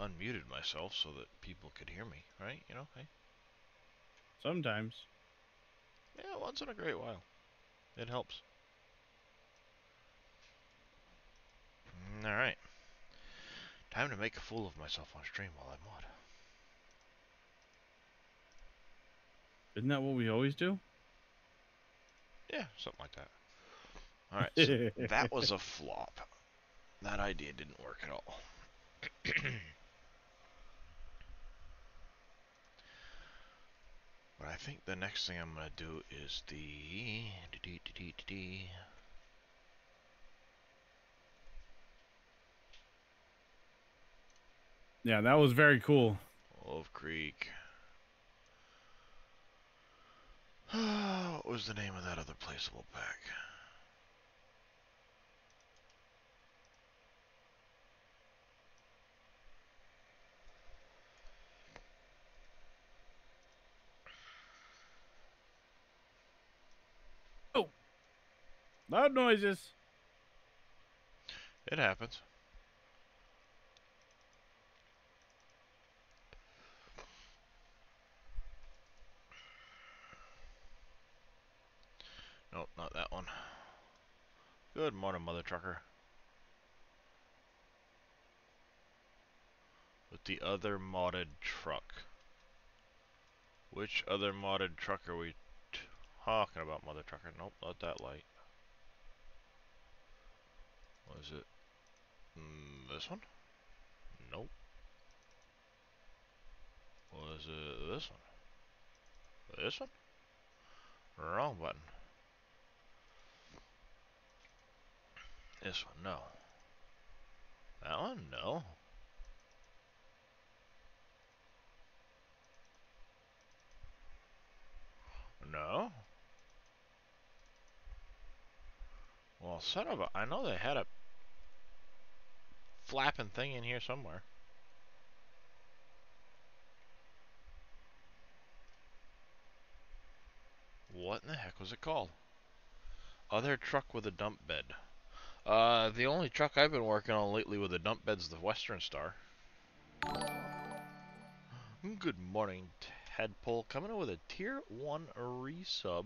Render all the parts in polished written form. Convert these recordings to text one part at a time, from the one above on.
unmuted myself so that people could hear me, right? You know, hey. Sometimes. Yeah, once in a great while. It helps. Alright. Time to make a fool of myself on stream while I mod. Isn't that what we always do? Yeah, something like that. Alright, so that was a flop. That idea didn't work at all. But I think the next thing I'm going to do is the... Yeah, that was very cool. Wolf Creek. What was the name of that other placeable pack? Oh! Loud noises. It happens. Nope, not that one. Good morning, mother trucker. With the other modded truck. Which other modded truck are we talking about, mother trucker? Nope, not that light. Was it this one? Nope. Was it this one? This one? Wrong button. This one, no. That one, no. No. Well, son of a... I know they had a flapping thing in here somewhere. What in the heck was it called? Other truck with a dump bed. The only truck I've been working on lately with a dump bed's the Western Star. Good morning, Tadpole. Coming in with a tier 1 resub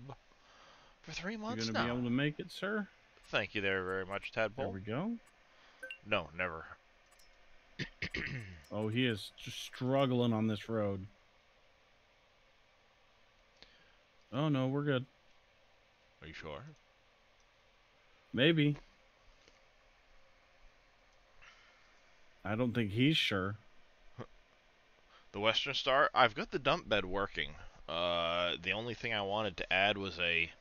for 3 months You're now. gonna be able to make it, sir? Thank you there very much, Tadpole. There we go. No, never. Oh, he is just struggling on this road. Oh, no, we're good. Are you sure? Maybe. I don't think he's sure. The Western Star, I've got the dump bed working. The only thing I wanted to add was a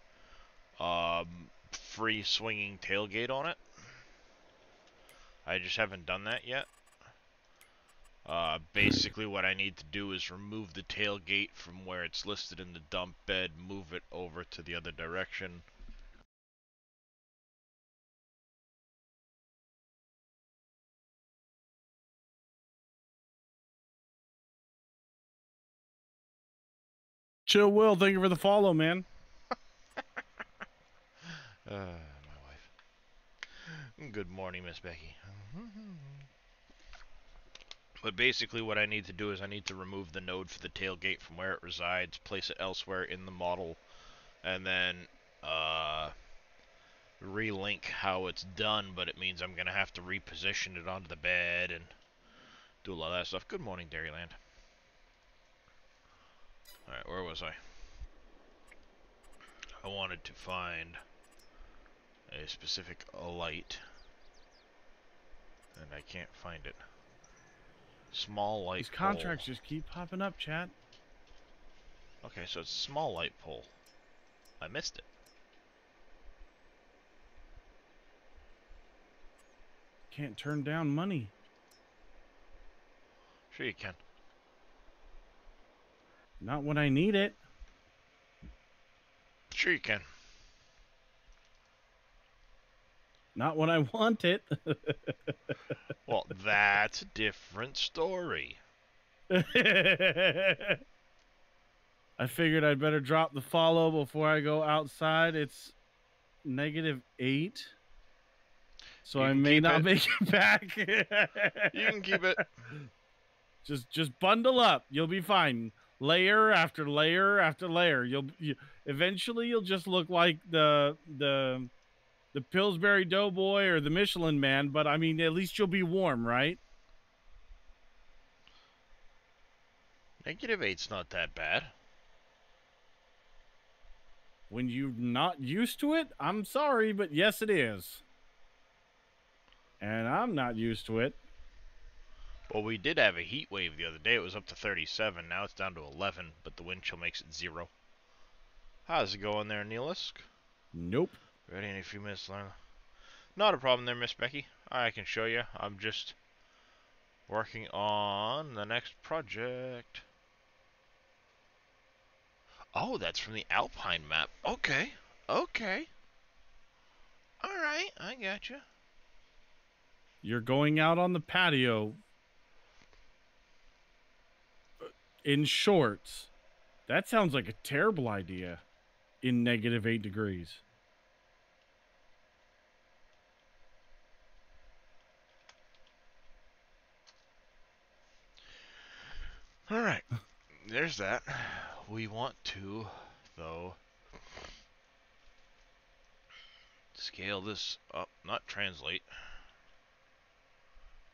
free swinging tailgate on it. I just haven't done that yet. Basically what I need to do is remove the tailgate from where it's listed in the dump bed, move it over to the other direction. Chill Will, thank you for the follow, man. My wife. Good morning, Miss Becky. But basically what I need to do is I need to remove the node for the tailgate from where it resides, place it elsewhere in the model, and then relink how it's done, but it means I'm going to have to reposition it onto the bed and do a lot of that stuff. Good morning, Dairyland. Alright, where was I? I wanted to find a specific light, and I can't find it. Small light These pole. contracts just keep popping up, chat. Okay, so it's a small light pole. I missed it. Can't turn down money. Sure you can. Not when I need it. Sure you can. Not when I want it. Well, that's a different story. I figured I'd better drop the follow before I go outside. It's -8. So I may not make it back. You can keep it. Just bundle up. You'll be fine. Layer after layer after layer. Eventually you'll just look like the Pillsbury Doughboy or the Michelin Man, but I mean, at least you'll be warm, right? -8's not that bad. When you're not used to it, I'm sorry, but yes, it is. And I'm not used to it. Well, we did have a heat wave the other day. It was up to 37. Now it's down to 11, but the wind chill makes it 0. How's it going there, Neelisk? Nope. Ready in a few minutes to learn. Not a problem there, Miss Becky. I can show you. I'm just working on the next project. Oh, that's from the Alpine map. Okay. Okay. Alright, I got you. You're going out on the patio in shorts. That sounds like a terrible idea in -8 degrees. Alright. There's that. We want to, though, scale this up. Not translate.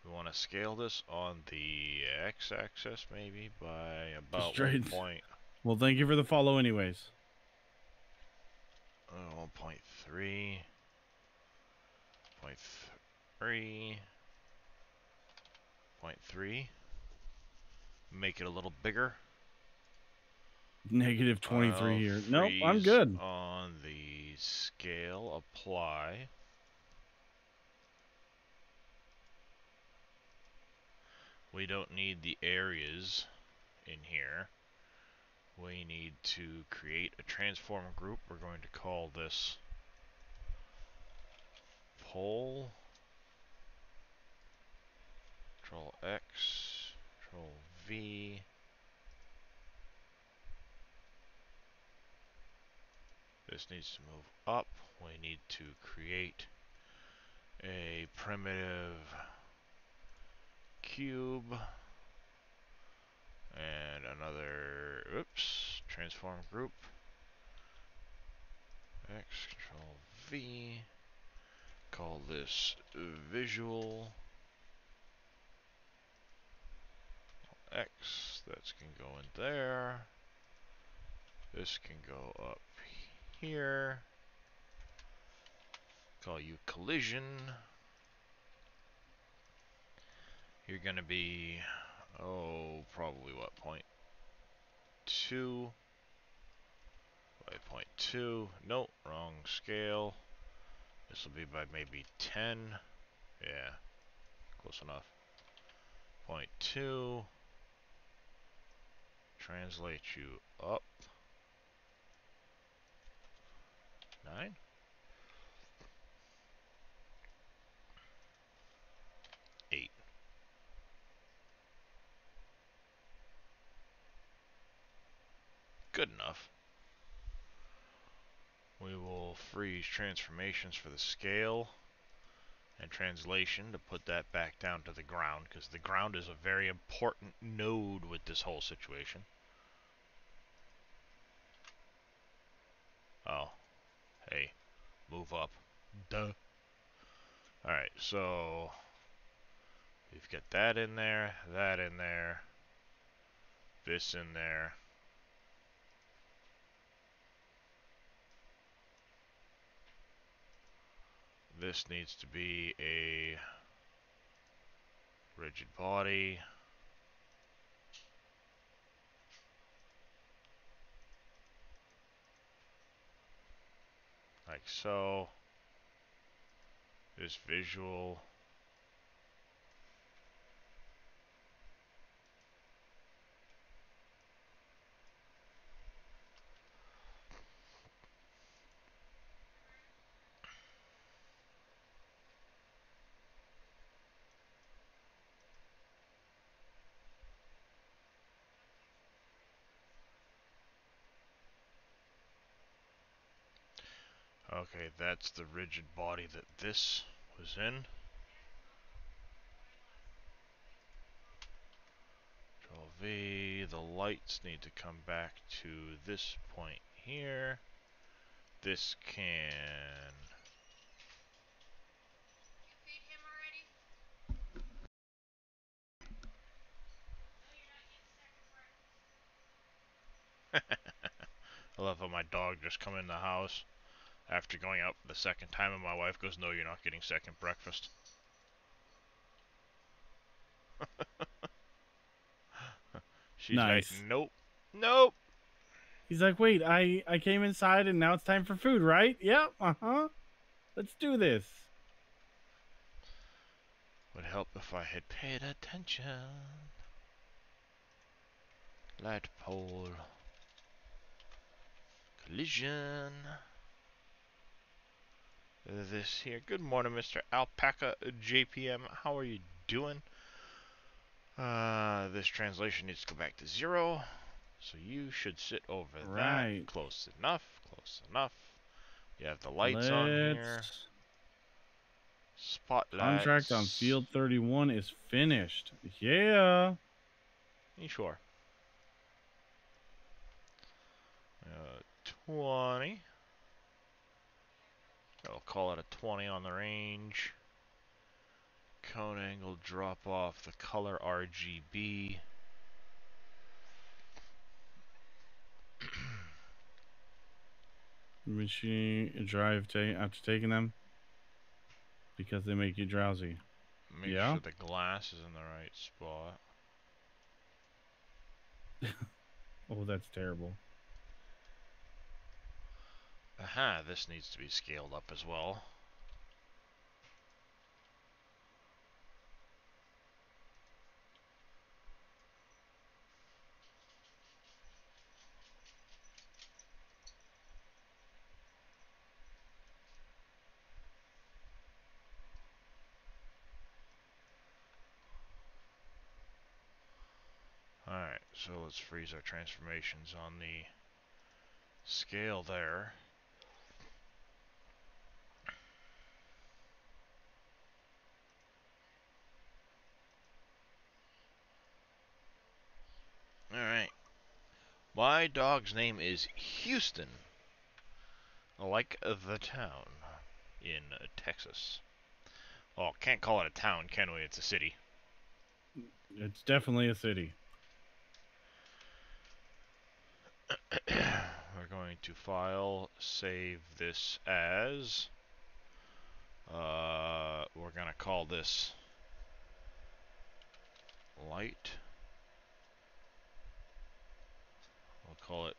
We want to scale this on the x-axis, maybe, by about 1 point. Well, thank you for the follow anyways. 1.3. 0.3. 0.3. Make it a little bigger. -23 here. Nope, I'm good. On the scale, apply. We don't need the areas in here. We need to create a transform group. We're going to call this pole. Control X, Control V. This needs to move up. We need to create a primitive cube and another, oops, transform group. X, Control V. Call this visual. X, that can go in there. This can go up here. Call you collision. You're gonna be, probably what, 0.2 by 0.2. Nope, wrong scale. This will be by maybe 10. Yeah, close enough. 0.2. Translate you up. 9. 8. Good enough. We will freeze transformations for the scale and translation to put that back down to the ground, because the ground is a very important node with this whole situation. Oh, hey, move up. Duh. Alright, so we've got that in there, this in there. This needs to be a rigid body. Like so. This visual. Okay, that's the rigid body that this was in. V. The lights need to come back to this point here. This can... I love how my dog just come in the house after going out the second time, and my wife goes, "No, you're not getting second breakfast." She's nice. like, "Nope, nope." He's like, "Wait, I came inside and now it's time for food, right? Yep, let's do this." Would help if I had paid attention. Light pole. Collision. This here. Good morning, Mr. Alpaca JPM. How are you doing? This translation needs to go back to 0. So you should sit over that. Close enough. Close enough. You have the lights on here. Spotlights. Contract on field 31 is finished. Yeah. You sure? 20. I'll call it a 20 on the range. Cone angle, drop off the color RGB. Machine drive after taking them because they make you drowsy. Make sure the glass is in the right spot. Oh, that's terrible. Aha, this needs to be scaled up as well. Alright, so let's freeze our transformations on the scale there. Alright. My dog's name is Houston. Like the town in Texas. Well, can't call it a town, can we? It's a city. It's definitely a city. We're going to file, save this as... we're going to call this light. We'll call it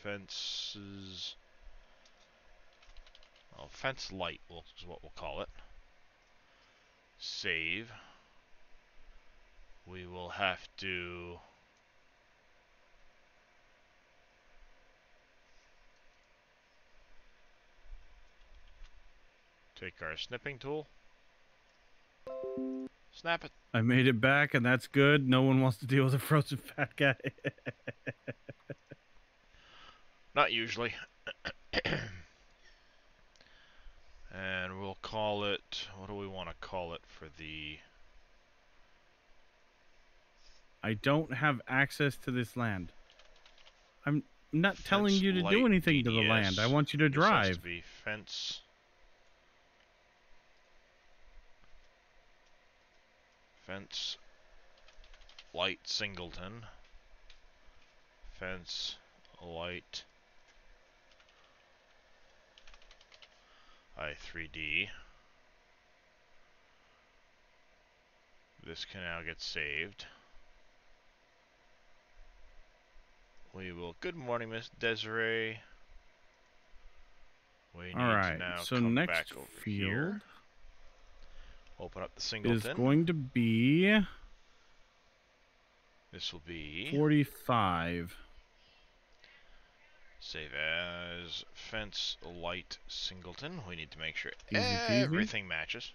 fences... Well, fence light is what we'll call it. Save. We will have to... take our snipping tool. Snap it. I made it back, and that's good. No one wants to deal with a frozen fat guy. Not usually. And we'll call it... What do we want to call it for the... I don't have access to this land. I'm not telling you to do anything to the land. I want you to drive. This has to be fence... Fence light singleton. Fence light I3D. This can now get saved. We will... Good morning, Miss Desiree. We need to now come back over here. Open up the singleton. Is going to be... This will be... 45. Save as fence light singleton. We need to make sure Easy everything matches.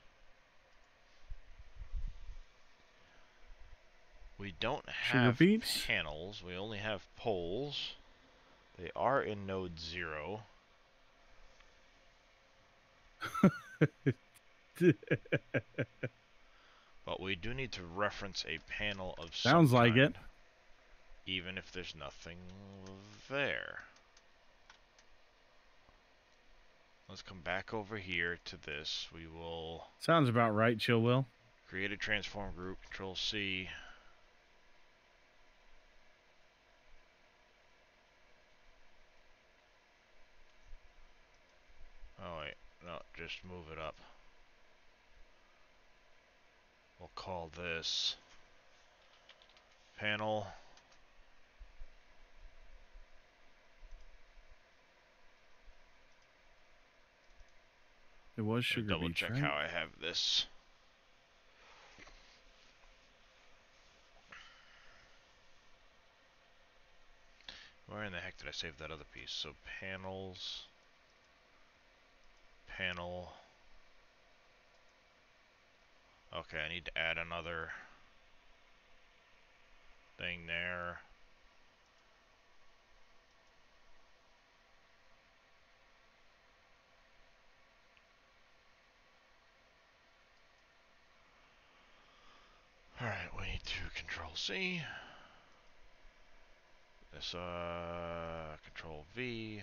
We don't have panels. We only have poles. They are in node 0. But we do need to reference a panel of some Sounds like kind. it. even if there's nothing there. Let's come back over here to this. We will Sounds about right, Chill Will. create a transform group, Control C. Oh wait, no, just move it up. We'll call this panel. It was Sugar Double Beach, check right? how I have this. Where in the heck did I save that other piece? So panels, panel. Okay, I need to add another thing there. Alright, we need to Control C. This, Control V.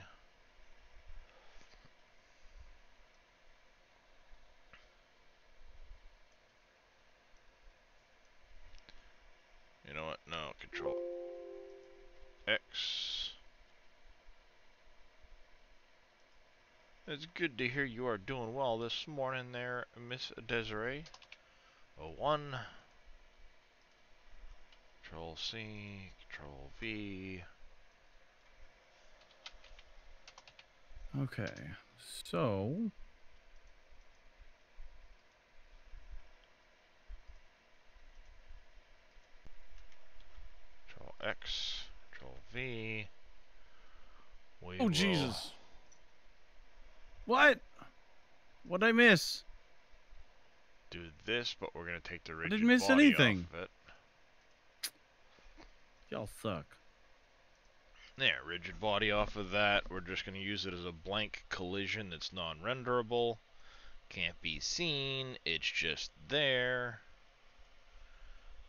You know what? No, Control X. It's good to hear you are doing well this morning there, Miss Desiree. 01. Control C, Control V. Okay, so Control X, Control V. oh Jesus! What? What'd I miss? Do this, but we're gonna take the rigid didn't miss body anything. off of it. Y'all suck. Yeah, rigid body off of that. We're just gonna use it as a blank collision that's non-renderable. Can't be seen. It's just there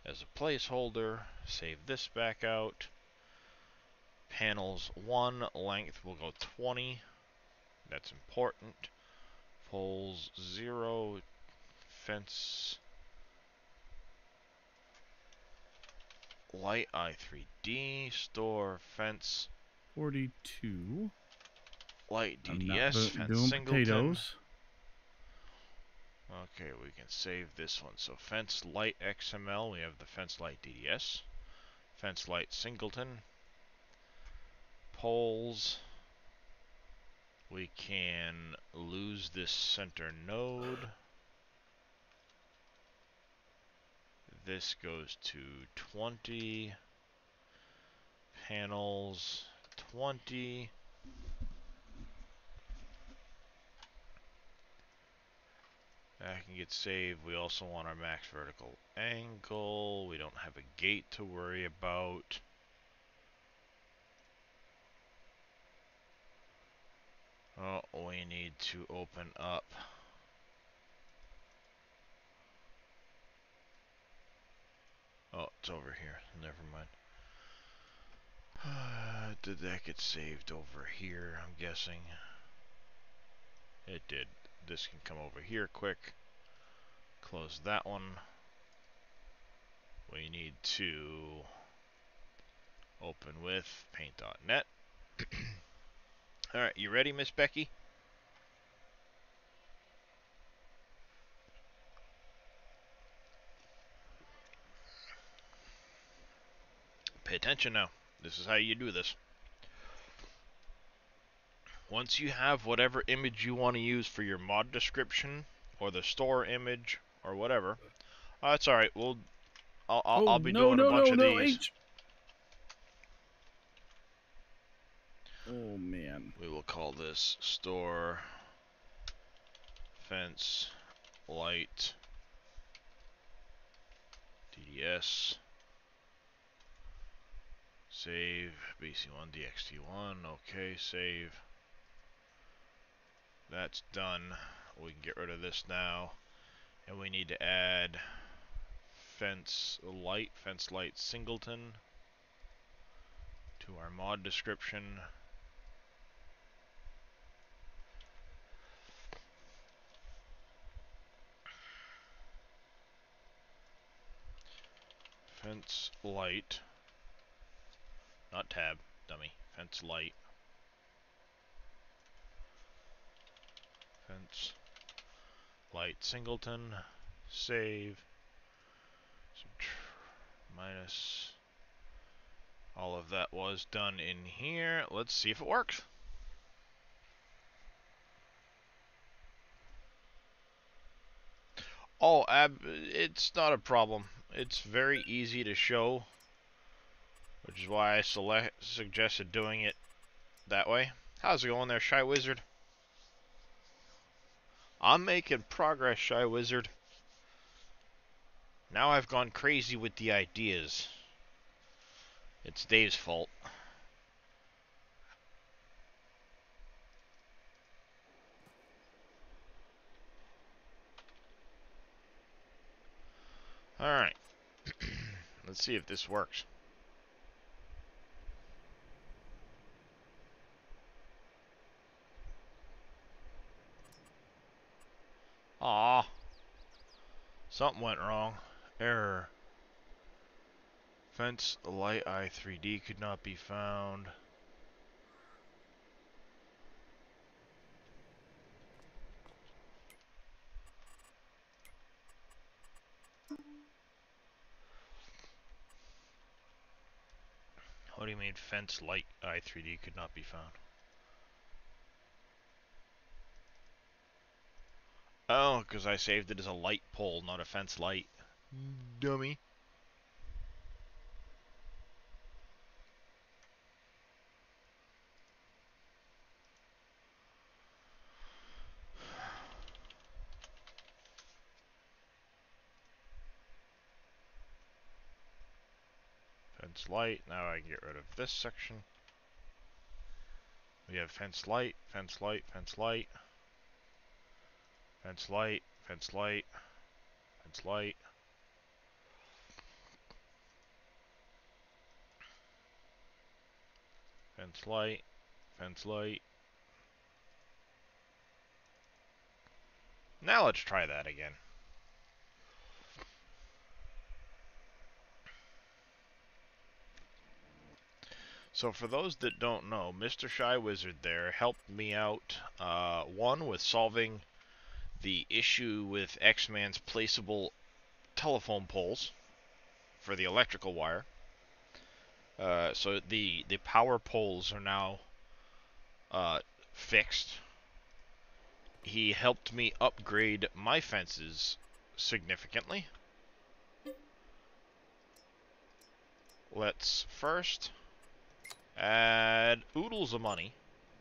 as a placeholder. Save this back out. Panels 1 length will go 20. That's important. Poles 0. Fence light I3D. Store fence 42. light I'm DDS. not Fence doing singleton. potatoes. Okay, we can save this one. So fence light XML, we have the fence light DDS. Fence light singleton. Poles. We can lose this center node. This goes to 20. Panels 20. That can get saved. We also want our max vertical angle. We don't have a gate to worry about. Oh, we need to open up. Oh, it's over here. Never mind. Did that get saved over here, I'm guessing? It did. This can come over here quick. Close that one. We need to open with paint.net. Alright, you ready, Miss Becky? Pay attention now. This is how you do this. Once you have whatever image you want to use for your mod description, or the store image, or whatever, that's alright. I'll be doing a bunch of these. H. Oh man. We will call this store fence light DDS. Save BC1 DXT1. Okay, save. That's done. We can get rid of this now. And we need to add fence light singleton. to our mod description. Fence light, not tab, dummy. Fence light. Fence light singleton. Save. Minus. All of that was done in here. Let's see if it works. Oh, it's not a problem. It's very easy to show, which is why I suggested doing it that way. How's it going there, Shy Wizard? I'm making progress, Shy Wizard. Now I've gone crazy with the ideas. It's Dave's fault. Alright. Let's see if this works. Aw. Something went wrong. Error. Fence light I3D could not be found. What do you mean fence light I3D could not be found? Oh, because I saved it as a light pole, not a fence light. Dummy. Fence light. Now I get rid of this section. We have fence light, fence light, fence light. Fence light, fence light, fence light. Fence light, fence light. Now let's try that again. So for those that don't know, Mr. Shy Wizard there helped me out, one, with solving the issue with X-Man's placeable telephone poles for the electrical wire. So the power poles are now fixed. He helped me upgrade my fences significantly. Let's first add oodles of money,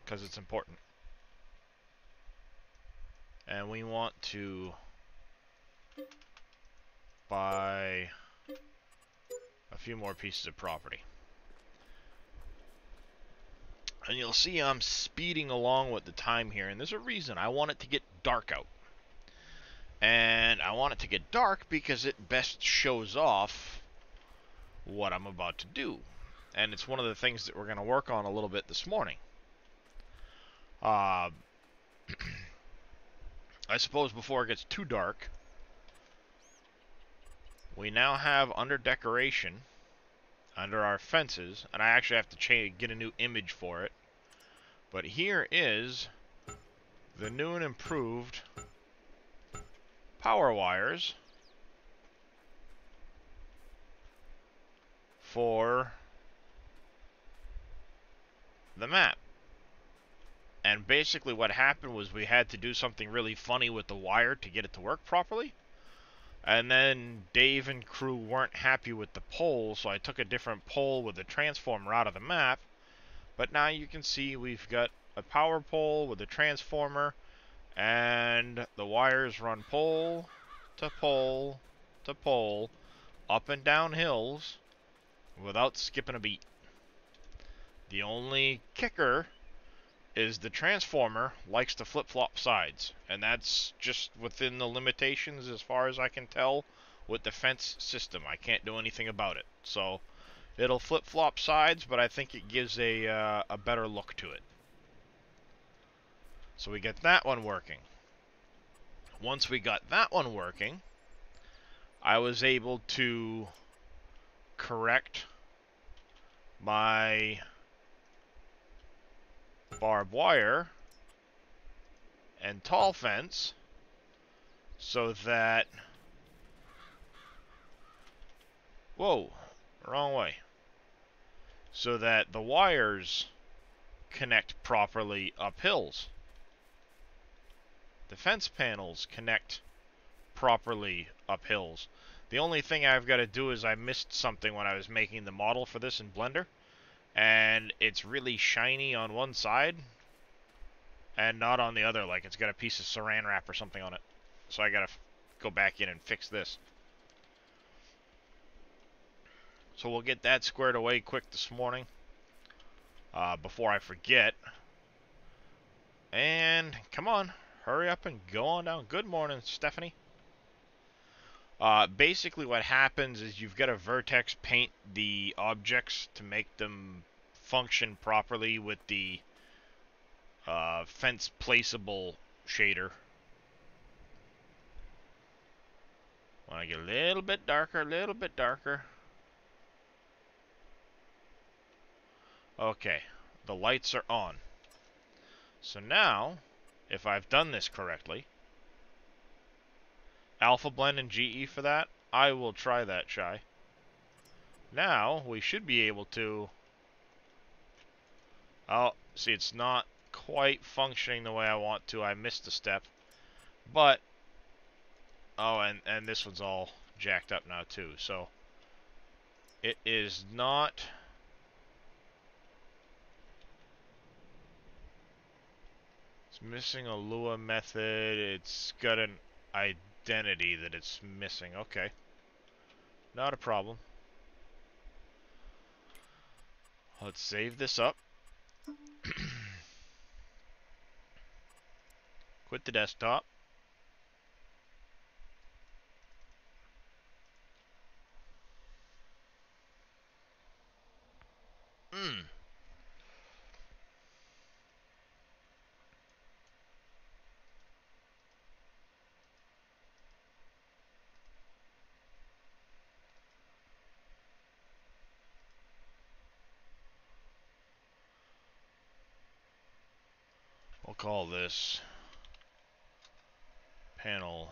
because it's important. And we want to buy a few more pieces of property. And you'll see I'm speeding along with the time here, and there's a reason. I want it to get dark out. And I want it to get dark because it best shows off what I'm about to do. And it's one of the things that we're going to work on a little bit this morning. I suppose before it gets too dark, we now have under decoration, under our fences, and I actually have to get a new image for it, but here is the new and improved power wires for the map. And basically what happened was we had to do something really funny with the wire to get it to work properly. And then Dave and crew weren't happy with the pole, so I took a different pole with a transformer out of the map. But now you can see we've got a power pole with a transformer, and the wires run pole to pole to pole, up and down hills, without skipping a beat. The only kicker is the transformer likes to flip-flop sides, and that's just within the limitations as far as I can tell with the fence system. I can't do anything about it. So It'll flip-flop sides, but I think it gives a better look to it. So we get that one working. Once we got that one working, I was able to correct my barbed wire and tall fence so that... Whoa, wrong way. So that the wires connect properly up hills. The fence panels connect properly up hills. The only thing I've got to do is I missed something when I was making the model for this in Blender, and it's really shiny on one side and not on the other, like it's got a piece of saran wrap or something on it. So I gotta go back in and fix this. So we'll get that squared away quick this morning, before I forget. And come on, hurry up and go on down. Good morning, Stephanie. Basically what happens is you've got to Vertex Paint the objects to make them function properly with the fence placeable shader. Want to get a little bit darker, a little bit darker. Okay, the lights are on. So now, if I've done this correctly, Alpha Blend and GE for that, I will try that, Shy. Now, we should be able to... Oh, see, it's not quite functioning the way I want to. I missed a step. But, oh, and this one's all jacked up now, too. So, it is not... It's missing a Lua method. It's got an identity that it's missing. Okay. Not a problem. Let's save this up. Quit the desktop. We'll call this panel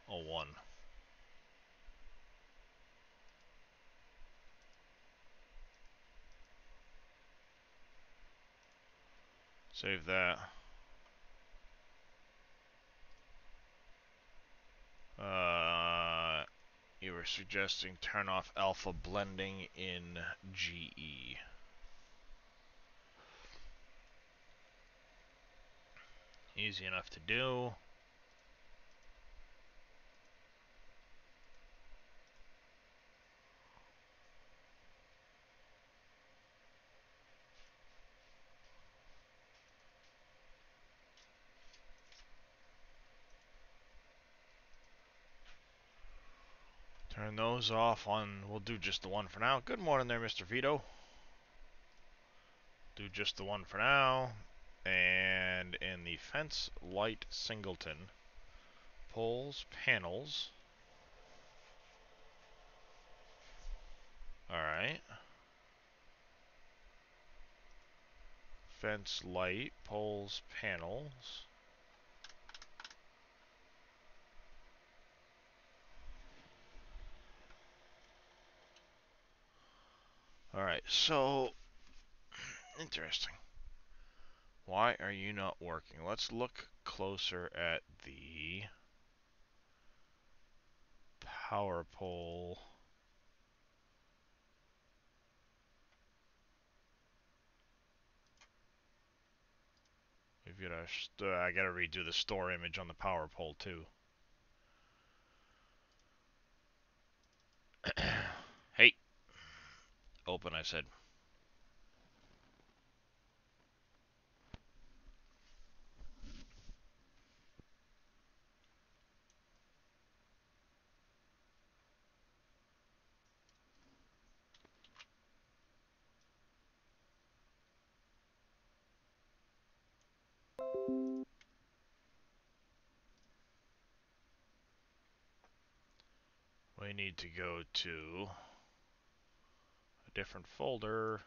01. Save that. You were suggesting turn off alpha blending in GE. Easy enough to do. Turn those off on, we'll do just the one for now. Good morning there, Mr. Vito. Do just the one for now. And in the fence light singleton, poles, panels. Alright. Fence light, poles, panels. Alright, so interesting. Why are you not working? Let's look closer at the power pole. I gotta redo the store image on the power pole too. Hey, open, I said. we need to go to a different folder.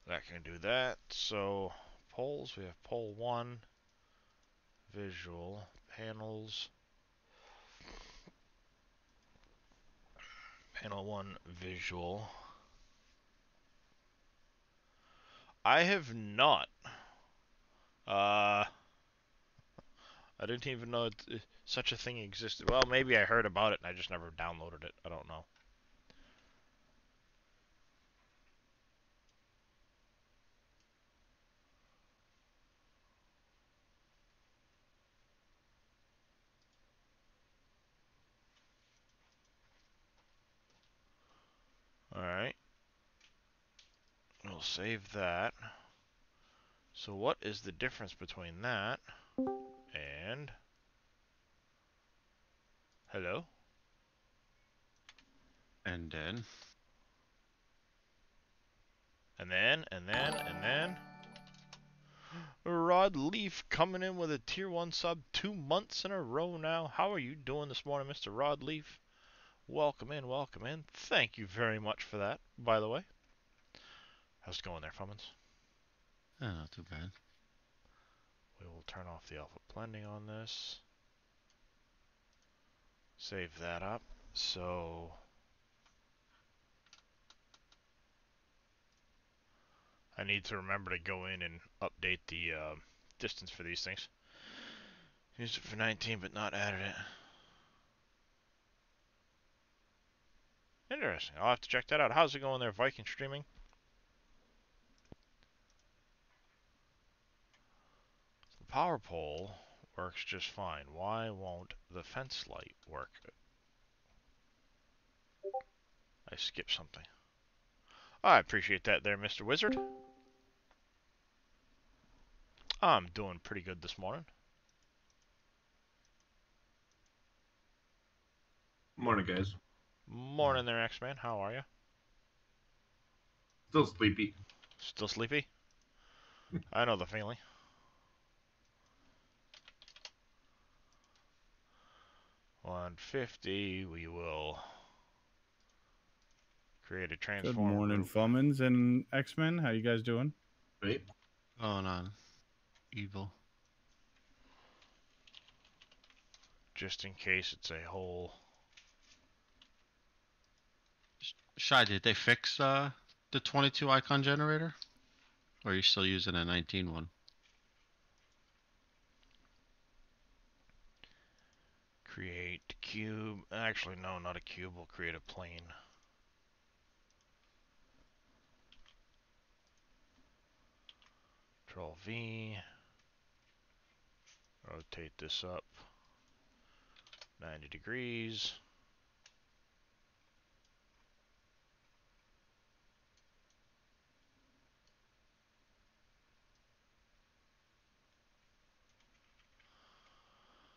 That can do that. So polls, we have poll 1, visual, panels, panel 1, visual. I have not. I didn't even know such a thing existed. Well, maybe I heard about it and I just never downloaded it. I don't know. Alright. We'll save that. So what is the difference between that and... Hello? And then... And then... Rod Leaf coming in with a tier 1 sub 2 months in a row now. How are you doing this morning, Mr. Rod Leaf? Welcome in, welcome in. Thank you very much for that, by the way. How's it going there, Fummins? not too bad. We will turn off the alpha blending on this. Save that up. So... I need to remember to go in and update the distance for these things. Used it for 19, but not added it. Interesting. I'll have to check that out. How's it going there, Viking streaming? The power pole works just fine. Why won't the fence light work? I skipped something. I appreciate that there, Mr. Wizard. I'm doing pretty good this morning. Morning, guys. Morning there, X-Man. How are you? Still sleepy. Still sleepy? I know the feeling. $150, we will create a transform. Good morning, group. Fummins and X-Men. How you guys doing? Right? Going on. Evil. Just in case it's a whole... Shy, did they fix the 22 icon generator? Or are you still using a 19 one? Create cube. Actually, no, not a cube. We'll create a plane. Control V. Rotate this up 90 degrees.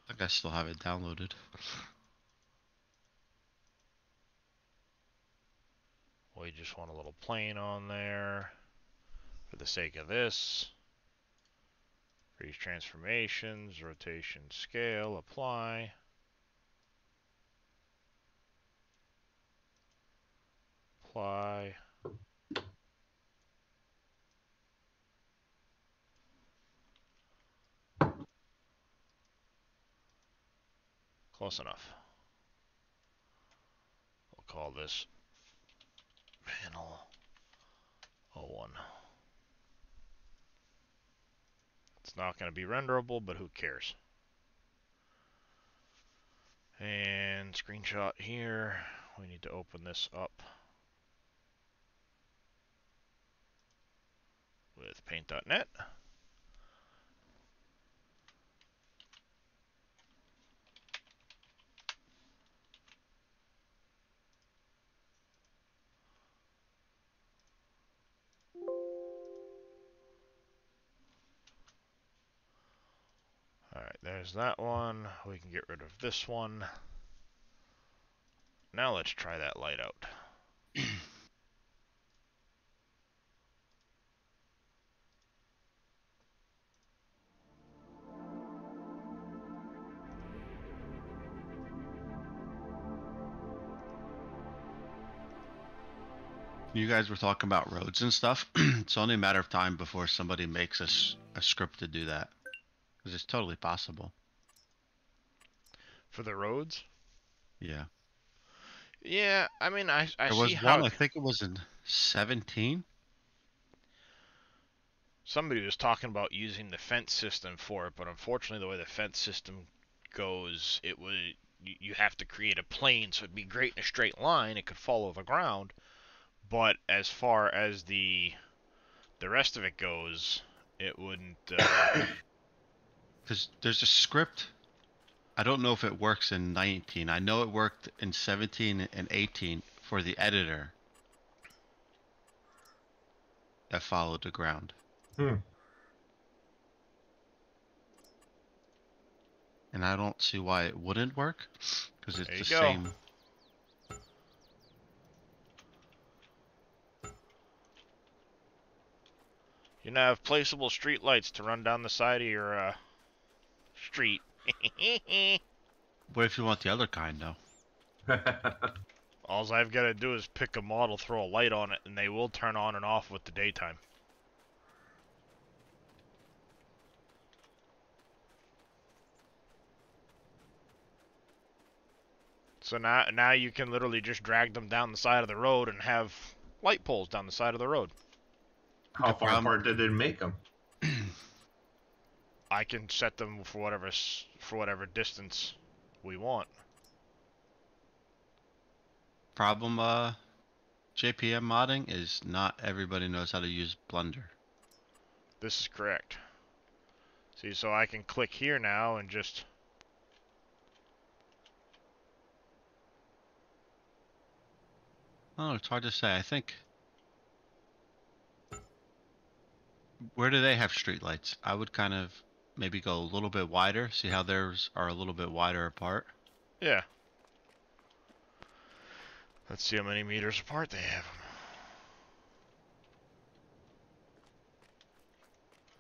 I think I still have it downloaded. We just want a little plane on there for the sake of this. Freeze transformations, rotation, scale, apply. Apply. Close enough. We'll call this panel 01. It's not going to be renderable, but who cares? And screenshot here. We need to open this up with paint.net. Alright, there's that one. We can get rid of this one. Now let's try that light out. You guys were talking about roads and stuff. It's only a matter of time before somebody makes a script to do that. Because it's totally possible. For the roads? Yeah. Yeah, I mean, I There see was how one, I think it was in 17. somebody was talking about using the fence system for it, but unfortunately the way the fence system goes, it would you have to create a plane, so it'd be great in a straight line, it could follow the ground, but as far as the rest of it goes, it wouldn't Because there's a script. I don't know if it works in 19. I know it worked in 17 and 18 for the editor that followed the ground. Hmm. And I don't see why it wouldn't work. Because it's There you the go. same. you know, have placeable street lights to run down the side of your street. What if you want the other kind, though? All I've got to do is pick a model, throw a light on it, and they will turn on and off with the daytime. So now you can literally just drag them down the side of the road and have light poles down the side of the road. How far apart did it make them? I can set them for whatever distance we want. Problem, JPM modding is not everybody knows how to use Blender. This is correct. See, so I can click here now and just... Oh, it's hard to say. I think. Where do they have streetlights? I would kind of maybe go a little bit wider. See how theirs are a little bit wider apart. Yeah. Let's see how many meters apart they have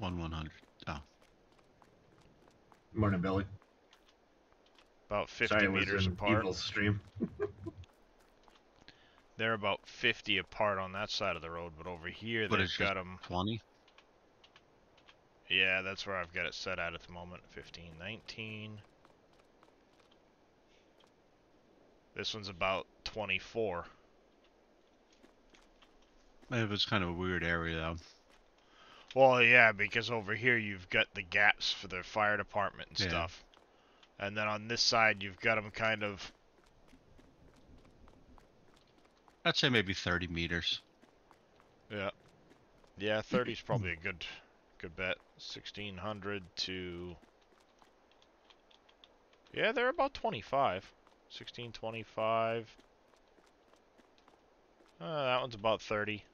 them. 1/100. Oh. Morning, Billy. About 50 Sorry, it was meters an apart. evil stream. They're about 50 apart on that side of the road, but over here But they've it's got just them... 20. Yeah, that's where I've got it set at the moment. 15, 19. This one's about 24. It was kind of a weird area, though. Well, yeah, because over here you've got the gaps for the fire department and Yeah. stuff. And then on this side you've got them kind of... I'd say maybe 30 meters. Yeah. Yeah, 30 is probably a good bet. 1600 to... Yeah, they're about 25. 1625. That one's about 30.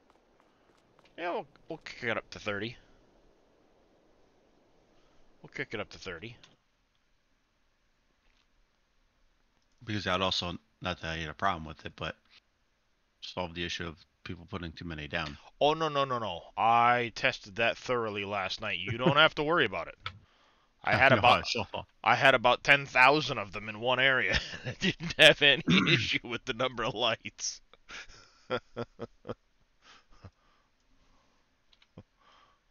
Yeah, we'll kick it up to 30. We'll kick it up to 30. Because I'd also, not that I had a problem with it, but solve the issue of people putting too many down. Oh, no. I tested that thoroughly last night. You don't have to worry about it. I had about 10,000 of them in one area. I didn't have any issue with the number of lights.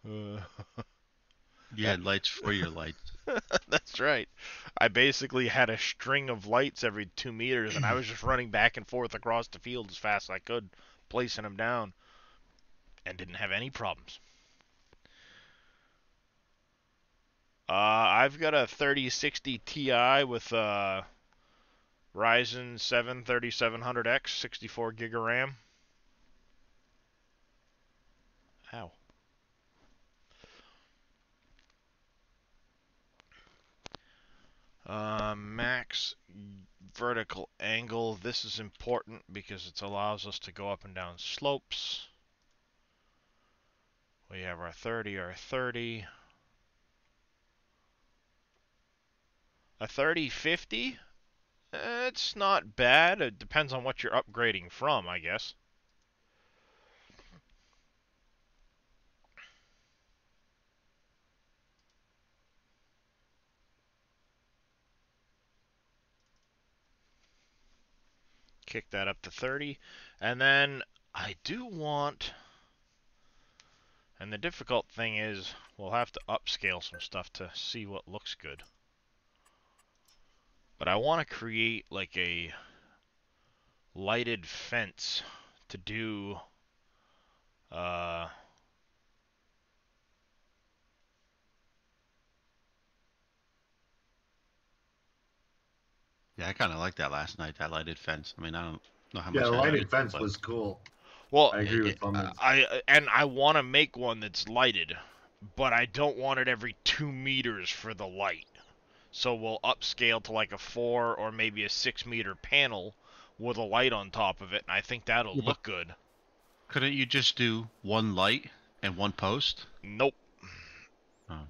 You had lights for your lights. That's right. I basically had a string of lights every 2 meters, and I was just running back and forth across the field as fast as I could, placing them down, and didn't have any problems. I've got a 3060 Ti with Ryzen 7 3700X, 64 gig of RAM. Ow. Max vertical angle. This is important because it allows us to go up and down slopes. We have our 30, our 30. A 3050? It's not bad. It depends on what you're upgrading from, I guess. Kick that up to 30. And then I do want, and the difficult thing is we'll have to upscale some stuff to see what looks good. But I want to create like a lighted fence to do Yeah, I kind of like that last night, that lighted fence. I mean, I don't know how much. Yeah, the I lighted like it, fence but was cool. well, I agree with Thumbs. I want to make one that's lighted, but I don't want it every 2 meters for the light. So we'll upscale to like a 4 or maybe a 6 meter panel with a light on top of it, and I think that'll Yeah, but look good. couldn't you just do one light and one post? Nope. Oh.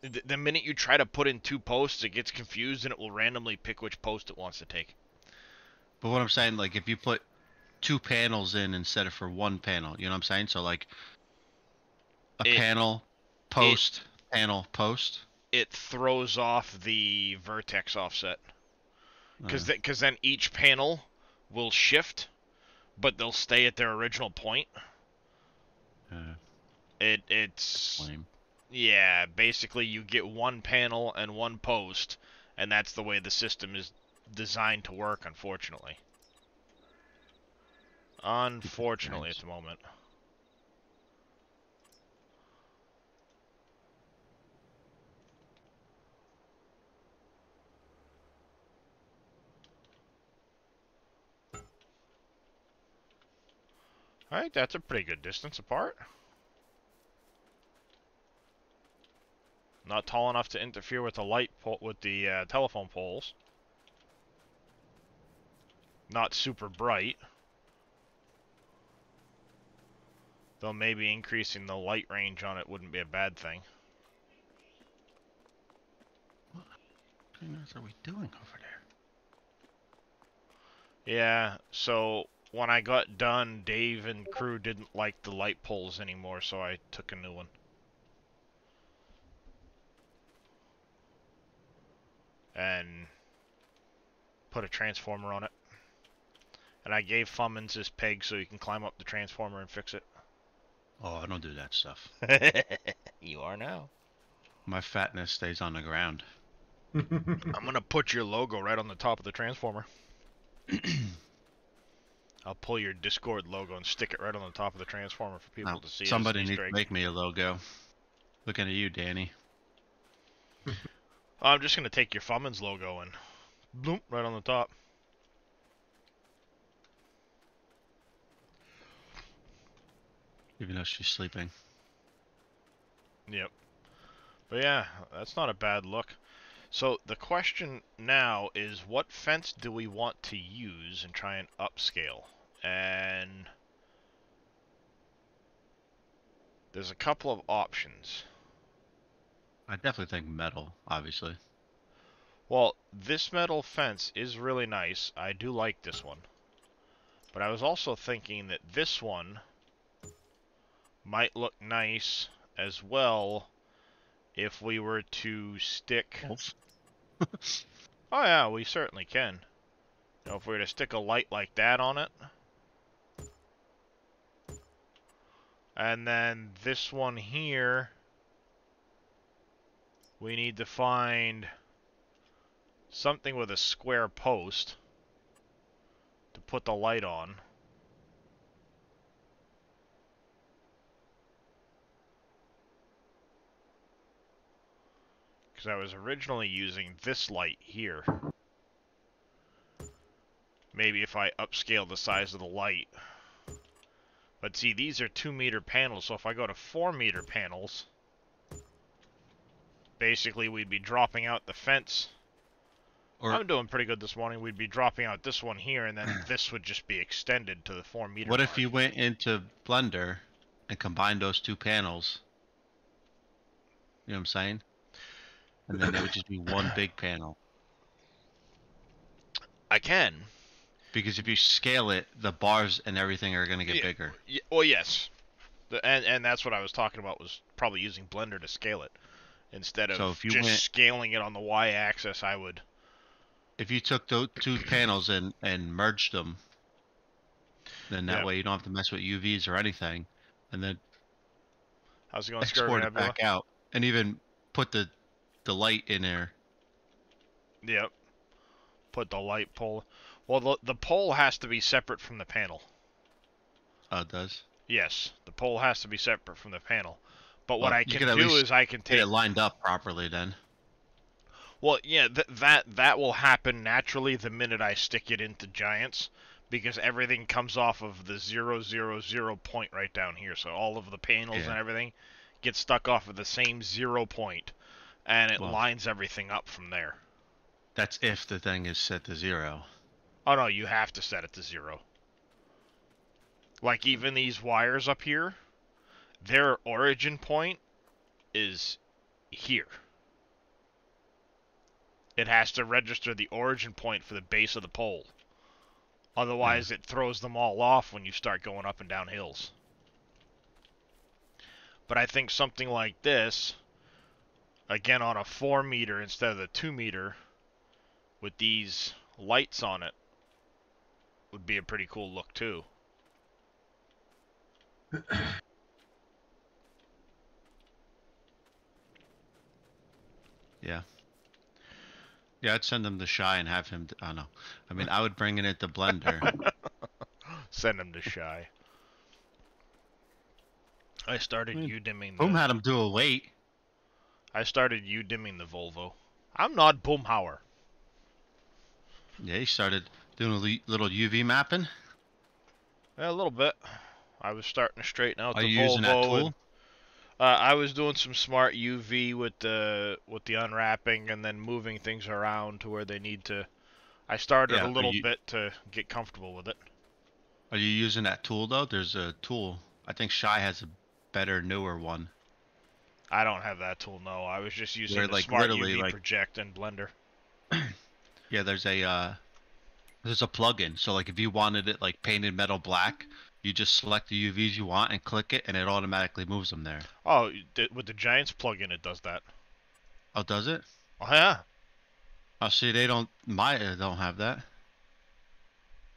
The minute you try to put in 2 posts, it gets confused and it will randomly pick which post it wants to take. But what I'm saying, like, if you put 2 panels in instead of for 1 panel, you know what I'm saying? So, like, panel, post, panel, post. It throws off the vertex offset. Because then each panel will shift, but they'll stay at their original point. It's Lame. Yeah, basically you get 1 panel and 1 post, and that's the way the system is designed to work, unfortunately. Unfortunately, Nice. at the moment. Alright, that's a pretty good distance apart. Not tall enough to interfere with the telephone poles. Not super bright. Though maybe increasing the light range on it wouldn't be a bad thing. What are we doing over there? Yeah, so when I got done, Dave and crew didn't like the light poles anymore, so I took a new one. And put a transformer on it. And I gave Fummins his peg so he can climb up the transformer and fix it. Oh, I don't do that stuff. You are now. My fatness stays on the ground. I'm gonna put your logo right on the top of the transformer. I'll pull your Discord logo and stick it right on the top of the transformer for people to see. Somebody as an needs Easter to egg. make me a logo. Looking at you, Danny. I'm just gonna take your Fummins logo and bloop right on the top. Even though she's sleeping. Yep. But yeah, that's not a bad look. So the question now is, what fence do we want to use and try and upscale? And there's a couple of options. I definitely think metal, obviously. Well, this metal fence is really nice. I do like this one. But I was also thinking that this one might look nice as well if we were to stick... Oh yeah, we certainly can. You know, if we were to stick a light like that on it. And then this one here, we need to find something with a square post to put the light on. Because I was originally using this light here. Maybe if I upscale the size of the light. But see, these are 2 meter panels, so if I go to 4 meter panels, basically we'd be dropping out the fence. Or I'm doing pretty good this morning. We'd be dropping out this one here, and then this would just be extended to the 4 meter what mark. if you went into Blender and combined those 2 panels? You know what I'm saying? And then it would just be one big panel. I can. Because if you scale it, the bars and everything are going to get bigger. Well, yes. And that's what I was talking about, was probably using Blender to scale it. Instead of just scaling it on the Y-axis, I would... If you took those 2 panels and merged them, Then that way you don't have to mess with UVs or anything. And then How's it going, Scurvy export it Nebula? back out. And even put the light in there. Yep. Put the light pole. Well, the pole has to be separate from the panel. Oh, it does? Yes, the pole has to be separate from the panel. But what Well, I you can could at do least is I can Get take... it lined up properly then. Well, yeah, that will happen naturally the minute I stick it into Giants, because everything comes off of the 0, 0, 0 point right down here. So all of the panels and everything get stuck off of the same 0 point, and it lines everything up from there. That's if the thing is set to 0. Oh no, you have to set it to 0. Like even these wires up here, their origin point is here. It has to register the origin point for the base of the pole. Otherwise, it throws them all off when you start going up and down hills. But I think something like this, again on a 4 meter instead of the 2 meter, with these lights on it, would be a pretty cool look too. Yeah. Yeah, I'd send him to Shy and have him... Oh, no. I mean, I would bring it into Blender. Send him to Shy. I started U-dimming the... Boom had him do a weight. I started U-dimming the Volvo. I'm not Boomhauer. Yeah, he started doing a little UV mapping. Yeah, a little bit. I was starting to straighten out Are the you Volvo. using that tool? And, I was doing some smart UV with the unwrapping and then moving things around to where they need to. I started a little bit to get comfortable with it. Are you using that tool though? There's a tool. I think Shy has a better, newer one. I don't have that tool. No, I was just using Where, the like, smart literally, UV like... project and Blender. Yeah, there's a plug-in. So like if you wanted it like painted metal black, you just select the UVs you want and click it, and it automatically moves them there. Oh, with the Giants plugin, it does that. Oh, does it? Oh yeah. Oh, see, they don't. Maya don't have that.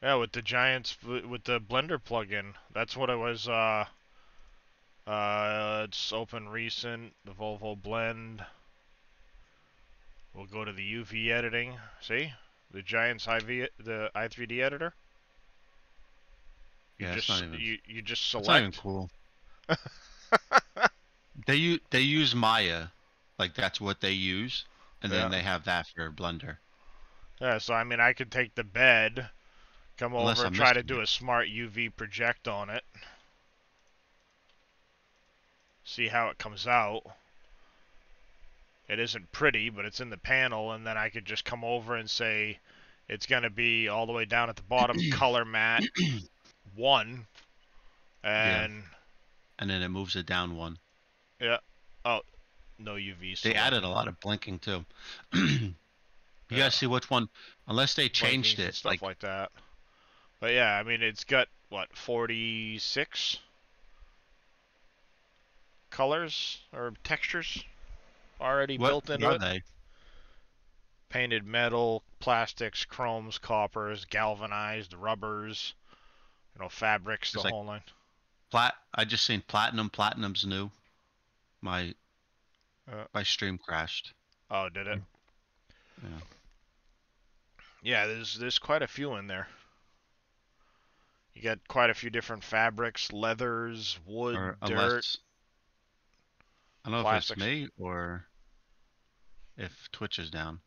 Yeah, with the Giants, with the Blender plugin, that's what it was. It's open recent, the Volvo blend. We'll go to the UV editing. See, the Giants the i3D editor. You just you just select. That's not even cool. They use Maya, like that's what they use, and then they have that for Blender. Yeah, so I mean, I could take the bed, come over, try to do a smart UV project on it, see how it comes out. It isn't pretty, but it's in the panel, and then I could just come over and say it's going to be all the way down at the bottom, color matte 1, and then it moves it down 1. Yeah. Oh, no UV. They added a lot of blinking too. You gotta see which one, unless they changed it, stuff like that. But yeah, I mean, it's got what 46 colors or textures already built into it. They? Painted metal, plastics, chromes, coppers, galvanized rubbers, fabrics, the whole line. I just seen platinum. Platinum's new. My stream crashed. Oh, did it? Yeah. Yeah, there's quite a few in there. You got quite a few different fabrics, leathers, wood, dirt. I don't know if it's me or if Twitch is down.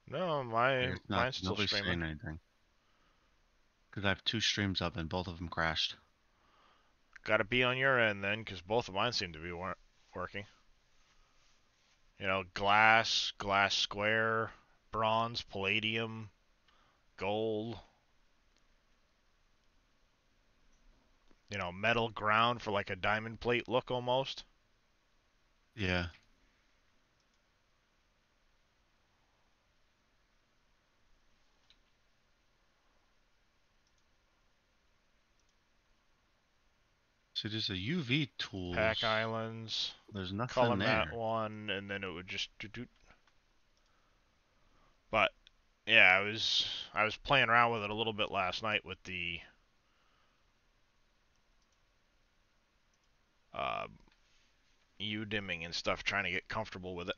No, mine's still Nobody's streaming. saying anything. Because I have 2 streams up and both of them crashed. Got to be on your end then, because both of mine seem to be working. Glass square, bronze, palladium, gold. Metal ground for like a diamond plate look almost. Yeah. So there's a UV tool. Pack islands. There's nothing color there. matte 1, and then it would just But yeah, I was playing around with it a little bit last night with the U-dimming and stuff, trying to get comfortable with it.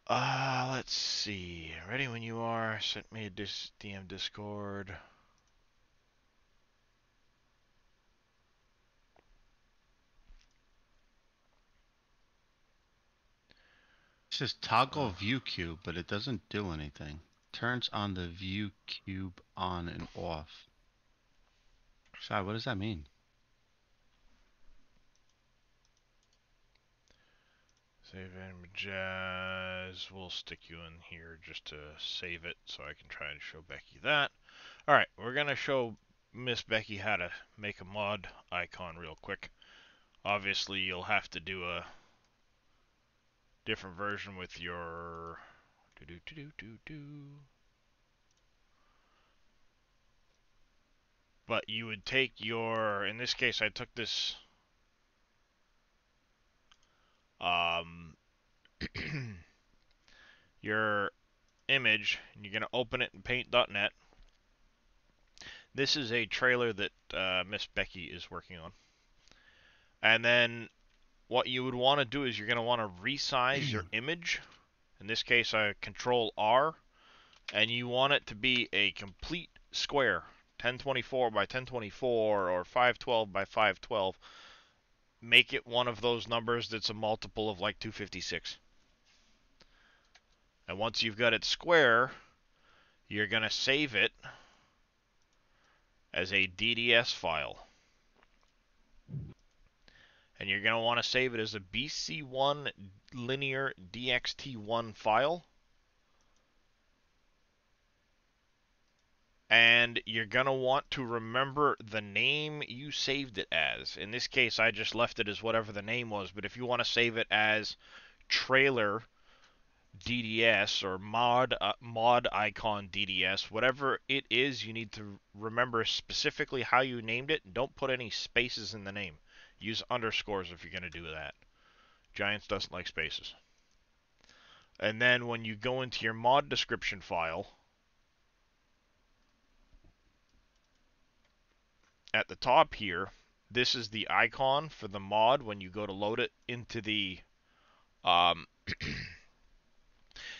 Let's see. Ready when you are. Sent me a DM Discord. It says toggle view cube, but it doesn't do anything. Turns on the view cube on and off. Shai, what does that mean? Save images. We'll stick you in here just to save it so I can try and show Becky that. Alright, we're going to show Miss Becky how to make a mod icon real quick. Obviously, you'll have to do a different version with your... But you would take your... In this case, I took this... your image, and you're going to open it in paint.net. This is a trailer that Miss Becky is working on. And then what you would want to do is you're going to want to resize your image. In this case, I Control R, and you want it to be a complete square, 1024 by 1024 or 512 by 512. Make it one of those numbers that's a multiple of like 256. And once you've got it square, you're going to save it as a DDS file. And you're going to want to save it as a BC1 linear DXT1 file. And you're going to want to remember the name you saved it as. In this case, I just left it as whatever the name was. But if you want to save it as trailer DDS or mod icon DDS, whatever it is, you need to remember specifically how you named it. Don't put any spaces in the name. Use underscores if you're going to do that. Giants doesn't like spaces. And then when you go into your mod description file, at the top here, this is the icon for the mod when you go to load it into the...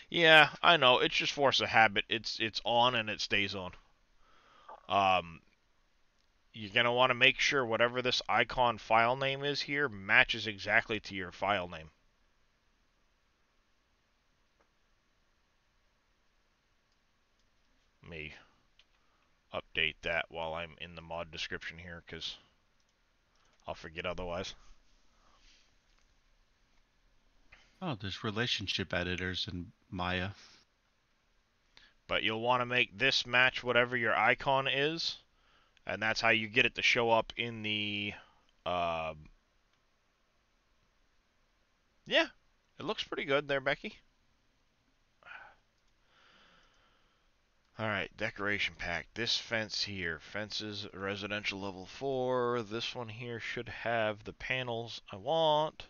yeah, I know, it's just force of habit. It's on and it stays on. You're going to want to make sure whatever this icon file name is here matches exactly to your file name. Let me update that while I'm in the mod description here, because I'll forget otherwise. Oh, there's relationship editors in Maya. But you'll want to make this match whatever your icon is. And that's how you get it to show up in the, yeah, it looks pretty good there, Becky. Alright, decoration pack. This fence here, fences residential level 4. This one here should have the panels I want.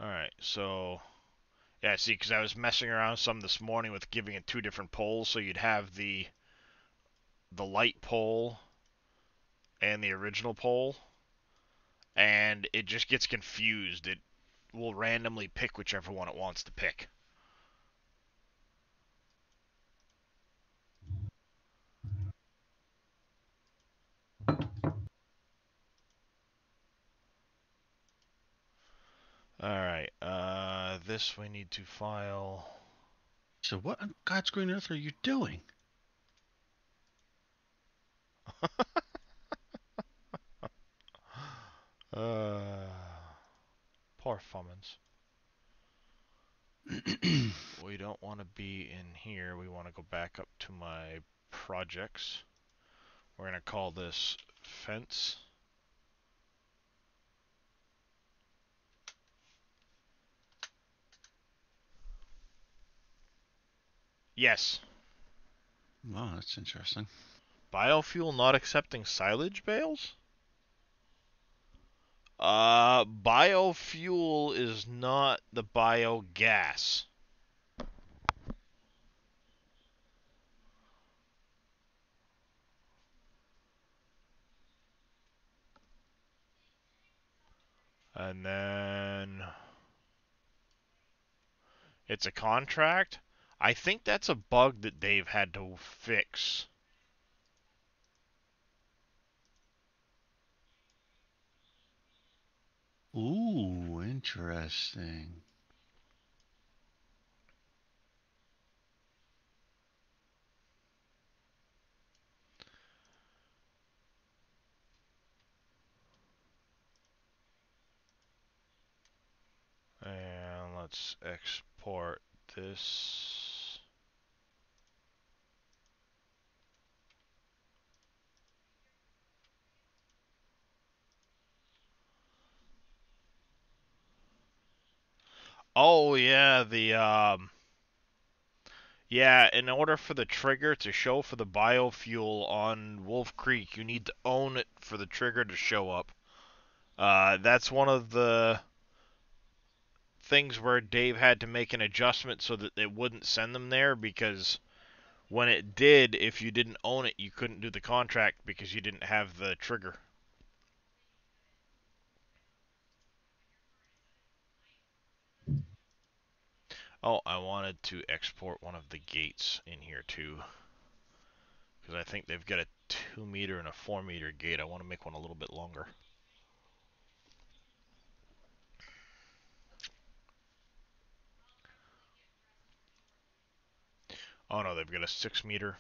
Alright, so, yeah, see, because I was messing around some this morning with giving it 2 different poles, so you'd have the light pole and the original pole, and it just gets confused. It will randomly pick whichever one it wants to pick. Alright, this we need to file. So what on God's green earth are you doing? Poor Fummins. We don't want to be in here. We want to go back up to my projects. We're going to call this fence. Yes. Wow, that's interesting. Biofuel not accepting silage bales? Biofuel is not the biogas. And then it's a contract. I think that's a bug that Dave had to fix. Ooh, interesting. And let's export this. Oh yeah, yeah, in order for the trigger to show for the biofuel on Wolf Creek, you need to own it for the trigger to show up. That's one of the things where Dave had to make an adjustment so that it wouldn't send them there, because when it did, if you didn't own it, you couldn't do the contract because you didn't have the trigger. Oh, I wanted to export one of the gates in here too, because I think they've got a 2 meter and a 4 meter gate. I want to make one a little bit longer. Oh no, they've got a 6 meter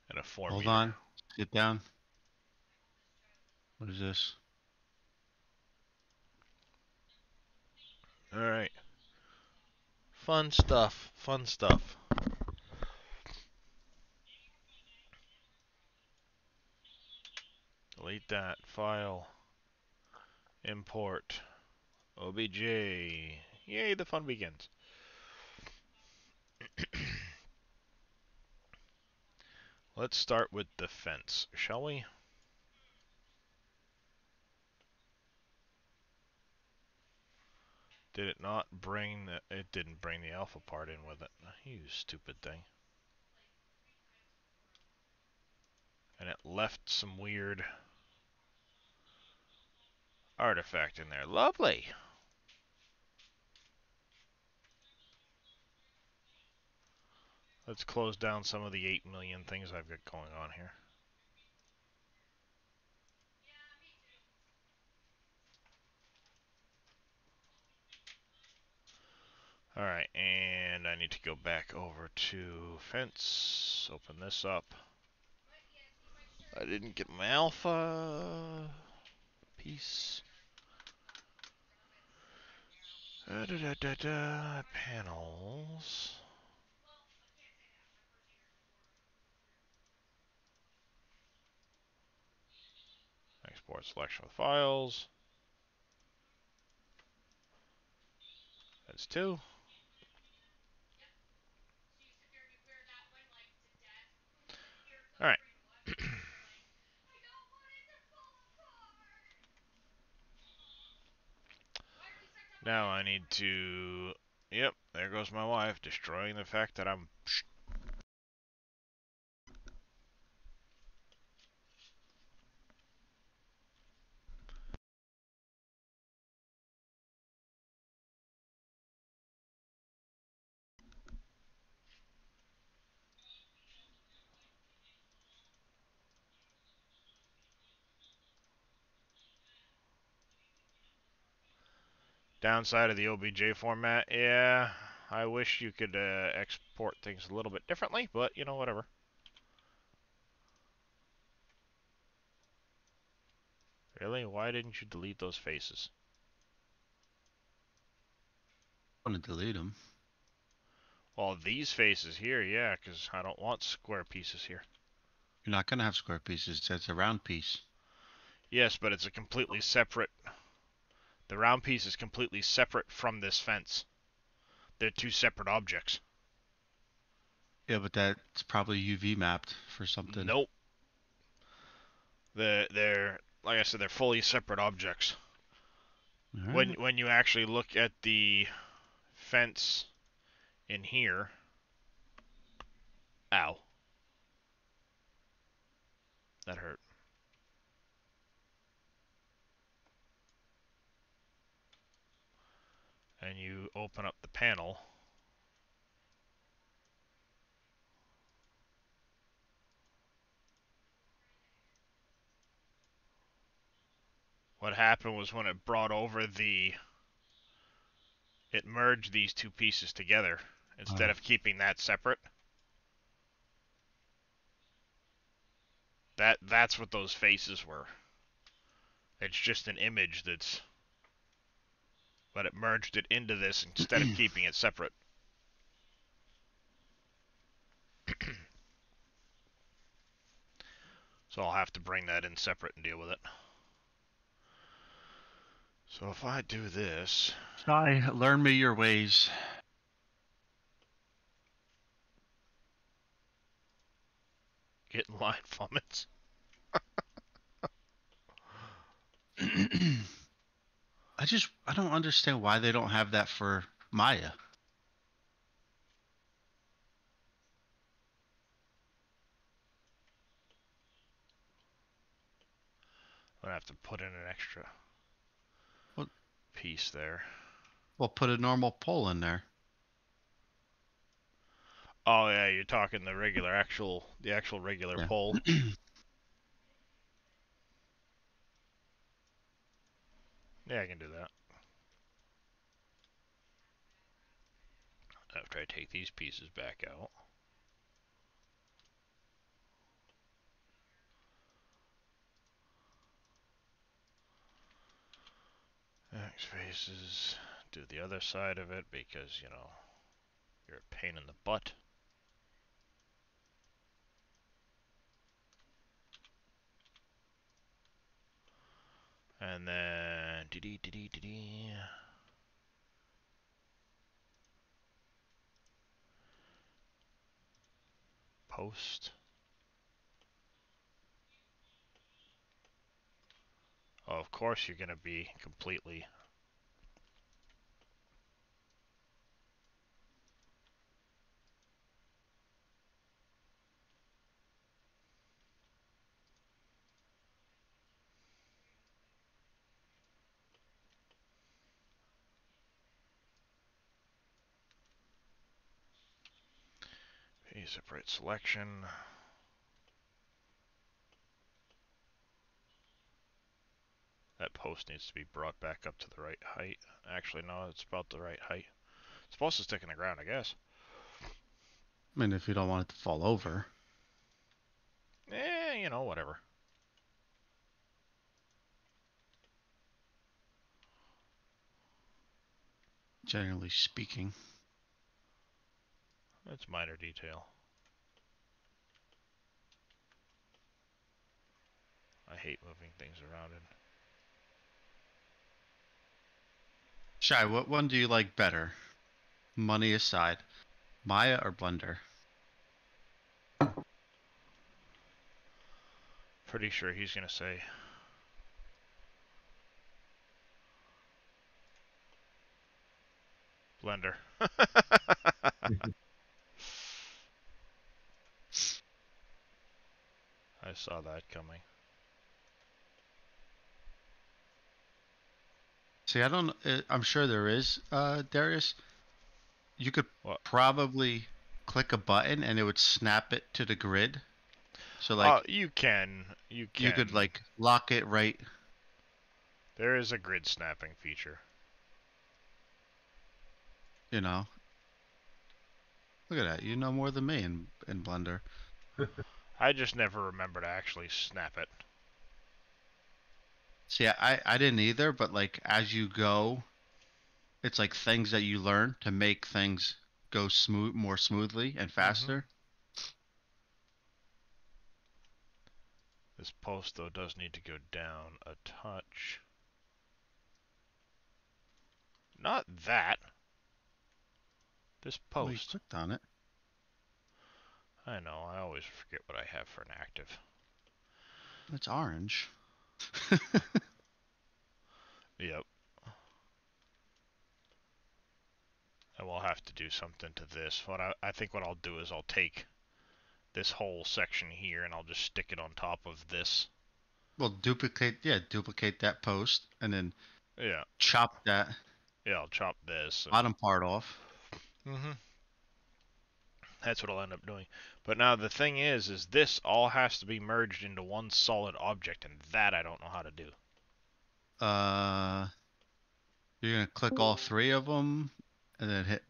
and a 4 Hold meter. on. Sit down. What is this? Alright. Fun stuff. Fun stuff. Delete that. File. Import. OBJ. Yay, the fun begins. Let's start with the fence, shall we? Did it not bring the... It didn't bring the alpha part in with it. You stupid thing. And it left some weird artifact in there. Lovely! Let's close down some of the 8 million things I've got going on here. Alright, and I need to go back over to fence. Open this up. I didn't get my alpha piece. Panels. Export selection of files. That's 2. Alright. Now I need to... Yep, there goes my wife, destroying the fact that I'm... Downside of the OBJ format, yeah, I wish you could export things a little bit differently, but, you know, whatever. Really? Why didn't you delete those faces? I want to delete them. Well, these faces here, yeah, because I don't want square pieces here. You're not going to have square pieces. That's a round piece. Yes, but it's a completely separate... The round piece is completely separate from this fence. They're 2 separate objects. Yeah, but that's probably UV mapped for something. Nope. They're like I said, they're fully separate objects. All right. When you actually look at the fence in here, ow, that hurt. And you open up the panel, what happened was when it brought over it merged these two pieces together instead of keeping that separate. That's what those faces were. It's just an image but it merged it into this instead of keeping it separate. So I'll have to bring that in separate and deal with it. So if I do this... Shy, learn me your ways. Get in line, Fummets. I don't understand why they don't have that for Maya. I'm gonna have to put in an extra piece there. Well, put a normal pole in there. Oh yeah, you're talking the actual regular pole. Yeah, I can do that. After I take these pieces back out. X faces. Do the other side of it because, you know, you're a pain in the butt. And then post. Oh, of course you're gonna be completely separate selection. That post needs to be brought back up to the right height. Actually, no, it's about the right height. It's supposed to stick in the ground, I guess. I mean, if you don't want it to fall over. You know, whatever. Generally speaking. It's minor detail. I hate moving things around in. Shy, what one do you like better? Money aside. Maya or Blender? Pretty sure he's gonna say Blender. I saw that coming. See, I'm sure there is, Darius. You could What? probably click a button and it would snap it to the grid. So like you can. You could like lock it right. There is a grid snapping feature. You know. Look at that. You know more than me in Blender. I just never remember to actually snap it. See, I didn't either, but like as you go, it's like things that you learn to make things go more smoothly and faster. This post, though, does need to go down a touch. Not that. This Well, you post. clicked on it. I know, I always forget what I have for an active. It's orange. Yep. I will have to do something to this. I think what I'll do is I'll take this whole section here and I'll just stick it on top of this. Well, duplicate that post and then Yeah. chop that Yeah, I'll chop this. bottom part off. Mm-hmm. That's what I'll end up doing. But now the thing is this all has to be merged into one solid object, and that I don't know how to do. You're gonna click all three of them and then hit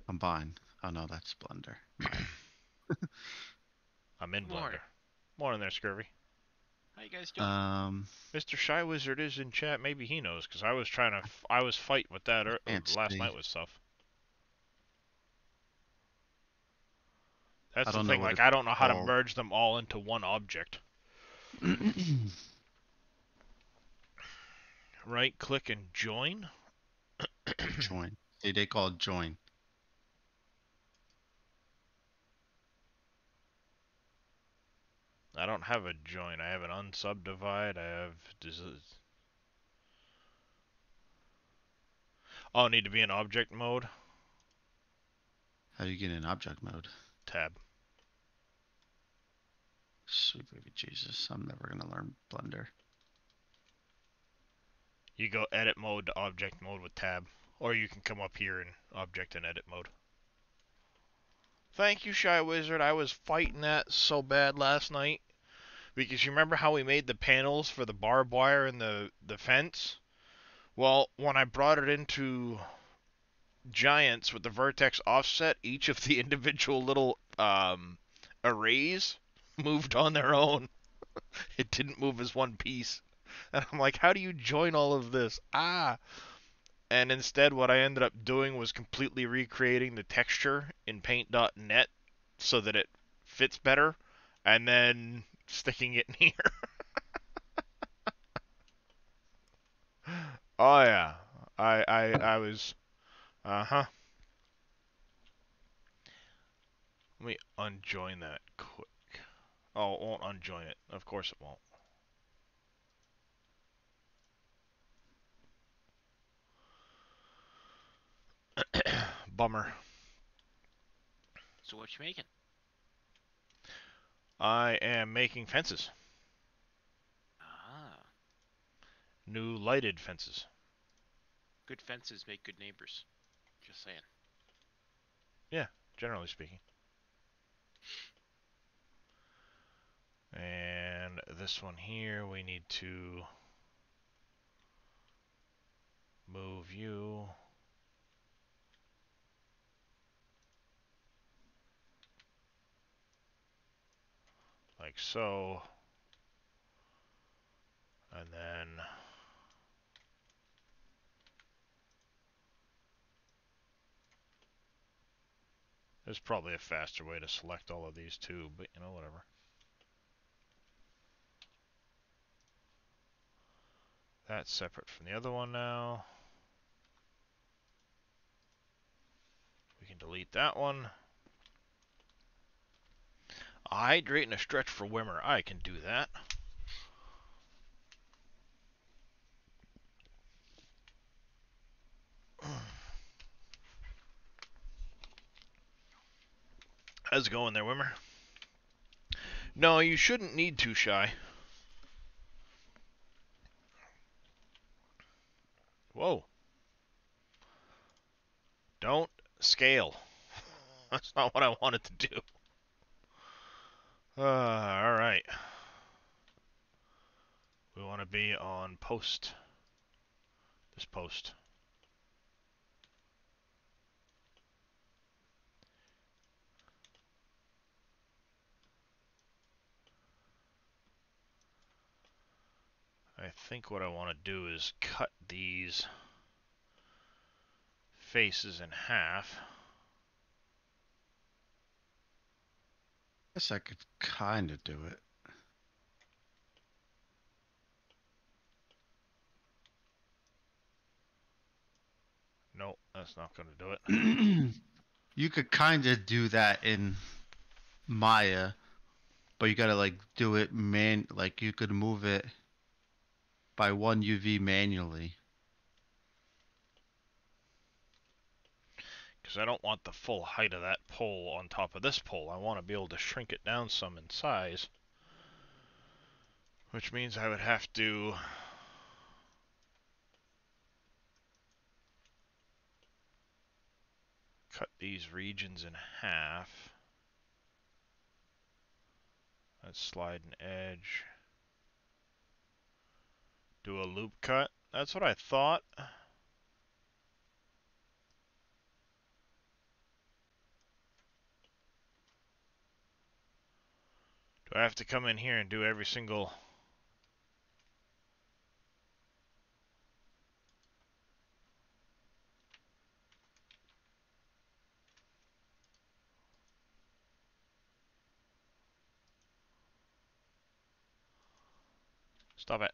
combine. Oh no, that's Blender. I'm in Morning. Blender. Morning there, Scurvy. How you guys doing? Mr. Shy Wizard is in chat. Maybe he knows, because I was trying to... I was fighting with that last night with stuff. That's the thing, like, I don't know how to merge them all into one object. Right click and join? Join. See, they call it join. I don't have a join. I have an unsubdivide. I have... Oh, need to be in object mode? How do you get in object mode? Tab. Sweet baby Jesus, I'm never gonna learn Blender. You go edit mode to object mode with tab. Or you can come up here in object and edit mode. Thank you, Shy Wizard. I was fighting that so bad last night. Because you remember how we made the panels for the barbed wire and the fence? Well, when I brought it into Giants with the vertex offset, each of the individual little arrays moved on their own. It didn't move as one piece. And I'm like, how do you join all of this? And instead what I ended up doing was completely recreating the texture in paint.net so that it fits better, and then sticking it in here. Oh yeah. I was let me unjoin that quick. Oh, it won't unjoin it. Of course it won't. Bummer. So what you making? I am making fences. Ah. New lighted fences. Good fences make good neighbors. Just saying. Yeah, generally speaking. And this one here, we need to move you. Like so. And then there's probably a faster way to select all of these too, but you know, whatever. That's separate from the other one now. We can delete that one. Hydrate and a stretch for Wimmer. I can do that. How's it going there, Wimmer? No, you shouldn't need to, Shy. Whoa. Don't scale. That's not what I wanted to do. Alright. We want to be on post. This post. I think what I want to do is cut these faces in half. Guess I could kind of do it. That's not going to do it. You could kind of do that in Maya, but you gotta like do it like you could move it by 1 UV manually. Because I don't want the full height of that pole on top of this pole. I want to be able to shrink it down some in size. Which means I would have to cut these regions in half. Let's slide an edge. Do a loop cut. That's what I thought. Do I have to come in here and do every single... Stop it.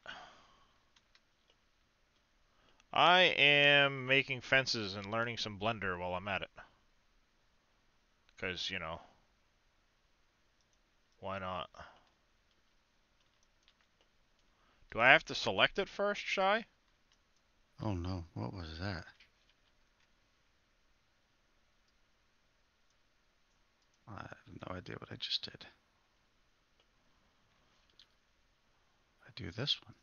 I am making fences and learning some Blender while I'm at it. Because, you know, why not? Do I have to select it first, Shy? Oh no, what was that? I have no idea what I just did. I do this one.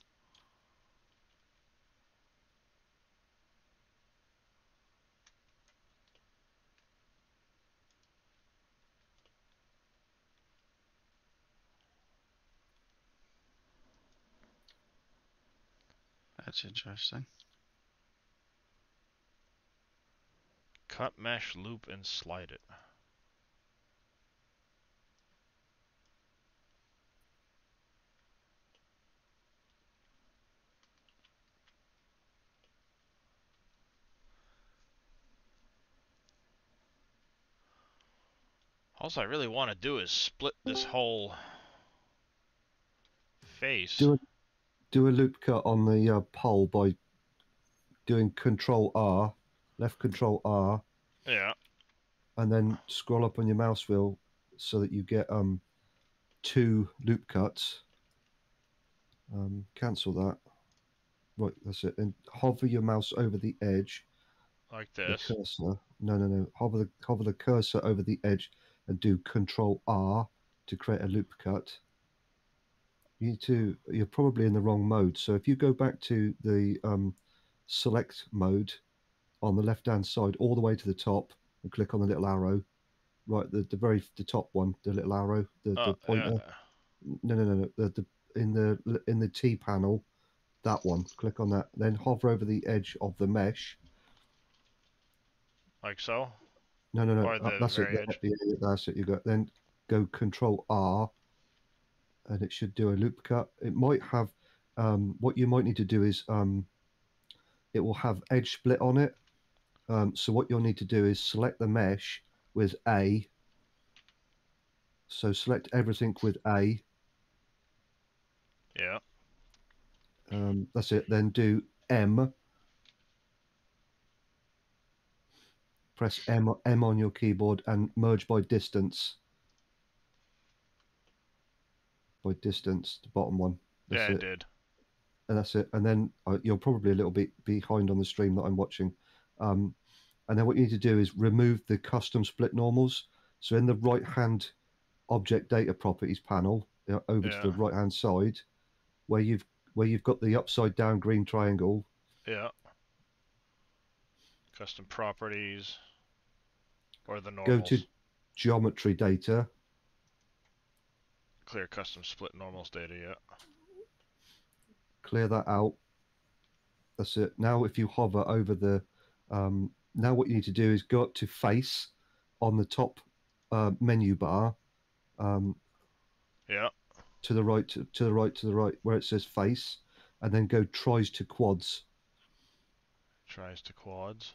That's interesting. Cut mesh, loop, and slide it. All I really want to do is split this whole face. Do a loop cut on the pole by doing Control R, left Control R, Yeah. and then scroll up on your mouse wheel so that you get 2 loop cuts. Cancel that. Right, that's it. And hover your mouse over the edge. Like The this. cursor. No. Hover the cursor over the edge and do Control R to create a loop cut. You're probably in the wrong mode. So if you go back to the select mode on the left hand side all the way to the top and click on the little arrow, right, the top one, the little arrow, the pointer. No. In the T panel, that one. Click on that. Then hover over the edge of the mesh. Like so? No. Or the That's it. very edge? Yeah, that's it. You got then go Control R, and it should do a loop cut. It might have. What you might need to do is it will have edge split on it. So what you'll need to do is select the mesh with A. So select everything with A. Yeah. That's it. Then do M. Press M on your keyboard and merge by distance. By distance, the bottom one. That's Yeah, it. I did. And that's it. And then you're probably a little bit behind on the stream that I'm watching. And then what you need to do is remove the custom split normals. So in the right-hand object data properties panel, over to the right-hand side, where you've got the upside-down green triangle. Yeah. Custom properties. Or the normals. Go to geometry data. Clear custom split normals data, yeah. Clear that out. That's it. Now if you hover over the... now what you need to do is go up to face on the top menu bar. Yeah. To the right, where it says face, and then go tries to quads. Tries to quads.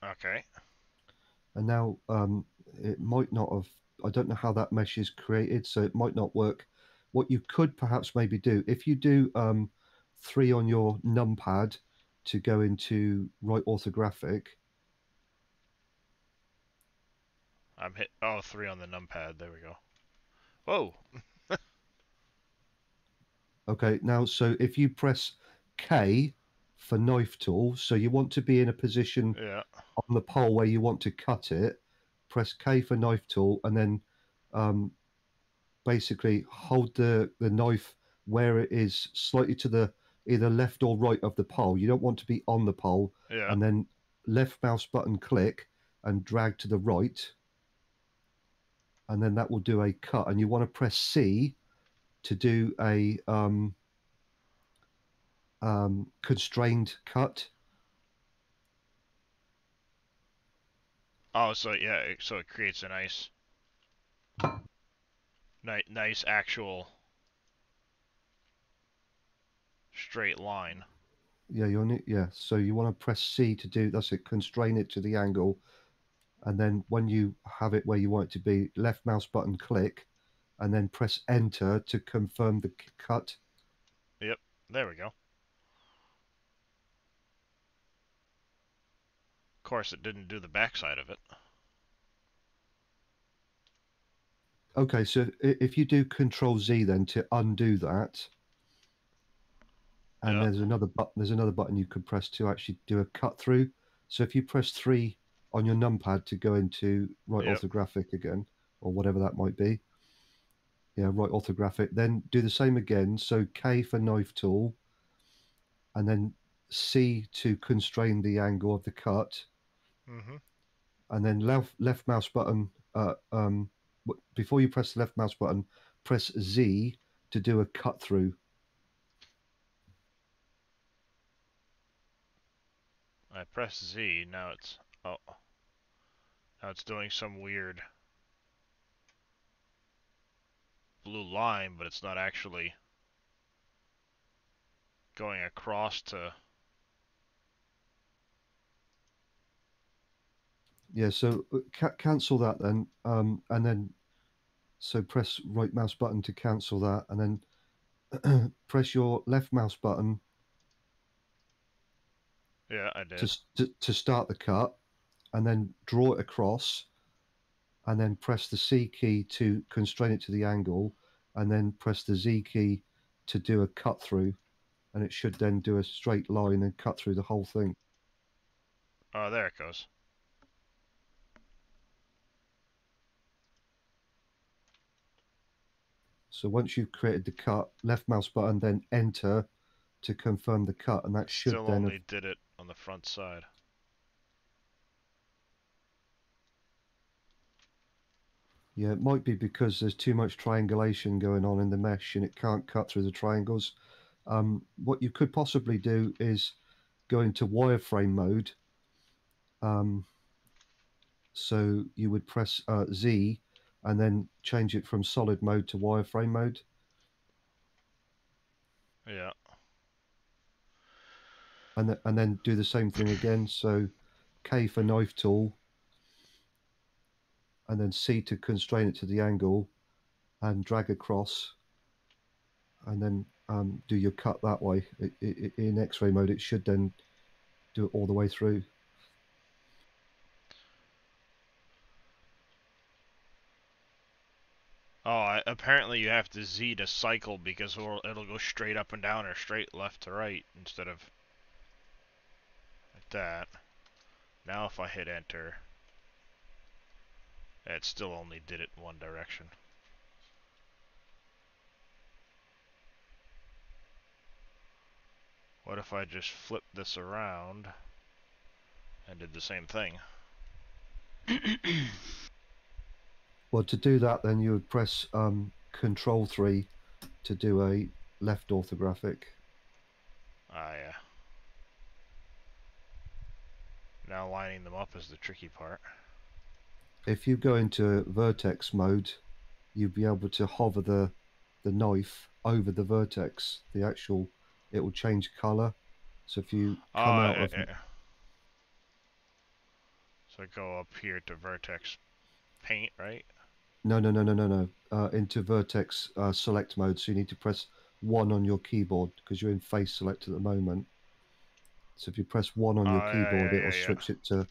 Okay. And now it might not have... I don't know how that mesh is created, so it might not work. What you could perhaps maybe do, if you do 3 on your numpad to go into right orthographic. I'm hit. Oh, 3 on the numpad. There we go. Whoa. Okay, now, so if you press K for knife tool, so you want to be in a position Yeah. on the pole where you want to cut it, press K for knife tool, and then basically hold the knife where it is slightly to the either left or right of the pole. You don't want to be on the pole, Yeah. and then left mouse button click and drag to the right, and then that will do a cut. And you want to press C to do a constrained cut. Oh, so yeah, so it creates a nice actual straight line. Yeah, so you want to press C to do that's it. Constrain it to the angle, and then when you have it where you want it to be, left mouse button click, and then press Enter to confirm the cut. Yep. There we go. Of course, it didn't do the backside of it. Okay, so if you do Control Z then to undo that, and Yeah. there's another button you could press to actually do a cut through. So if you press 3 on your numpad to go into right Yep. orthographic again, or whatever that might be. Yeah, right orthographic. Then do the same again. So K for knife tool, and then C to constrain the angle of the cut, Mm-hmm. and then left mouse button. Before you press the left mouse button, press Z to do a cut through. I press Z. Now it's now it's doing some weird blue line, but it's not actually going across to. Yeah, so cancel that then, and then so press right mouse button to cancel that, and then press your left mouse button. Yeah, I did. To start the cut, and then draw it across, and then press the C key to constrain it to the angle, and then press the Z key to do a cut through, and it should then do a straight line and cut through the whole thing. Oh, there it goes. So once you've created the cut, left mouse button, then Enter to confirm the cut, and that should Still then only did it on the front side. Yeah, it might be because there's too much triangulation going on in the mesh and it can't cut through the triangles. What you could possibly do is go into wireframe mode. So you would press Z and then change it from solid mode to wireframe mode. Yeah. And then do the same thing again. So K for knife tool, and then C to constrain it to the angle, and drag across, and then do your cut that way. In X-ray mode, it should then do it all the way through. Oh, apparently you have to Z to cycle because it'll go straight up and down or straight left to right instead of like that. Now if I hit enter, it still only did it one direction. What if I just flipped this around and did the same thing? Well, to do that, then you would press Control 3 to do a left orthographic. Ah, yeah. Now lining them up is the tricky part. If you go into vertex mode, you'll be able to hover the knife over the vertex. It will change color. So if you come out of... So go up here to Vertex Paint, right? No. Into vertex select mode. So you need to press 1 on your keyboard because you're in face select at the moment. So if you press 1 on your keyboard, it'll switch it to.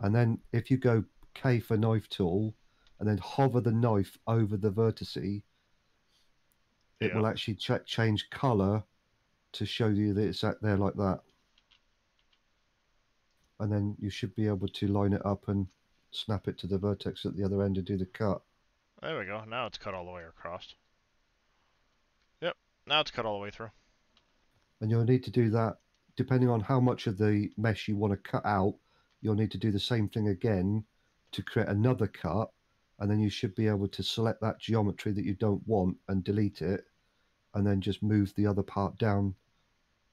And then if you go K for knife tool, and then hover the knife over the vertice, it will actually change color to show you that it's out there like that. And then you should be able to line it up and snap it to the vertex at the other end and do the cut. There we go. Now it's cut all the way across. Yep. Now it's cut all the way through. And you'll need to do that depending on how much of the mesh you want to cut out. You'll need to do the same thing again to create another cut, and then you should be able to select that geometry that you don't want and delete it, and then just move the other part down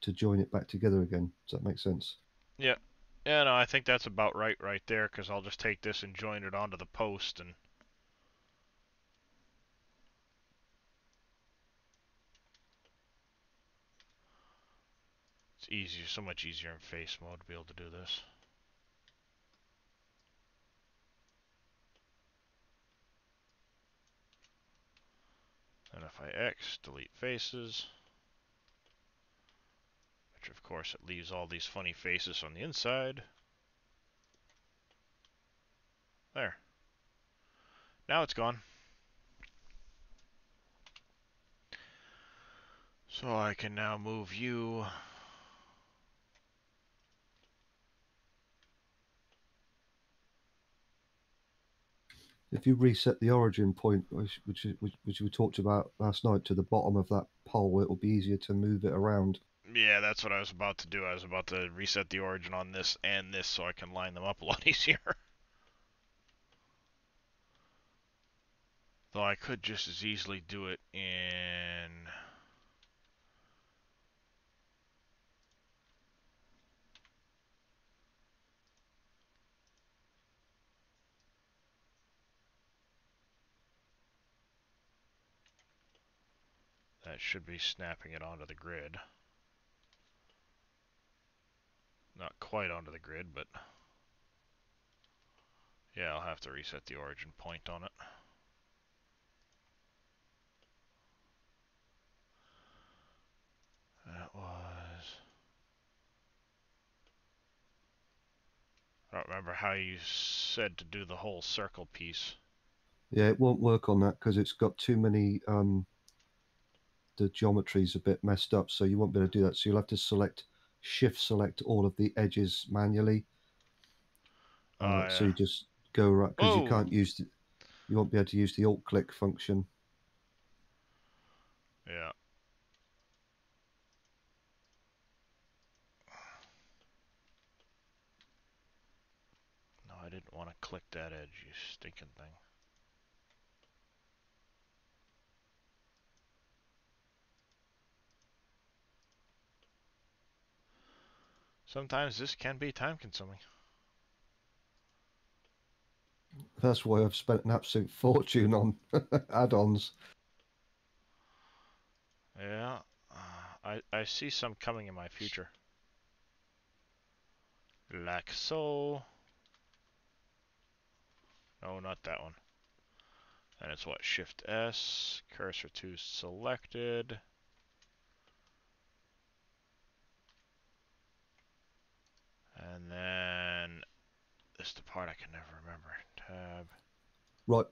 to join it back together again. Does that make sense? Yep. Yeah, no, I think that's about right there, because I'll just take this and join it onto the post, and it's easier, so much easier in face mode to be able to do this. And if I X, delete faces, which of course it leaves all these funny faces on the inside. There. Now it's gone. So I can now move you. If you reset the origin point, which we talked about last night, to the bottom of that pole, it will be easier to move it around. Yeah, that's what I was about to do. I was about to reset the origin on this and this so I can line them up a lot easier. Though I could just as easily do it in... That should be snapping it onto the grid. Not quite onto the grid, but... Yeah, I'll have to reset the origin point on it. That was... I don't remember how you said to do the whole circle piece. Yeah, it won't work on that because it's got too many... the geometry's a bit messed up, so you won't be able to do that. So you'll have to shift select all of the edges manually. Yeah. So you just go right, because you can't use you won't be able to use the alt click function. Yeah. No, I didn't want to click that edge, you stinking thing. Sometimes this can be time consuming. That's why I've spent an absolute fortune on add-ons. Yeah, I see some coming in my future. Like so. No, not that one. And it's what? Shift S, cursor to selected. And then this is the part I can never remember. Tab.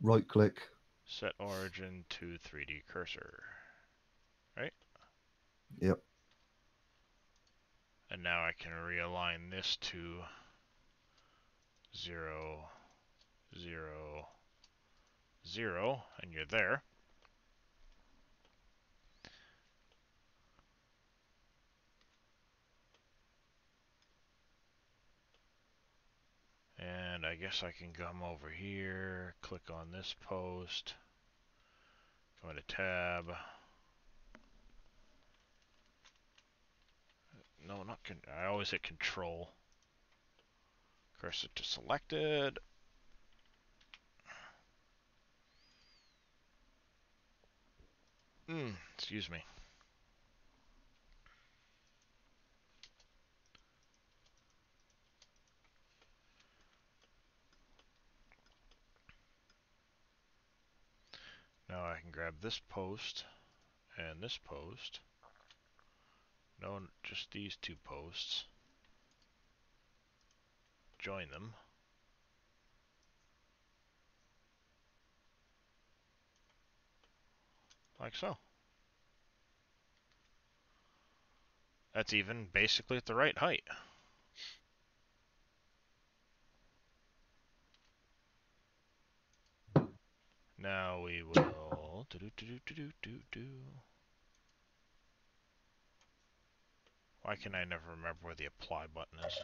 Right click. Set origin to 3D cursor. Right? Yep. And now I can realign this to 0, 0, 0, and you're there. And I guess I can come over here, click on this post, go into tab. No, not I always hit control. Cursor to selected. Excuse me. Now I can grab this post and this post. No, just these two posts. join them. Like so. That's even basically at the right height. Now we will Why can I never remember where the apply button is?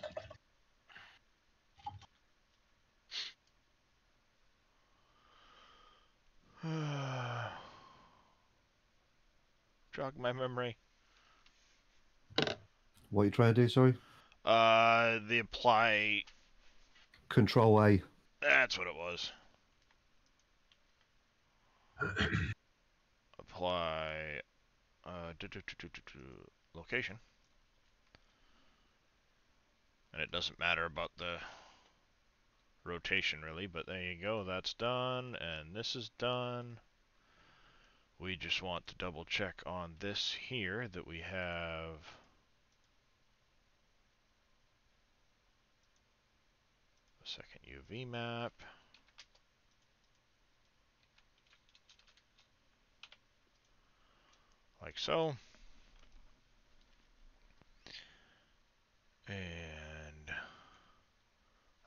Jog my memory. What are you trying to do, sorry? The apply. Control A. That's what it was. Apply. Location. And it doesn't matter about the rotation really, but there you go. That's done, and this is done. We just want to double check on this here that we have a second UV map. Like so. And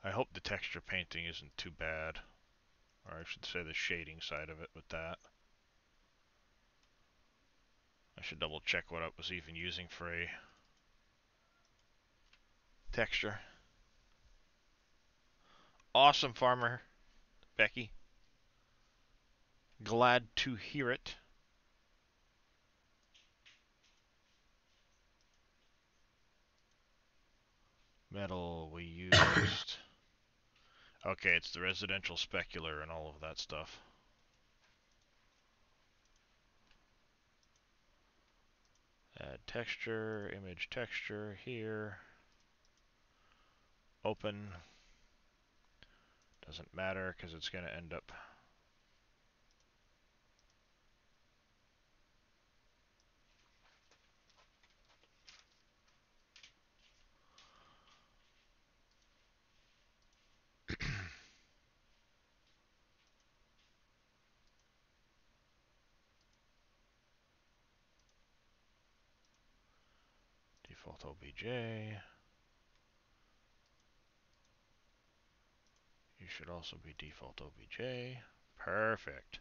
I hope the texture painting isn't too bad. Or I should say the shading side of it with that. I should double check what I was even using for a texture. Awesome, Farmer Becky. Glad to hear it. Metal we used. Okay, it's the residential specular and all of that stuff. Add texture, image texture here. Open. Doesn't matter because it's going to end up. Default OBJ. You should also be default OBJ. Perfect.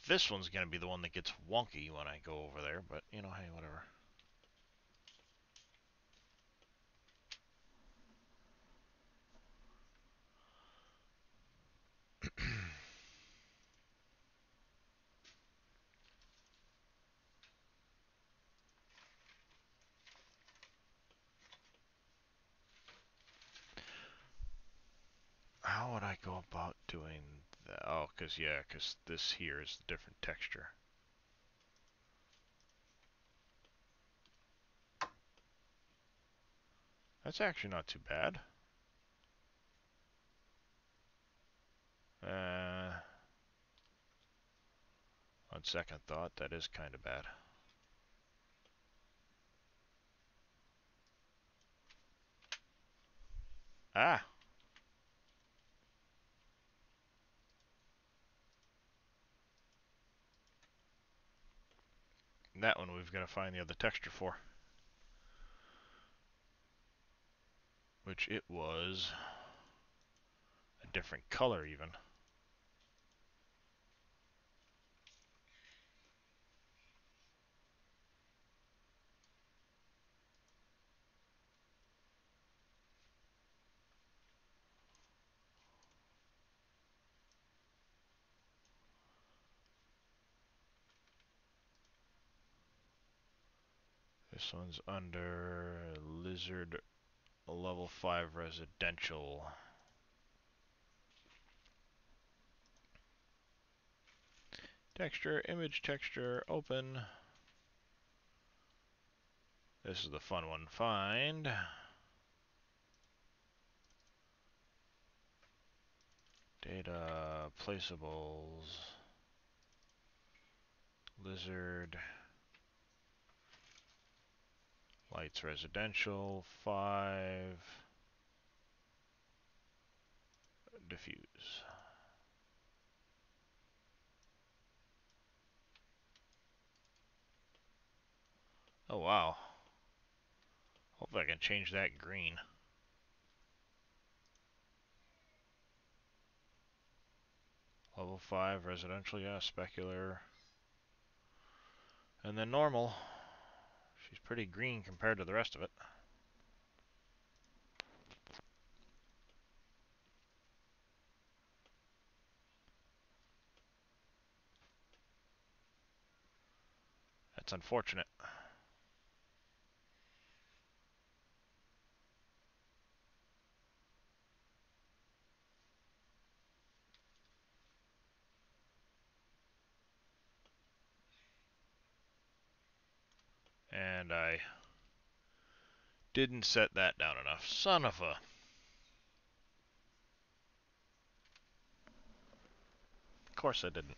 This one's going to be the one that gets wonky when I go over there, but you know, hey, whatever. How would I go about doing that? Oh, because this here is the different texture. That's actually not too bad. On second thought, that is kind of bad. Ah! That one we've got to find the other texture for. Which it was a different color even. This one's under Lizard Level 5 Residential. Texture, image texture, open. This is the fun one. Find. Data, placeables. Lizard. Lights residential, 5. Diffuse. Oh wow. Hopefully I can change that green. Level 5 residential, yeah, specular. And then normal. She's pretty green compared to the rest of it. That's unfortunate. And I didn't set that down enough. Son of a... Of course I didn't.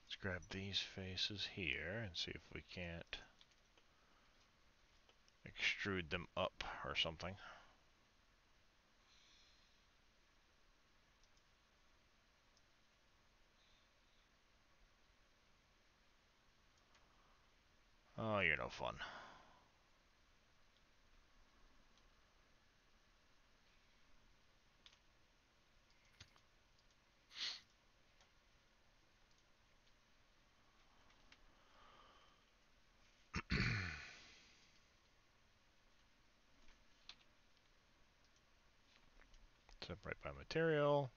Let's grab these faces here and see if we can't extrude them up or something. Oh, you're no fun. Separate by material.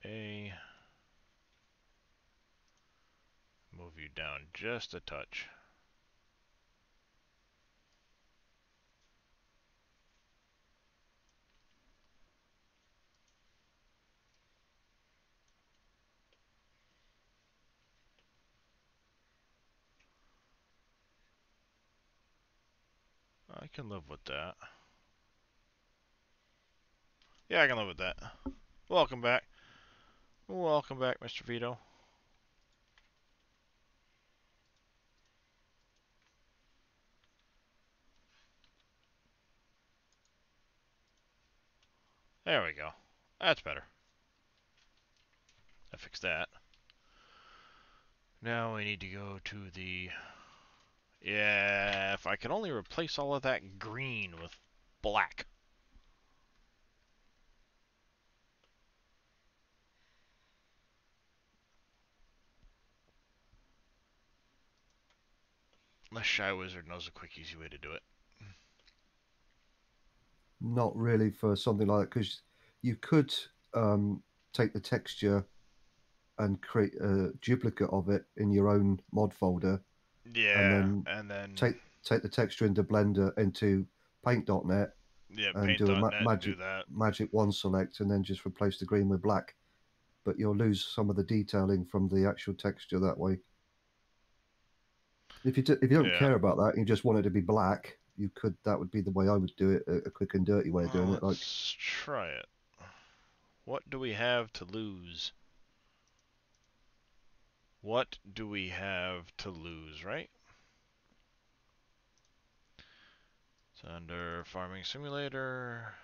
A. Move you down just a touch. I can live with that. Yeah, I can live with that. Welcome back. Welcome back, Mr. Vito. There we go. That's better. I fixed that. Now we need to go to the... Yeah, if I could only replace all of that green with black. Unless Shy Wizard knows a quick, easy way to do it. Not really for something like that, because you could take the texture and create a duplicate of it in your own mod folder, Yeah, and then take the texture into Blender into Paint.net yeah, and do a Paint.net do that. magic one select, and then just replace the green with black. But you'll lose some of the detailing from the actual texture that way. If you don't care about that, and you just want it to be black, you could. That would be the way I would do it. A quick and dirty way of doing it. Let's try it. What do we have to lose? What do we have to lose, right? It's under Farming Simulator.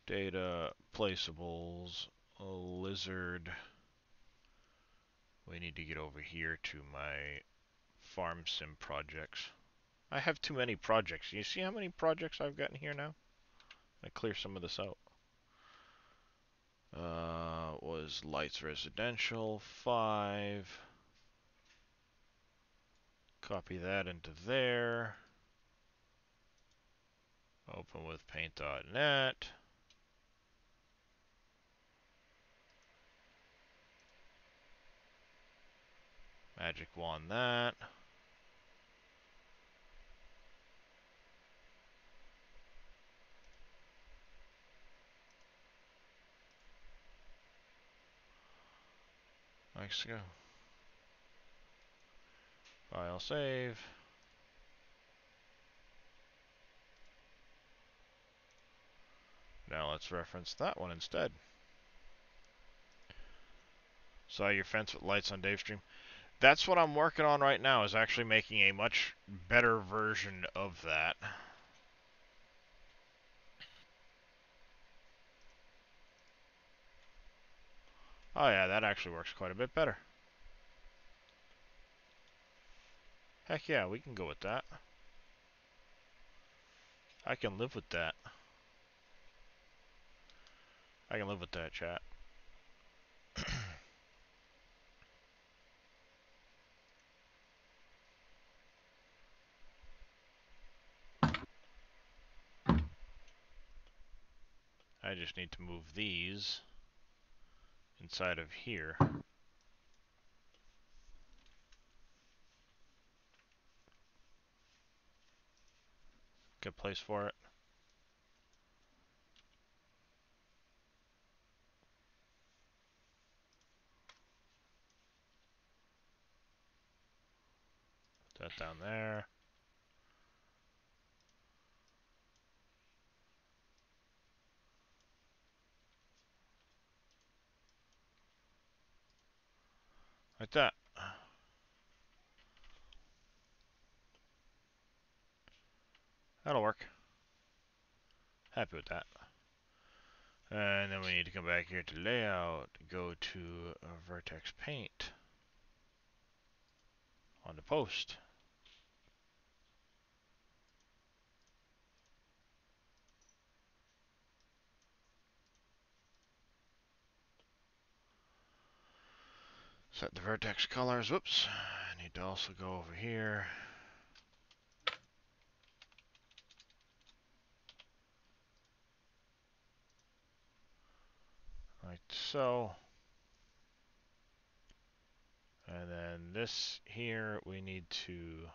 Data, placeables, a lizard. We need to get over here to my farm sim projects. I have too many projects. You see how many projects I've got in here now? I clear some of this out. Was lights residential 5. Copy that into there. Open with paint.net. Magic wand that. Mexico. File save. Now let's reference that one instead. Saw your fence with lights on Dave's stream. That's what I'm working on right now, is actually making a much better version of that. Oh yeah, that actually works quite a bit better. Heck yeah, we can go with that. I can live with that. I can live with that, chat. I just need to move these inside of here. Good place for it. Put that down there. Like that. That'll work. Happy with that. And then we need to come back here to layout, go to Vertex Paint on the post. Set the vertex colors. Whoops. I need to also go over here. Like so. And then this here, we need to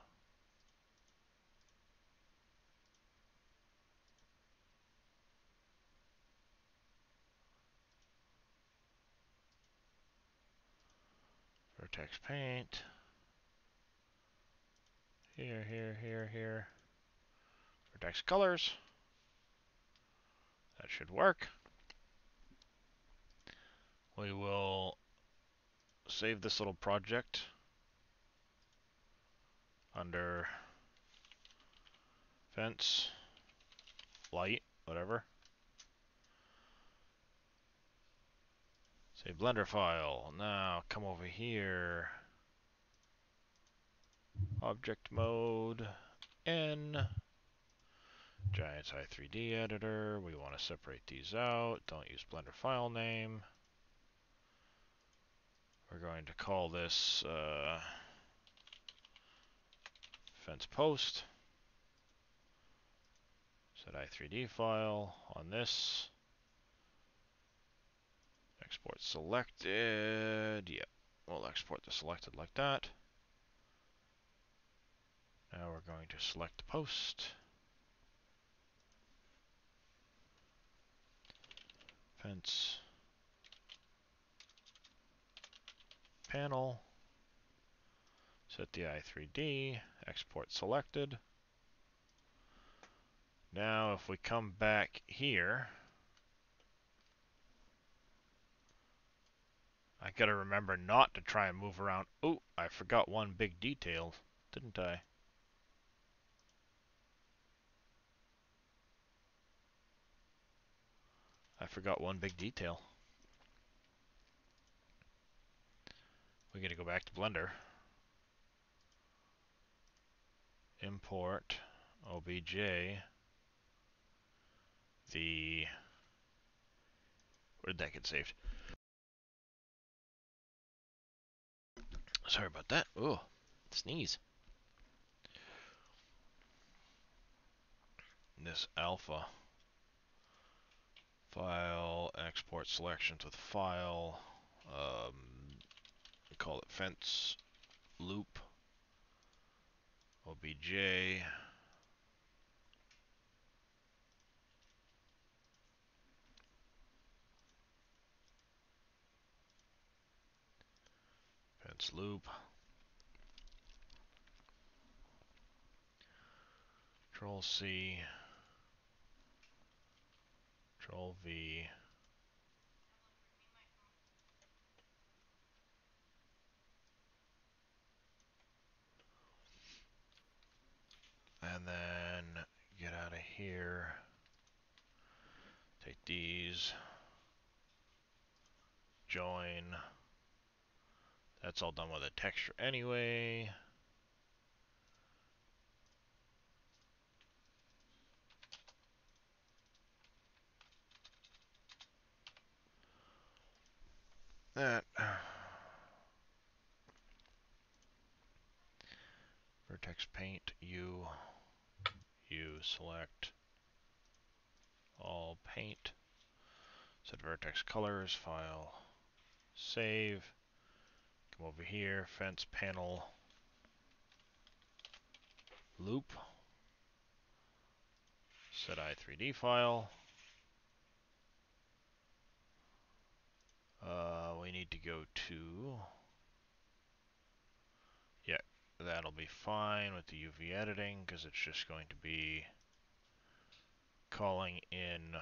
Vertex Paint. Here, here, here, here. Vertex colors. That should work. We will save this little project under fence, light, whatever. Save Blender file. Now come over here. Object mode, N. Giants i3D editor. We want to separate these out. Don't use Blender file name. We're going to call this fence post. Set i3D file on this. Export selected. Yep, we'll export the selected like that. Now we're going to select the post. Fence. Panel. Set the i3D. Export selected. Now if we come back here, I gotta remember not to try and move around. Oh, I forgot one big detail, didn't I? I forgot one big detail. We gotta go back to Blender. Import OBJ. Where did that get saved? Sorry about that. Oh, sneeze. This alpha. File, export selections with file. We call it fence loop. OBJ. fence loop. Control C. Control V. And then get out of here. Take these. Join. That's all done with a texture anyway. That. Vertex Paint, you select all paint. Set vertex colors, file, save. Come over here, fence panel, loop. Set i3D file. We need to go to, yeah, that'll be fine with the UV editing because it's just going to be calling in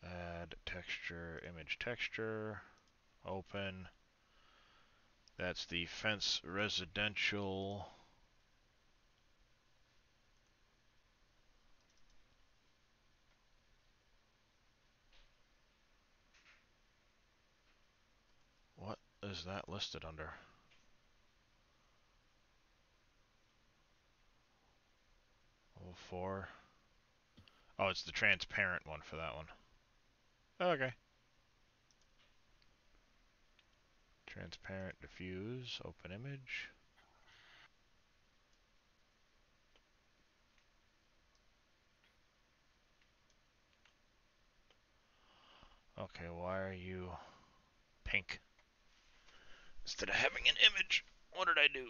add texture, image texture, open. That's the fence residential. What is that listed under? 04. Oh, it's the transparent one for that one. Okay. Transparent diffuse, open image. Okay, why are you pink? Instead of having an image, what did I do?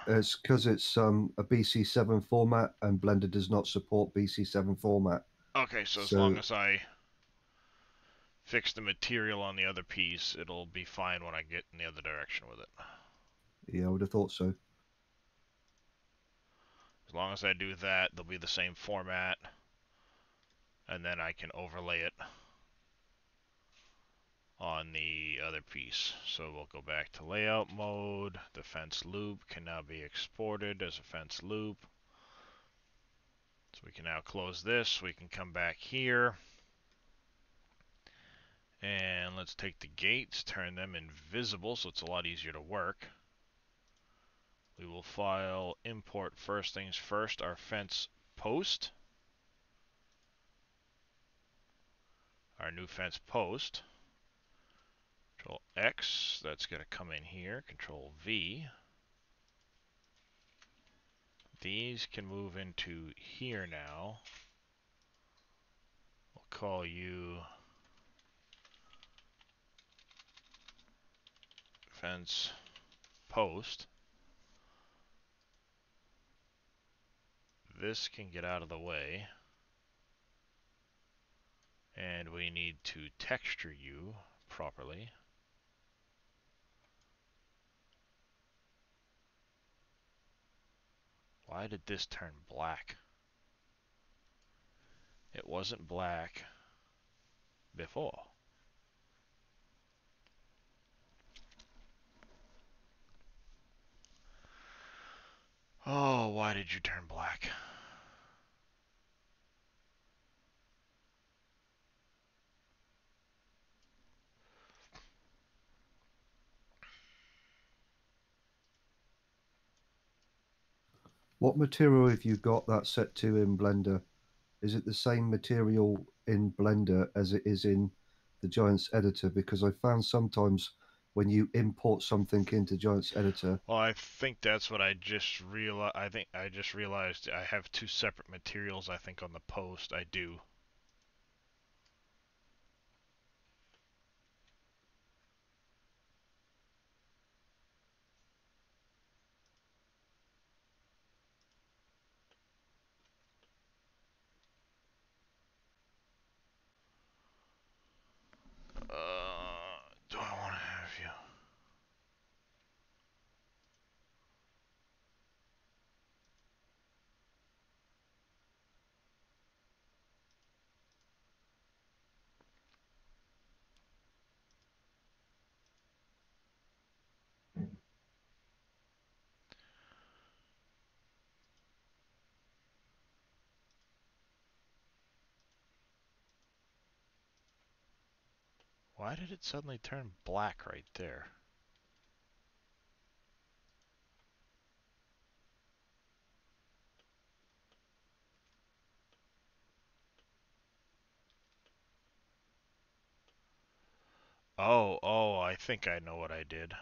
It's because it's a BC7 format, and Blender does not support BC7 format. Okay, so as long as I fix the material on the other piece, it'll be fine when I get in the other direction with it. Yeah, I would have thought so. As long as I do that, they'll be the same format, and then I can overlay it on the other piece. So we'll go back to layout mode. The fence loop can now be exported as a fence loop. So we can now close this. We can come back here. And let's take the gates, turn them invisible so it's a lot easier to work. We will file import first things first, our fence post. Our new fence post. Control X, that's going to come in here. Control V. These can move into here now. We'll call you fence post. This can get out of the way. And we need to texture you properly. Why did this turn black? It wasn't black before. Oh, why did you turn black? What material have you got that set to in Blender? Is it the same material in Blender as it is in the Giants editor? Because I found sometimes when you import something into Giants editor, Well, I think that's what I just realized. I think I just realized I have two separate materials, I think, on the post. I do. Do I Why did it suddenly turn black right there? Oh, I think I know what I did.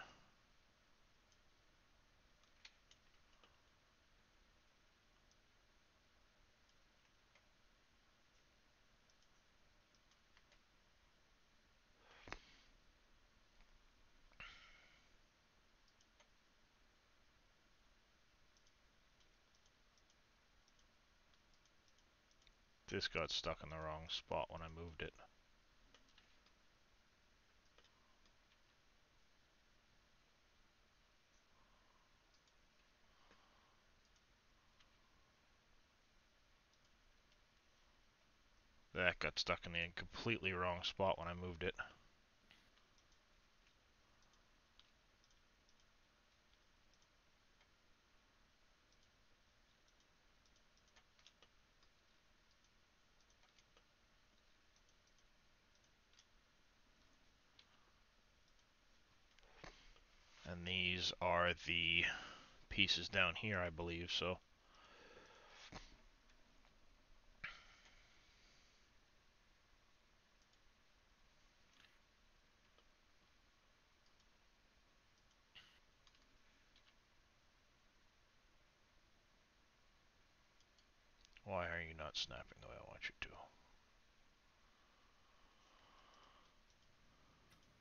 This got stuck in the wrong spot when I moved it. That got stuck in the completely wrong spot when I moved it. And these are the pieces down here, I believe, so. Why are you not snapping the way I want you to?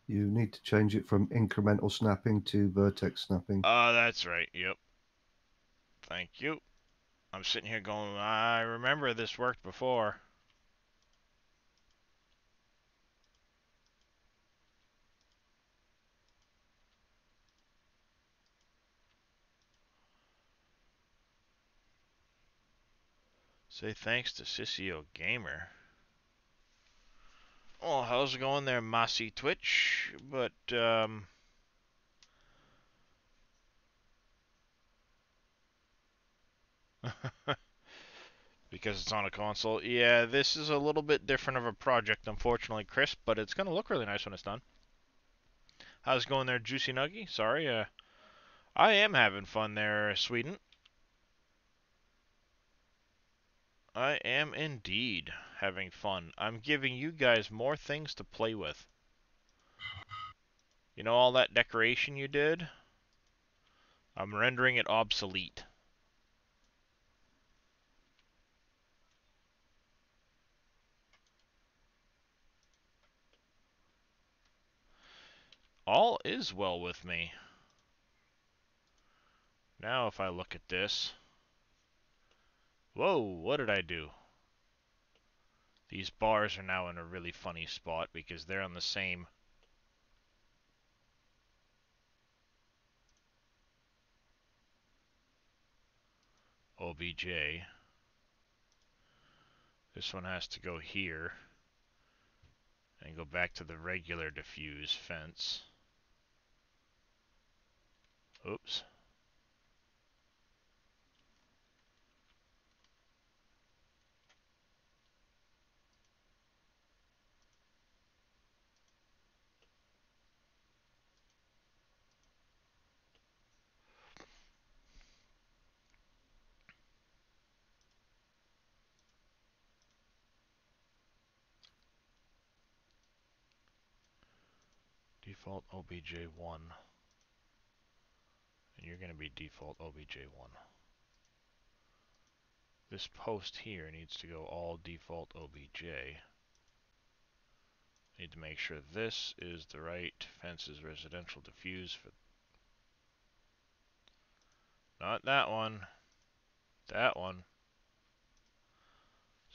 You need to change it from incremental snapping to vertex snapping. That's right, yep. Thank you. I'm sitting here going, I remember this worked before. Say thanks to Sissio Gamer. Well, how's it going there, Mossy Twitch? But, because it's on a console. Yeah, this is a little bit different of a project, unfortunately, Chris, but it's going to look really nice when it's done. How's it going there, Juicy Nuggy? Sorry, I am having fun there, Sweden. I am indeed having fun. I'm giving you guys more things to play with. You know all that decoration you did? I'm rendering it obsolete. All is well with me. Now if I look at this... Whoa, what did I do? These bars are now in a really funny spot because they're on the same... OBJ. This one has to go here and go back to the regular diffuse fence. Oops. Default OBJ1. And you're going to be default OBJ1. This post here needs to go all default OBJ. Need to make sure this is the right fences residential diffuse for... Not that one. That one.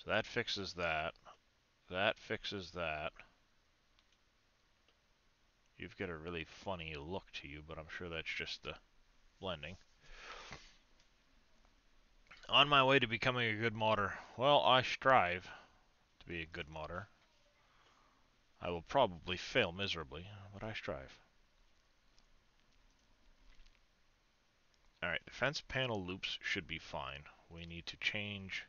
So that fixes that. That fixes that. You've got a really funny look to you, but I'm sure that's just the blending. On my way to becoming a good modder. Well, I strive to be a good modder. I will probably fail miserably, but I strive. Alright, the fence panel loops should be fine. We need to change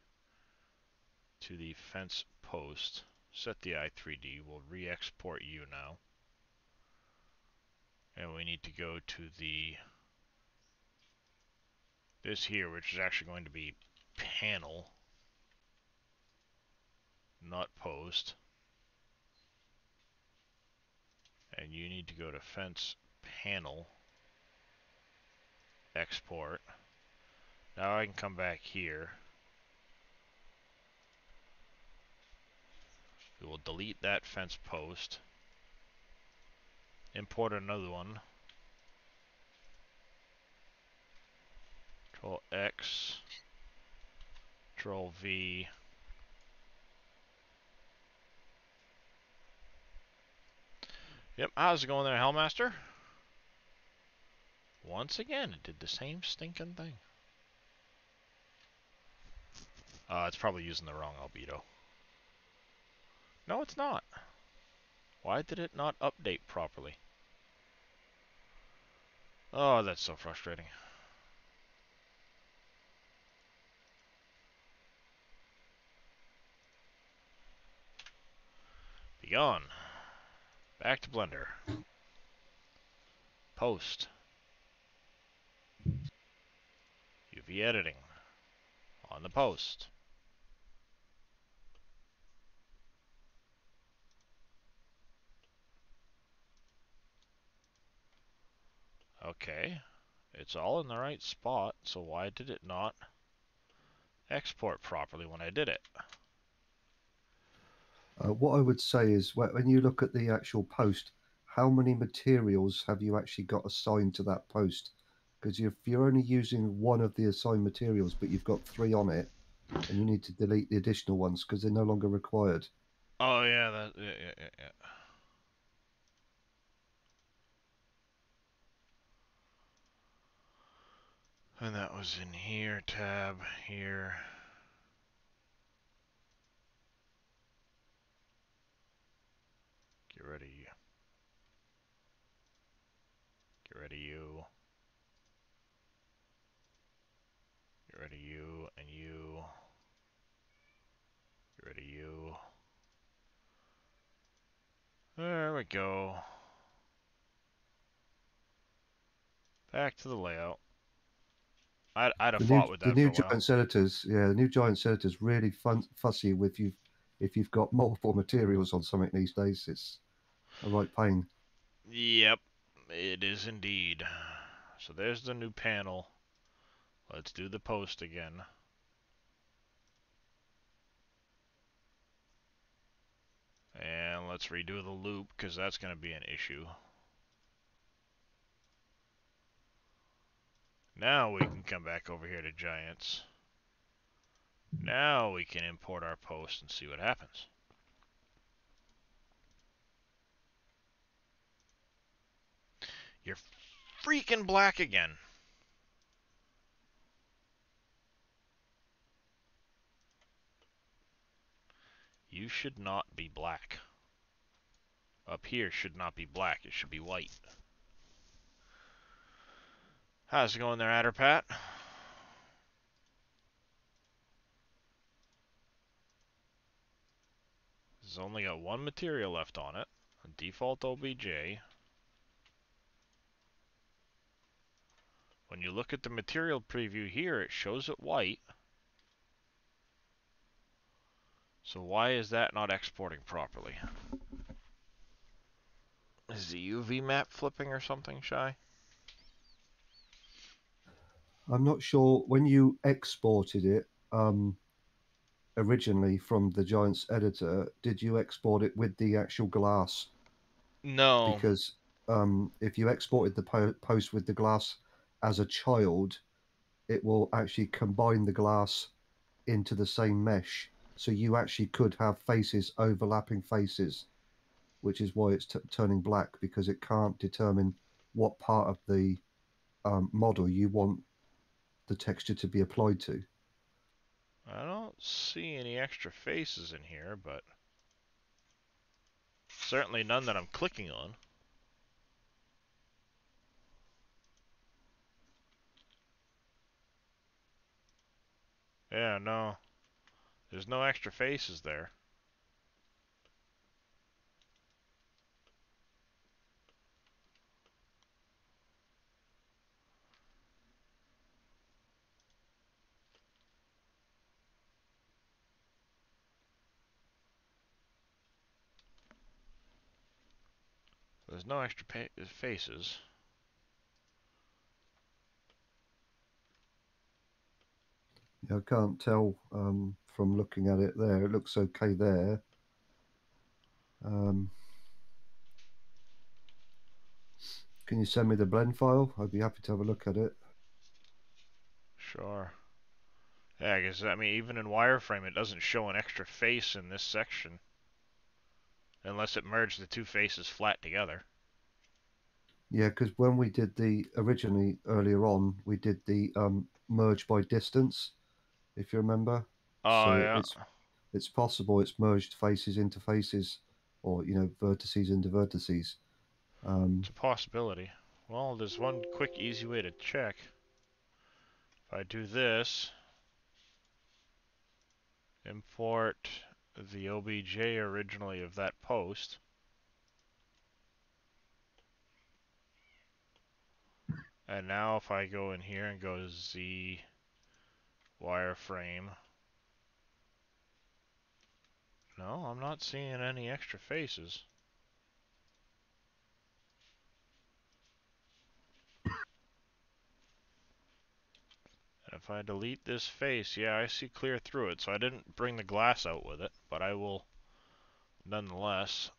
to the fence post. Set the i3D. We'll re-export you now. And we need to go to this here, which is actually going to be panel, not post. And you need to go to fence panel, export. Now I can come back here. We will delete that fence post. Import another one. Control X. Control V. Yep, how's it going there, Hellmaster? Once again, it did the same stinking thing. It's probably using the wrong albedo. No, it's not. Why did it not update properly? Oh, that's so frustrating. Be gone. Back to Blender. Post. UV editing. On the post. Okay. It's all in the right spot, so why did it not export properly when I did it? What I would say is when you look at the actual post, how many materials have you actually got assigned to that post? Because if you're only using one of the assigned materials, but you've got 3 on it, and you need to delete the additional ones because they're no longer required. Oh yeah, yeah. And that was in here, tab, here. Get rid of you. Get rid of you. Get rid of you and you. Get rid of you. There we go. Back to the layout. I'd have fought with The that new for a while. giant editors, yeah, the new giant editors really fussy with you if you've got multiple materials on something these days. It's a right pain. Yep, it is indeed. So there's the new panel. Let's do the post again. And let's redo the loop, because that's going to be an issue. Now we can come back over here to Giants. Now we can import our post and see what happens. You're freaking black again. You should not be black. Up here should not be black, it should be white. How's it going there, Adderpat? It's only got one material left on it. A default OBJ. When you look at the material preview here, it shows it white. So why is that not exporting properly? Is the UV map flipping or something, Shy? I'm not sure when you exported it originally from the Giants editor, did you export it with the actual glass? No. Because if you exported the post with the glass as a child, it will actually combine the glass into the same mesh. So you actually could have faces overlapping faces, which is why it's turning black, because it can't determine what part of the model you want the texture to be applied to. I don't see any extra faces in here, but certainly none that I'm clicking on. Yeah, no. There's no extra faces there. there's no extra faces. I can't tell from looking at it there. It looks okay there. Can you send me the blend file? I'd be happy to have a look at it. Sure. Yeah, I guess, I mean, even in wireframe, it doesn't show an extra face in this section. Unless it merged the two faces flat together. Yeah, because when we did the, originally, earlier on, we did the merge by distance, if you remember. Oh, So yeah. it's possible it's merged faces into faces, or, you know, vertices into vertices. It's a possibility. Well, there's one quick, easy way to check. If I do this, import the OBJ originally of that post. And now if I go in here and go to Z wireframe, no, I'm not seeing any extra faces. And if I delete this face, yeah, I see clear through it. So I didn't bring the glass out with it, but I will nonetheless.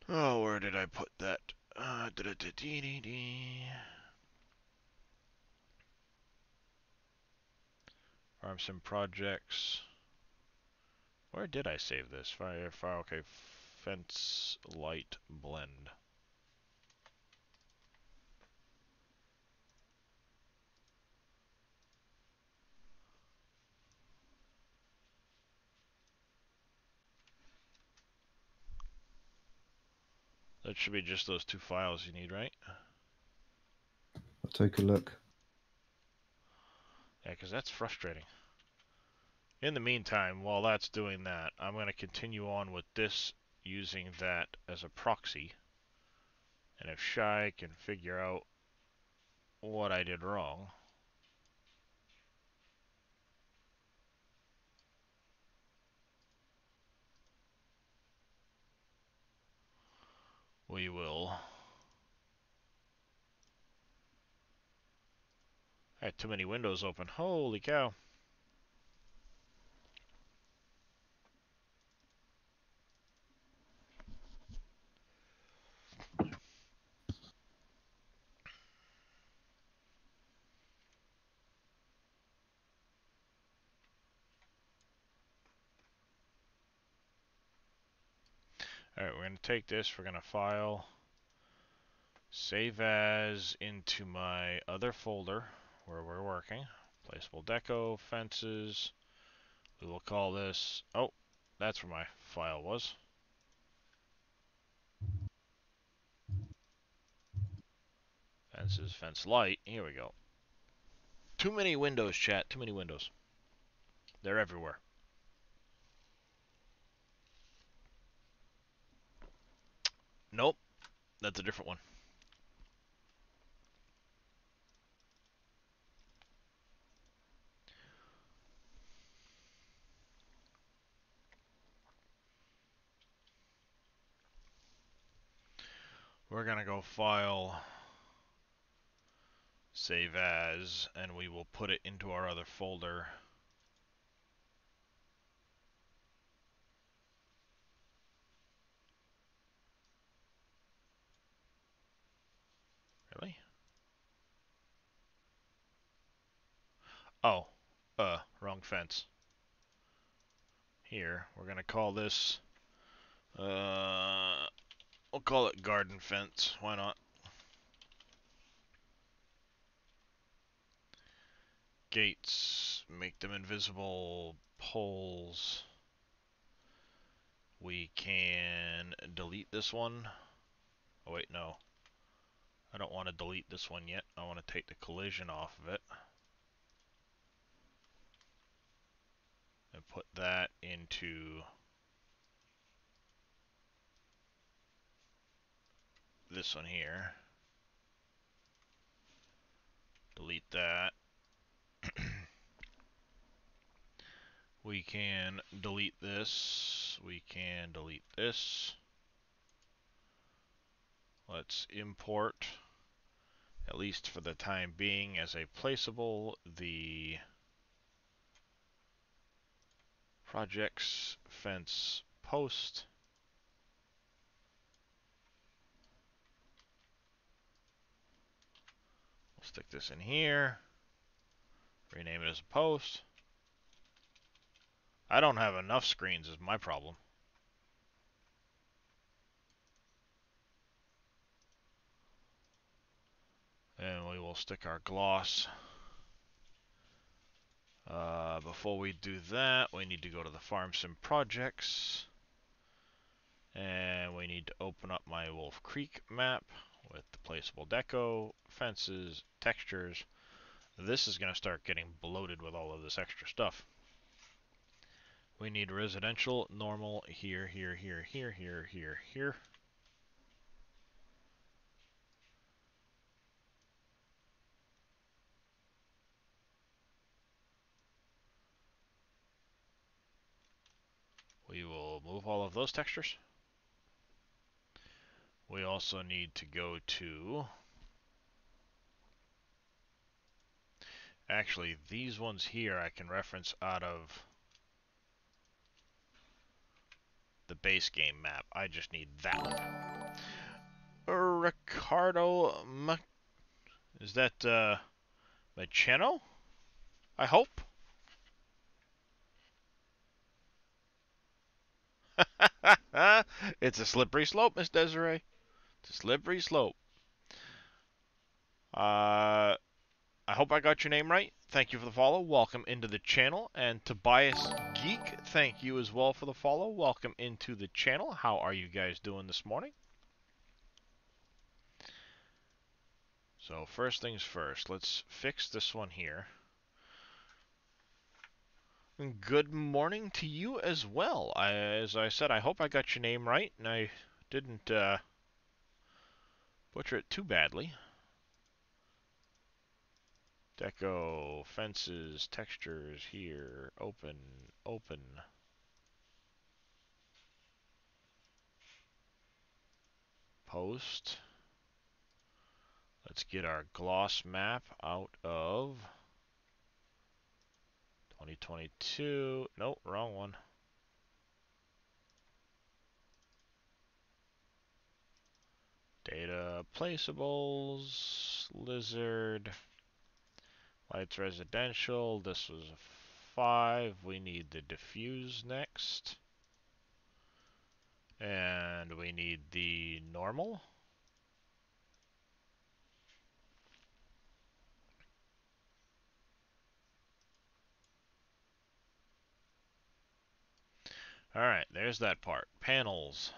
Oh, where did I put that? Farm projects. Where did I save this? Fire, okay, fence light blend. That should be just those two files you need, right? I'll take a look. Yeah, because that's frustrating. In the meantime, while that's doing that, I'm going to continue on with this using that as a proxy. And if Shy can figure out what I did wrong, we will. I had too many windows open. Holy cow. Alright, we're going to take this, we're going to file, save as into my other folder where we're working. Placeable deco, fences. We will call this, oh, that's where my file was. Fences, fence light, here we go. Too many windows, chat, too many windows. They're everywhere. Nope, that's a different one. We're gonna go file, save as, and we will put it into our other folder. Really? Oh, wrong fence. Here, we're gonna call this, we'll call it garden fence. Why not? Gates, make them invisible. Poles. We can delete this one. Oh wait, no. I don't want to delete this one yet. I want to take the collision off of it. And put that into this one here. Delete that. We can delete this. We can delete this. Let's import, at least for the time being, as a placeable, the projects fence post. We'll stick this in here. Rename it as a post. I don't have enough screens is my problem. And we will stick our gloss. Before we do that, we need to go to the Farm Sim projects. And we need to open up my Wolf Creek map with the placeable deco, fences, textures. This is going to start getting bloated with all of this extra stuff. We need residential, normal, here, here, here, here, here, here, here. We will move all of those textures. We also need to go to... Actually, these ones here I can reference out of the base game map. I just need that one. Ricardo... Is that, Macheno? I hope? It's a slippery slope, Miss Desiree. It's a slippery slope. I hope I got your name right. Thank you for the follow. Welcome into the channel. And Tobias Geek, thank you as well for the follow. Welcome into the channel. How are you guys doing this morning? So first things first, let's fix this one here. Good morning to you as well. As I said, I hope I got your name right, and I didn't butcher it too badly. Deco, fences, textures here, open, open. Post. Let's get our gloss map out of 2022. Nope, wrong one. Data placeables, lizard, lights residential. This was a 5. We need the diffuse next. And we need the normal. Alright, there's that part. Panels.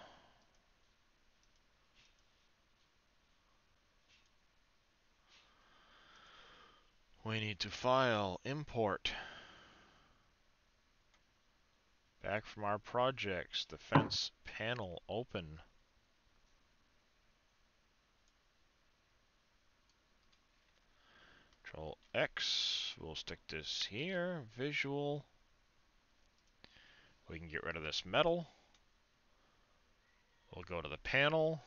We need to file, import. Back from our projects, the fence panel open. Control X, we'll stick this here, visual. We can get rid of this metal. We'll go to the panel.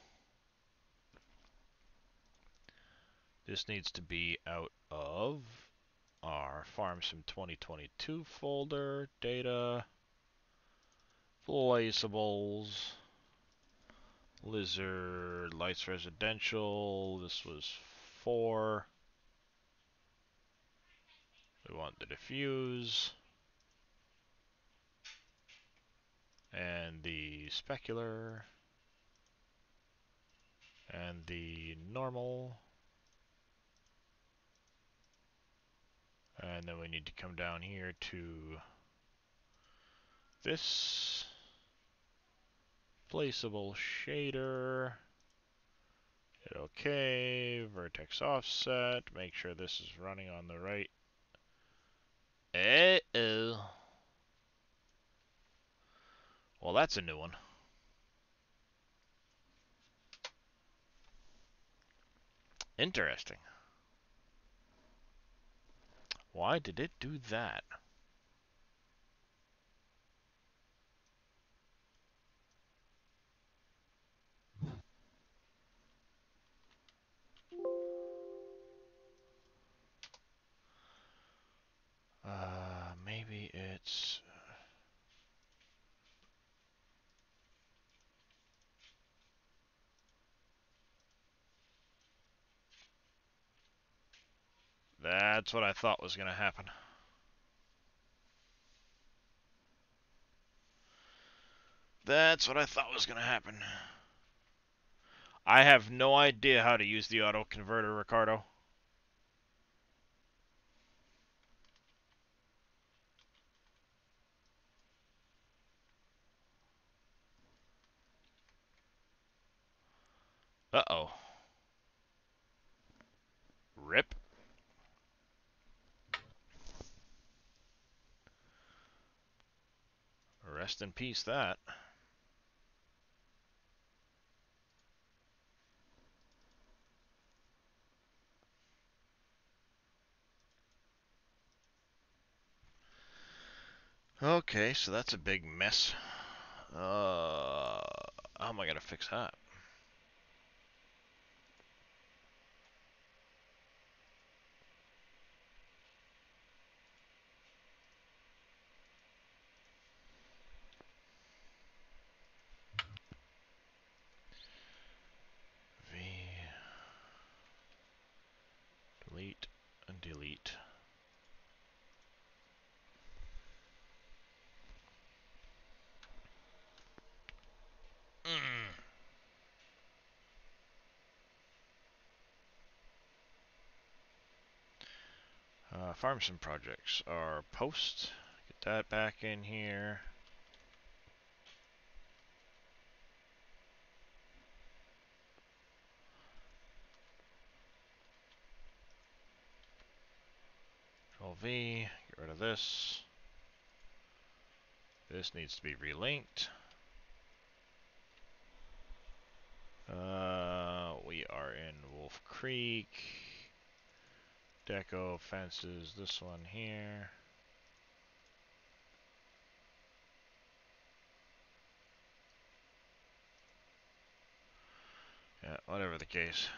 This needs to be out of our Farm Sim 2022 folder, data, placeables, lizard, lights residential, this was 4. We want the diffuse, and the specular, and the normal. And then we need to come down here to this placeable shader. Hit OK, vertex offset, make sure this is running on the right. Uh-oh. Well, that's a new one. Interesting. Why did it do that? Let's... That's what I thought was going to happen. That's what I thought was going to happen. I have no idea how to use the auto converter, Ricardo. Uh-oh. Rip. Rest in peace, that. Okay, so that's a big mess. How am I going to fix that? V... Delete and delete. Farm sim projects are post. Get that back in here. Control V, get rid of this. This needs to be relinked. We are in Wolf Creek. Deco fences, this one here. Yeah, whatever the case.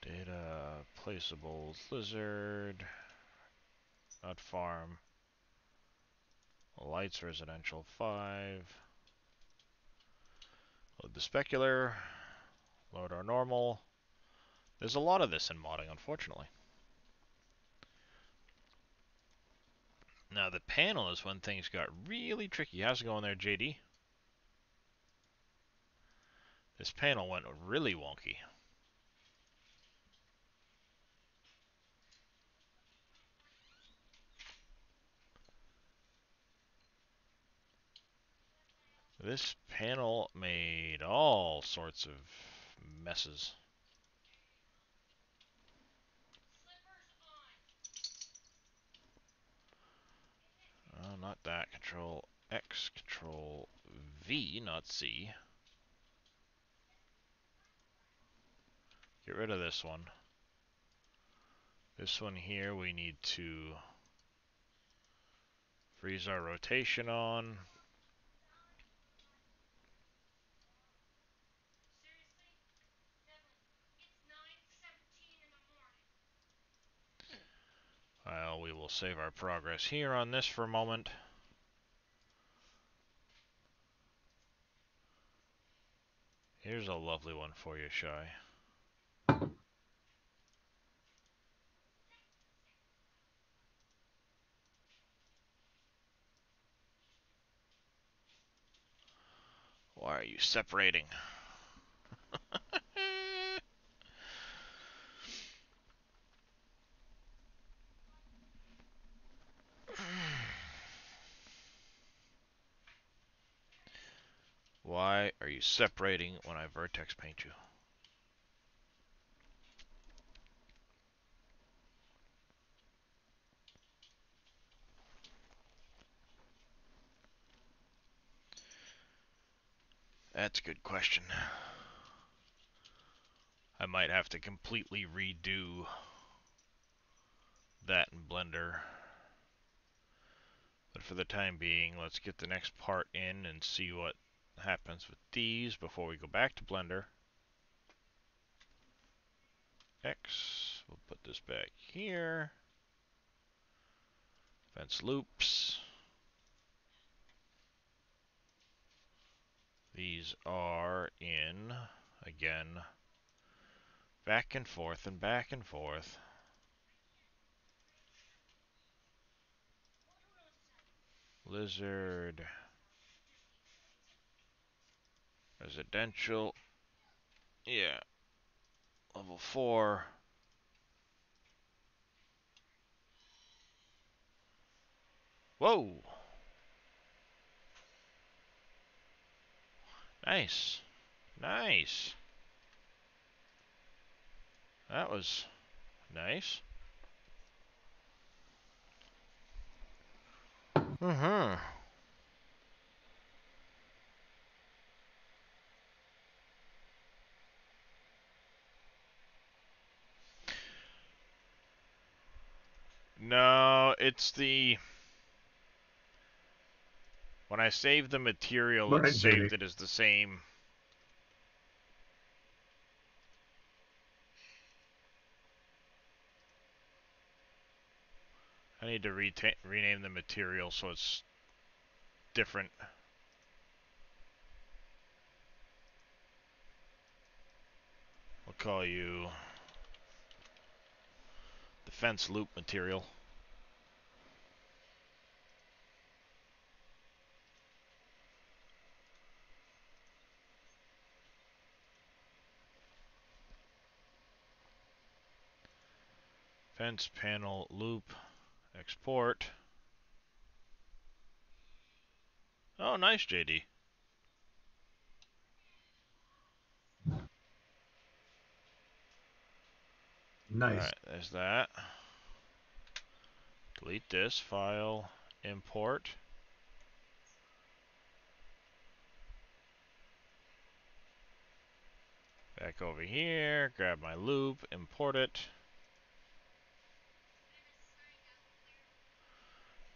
Data, placeable lizard, not farm. Lights, residential 5. Load the specular. Load our normal. There's a lot of this in modding, unfortunately. Now the panel is when things got really tricky. How's it going there, JD? This panel went really wonky. This panel made all sorts of messes. Oh, not that. Control X, Control V, not C. Get rid of this one. This one here we need to freeze our rotation on. Well, we will save our progress here on this for a moment. Here's a lovely one for you, Shy. Why are you separating? Why are you separating when I Vertex Paint you? That's a good question. I might have to completely redo that in Blender. But for the time being, let's get the next part in and see what happens with these before we go back to Blender. X, we'll put this back here. Fence loops. These are in, again, back and forth and back and forth. Lizard. Residential. Yeah. Level 4. Whoa! Nice. Nice. That was nice. Uh-huh. No, it's the... When I saved the material, it Right, saved JD. it as the same. I need to rename the material so it's different. We'll call you the fence loop material. Fence panel loop. Export. Oh, nice, JD. Nice. Alright, there's that. Delete this file. Import. Back over here. Grab my loop. Import it.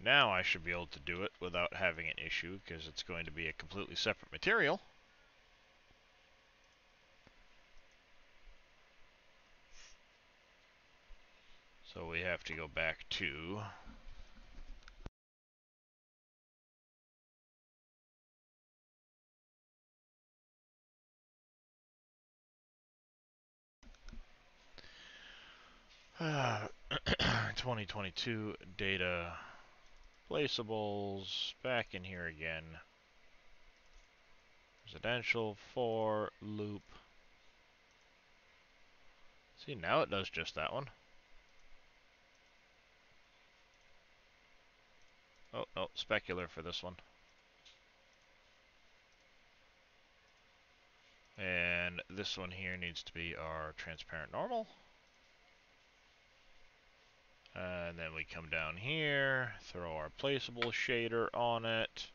Now I should be able to do it without having an issue because it's going to be a completely separate material. So we have to go back to uh, 2022 data placeables, back in here again. Residential for loop. See, now it does just that one. Oh, no, specular for this one. And this one here needs to be our transparent normal. And then we come down here, throw our placeable shader on it,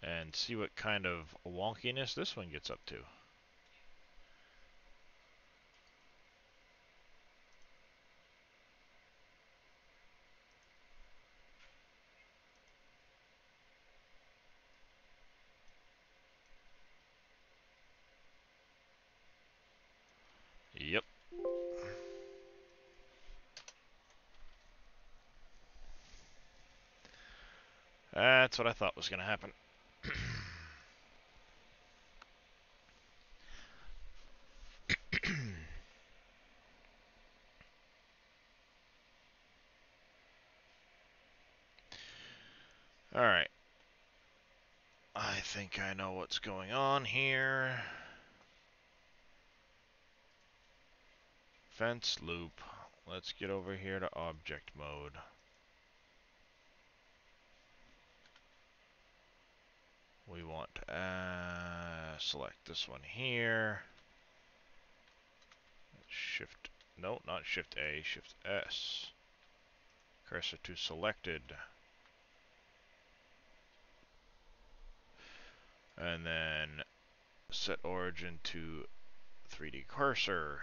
and see what kind of wonkiness this one gets up to. Yep. That's what I thought was going to happen. Alright. I think I know what's going on here. Fence loop. Let's get over here to object mode. We want to select this one here. Shift, no, not Shift A, Shift S. Cursor to selected. And then set origin to 3D cursor.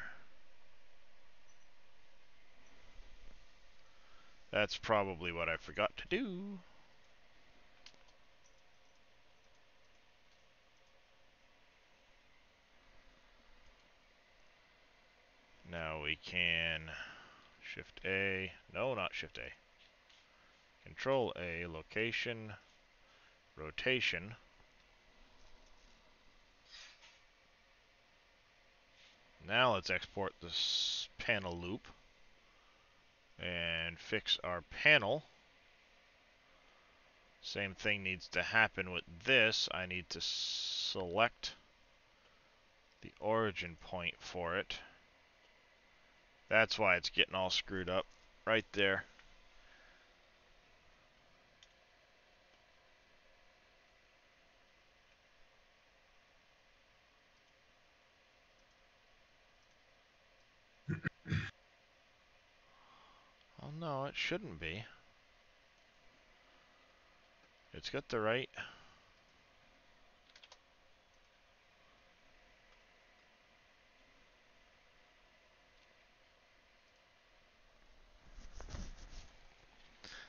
That's probably what I forgot to do. we can Shift A. No, not Shift A. Control A, location, rotation. Now let's export this panel loop and fix our panel. Same thing needs to happen with this. I need to select the origin point for it. That's why it's getting all screwed up right there. Oh no, it shouldn't be. It's got the right.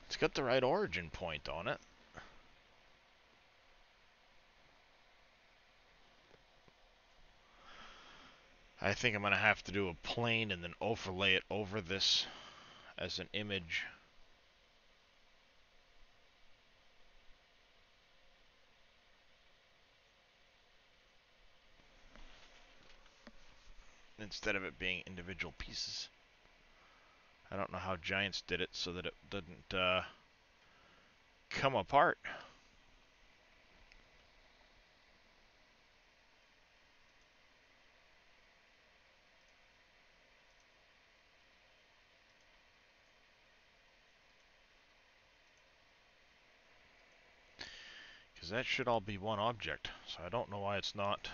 It's got the right origin point on it. I think I'm going to have to do a plane and then overlay it over this as an image. Instead of it being individual pieces. I don't know how Giants did it so that it didn't come apart. Because that should all be one object, so I don't know why it's not.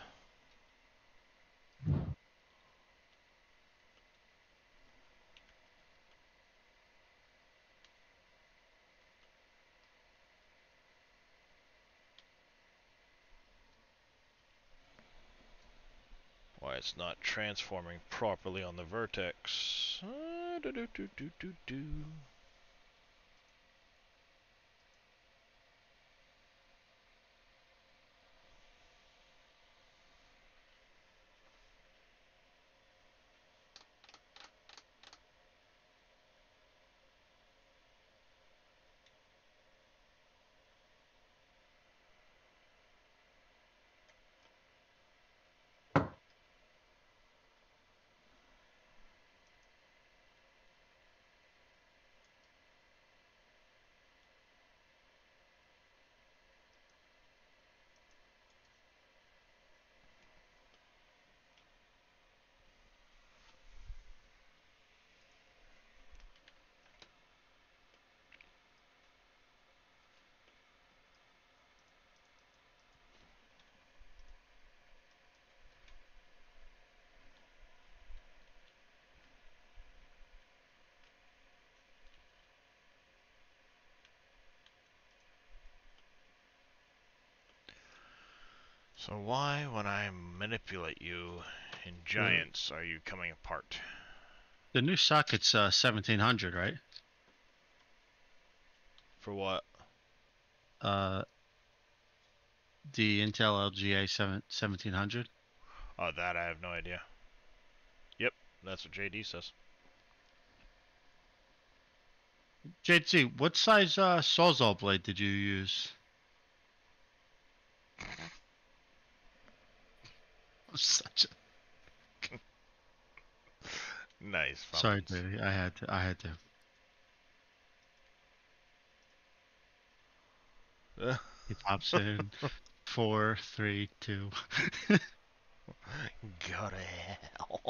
Why it's not transforming properly on the vertex. So why, when I manipulate you in Giants, are you coming apart? The new socket's 1700, right? For what? The Intel LGA 1700. Oh, that I have no idea. Yep, that's what JD says. JT, what size Sawzall blade did you use? Such a... Nice. Sorry, Fumpkins. baby. I had to. He pops in. 4, 3, 2. Go to hell.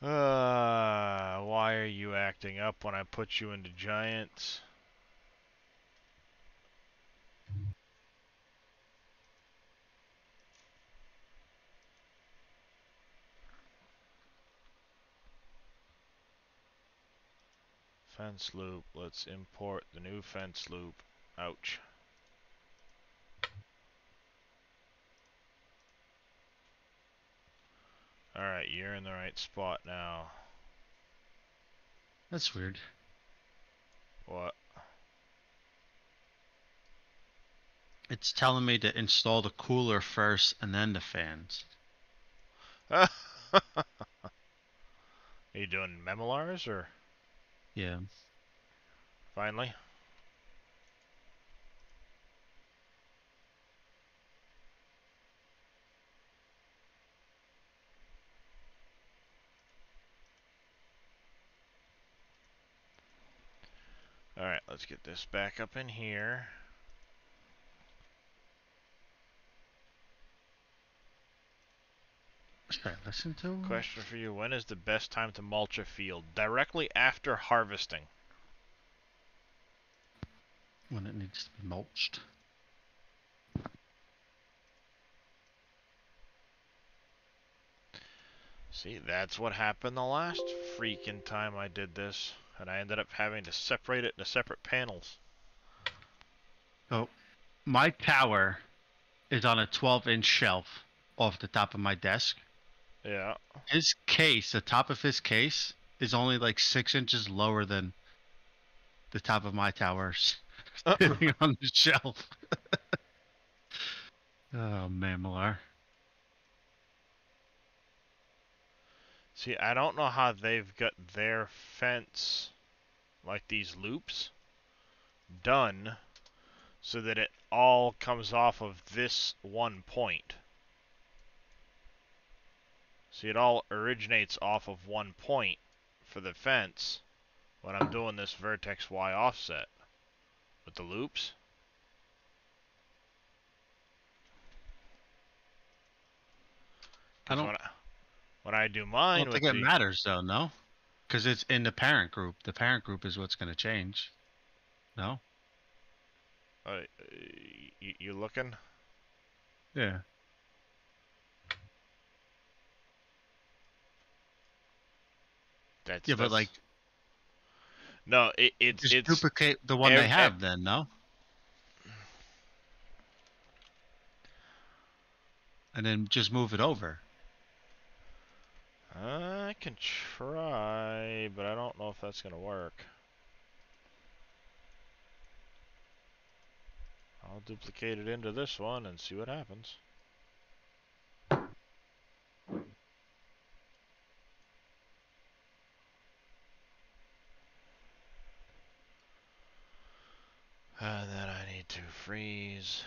Why are you acting up when I put you into Giants? Fence loop. Let's import the new fence loop. Ouch. Alright, you're in the right spot now. That's weird. What? It's telling me to install the cooler first and then the fans. Are you doing memolars or Yeah. finally? Alright, let's get this back up in here. Should I listen to him? Question for you, when is the best time to mulch a field? Directly after harvesting. When it needs to be mulched. See, that's what happened the last freaking time I did this. And I ended up having to separate it into separate panels. So, my tower is on a 12-inch shelf off the top of my desk. Yeah. His case, the top of his case, is only like 6 inches lower than the top of my towers sitting on the shelf. Oh, Mammar. See, I don't know how they've got their fence, like these loops, done so that it all comes off of this one point. See, it all originates off of one point for the fence when I'm doing this vertex Y offset with the loops. I don't, When I do I mine don't with think it matters, though, no? Because it's in the parent group. The parent group is what's going to change. No? you looking? Yeah. That's, Yeah, but like, no, it's just duplicate the one they have then, no? And then just move it over. I can try, but I don't know if that's gonna work. I'll duplicate it into this one and see what happens. And then I need to freeze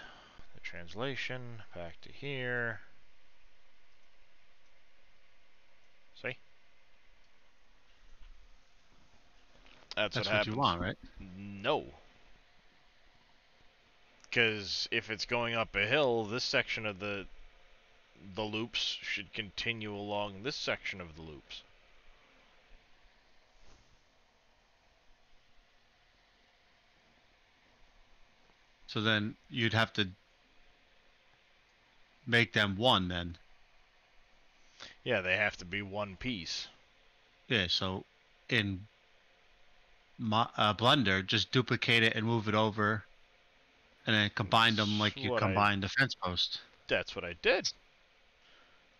the translation back to here. See? That's what happens. You want, right? No. Because if it's going up a hill, this section of the loops should continue along this section of the loops. So then you'd have to make them one then. Yeah, they have to be one piece. Yeah, so in Blender, just duplicate it and move it over, and then combine them like you combine the fence post. That's what I did.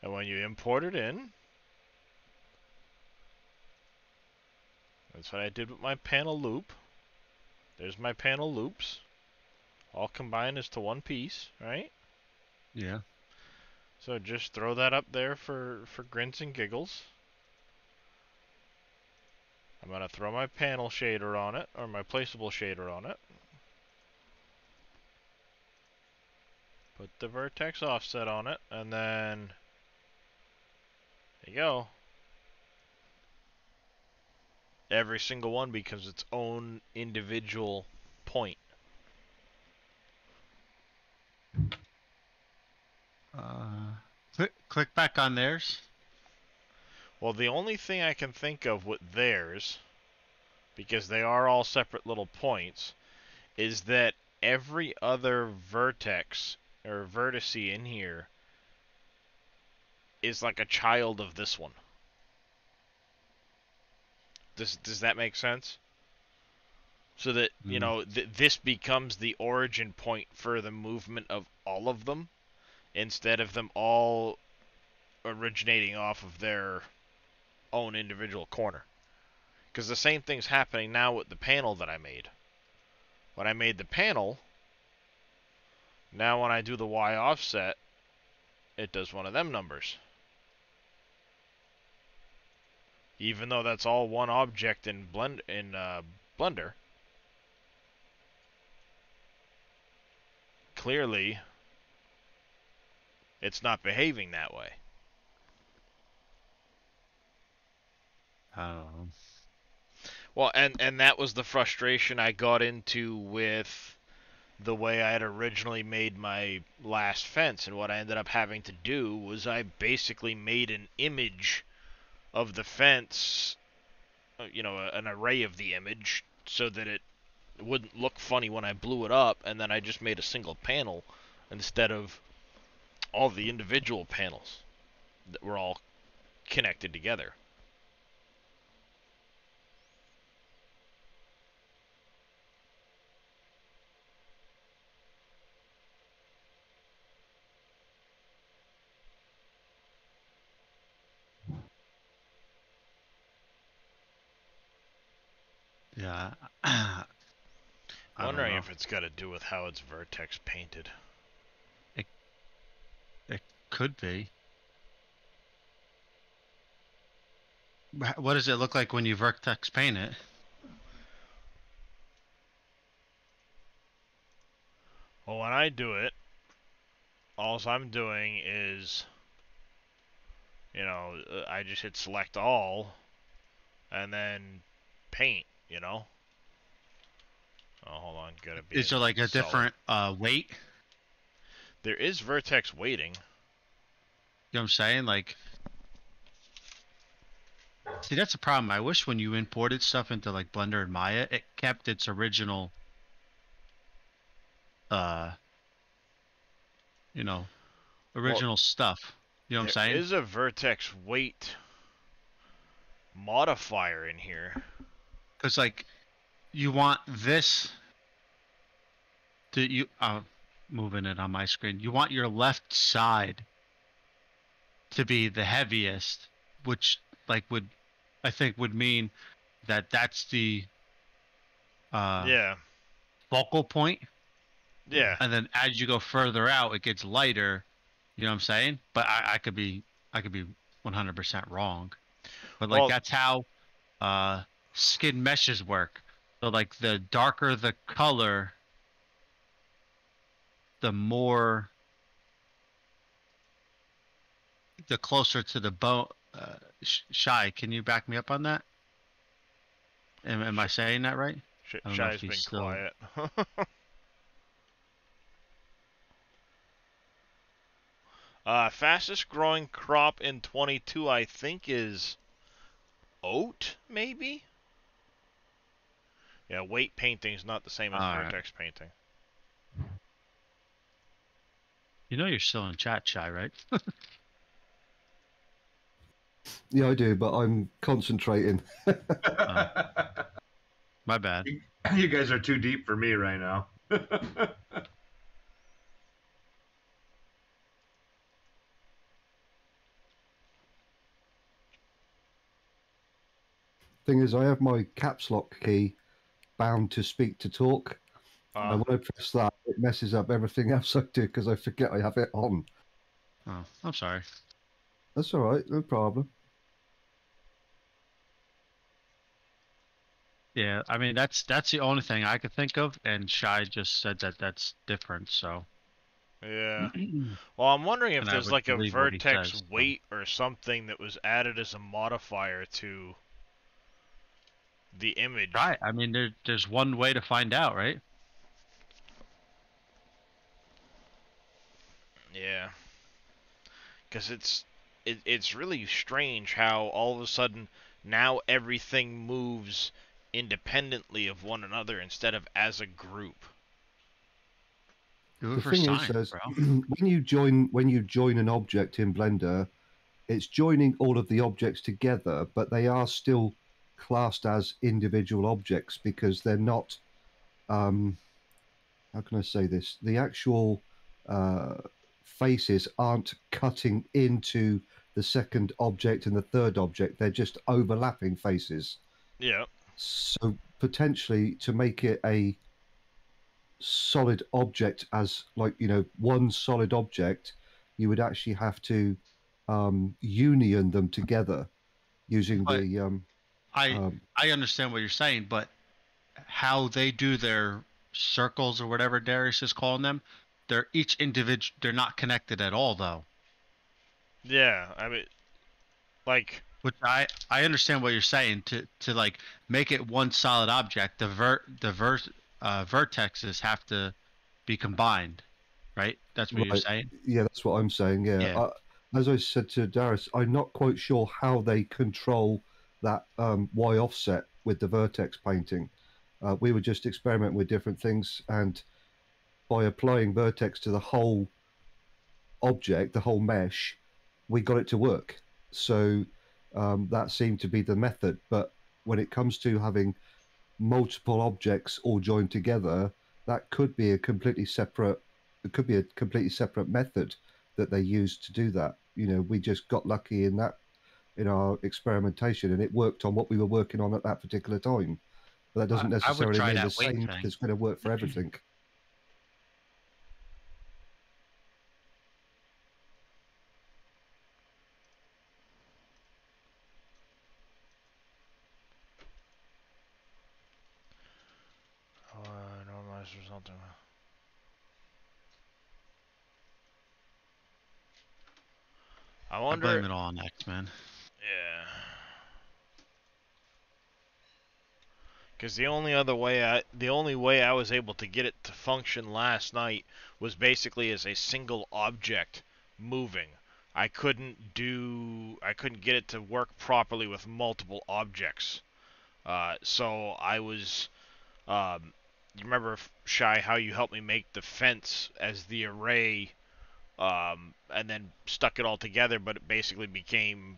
And when you import it in, that's what I did with my panel loop. There's my panel loops. All combined as to one piece, right? Yeah. So just throw that up there for grins and giggles. I'm going to throw my panel shader on it, or my placeable shader on it. Put the vertex offset on it, and then there you go. Every single one becomes its own individual point. Click back on theirs. Well, the only thing I can think of with theirs, because they are all separate little points, is that every other vertex or vertice in here is like a child of this one. Does that make sense? So that, you know, this becomes the origin point for the movement of all of them, instead of them all originating off of their own individual corner. Because the same thing's happening now with the panel that I made. When I made the panel, now when I do the Y offset, it does one of them numbers. even though that's all one object in Blender. Clearly, it's not behaving that way. I don't know. Well, and that was the frustration I got into with the way I had originally made my last fence, and what I ended up having to do was I basically made an image of the fence, you know, an array of the image, so that it wouldn't look funny when I blew it up, and then I just made a single panel instead of all the individual panels that were all connected together. Yeah. I don't Wondering know. if it's got to do with how it's Vertex painted. It could be. What does it look like when you Vertex paint it? Well, when I do it, all I'm doing is, you know, I just hit select all, and then paint, you know? Oh, hold on, gotta be. Is there like a solid. different weight? There is vertex weighting. You know what I'm saying? Like, see, that's a problem. I wish when you imported stuff into like Blender and Maya, it kept its original, you know, original stuff. You know what I'm saying? There is a vertex weight modifier in here. Because like, you want this to moving it on my screen. You want your left side to be the heaviest, which like I think would mean that that's the Yeah. focal point. Yeah. And then as you go further out, it gets lighter. You know what I'm saying? But I could be 100% wrong. But like, Well, that's how skin meshes work. So like, the darker the color, the closer to the bone. Shy, can you back me up on that? Am I saying that right? I don't know if Shy's been he's still- quiet. Fastest growing crop in 22, I think, is oat, maybe? Yeah, weight painting is not the same as Alright. vertex painting. You know you're still in chat, Shy, right? Yeah, I do, but I'm concentrating. My bad. You guys are too deep for me right now. Thing is, I have my caps lock key bound to speak to talk. And when I press that, it messes up everything else I do because I forget I have it on. Oh, I'm sorry. That's all right, no problem. Yeah, I mean that's the only thing I could think of, and Shy just said that that's different. So Yeah. Well, I'm wondering if And I there's would like a believe what he vertex says, so. weight or something that was added as a modifier to the image. right. I mean there's one way to find out, right? Yeah. Because it's really strange how all of a sudden now everything moves independently of one another instead of as a group. Do it The for thing science, is, bro. when you join an object in Blender, it's joining all of the objects together, but they are still classed as individual objects because they're not. How can I say this? The actual faces aren't cutting into the second object and the third object. They're just overlapping faces. Yeah. So potentially to make it a solid object as like, one solid object, you would actually have to union them together. using But the I understand what you're saying, but how they do their circles or whatever Darius is calling them, they're each individual. They're not connected at all, though. Yeah, I mean, like, Which I understand what you're saying. To like make it one solid object, vertexes have to be combined, right? That's what you're right. saying. Yeah, that's what I'm saying. Yeah. Yeah. As I said to Darius, I'm not quite sure how they control that Y offset with the vertex painting. We were just experimenting with different things, and by applying vertex to the whole object, the whole mesh, we got it to work. So that seemed to be the method. But when it comes to having multiple objects all joined together, that could be a completely separate. It could be a completely separate method that they used to do that. You know, we just got lucky in that in our experimentation, and it worked on what we were working on at that particular time. But that doesn't I would necessarily try mean the that weight same thing. is going to work for everything. normalize or something. I I wonder. blame it all on X-Men. Yeah. Because the only way I was able to get it to function last night was basically as a single object moving. I couldn't get it to work properly with multiple objects. So I was, you remember, Shy, how you helped me make the fence as the array, and then stuck it all together, but it basically became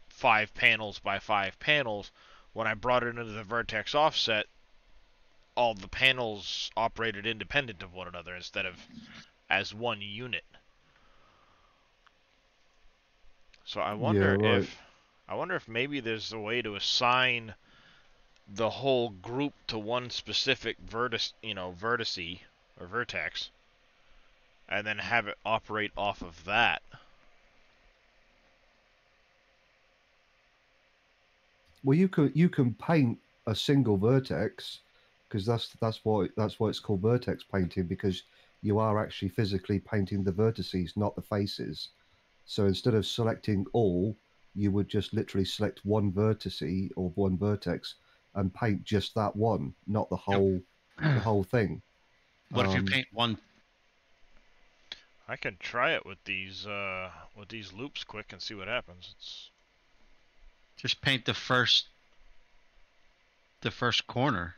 5 panels by 5 panels. When I brought it into the vertex offset, all the panels operated independent of one another instead of as one unit. So I wonder if maybe there's a way to assign the whole group to one specific vertex, or vertex, and then have it operate off of that. Well, you can paint a single vertex, because that's why it's called vertex painting, because you are actually physically painting the vertices, not the faces. So instead of selecting all, you would just literally select one vertice or one vertex and paint just that one, not the whole thing. What if you paint one? I can try it with these loops quick and see what happens. Just paint the first corner.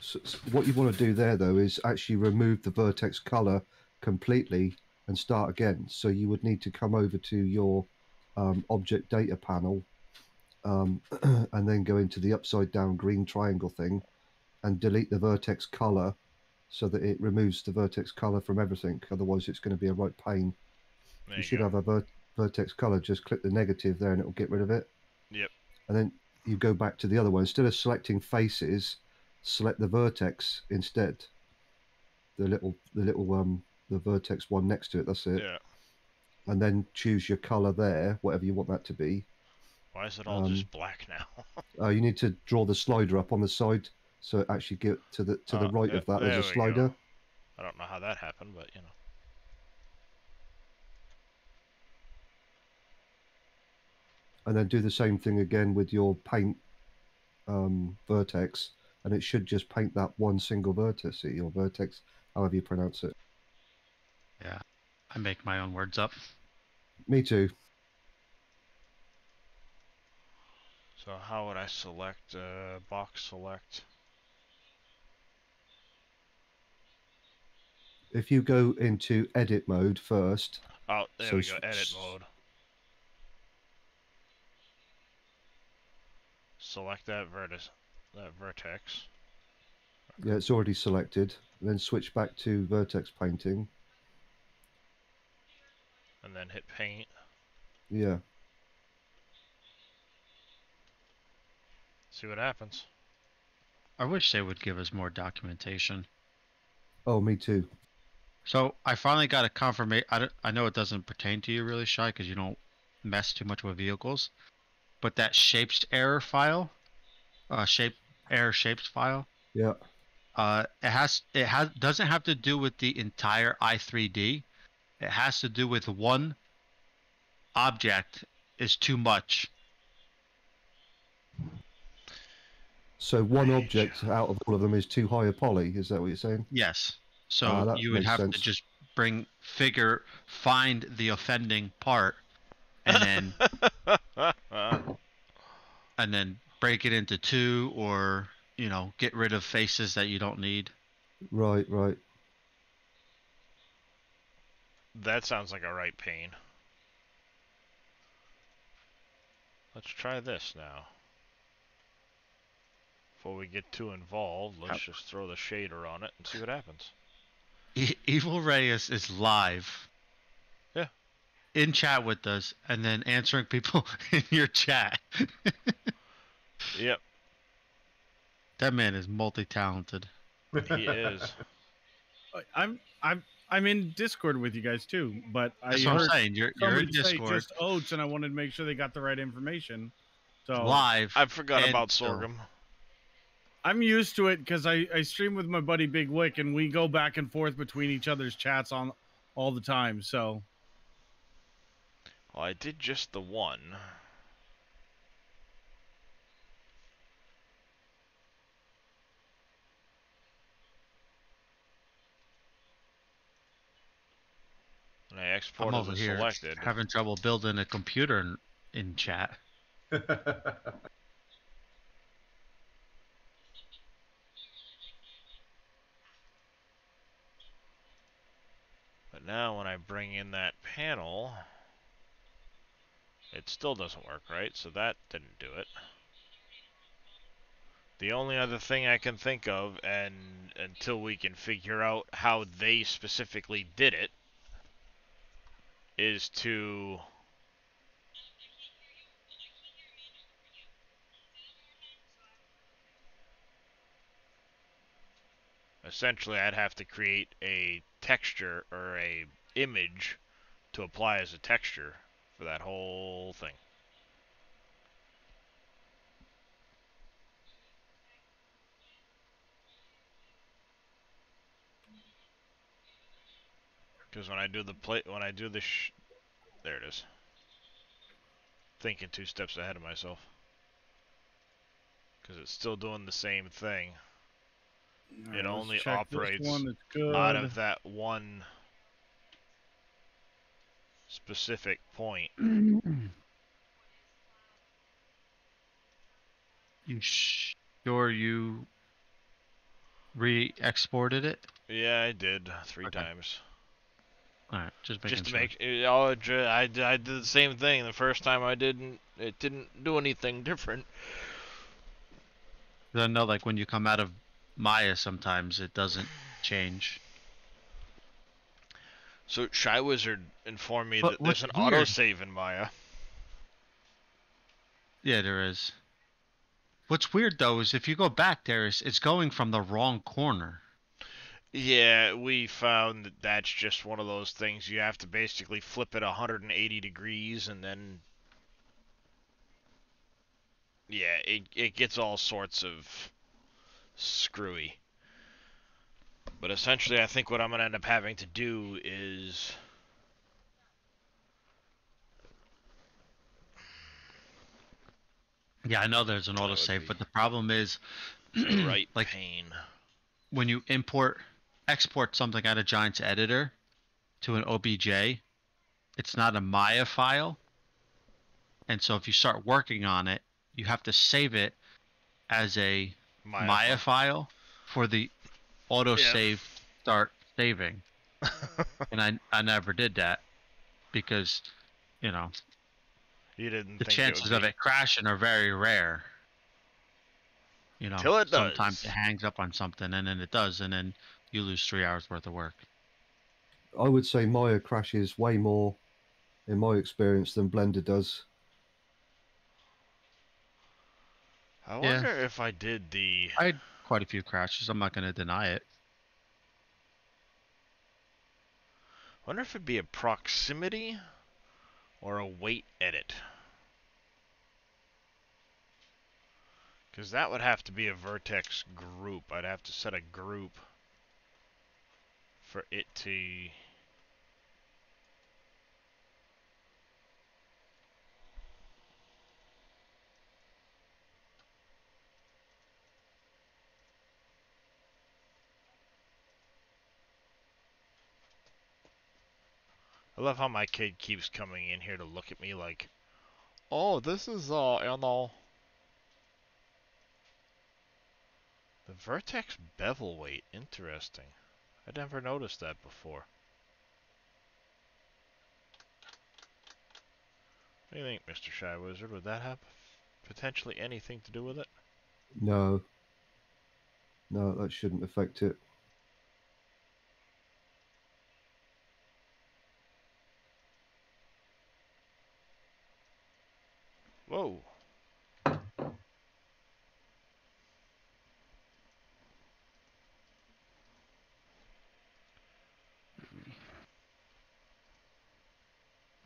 So what you want to do there, though, is actually remove the vertex color completely and start again. So you would need to come over to your object data panel, and then go into the upside down green triangle thing and delete the vertex color so that it removes the vertex color from everything. Otherwise, it's going to be a right pain. You should have a vertex color. Just click the negative there and it'll get rid of it. Yep. And then you go back to the other one. Instead of selecting faces, select the vertex instead. The vertex one next to it. That's it. Yeah. And then choose your color there, whatever you want that to be. Why is it all just black now? You need to draw the slider up on the side, so it actually get to the right of that. There's a slider. Go. I don't know how that happened, but you know. And then do the same thing again with your paint vertex, and it should just paint that one single vertex, or vertex, however you pronounce it. Yeah, I make my own words up. Me too. So how would I select box select? If you go into edit mode first. Oh, there we go, edit mode. Select that vertex. Yeah, it's already selected. And then switch back to vertex painting. And then hit paint. Yeah. See what happens. I wish they would give us more documentation. Oh, me too. So I finally got a confirmation. I know it doesn't pertain to you really, Shy, because you don't mess too much with vehicles. But that shapes error file, error shapes file, Yeah. it doesn't have to do with the entire i3D. It has to do with one object is too much. So one object out of all of them is too high a poly. Is that what you're saying? Yes. So That you would makes have sense. to just find the offending part, and then break it into two, or get rid of faces that you don't need. Right, right. That sounds like a right pain. Let's try this now. Before we get too involved, let's just throw the shader on it and see what happens. Evil Reyes is live. Yeah. In chat with us, and then answering people in your chat. Yep. That man is multi-talented. He is. I'm in Discord with you guys too, but That's I what heard I'm saying. You're in somebody say Discord just oats, and I wanted to make sure they got the right information. So live. I forgot and about sorghum. I'm used to it because I stream with my buddy Big Wick, and we go back and forth between each other's chats on all the time. So Well, I did just the one. And I I'm exported over the here selected. having trouble building a computer in chat. But now when I bring in that panel, it still doesn't work right, so that didn't do it. The only other thing I can think of, and until we can figure out how they specifically did it, is to essentially I'd have to create a texture or a image to apply as a texture for that whole thing. Because when I do the there it is. Thinking 2 steps ahead of myself. Because it's still doing the same thing. It only operates out of that one specific point. You sure you re-exported it? Yeah, I did 3 times. All right, just to sure. I did the same thing. The first time it didn't do anything different. I know, like when you come out of Maya, sometimes it doesn't change. So Shy Wizard informed me that there's an autosave in Maya. Yeah, there is. What's weird though is if you go back there, it's going from the wrong corner. Yeah, we found that that's just one of those things. You have to basically flip it 180 degrees and then... Yeah, it gets all sorts of screwy. But essentially, I think what I'm going to end up having to do is... Yeah, I know there's an autosave, but the problem is... right like, pain. When you export something out of Giant's editor to an OBJ, it's not a Maya file. And so if you start working on it, you have to save it as a Maya file for the autosave start saving. And I never did that because, you didn't the think chances of it crashing are very rare. Till it does. Sometimes it hangs up on something and then it does, and then you lose 3 hours worth of work. I would say Maya crashes way more, in my experience, than Blender does. I wonder if I did the... I had quite a few crashes. I'm not going to deny it. Wonder if it'd be a proximity or a weight edit. Because that would have to be a vertex group. I'd have to set a group for it to... I love how my kid keeps coming in here to look at me like, oh, this is, the vertex bevel weight. Interesting. I never noticed that before. What do you think, Mr. Shy Wizard? Would that have potentially anything to do with it? No. No, that shouldn't affect it. Whoa.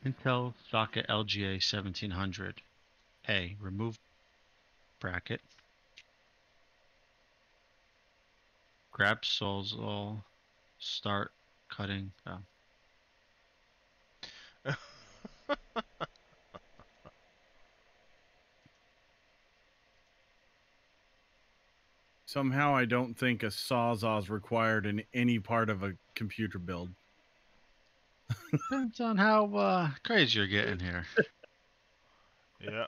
Intel socket LGA 1700. A. Remove bracket. Grab Sawzall. Start cutting. Oh. Somehow I don't think a Sawzall is required in any part of a computer build. Depends on how crazy you're getting here. Yeah.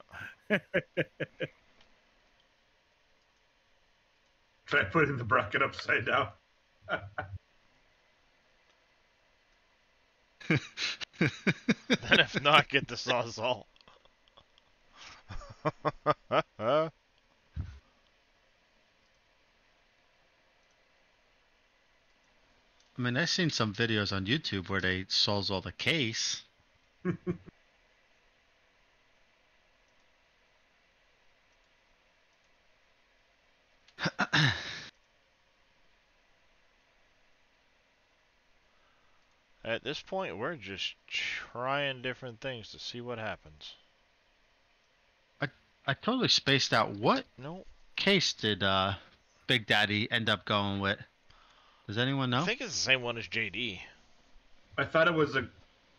Try putting the bracket upside down. Then if not, get the Sawzall. I mean, I've seen some videos on YouTube where they Sawzall the case. At this point, we're just trying different things to see what happens. I totally spaced out. What Nope. case did Big Daddy end up going with? Does anyone know? I think it's the same one as JD. I thought it was a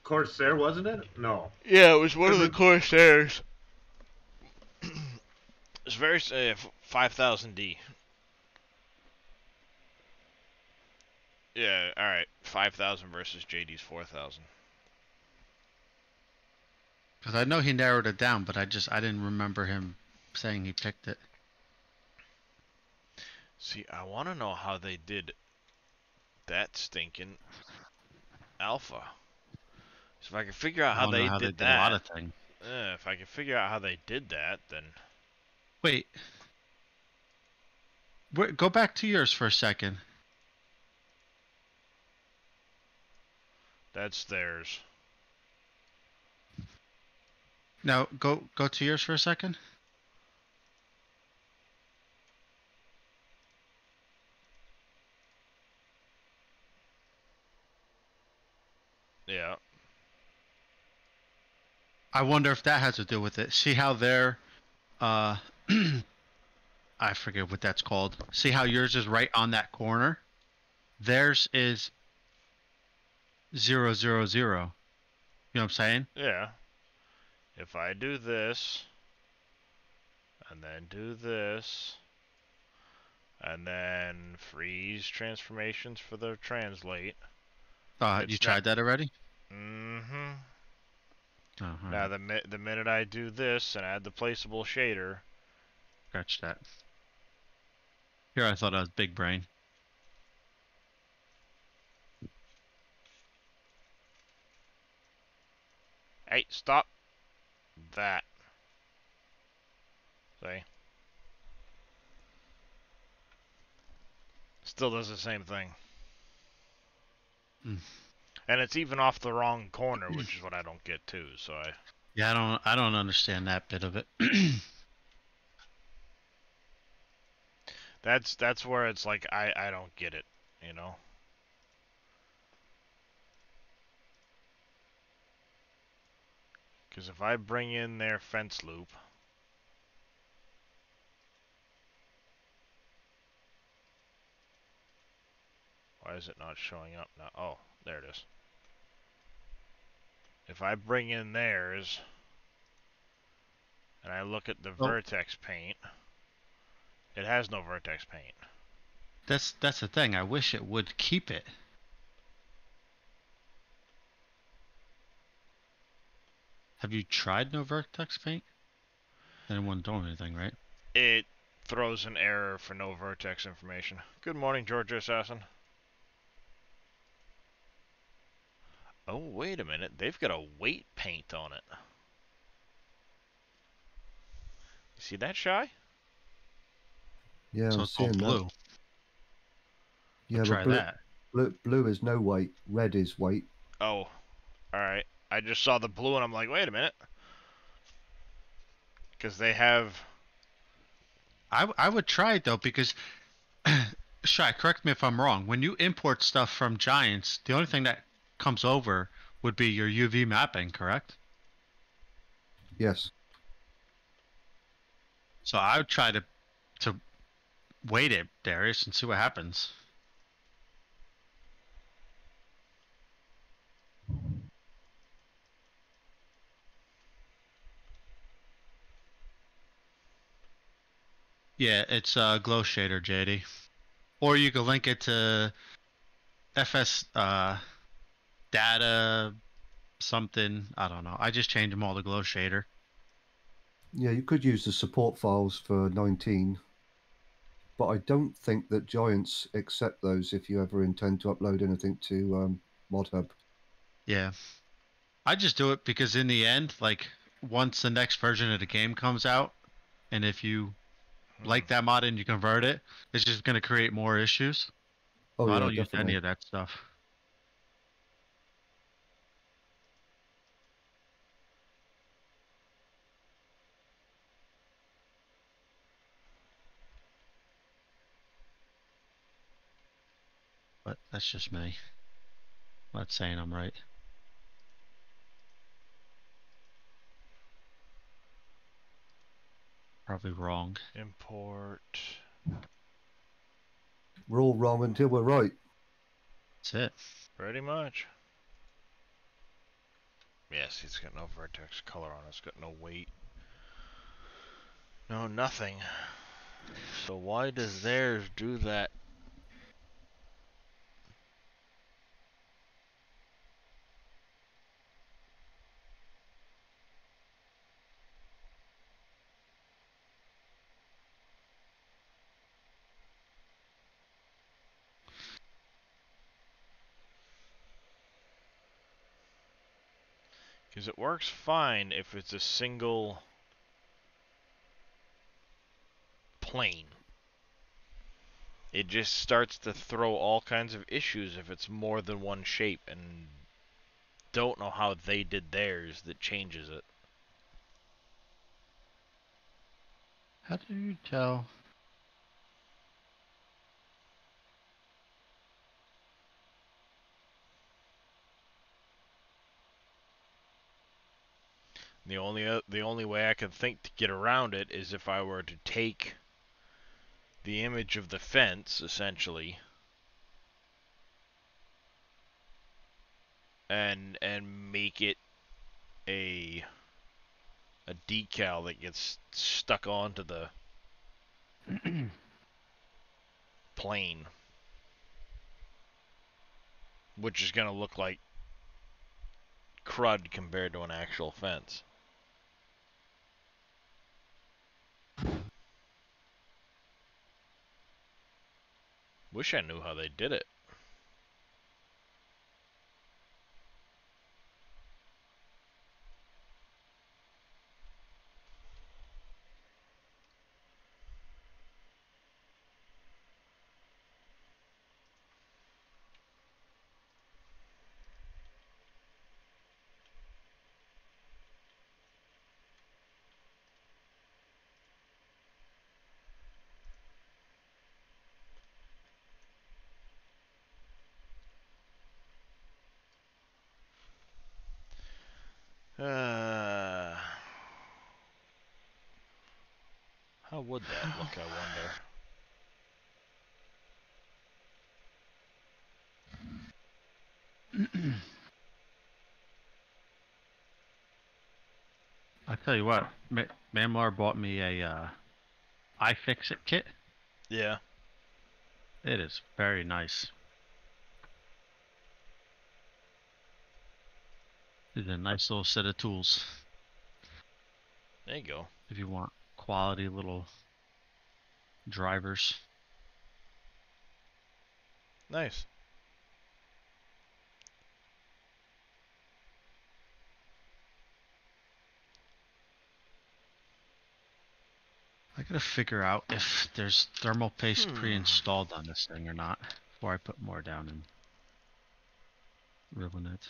Corsair, wasn't it? No. Yeah, it was one of the Corsairs. It's very 5000D. Yeah, all right. 5000 versus JD's 4000. Because I know he narrowed it down, but I didn't remember him saying he picked it. See, I want to know how they did that stinking alpha. So if I can figure out I how don't know they how did they did a lot that, of things. if I can figure out how they did that, then Wait. Go back to yours for a second. that's theirs. Now go to yours for a second. Yeah. I wonder if that has to do with it. See how their I forget what that's called. See how yours is right on that corner? Theirs is 000. You know what I'm saying? Yeah. If I do this, and then do this, and then freeze transformations for the translate. You tried that already? Mm-hmm. Oh, Now the minute I do this and add the placeable shader, scratch that. Here I thought I was big brain. hey, stop that. See? Still does the same thing. Mm. And it's even off the wrong corner, which is what I don't get too. So Yeah, I don't understand that bit of it. that's where it's like I don't get it, you know. Because if I bring in their fence loop, why is it not showing up now? Oh, there it is. If I bring in theirs, and I look at the Vertex Paint, it has no Vertex Paint. That's the thing. I wish it would keep it. Have you tried no Vertex Paint? Anyone doing anything, right? It throws an error for no Vertex information. Good morning, Georgia Assassin. Oh, wait a minute. They've got a weight paint on it. You see that, Shy? Yeah, So I'm it's all seeing blue. that. Yeah, Try but that. blue is no weight. Red is weight. Oh, alright. I just saw the blue and I'm like, wait a minute. Because they have... I would try it though, because Shy, correct me if I'm wrong. When you import stuff from Giants, the only thing that comes over would be your UV mapping, correct? Yes. So I would try to weight it, Darius, and see what happens. Yeah, it's glow shader, JD. Or you could link it to FS data something. I don't know. I just changed them all to glow shader. Yeah, you could use the support files for 19, but I don't think that Giants accept those if you ever intend to upload anything to ModHub. Yeah. I just do it because in the end, like, once the next version of the game comes out, and if you like that mod and you convert it, it's just going to create more issues. Oh So I yeah, don't use definitely. any of that stuff. But that's just me. I'm not saying I'm right. Probably wrong. Import... We're all wrong until we're right. That's it. Pretty much. Yes, it's got no vertex color on it. It's got no weight. No, nothing. So why does theirs do that? Because it works fine if it's a single plane. It just starts to throw all kinds of issues if it's more than one shape, and don't know how they did theirs that changes it. How do you tell? The only way I can think to get around it is if I were to take the image of the fence, essentially, and make it a decal that gets stuck onto the plane, which is going to look like crud compared to an actual fence. Wish I knew how they did it. would that look, I wonder? I tell you what, Mamlar bought me a iFixit kit. Yeah. It is very nice. It's a nice little set of tools There you go. if you want quality little drivers. Nice. I gotta figure out if there's thermal paste pre-installed on this thing or not before I put more down and ruin it.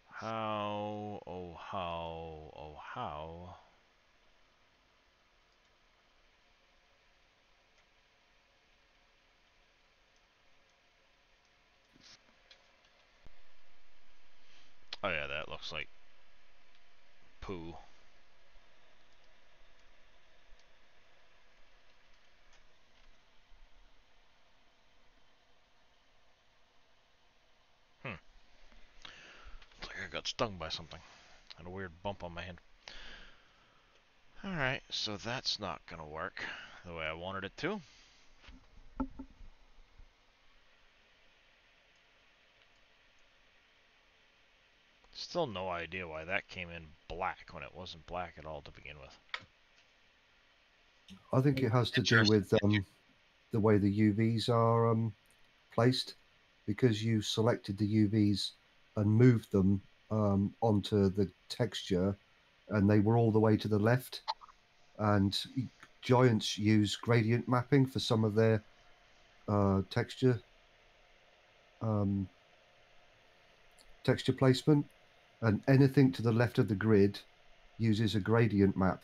How, oh how, oh how. Oh yeah, that looks like poo. Looks like I got stung by something. Had a weird bump on my hand. Alright, so that's not gonna work the way I wanted it to. Still no idea why that came in black when it wasn't black at all to begin with. I think it has to do with the way the UVs are placed, because you selected the UVs and moved them onto the texture, and they were all the way to the left. And Giants use gradient mapping for some of their texture placement, and anything to the left of the grid uses a gradient map.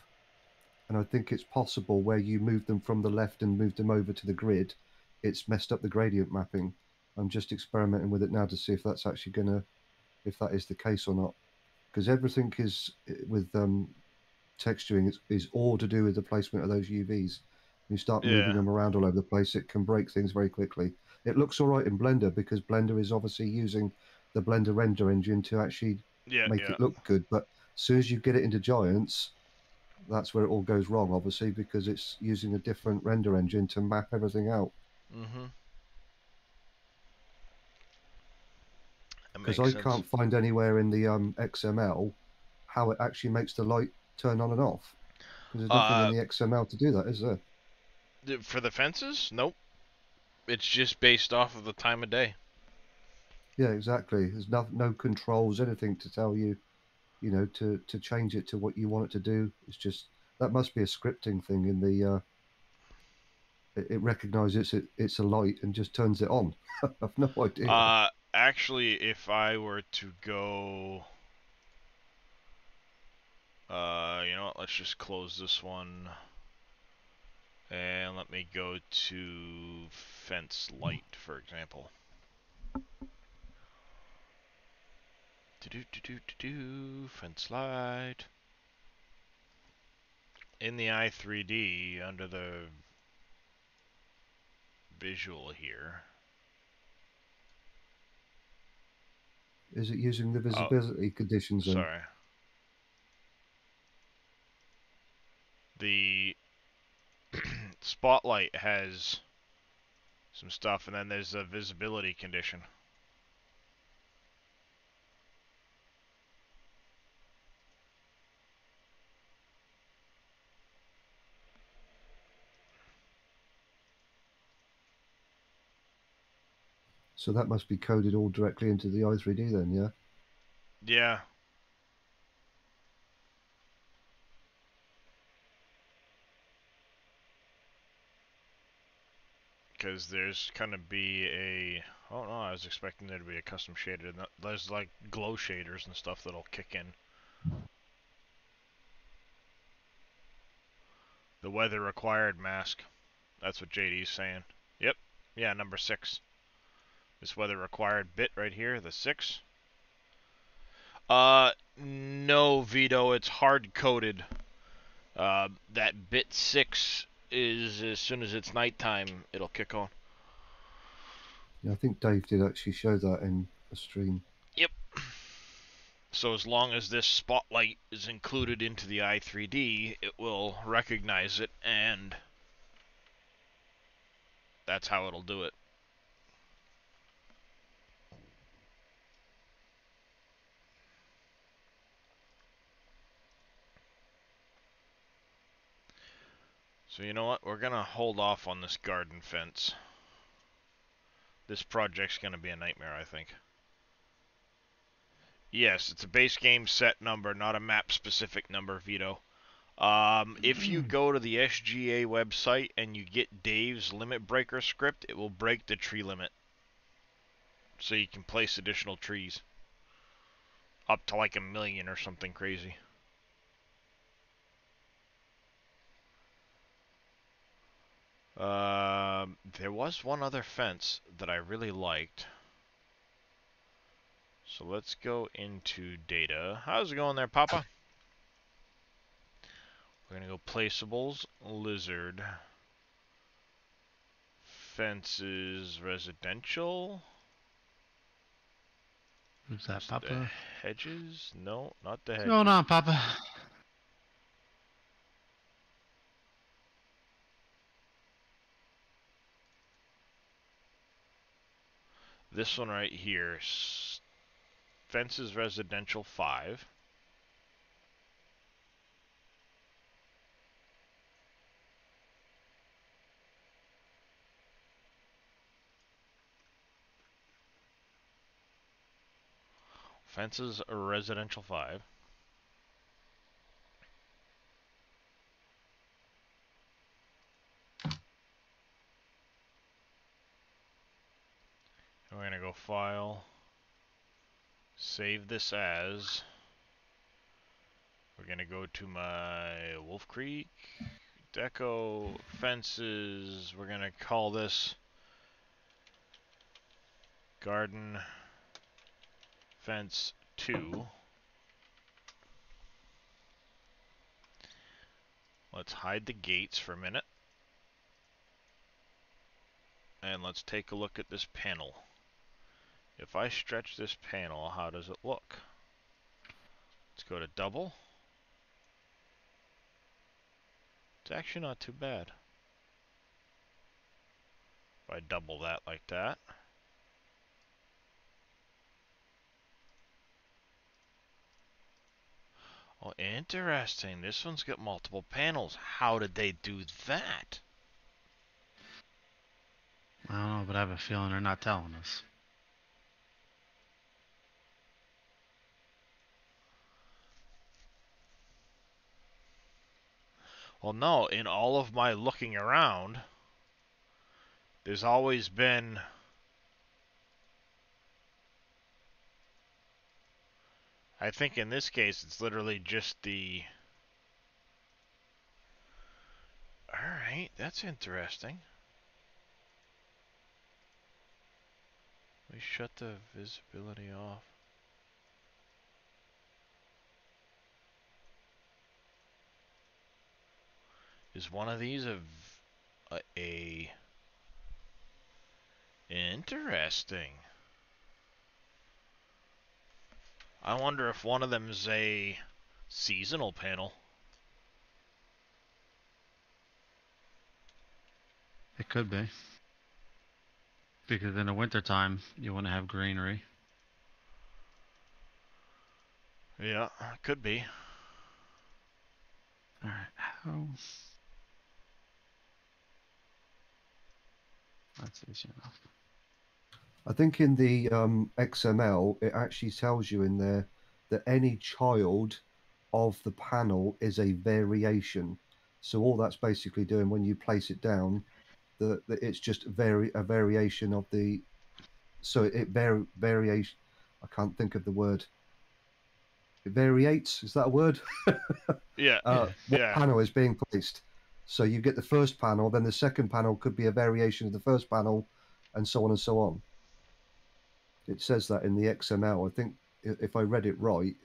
And I think it's possible where you move them from the left and move them over to the grid, it's messed up the gradient mapping. I'm just experimenting with it now to see if that's actually if that is the case or not. Because everything is with texturing is all to do with the placement of those UVs. You start moving them around all over the place, it can break things very quickly. It looks all right in Blender because Blender is obviously using the Blender render engine to actually make it look good. But as soon as you get it into Giants, that's where it all goes wrong, obviously, because it's using a different render engine to map everything out. Mm-hmm. Because I can't find anywhere in the XML how it actually makes the light turn on and off. Because there's nothing in the XML to do that, is there? For the fences? Nope. It's just based off of the time of day. Yeah, exactly. There's no controls, anything to tell you, to change it to what you want it to do. It's just, that must be a scripting thing in the, it recognizes it's a light and just turns it on. I've no idea. Actually, if I were to go, you know what, let's just close this one. And let me go to fence light, for example. Fence light. In the i3D, under the visual here. Is it using the visibility conditions then? Sorry. The spotlight has some stuff, and then there's a visibility condition. So that must be coded all directly into the i3D then, yeah? Yeah. Because there's gonna be a... Oh no, I was expecting there to be a custom shader. There's like glow shaders and stuff that'll kick in. The weather required mask. That's what JD's saying. Yep. Yeah, number 6. This weather required bit right here, the 6. No, Vito, it's hard coded. That bit 6 is as soon as it's nighttime, it'll kick on. Yeah, I think Dave did actually show that in a stream. Yep. So as long as this spotlight is included into the i3D, it will recognize it, and that's how it'll do it. So you know what? We're going to hold off on this garden fence. This project's going to be a nightmare, I think. Yes, it's a base game set number, not a map-specific number, Vito. If you go to the SGA website and you get Dave's limit breaker script, it will break the tree limit. So you can place additional trees. Up to like 1 million or something crazy. There was one other fence that I really liked. So let's go into data. How's it going there, Papa? We're gonna go placeables, lizard, fences, residential. Who's that, The Papa? hedges? No, not the What's hedges. going on, Papa? This one right here. Fences residential 5. Fences residential 5. We're going to go File, save this as. We're going to go to my Wolf Creek, Deco, Fences. We're going to call this Garden Fence 2. Let's hide the gates for a minute. And let's take a look at this panel. If I stretch this panel, how does it look? Let's go to double. It's actually not too bad. If I double that like that. Oh, interesting. This one's got multiple panels. How did they do that? I don't know, but I have a feeling they're not telling us. Well, no. In all of my looking around, there's always been... I think in this case, it's literally just the... Alright, that's interesting. We shut the visibility off. Is one of these a interesting? I wonder if one of them is a seasonal panel. It could be. Because in the wintertime, you want to have greenery. Yeah, could be. Alright, how? That's easy enough. I think in the XML, it actually tells you in there that any child of the panel is a variation. So all that's basically doing when you place it down, that it's just a variation of the. So it variation. I can't think of the word. It variates. Is that a word? Yeah. What Yeah. panel is being placed? So you get the first panel, then the second panel could be a variation of the first panel, and so on and so on. It says that in the XML. I think if I read it right,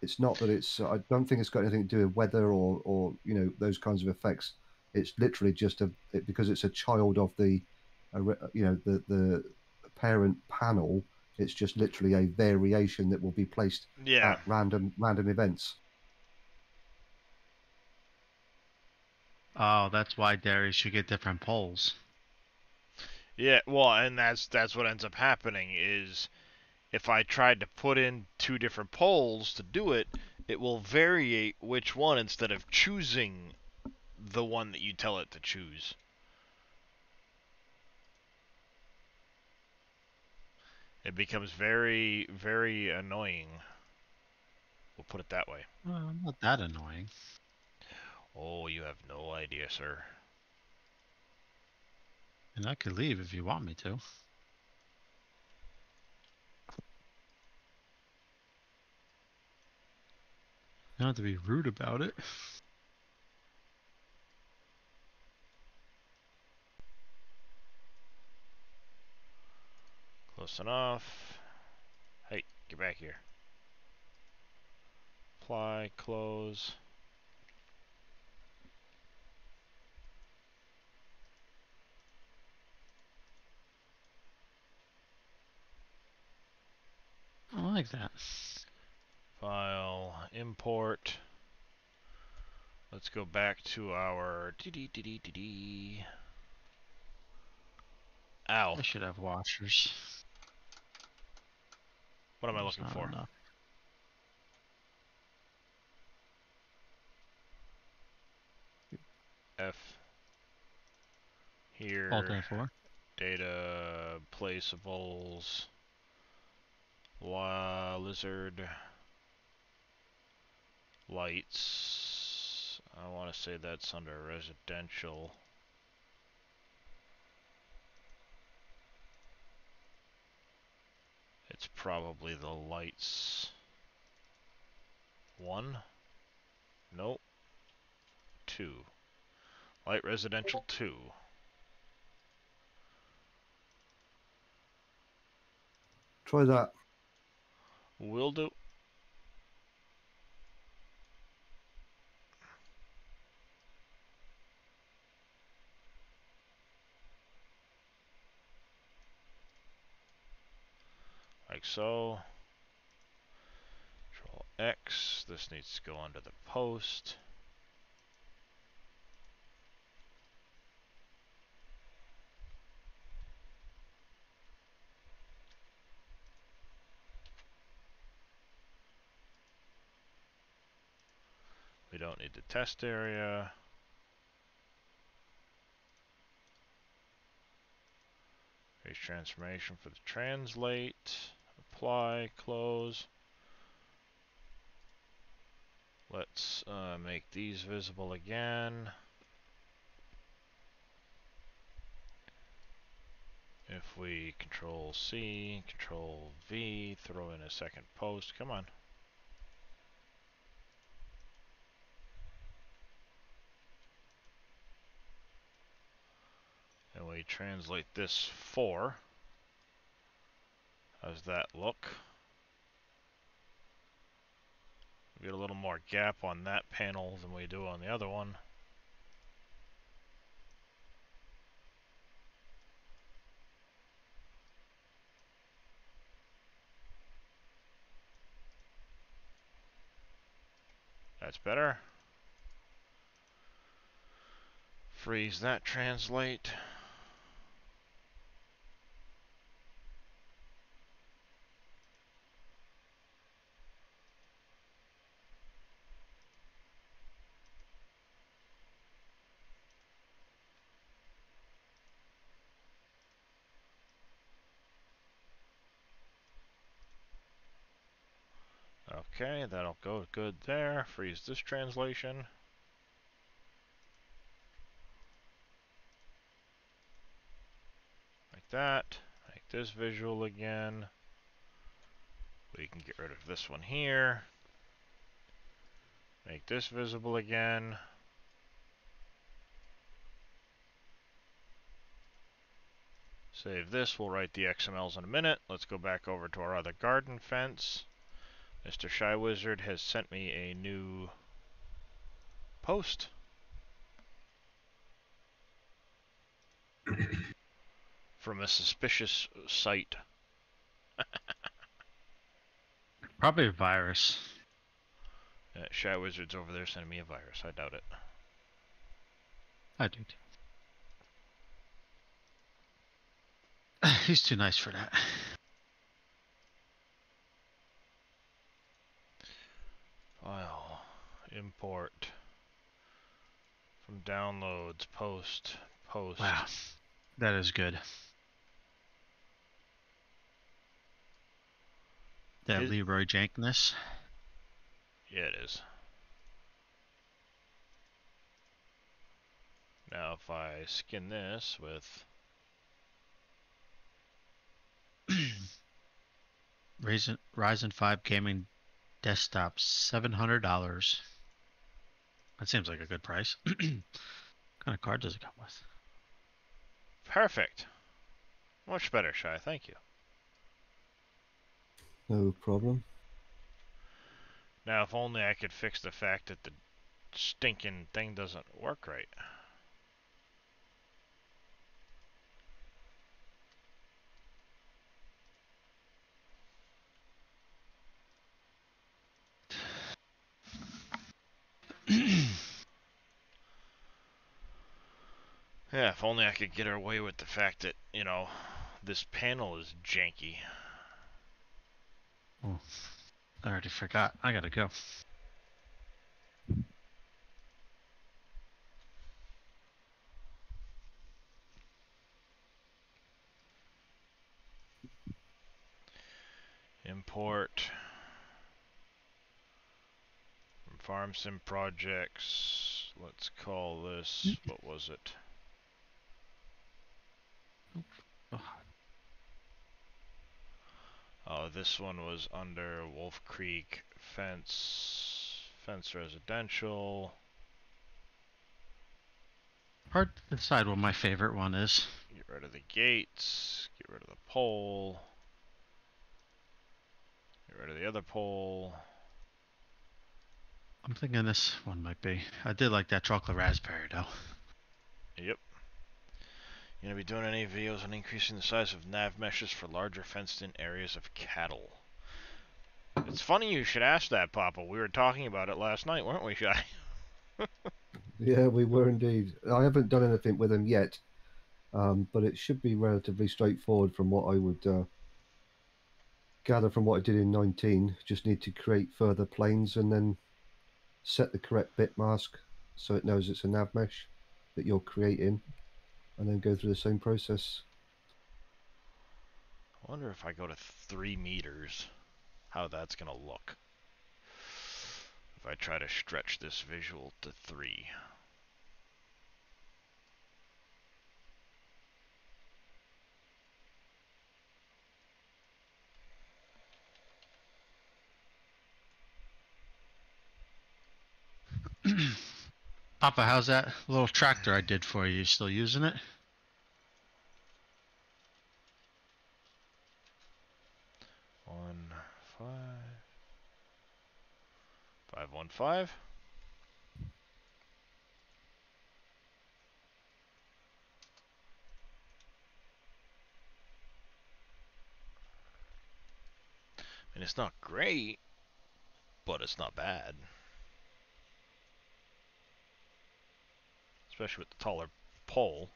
it's not that it's. I don't think it's got anything to do with weather or those kinds of effects. It's literally just because it's a child of the, the parent panel. It's just literally a variation that will be placed Yeah. at random events. Oh, that's why Darius should get different poles. Yeah, well, and that's what ends up happening is if I tried to put in 2 different poles to do it, it will variate which one instead of choosing the one that you tell it to choose. It becomes very, very annoying. We'll put it that way. Well, not that annoying. Oh, you have no idea, sir. And I could leave if you want me to. You don't have to be rude about it. Close enough. Hey, get back here. Apply, close. I like that. File, import. Let's go back to our Ow. I should have washers. What am I There's looking not for? enough. F. Here. Alt F4. Data placeables. Lizard. Lights. I want to say that's under residential. It's probably the lights. 1? Nope. 2. Light residential 2. Try that. Will do. Like so. Control X. This needs to go under the post. We don't need the test area. Face transformation for the translate. Apply, close. Let's make these visible again. If we Control C, Control V, throw in a second post. Come on. And we translate this 4. How's that look? We get a little more gap on that panel than we do on the other one. That's better. Freeze that translate. Okay, that'll go good there. Freeze this translation. Like that. Make this visual again. We can get rid of this one here. Make this visible again. Save this. We'll write the XMLs in a minute. Let's go back over to our other garden fence. Mr. Shy Wizard has sent me a new post. From a suspicious site. Probably a virus. Shy Wizard's over there sending me a virus. I doubt it. I do too. He's too nice for that. File. Import. From downloads. Post. Post. Wow. That is good. That Leroy Jenkins. Yeah, it is. Now if I skin this with Ryzen 5 gaming desktop, $700. That seems like a good price. What kind of card does it come with? perfect. Much better, Shy. Thank you. No problem. Now if only I could fix the fact that the stinking thing doesn't work right. Yeah, if only I could get away with the fact that, you know, this panel is janky. Oh, I already forgot. I gotta go. Import from Farm Sim Projects. Let's call this, what was it? Oh, this one was under Wolf Creek Fence Residential. Hard to decide what my favorite one is. Get rid of the gates, get rid of the pole, get rid of the other pole. I'm thinking this one might be. I did like that chocolate raspberry though. Yep. You gonna be doing any videos on increasing the size of nav meshes for larger fenced-in areas of cattle? It's funny you should ask that, Papa. We were talking about it last night, weren't we, Shy? Yeah, we were indeed. I haven't done anything with them yet, but it should be relatively straightforward from what I would gather from what I did in 19. Just need to create further planes and then set the correct bit mask so it knows it's a nav mesh that you're creating, and then go through the same process. I wonder if I go to 3 meters, how that's gonna look. If I try to stretch this visual to 3. Papa, how's that little tractor I did for you? You still using it? 515. And it's not great, but it's not bad. Especially with the taller pole.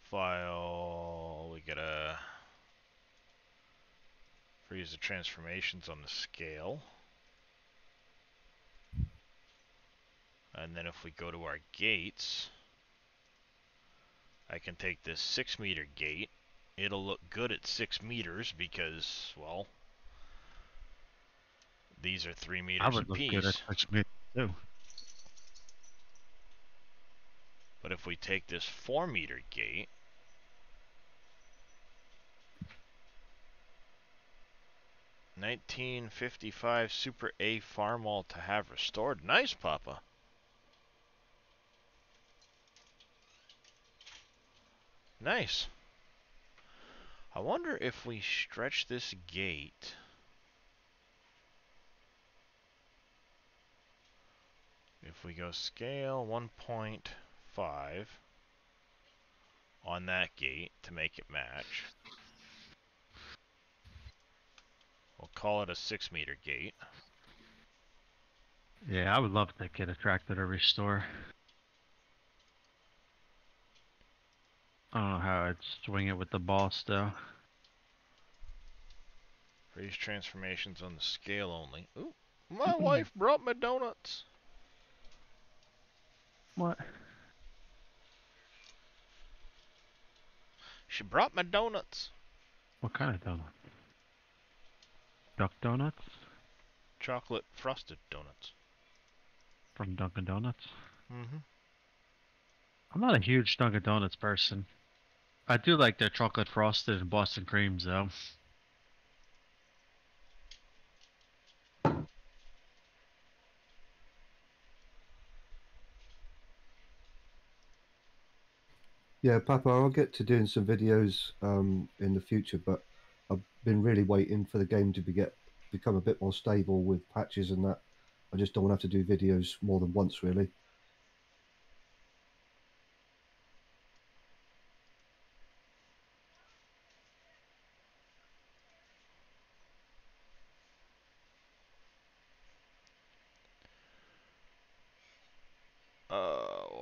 File, we gotta freeze the transformations on the scale. And then if we go to our gates, I can take this 6 meter gate. It'll look good at 6 meters because, well, these are 3 I meters would look apiece. good at 6 meters too. But if we take this 4 meter gate, $19.55 Super A farm wall to have restored. Nice, Papa. Nice. I wonder if we stretch this gate If we go scale 1.5 on that gate to make it match, we'll call it a 6-meter gate. Yeah, I would love to get a tractor to restore. I don't know how I'd swing it with the ball still. Freeze transformations on the scale only. Ooh, my wife brought me donuts. What? She brought me donuts. What kind of donut? Duck donuts? Chocolate frosted donuts. From Dunkin' Donuts? Mm-hmm. I'm not a huge Dunkin' Donuts person. I do like their chocolate frosted and Boston creams though. Yeah, Papa, I'll get to doing some videos in the future, but I've been really waiting for the game to become a bit more stable with patches and that. I just don't want to have to do videos more than once, really.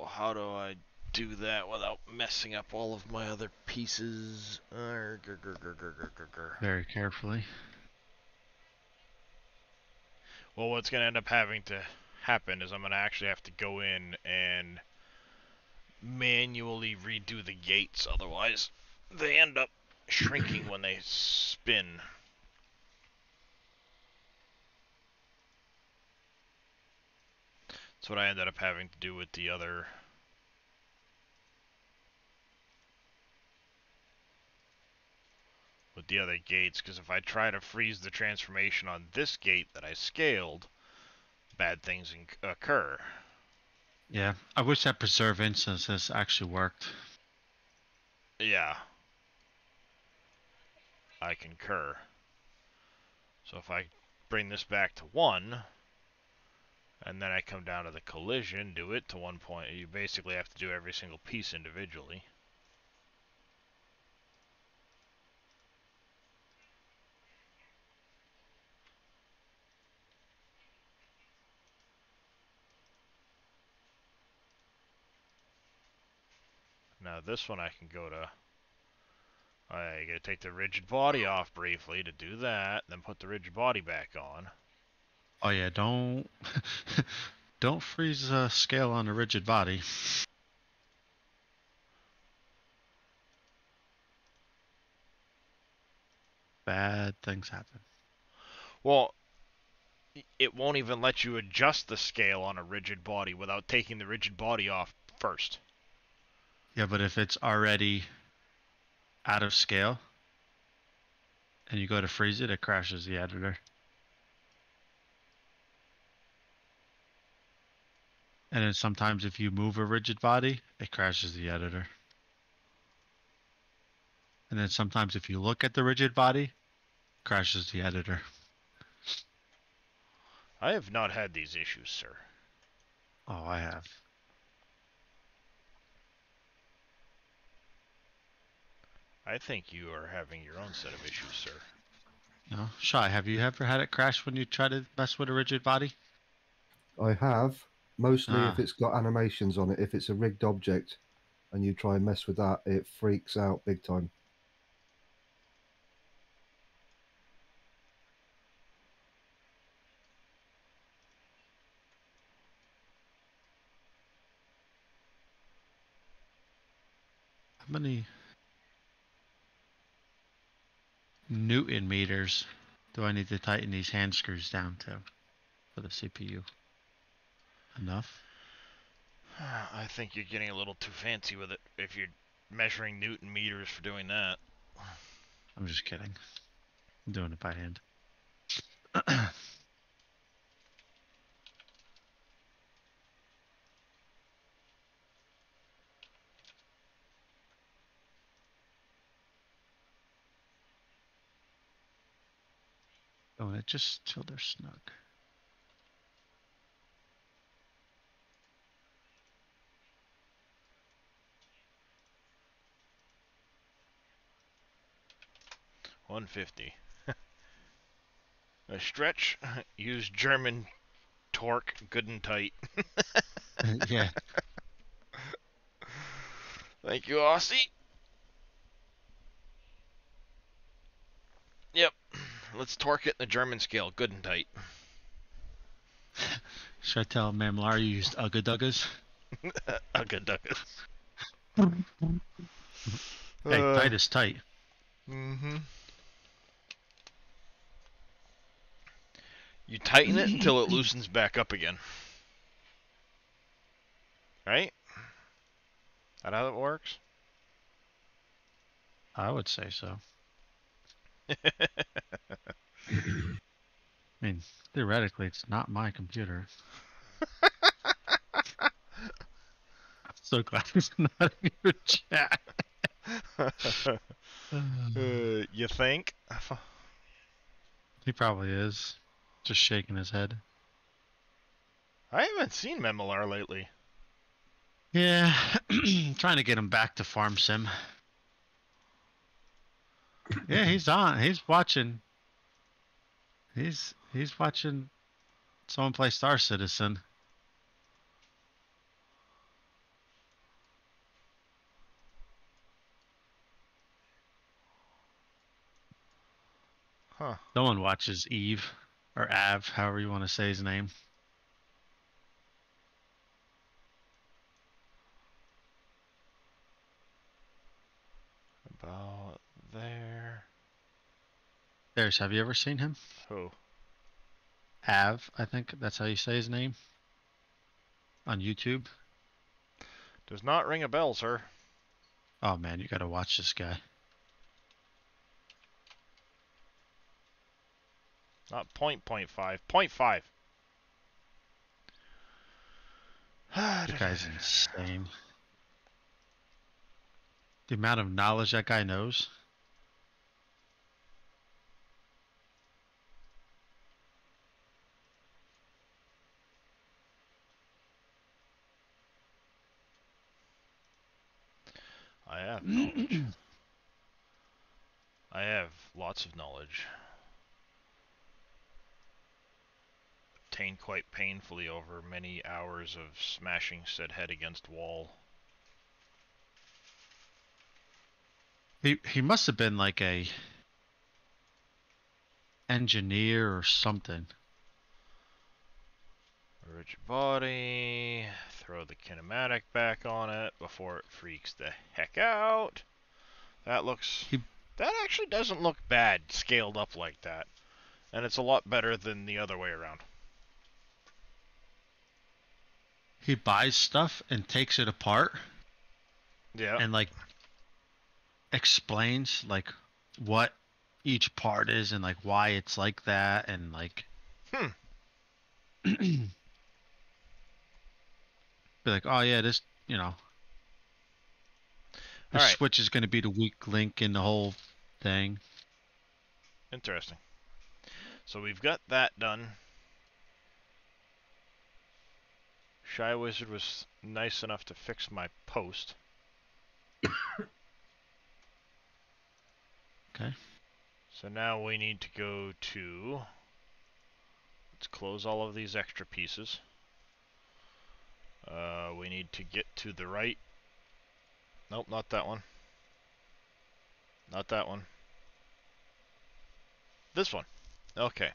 How do I do that without messing up all of my other pieces? Very carefully. Well, what's going to end up having to happen is I'm going to actually have to go in and manually redo the gates. Otherwise, they end up shrinking when they spin. That's what I ended up having to do with the other gates, because if I try to freeze the transformation on this gate that I scaled, bad things occur. Yeah, I wish that preserve instances actually worked. Yeah, I concur. So if I bring this back to 1, and then I come down to the collision, do it to 1 point, you basically have to do every single piece individually. Now this one I can go to, I gotta take the rigid body off briefly to do that, then put the rigid body back on. Oh yeah, don't don't freeze a scale on a rigid body. Bad things happen. Well, it won't even let you adjust the scale on a rigid body without taking the rigid body off first. Yeah, but if it's already out of scale and you go to freeze it, it crashes the editor. And then sometimes if you move a rigid body, it crashes the editor. And then sometimes if you look at the rigid body, it crashes the editor. I have not had these issues, sir. Oh, I have. I think you are having your own set of issues, sir. No, Shy, have you ever had it crash when you try to mess with a rigid body? I have, mostly if Ah. it's got animations on it. If it's a rigged object and you try and mess with that, it freaks out big time. How many Newton meters do I need to tighten these hand screws down to for the CPU? Enough? I think you're getting a little too fancy with it if you're measuring Newton meters for doing that. I'm just kidding. I'm doing it by hand. Doing it just till they're snug. 150. A stretch. Use German torque, good and tight. Yeah. Thank you, Aussie. Yep. Let's torque it in the German scale, good and tight. Should I tell Mamlar you used Ugga Duggas? Good duckers. Hey, tight is tight. Mm-hmm. You tighten it until it loosens back up again. Right? That how it works? I would say so. I mean, theoretically, it's not my computer. I'm so glad he's not in your chat. You think? He probably is. Just shaking his head. I haven't seen Memolar lately. Yeah, trying to get him back to Farm Sim. Yeah, he's on. He's watching. He's watching someone play Star Citizen. Huh. Someone watches Eve or Av, however you want to say his name. About there. Have you ever seen him? Who? Av, I think that's how you say his name. On YouTube. Does not ring a bell, sir. Oh man, you gotta watch this guy. Not point 0.5. 0.5. The guy's insane. The amount of knowledge that guy knows. I have knowledge. I have lots of knowledge. Obtained quite painfully over many hours of smashing said head against wall. He must have been like a engineer or something. A rigid body. Throw the kinematic back on it before it freaks the heck out. That looks... That actually doesn't look bad scaled up like that. And it's a lot better than the other way around. He buys stuff and takes it apart. Yeah. And like explains like what each part is and like why it's like that and like be like, oh yeah, this, you know, the Alright. switch is going to be the weak link in the whole thing. Interesting. So we've got that done. Shy Wizard was nice enough to fix my post. Okay. So now we need to go to... Let's close all of these extra pieces. We need to get to the right. Nope, not that one. Not that one. This one. Okay.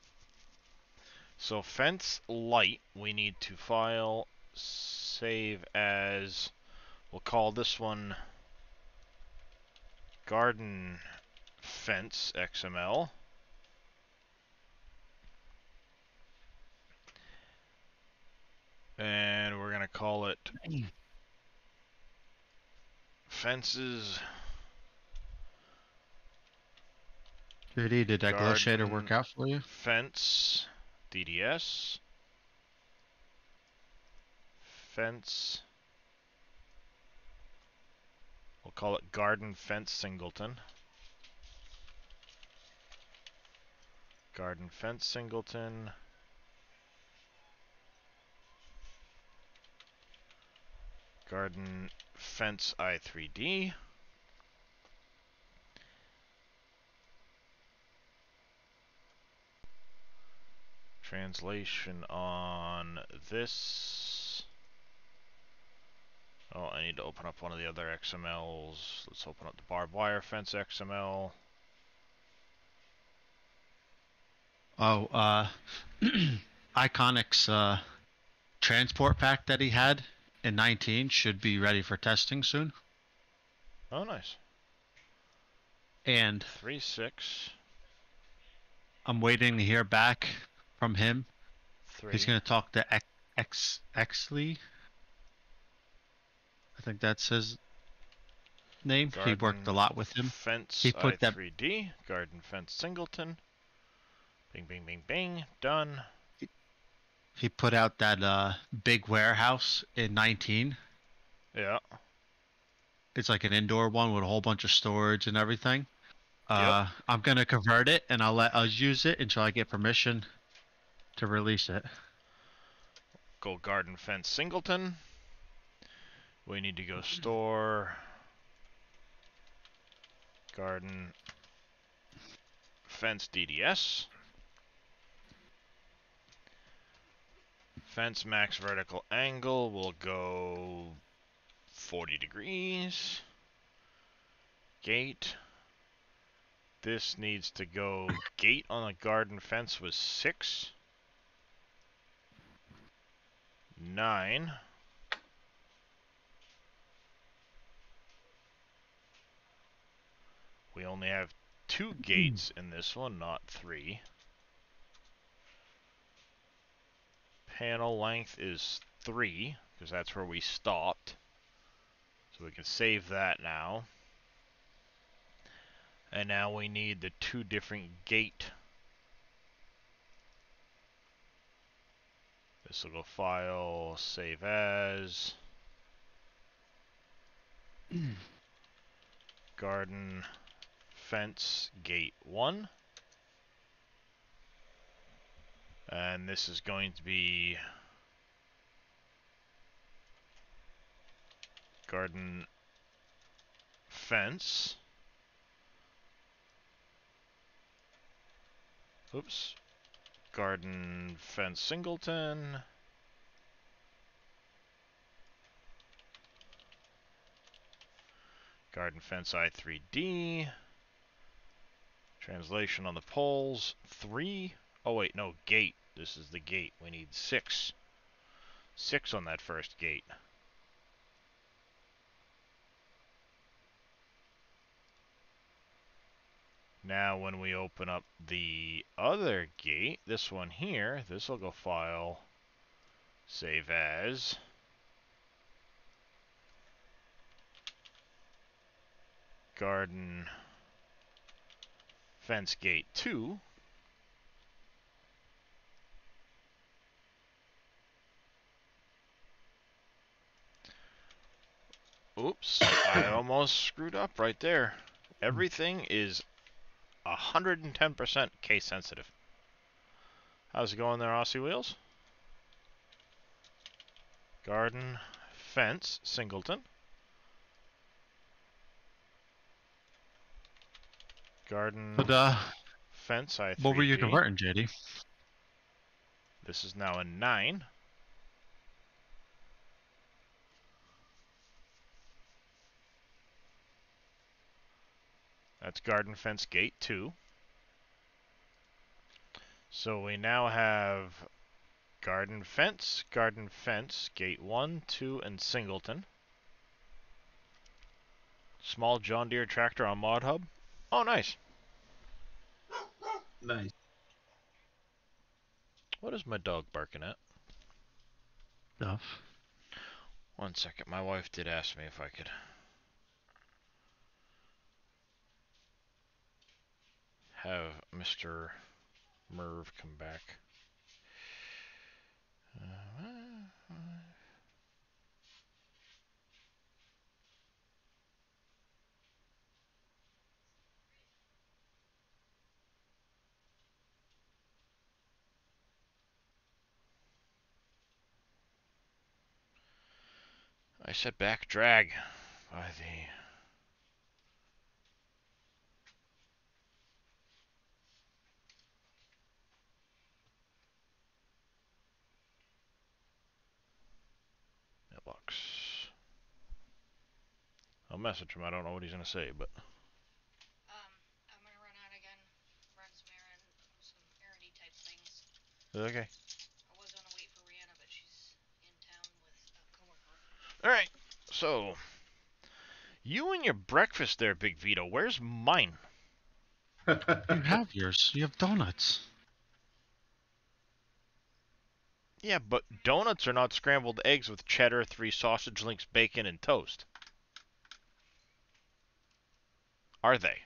So fence light, we need to file, save as, we'll call this one garden fence XML. And we're going to call it fences. 3D, did that glow shader work out for you? Fence DDS. Fence. We'll call it garden fence singleton. Garden fence singleton. Garden fence i3D. Translation on this. Oh, I need to open up one of the other XMLs. Let's open up the barbed wire fence XML. Oh, Iconic's transport pack that he had in 19 should be ready for testing soon. Oh, nice. And 3.6. I'm waiting to hear back from him. 3. He's going to talk to Exley. I think that's his name. He worked a lot with him. Fence He put that I3D. Garden fence singleton. Bing, bing, bing, bing. Done. he put out that big warehouse in 19. Yeah. It's like an indoor one with a whole bunch of storage and everything. Yep. I'm gonna convert it and I'll use it until I get permission to release it. Go garden fence singleton. We need to go store garden fence DDS. Fence max vertical angle will go 40 degrees. Gate. This needs to go gate on a garden fence was 6. 9. We only have 2 gates in this one, not 3. Panel length is 3, because that's where we stopped. So we can save that now. And now we need the 2 different gate. This will go file, save as. Garden fence gate 1. And this is going to be garden fence. Oops. Garden fence singleton. Garden fence I3D. Translation on the poles 3. Oh wait, no, gate. This is the gate. We need 6. 6 on that first gate. Now when we open up the other gate, this one here, this will go file, save as. Garden fence gate 2. Oops, I almost screwed up right there. Everything is 110% case sensitive. How's it going there, Aussie Wheels? Garden fence singleton. Garden But fence I3D. what were you converting, JD? This is now a 9. That's garden fence gate 2. So we now have garden fence, gate 1, 2, and singleton. Small John Deere tractor on Mod Hub. Oh, nice. Nice. What is my dog barking at? Stuff. 1 second. My wife did ask me if I could have Mr. Merv come back. I said back drag by the... Lux. I'll message him. I don't know what he's gonna say, but I'm gonna run out again. Run some errand, some errandy type things. okay. I was gonna wait for Rihanna, but she's in town with a coworker. All right. So you and your breakfast there, Big Vito. Where's mine? You have yours. You have donuts. Yeah, but donuts are not scrambled eggs with cheddar, 3 sausage links, bacon, and toast. Are they?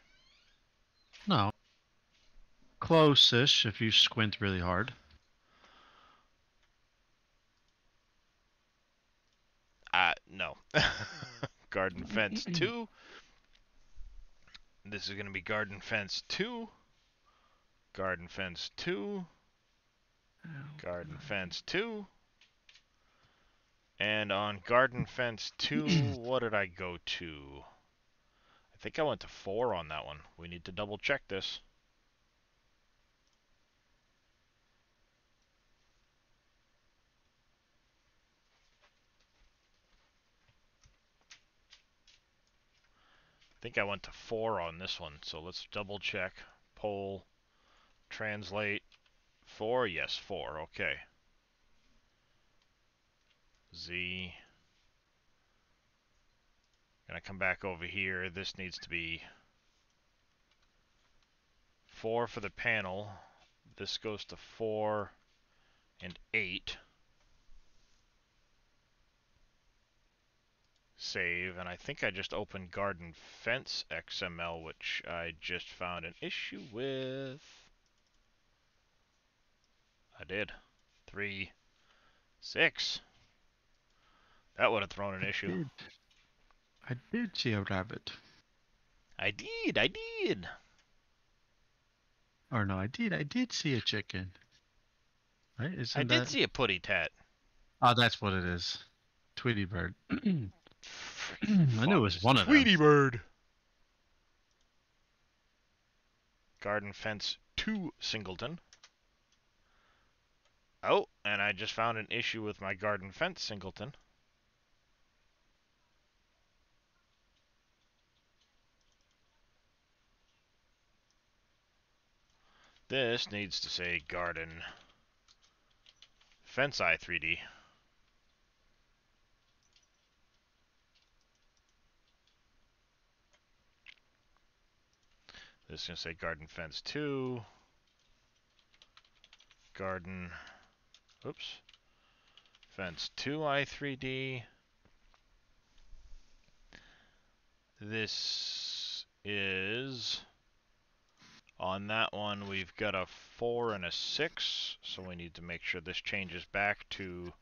No. Close-ish if you squint really hard. No. Garden fence 2. This is going to be garden fence 2. Garden fence 2. Garden fence 2. And on garden fence 2, what did I go to? I think I went to 4 on that one. We need to double check this. I think I went to 4 on this one, so let's double check. Poll, translate, 4, yes, 4, okay. Z. Gonna come back over here. This needs to be 4 for the panel. This goes to 4 and 8. Save, and I think I just opened garden fence XML, which I just found an issue with. I did. 3, 6. That would have thrown an issue. I did see a rabbit. I did. Or no, I did see a chicken. Right? Isn't I did that... see a putty tat. Oh, that's what it is. Tweety bird. I knew it was one of them. Tweety bird. Garden fence 2 singleton. Oh, and I just found an issue with my garden fence singleton. This needs to say garden fence I3D. This is going to say garden fence 2. Garden, oops, fence 2 I3D. This is, on that one, we've got a 4 and a 6, so we need to make sure this changes back to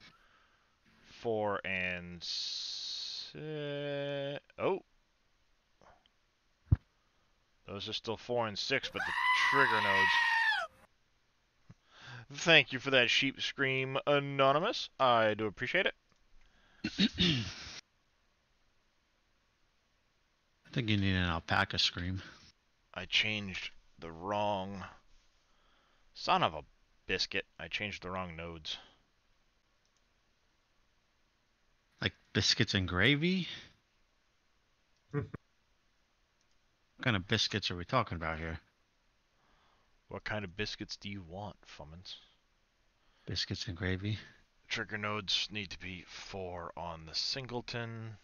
4 and 6. Oh. Those are still 4 and 6, but the trigger nodes. Thank you for that sheep scream, Anonymous. I do appreciate it. I think you need an alpaca scream. I changed the wrong... Son of a biscuit. I changed the wrong nodes. Like biscuits and gravy? What kind of biscuits are we talking about here? What kind of biscuits do you want, Fummins? Biscuits and gravy? Trigger nodes need to be 4 on the singleton.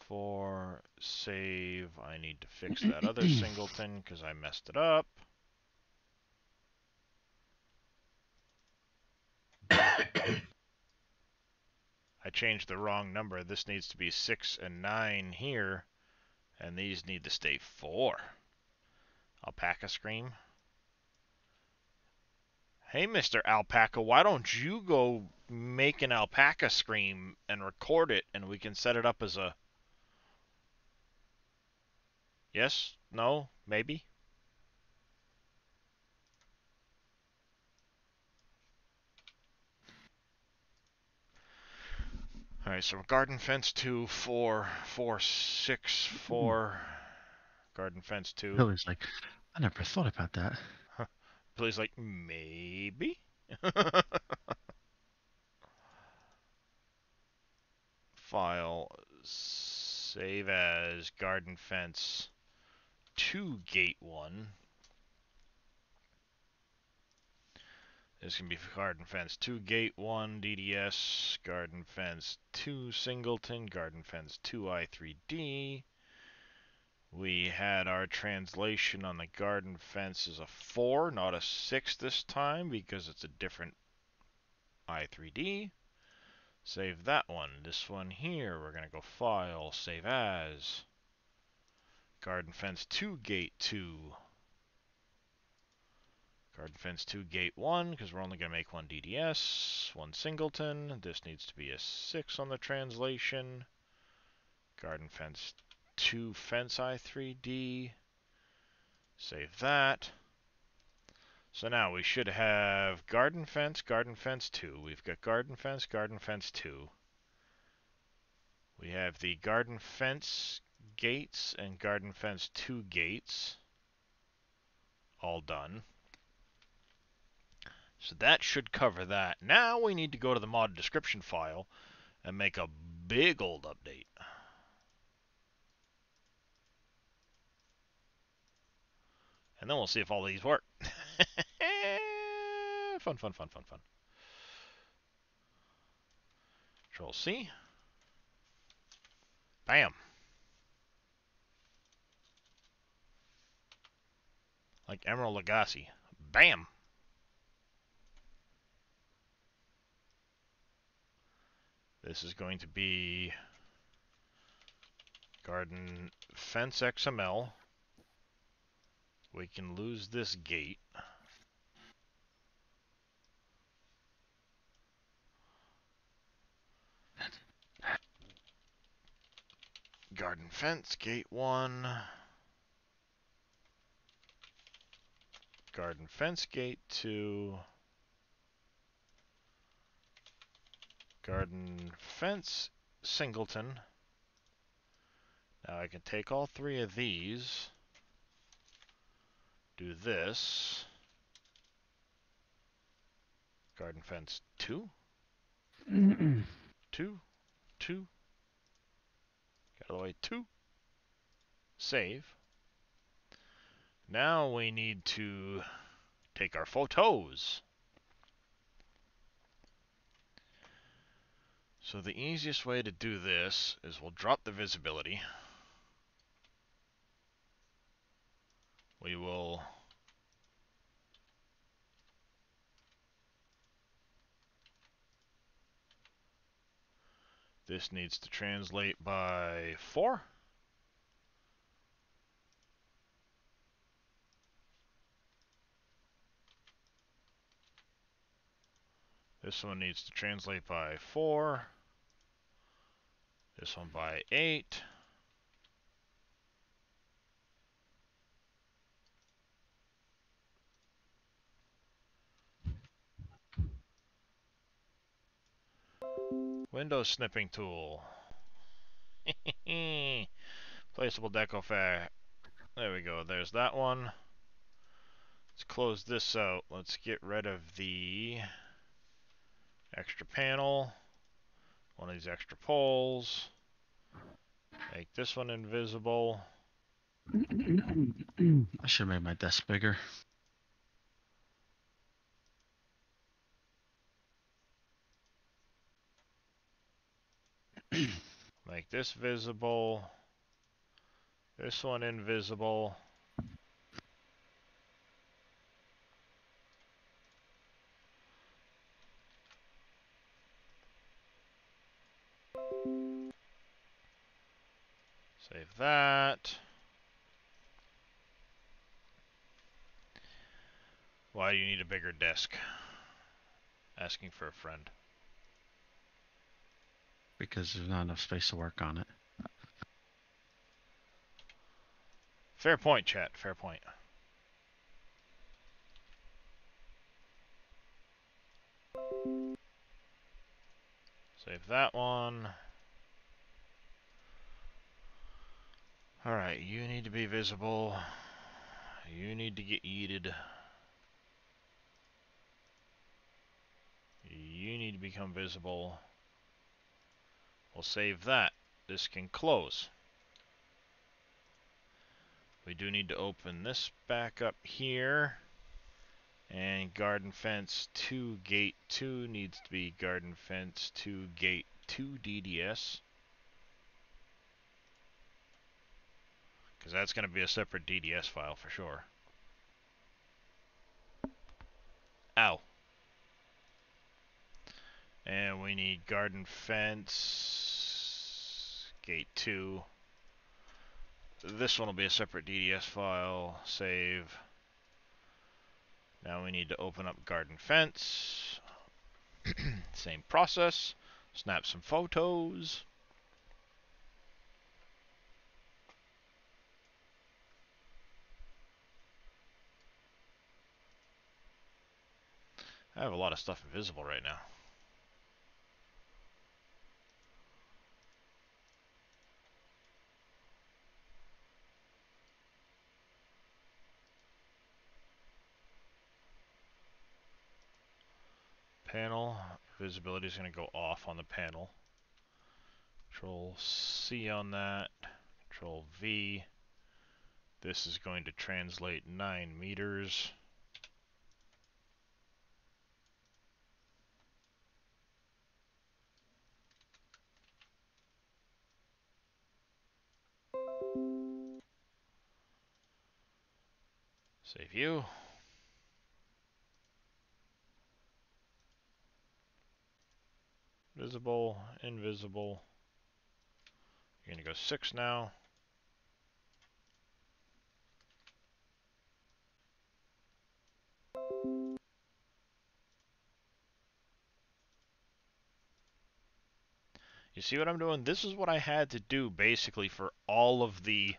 For save, I need to fix that other singleton because I messed it up. I changed the wrong number. This needs to be 6 and 9 here, and these need to stay 4. Alpaca scream. Hey, Mr. Alpaca, why don't you go make an alpaca scream and record it, and we can set it up as a... Yes? No? Maybe? Alright, so garden fence 2, 4, 4, 6, 4. Garden fence 2. Billy's like, I never thought about that. Play's like, maybe? File, save as garden fence 2 gate 1. This can be garden fence 2 gate 1 DDS, garden fence 2 singleton, garden fence 2 I3D. We had our translation on the garden fence as a 4, not a 6 this time because it's a different I3D. Save that one. This one here, we're going to go File, Save As. Garden fence 2 gate 2. Garden fence 2 gate 1 because we're only going to make one DDS, one singleton. This needs to be a 6 on the translation. Garden fence 2 fence I3D. Save that. So now we should have garden fence 2. We've got garden fence 2. We have the garden fence gates and garden fence 2 gates all done. So that should cover that. Now we need to go to the mod description file and make a big old update. And then we'll see if all these work. Fun, fun, fun, fun, fun. Control C. Bam. Like Emerald Lagasse. Bam. This is going to be garden fence XML. We can lose this gate. Garden fence, gate 1. Garden fence, gate 2. Garden fence, singleton. Now I can take all 3 of these. Do this. Garden fence 2. 2. 2. Get all the way 2. Save. Now we need to take our photos. So the easiest way to do this is we'll drop the visibility. We will this needs to translate by 4. This one needs to translate by 4. This one by 8. Window snipping tool. Placeable deco fair. There we go. There's that one. Let's close this out. Let's get rid of the extra panel. One of these extra poles. Make this one invisible. I should have made my desk bigger. Make this visible. This one invisible. Save that. Why do you need a bigger desk? Asking for a friend. Because there's not enough space to work on it. Fair point, chat. Fair point. Save that one. Alright, you need to be visible. You need to get yeeted. to become visible. We'll save that. This can close. We do need to open this back up here. And garden fence to gate 2 needs to be garden fence to gate 2 DDS. Because that's going to be a separate DDS file for sure. Ow. And we need garden fence gate 2. This one will be a separate DDS file. Save. Now we need to open up garden fence. Same process. Snap some photos. I have a lot of stuff invisible right now. Panel. Visibility is going to go off on the panel. Control C on that. Control V. This is going to translate 9 meters. Save view. Visible, invisible. You're going to go 6 now. You see what I'm doing? This is what I had to do basically for all of the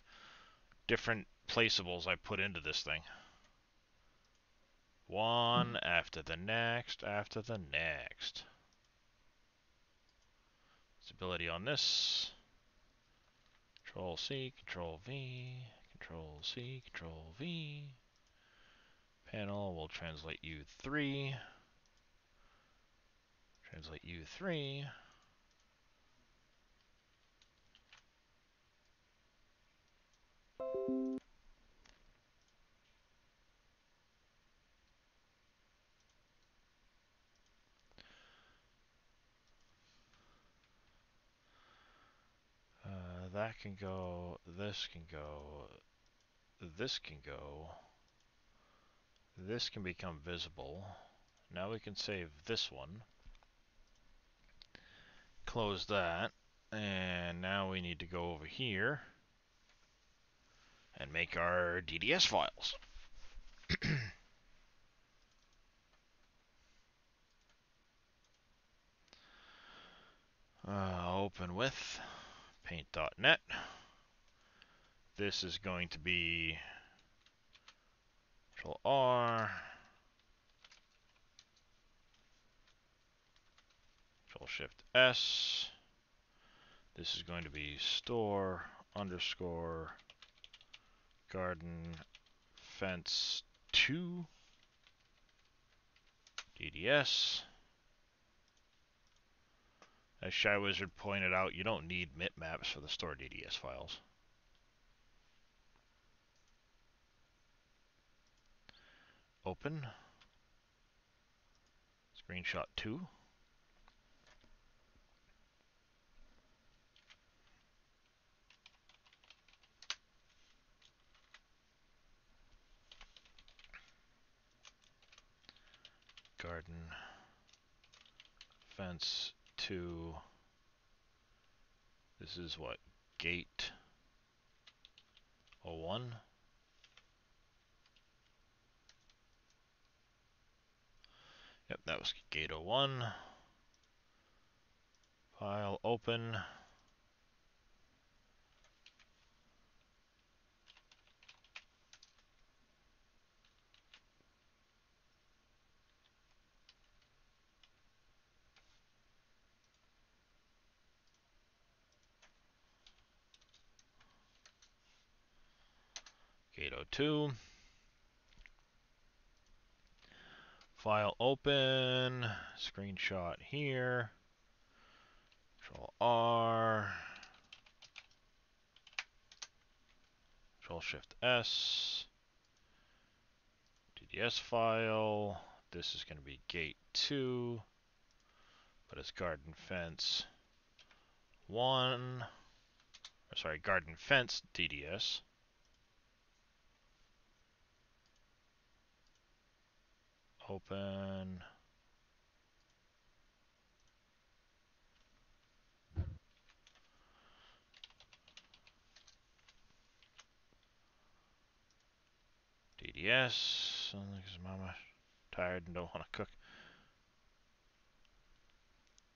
different placeables I put into this thing. One after the next, after the next. Visibility on this. Control C, Control V, Control C, Control V. Panel will translate U3. Translate U3. That can go, this can go, this can go, this can become visible. Now we can save this one. Close that. And now we need to go over here and make our DDS files. Open with paint.net. This is going to be Control R, Control Shift S. This is going to be store underscore garden fence 2 DDS. As Shy Wizard pointed out, you don't need bitmaps for the store DDS files. Open. Screenshot 2. Garden fence 2. This is what? Gate 01. Yep, that was gate 01. File open. Gate 02. File open, screenshot here, Control R, Control Shift S, DDS file, this is going to be gate 2, but it's garden fence 1, or sorry, garden fence DDS. Open. DDS, because Mama tired and don't want to cook.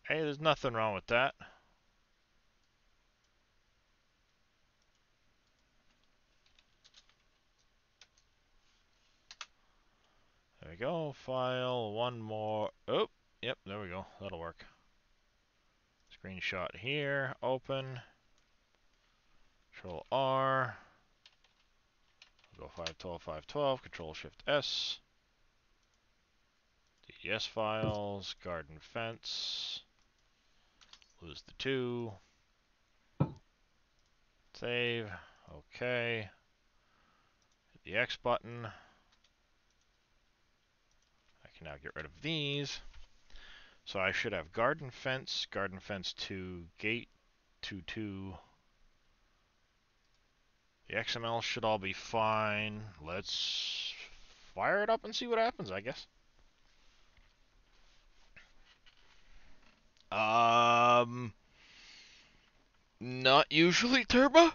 Hey, there's nothing wrong with that. There we go. File, one more. Oh, yep, there we go. That'll work. Screenshot here. Open. Control R. Go 512, 512. Control Shift S. DDS files. Garden fence. Lose the 2. Save. Okay. Hit the X button. I can now get rid of these. So I should have garden fence 2, gate 2. The XML should all be fine. Let's fire it up and see what happens, I guess. Not usually, Turbo.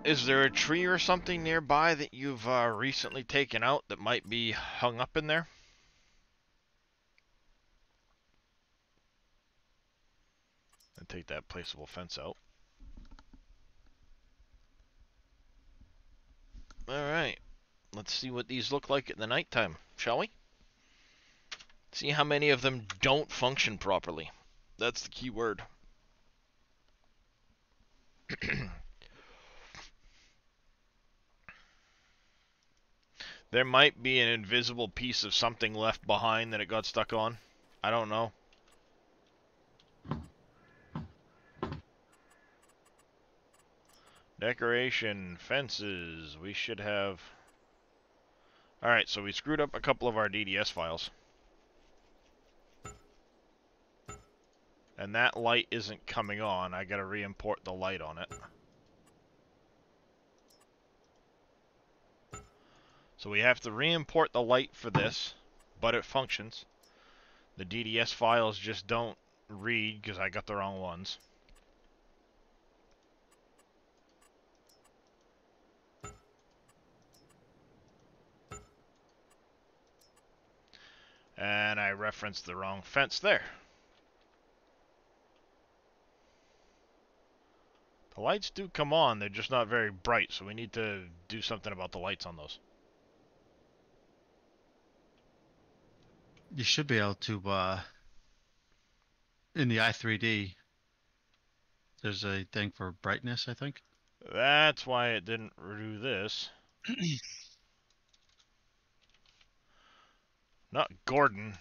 Is there a tree or something nearby that you've recently taken out that might be hung up in there? And take that placeable fence out. Alright. Let's see what these look like at the nighttime, shall we? See how many of them don't function properly. That's the key word. There might be an invisible piece of something left behind that it got stuck on. I don't know. Decoration, fences, we should have... Alright, so we screwed up a couple of our DDS files. And that light isn't coming on. I gotta re-import the light on it. So we have to re-import the light for this, but it functions. The DDS files just don't read because I got the wrong ones. And I referenced the wrong fence there. The lights do come on, they're just not very bright, so we need to do something about the lights on those. You should be able to, in the i3D, there's a thing for brightness, I think. That's why it didn't do this. Not Gordon.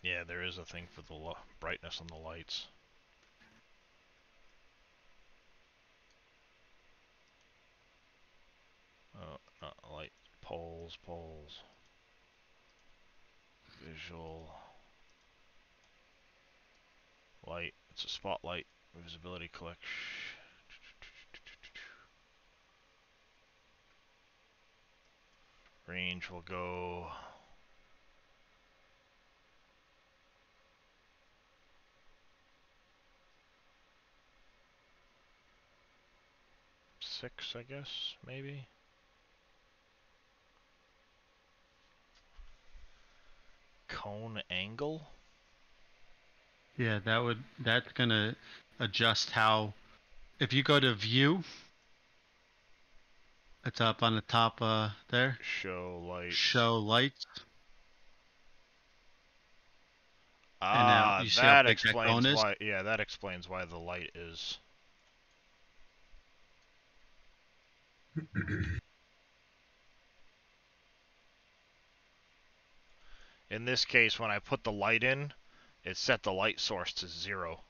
Yeah, there is a thing for the brightness on the lights. Oh, not light. Poles. Visual. Light. It's a spotlight. Visibility collection. Range will go... six, I guess, maybe. Cone angle. Yeah, that's gonna adjust how. If you go to view, it's up on the top there. Show lights. Show lights. And now Ah, you see how that big that cone explains is? why. Yeah, that explains why the light is. In this case, when I put the light in, it set the light source to 0.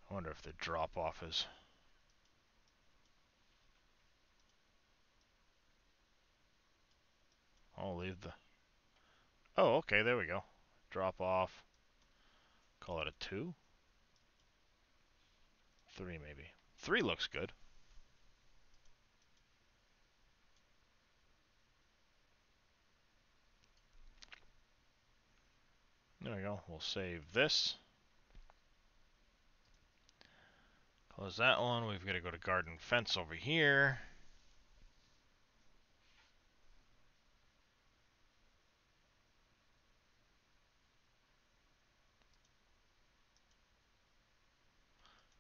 I wonder if the drop-off is... I'll leave the... Oh, okay, there we go. Drop-off. Call it a 2? 3, maybe. 3 looks good. There we go. We'll save this. Close that one. We've got to go to garden fence over here.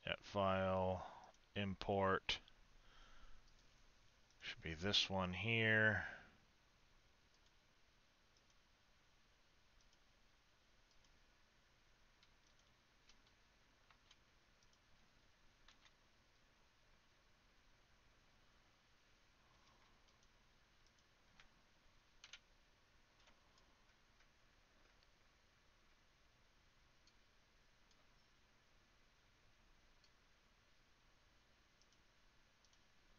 That file. Import. Should be this one here.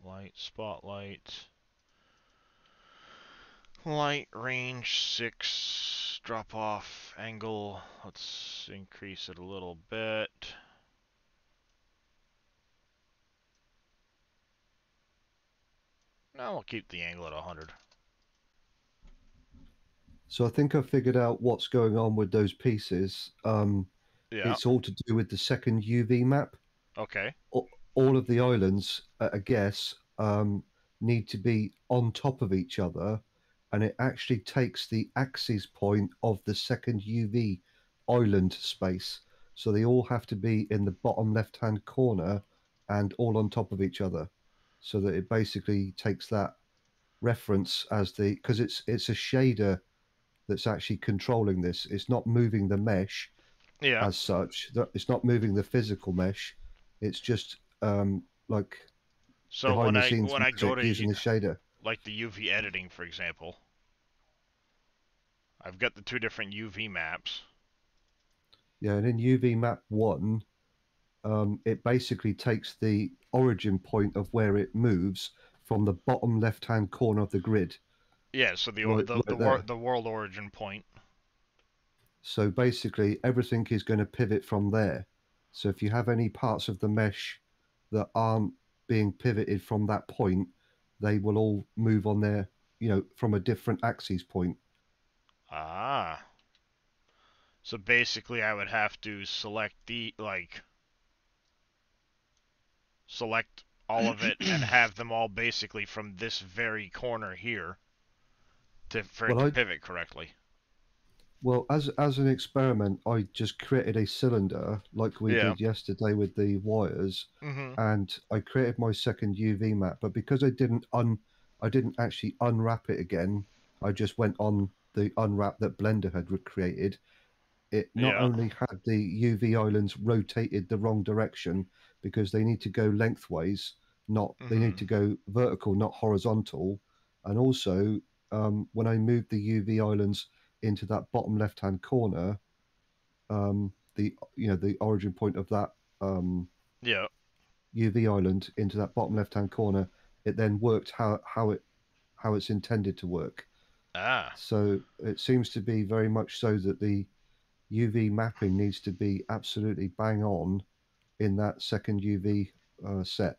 Light, spotlight. Light, range 6. Drop off angle. Let's increase it a little bit. No, we'll keep the angle at 100. So I think I figured out what's going on with those pieces. Yeah. It's all to do with the second UV map. Okay. All of the islands, I guess, need to be on top of each other, and it actually takes the axis point of the second UV island space. So they all have to be in the bottom left-hand corner and all on top of each other, so that it basically takes that reference as because it's a shader that's actually controlling this. It's not moving the mesh Yeah. as such. It's not moving the physical mesh. It's just like So behind the scenes when I go magic to using the shader. like the UV editing, for example, I've got the 2 different UV maps. Yeah, and in UV map 1, it basically takes the origin point of where it moves from the bottom left-hand corner of the grid. Yeah, so the Right there. the world origin point. So basically, everything is going to pivot from there. So if you have any parts of the mesh that aren't being pivoted from that point, they will all move on there, from a different axis point. Ah. So basically, I would have to select select all of it and have them all basically from this very corner here for it to pivot correctly. Well, as an experiment, I just created a cylinder like we did yesterday with the wires, and I created my second UV map. But because I didn't actually unwrap it again, I just went on the unwrap that Blender had created. It not only had the UV islands rotated the wrong direction because they need to go lengthways, they need to go vertical, not horizontal, and also when I moved the UV islands into that bottom left-hand corner, the origin point of that UV island into that bottom left-hand corner, it then worked how it's intended to work. So it seems to be very much so that the UV mapping needs to be absolutely bang on in that second UV set.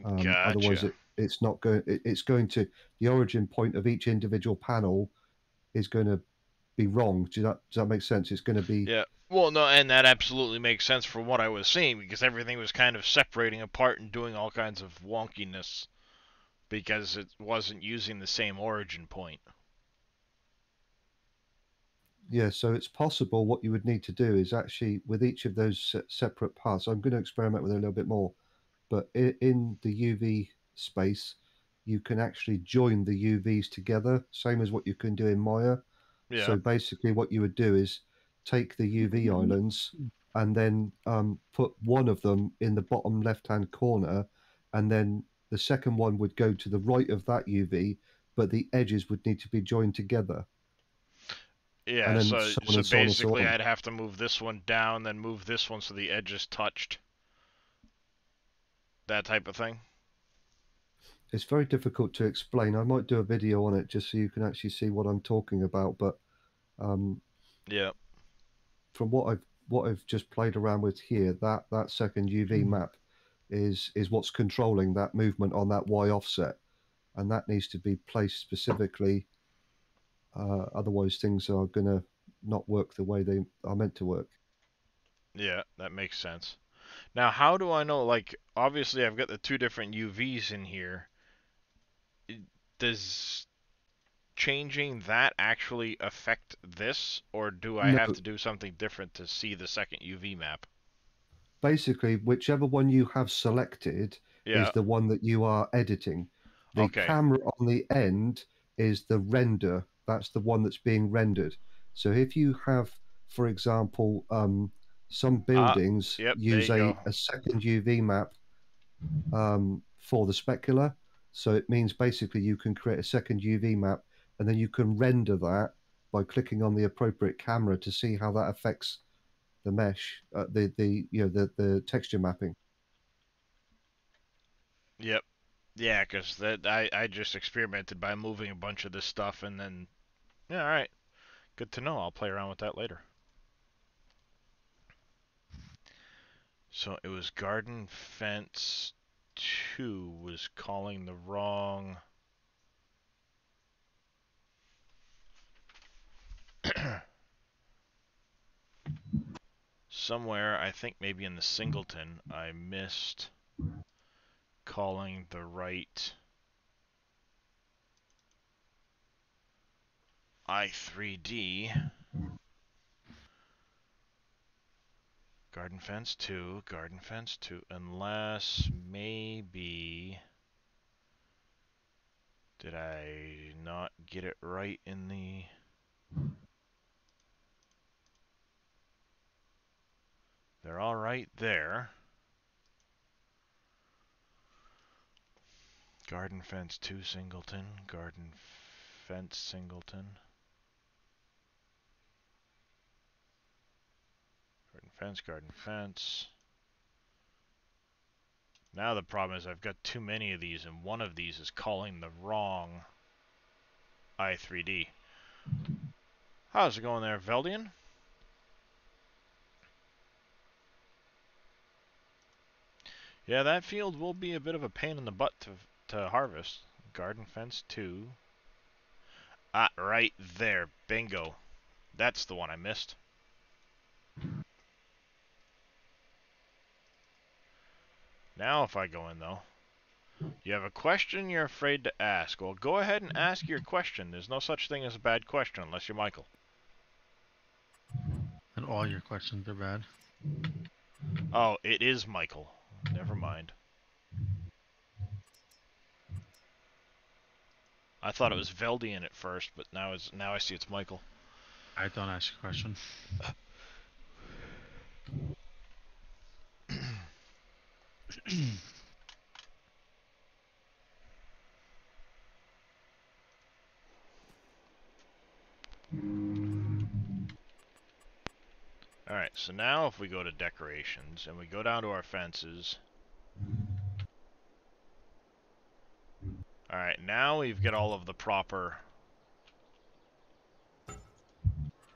Gotcha. Otherwise, it's not going. It's going to the origin point of each individual panel is going to be wrong. Does that make sense? It's going to be Yeah. Well, no, and that absolutely makes sense from what I was seeing, because everything was kind of separating apart and doing all kinds of wonkiness because it wasn't using the same origin point. Yeah, so it's possible what you would need to do is actually with each of those separate parts. I'm going to experiment with it a little bit more, but in the UV space, you can actually join the UVs together, same as what you can do in Maya. Yeah. So basically, what you would do is take the UV islands and then put one of them in the bottom left-hand corner, and then the second one would go to the right of that UV, but the edges would need to be joined together. Yeah, And then so so on so and so on and so basically on. I'd have to move this one down, then move this one so the edges touched. That type of thing. It's very difficult to explain. I might do a video on it just so you can actually see what I'm talking about. But Yeah. from what I've just played around with here, that second UV map is what's controlling that movement on that Y offset, and that needs to be placed specifically. Otherwise, things are gonna not work the way they are meant to work. Yeah, that makes sense. Now, how do I know, like, obviously I've got the two different UVs in here. Does changing that actually affect this, or do I No, have to do something different to see the second UV map? basically, whichever one you have selected Yeah, is the one that you are editing. The okay. camera on the end is the render. That's the one that's being rendered. So if you have, for example, some buildings Yep, there use you go. a second UV map for the specular. So it means basically you can create a second UV map and then you can render that by clicking on the appropriate camera to see how that affects the mesh, the texture mapping. Yep. Yeah, because I just experimented by moving a bunch of this stuff and then, yeah, alright. Good to know. I'll play around with that later. So it was Garden Fence 2 was calling the wrong... Somewhere, I think maybe in the singleton, I missed calling the right I3D. Garden Fence 2, Garden Fence 2, unless maybe... Did I not get it right in the... They're all right there. Garden Fence 2 Singleton, Garden Fence Singleton. Garden Fence, Garden Fence. Now the problem is I've got too many of these, and one of these is calling the wrong I3D. How's it going there, Veldian? Yeah, that field will be a bit of a pain in the butt to harvest. Garden Fence 2. Ah, right there. Bingo. That's the one I missed. Now if I go in, though. You have a question you're afraid to ask. Well, go ahead and ask your question. There's no such thing as a bad question unless you're Michael. And all your questions are bad. Oh, it is Michael. Never mind. I thought it was Veldian at first, but now I see it's Michael. I don't ask a question. Alright, so now if we go to decorations and we go down to our fences. Alright, now we've got all of the proper...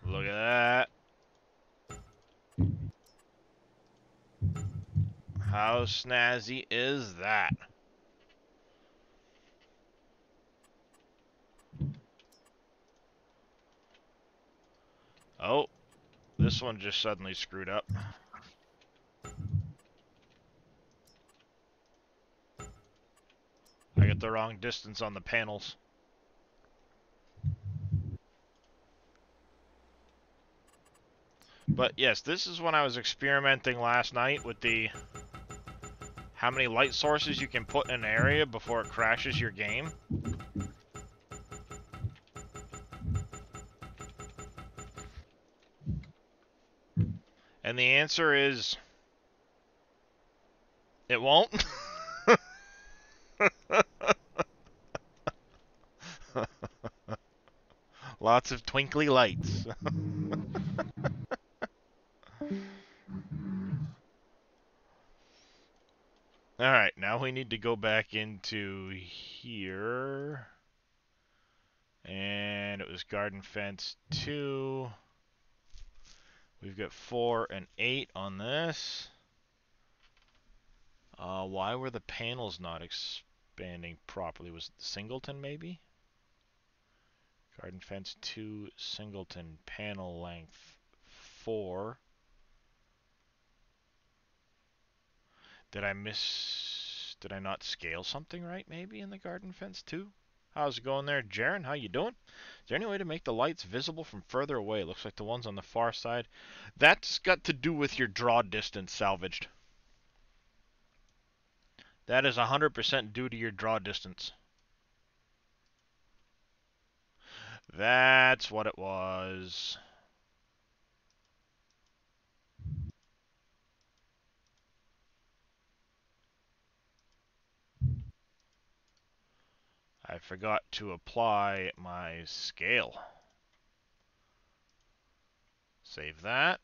Look at that. How snazzy is that? Oh, this one just suddenly screwed up. I got the wrong distance on the panels. But yes, this is when I was experimenting last night with the how many light sources you can put in an area before it crashes your game. And the answer is it won't. Lots of twinkly lights. Alright, now we need to go back into here. And it was garden fence 2. We've got 4 and 8 on this. Why were the panels not expanding properly? Was it singleton maybe? Garden fence 2, singleton, panel length 4. Did I not scale something right maybe in the garden fence 2? How's it going there, Jaren? How you doing? Is there any way to make the lights visible from further away? It looks like the ones on the far side. That's got to do with your draw distance, Salvaged. That is 100% due to your draw distance. That's what it was. I forgot to apply my scale. Save that.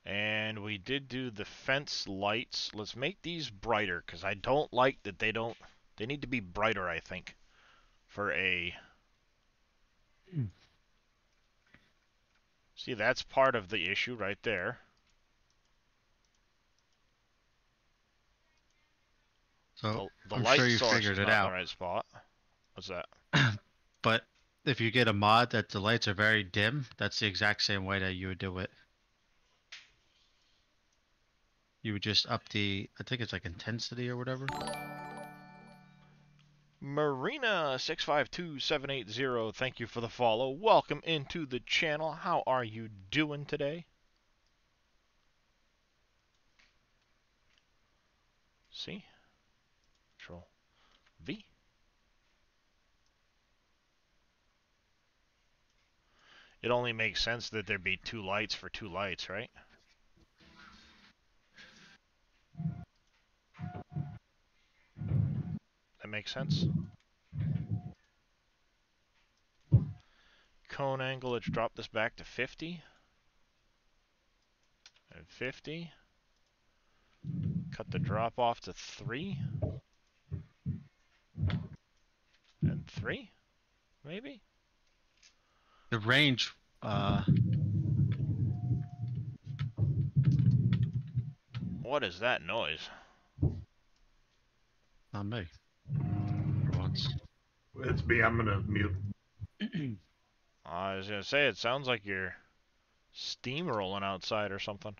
And we did do the fence lights. Let's make these brighter, because I don't like that they need to be brighter, I think, for a... See, that's part of the issue right there. So The I'm light sure you source figured is it not in out. the right spot. What's that? But if you get a mod that the lights are very dim, that's the exact same way that you would do it. You would just up the, I think it's like intensity or whatever. Marina652780, thank you for the follow. Welcome into the channel. How are you doing today? See? Control V. It only makes sense that there be 2 lights for 2 lights, right? That makes sense. Cone angle, let's drop this back to 50. And 50. Cut the drop off to 3. And 3, maybe? The range, What is that noise? not me. For once. It's me. I'm gonna mute. I was gonna say, it sounds like you're steam rolling outside or something.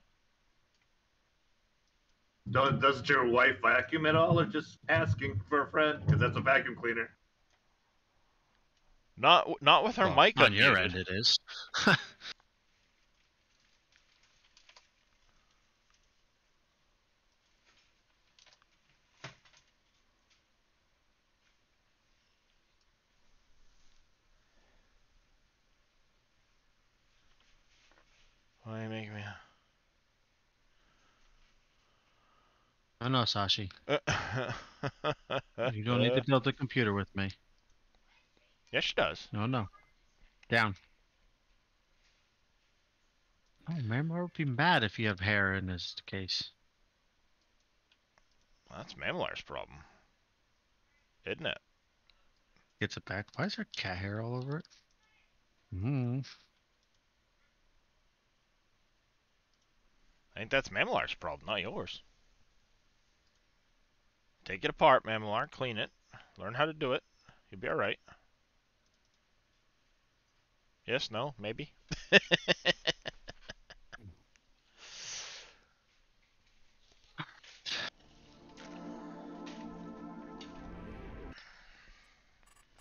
Doesn't your wife vacuum at all, or just asking for a friend? Because that's a vacuum cleaner. Not with her Well, mic on your unmuted. end it is. Why make me? I know, Sashi. You don't need to build a computer with me. Yes, she does. No. Down. Oh, man, I would be mad if you have hair in this case. Well, that's Mamelar's problem, isn't it? Gets it back. Why is there cat hair all over it? Hmm. I think that's Mamelar's problem, not yours. Take it apart, Mamelar. Clean it. Learn how to do it. You'll be alright. Yes, no, maybe.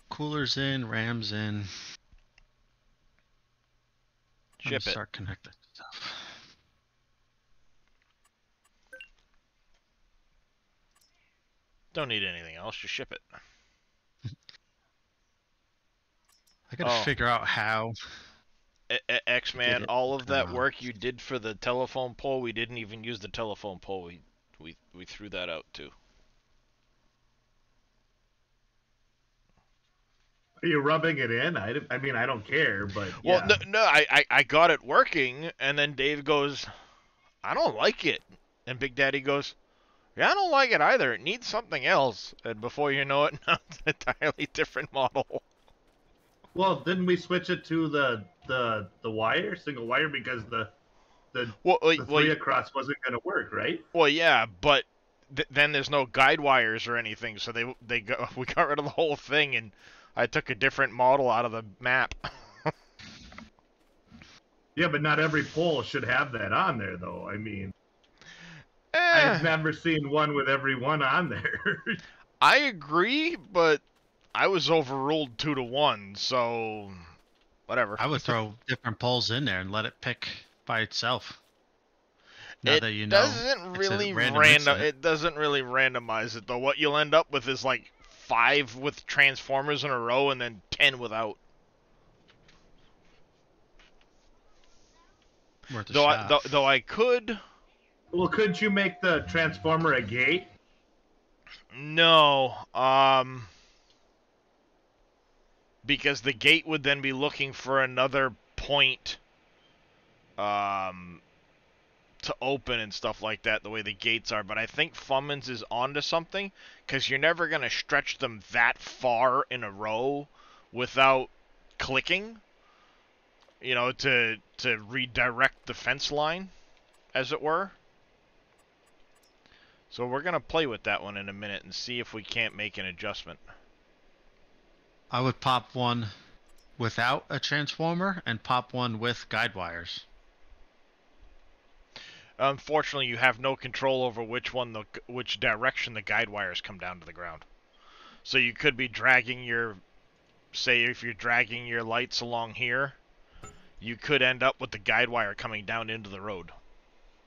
Coolers in, Rams in. Let me Ship it. start connecting stuff. Don't need anything else. Just ship it. I gotta figure out how. X-Man, it all of that turn on. work you did for the telephone pole, we didn't even use the telephone pole. We threw that out too. Are you rubbing it in? I mean, I don't care, but yeah. Well, no, I got it working, and then Dave goes, I don't like it. And Big Daddy goes, yeah, I don't like it either. It needs something else. And before you know it, now it's an entirely different model. Well, didn't we switch it to the wire, single wire, because the Well, three across wasn't going to work, right? well, yeah, but then there's no guide wires or anything, so we got rid of the whole thing, and I took a different model out of the map. Yeah, but not every pole should have that on there, though. I mean, Eh, I've never seen one with every one on there. I agree, but I was overruled 2-1, so whatever. I would throw different poles in there and let it pick by itself. Now It that you know doesn't it's a really random incident. It doesn't really randomize it though. What you'll end up with is like 5 with transformers in a row and then 10 without. Worth a Though shot. though I could. Well, couldn't you make the transformer a gate? No, because the gate would then be looking for another point, to open and stuff like that, the way the gates are. But I think Fummins is onto something, because you're never going to stretch them that far in a row without clicking, you know, to redirect the fence line, as it were. So we're going to play with that one in a minute and see if we can't make an adjustment. I would pop one without a transformer and pop one with guide wires. Unfortunately, you have no control over which direction the guide wires come down to the ground. So you could be dragging say if you're dragging your lights along here, you could end up with the guide wire coming down into the road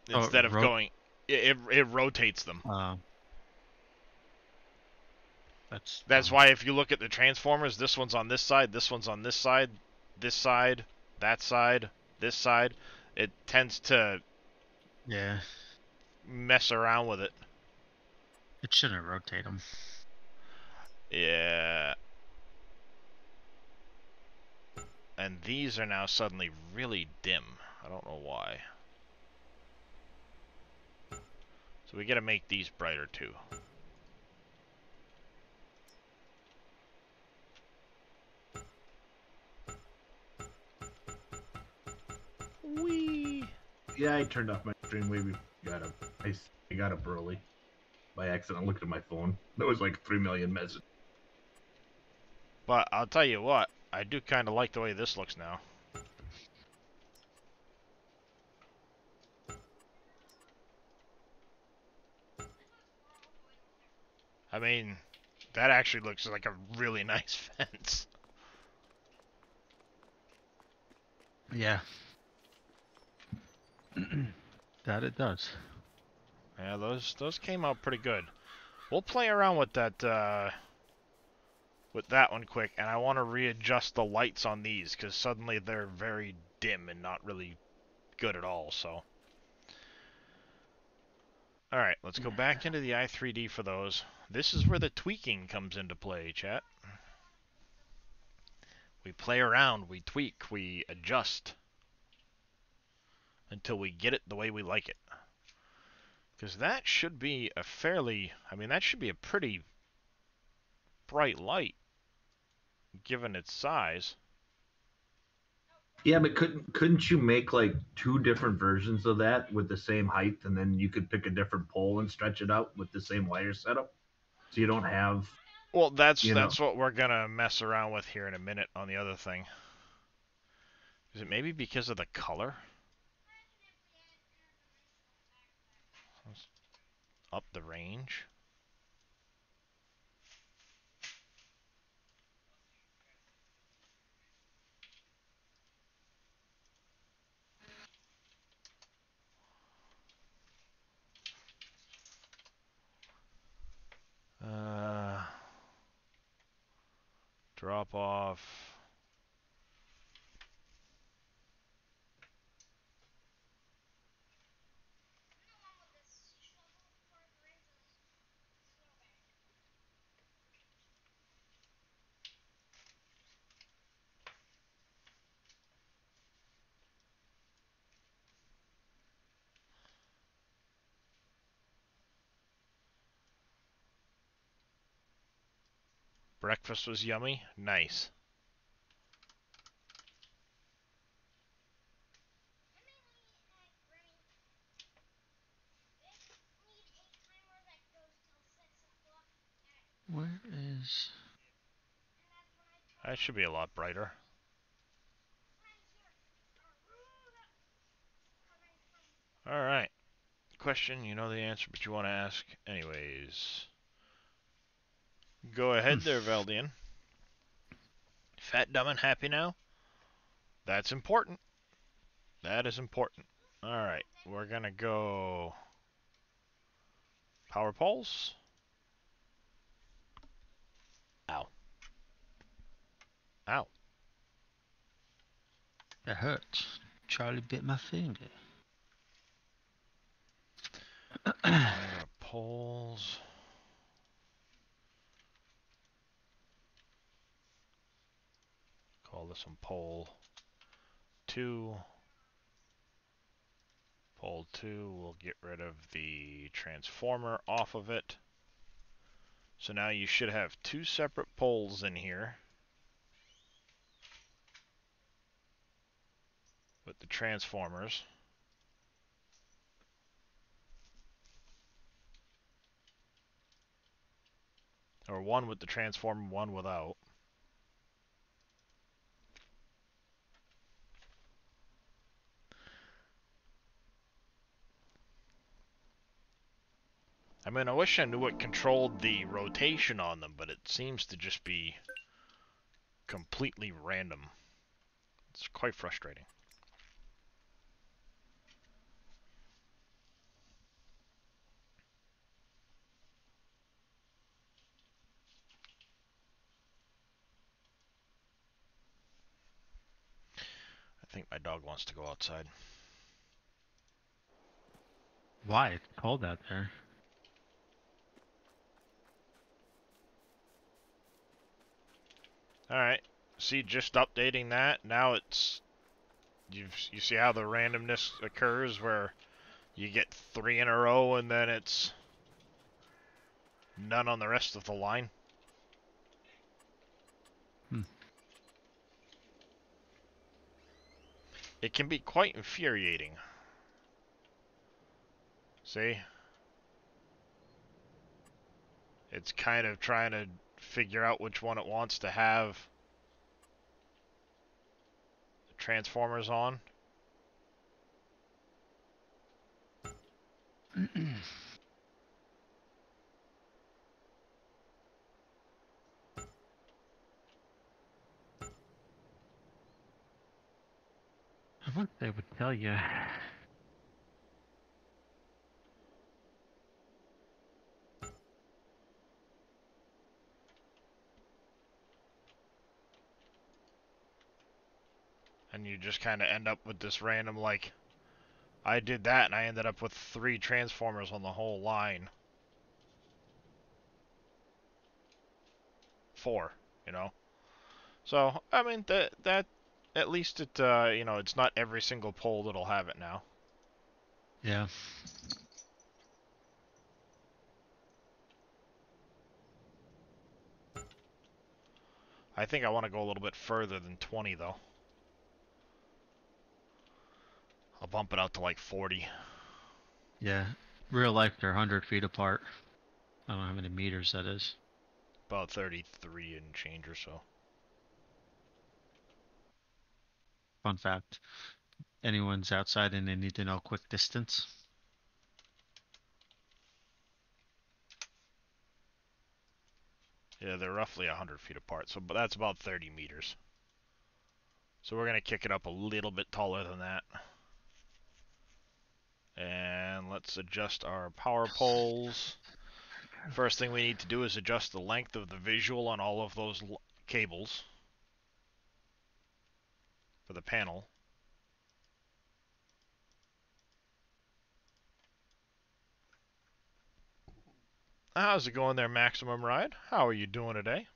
instead of going. It rotates them. That's why if you look at the transformers, this one's on this side, this one's on this side, this side, that side, this side. It tends to mess around with it. It shouldn't rotate them. Yeah. And these are now suddenly really dim. I don't know why. So we gotta make these brighter too. Whee! Yeah, I turned off my stream way I got up early. By accident, I looked at my phone. There was like 3 million messages. But I'll tell you what, I do kind of like the way this looks now. I mean, that actually looks like a really nice fence. Yeah. That it does. Yeah, those came out pretty good. We'll play around with that one quick, and I want to readjust the lights on these because suddenly they're very dim and not really good at all. So, all right, let's go back into the i3D for those. This is where the tweaking comes into play, chat. We play around, we tweak, we adjust until we get it the way we like it. Because that should be a that should be a pretty bright light, given its size. Yeah, but couldn't you make like 2 different versions of that with the same height, and then you could pick a different pole and stretch it out with the same wire setup, so you don't have. Well, that's what we're gonna mess around with here in a minute on the other thing. Is it maybe because of the color? Let's up the range. Drop off. Breakfast was yummy. Nice. Where is... That should be a lot brighter. Alright. Question, you know the answer, but you want to ask anyways. Go ahead there, Valdian. Fat, dumb, and happy now? That's important. That is important. Alright, we're gonna go... Power poles. Ow. Ow. That hurts. Charlie bit my finger. Poles. Call this one pole 2. Pole 2, we'll get rid of the transformer off of it. So now you should have 2 separate poles in here with the transformers. Or one with the transformer, one without. I mean, I wish I knew what controlled the rotation on them, but it seems to just be completely random. It's quite frustrating. I think my dog wants to go outside. Why? It's cold out there. Alright, see, just updating that, now it's... You see how the randomness occurs where you get 3 in a row and then it's none on the rest of the line? It can be quite infuriating. See? It's kind of trying to figure out which one it wants to have the transformers on. I wish they would tell you. And you just kind of end up with this random, like, I did that and I ended up with 3 transformers on the whole line. 4, you know? So, I mean, that at least it, you know, it's not every single pole that'll have it now. Yeah. I think I want to go a little bit further than 20, though. I'll bump it out to like 40. Yeah. Real life, they're 100 feet apart. I don't know how many meters that is. About 33 and change or so. Fun fact. Anyone's outside and they need to know quick distance. Yeah, they're roughly 100 feet apart, so that's about 30 meters. So we're going to kick it up a little bit taller than that. And let's adjust our power poles. First thing we need to do is adjust the length of the visual on all of those cables for the panel. How's it going there, Maximum Ride? How are you doing today?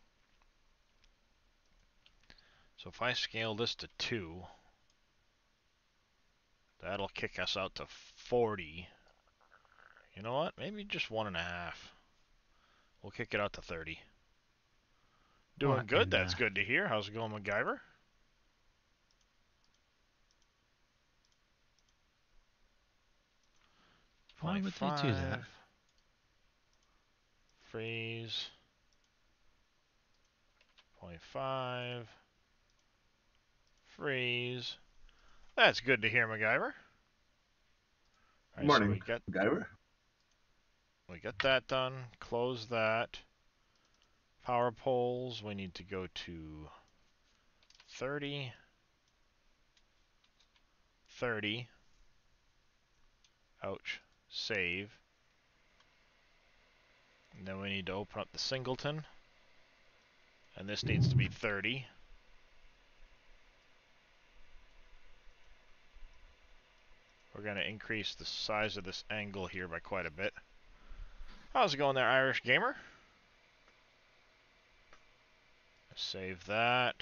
So if I scale this to 2, that'll kick us out to 40. You know what? Maybe just 1.5. We'll kick it out to 30. Doing What good. in That's the- good to hear. How's it going, MacGyver? Why would they do that? 0.5. Freeze. 0.5. Freeze. That's good to hear, MacGyver. All right, Morning, so we got that done. Close that. Power poles, we need to go to 30. 30. Ouch. Save. And then we need to open up the singleton. And this needs to be 30. We're going to increase the size of this angle here by quite a bit. How's it going there, Irish Gamer? Save that.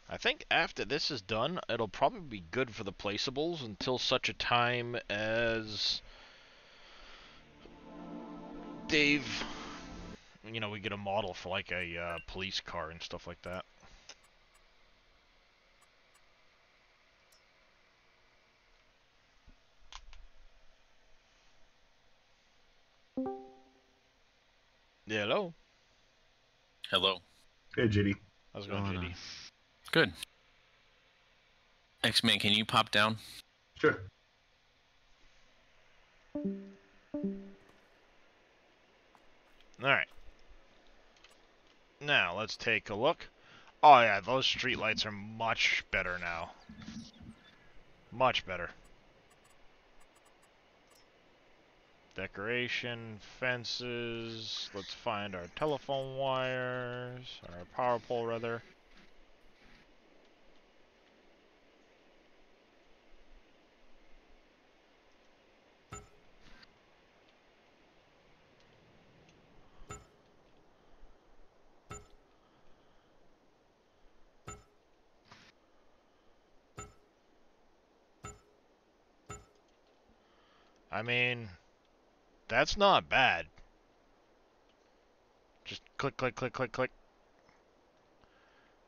I think after this is done, it'll probably be good for the placeables until such a time as Dave, you know, we get a model for like a police car and stuff like that. Yeah, hello. Hello. Hey, JD. How's it going, Going JD? on. Good. X-Man, can you pop down? Sure. Alright. Now, let's take a look. Oh yeah, those streetlights are much better now. Much better. Decoration, fences, let's find our telephone wires, our power pole rather. I mean, that's not bad. Just click, click, click, click, click.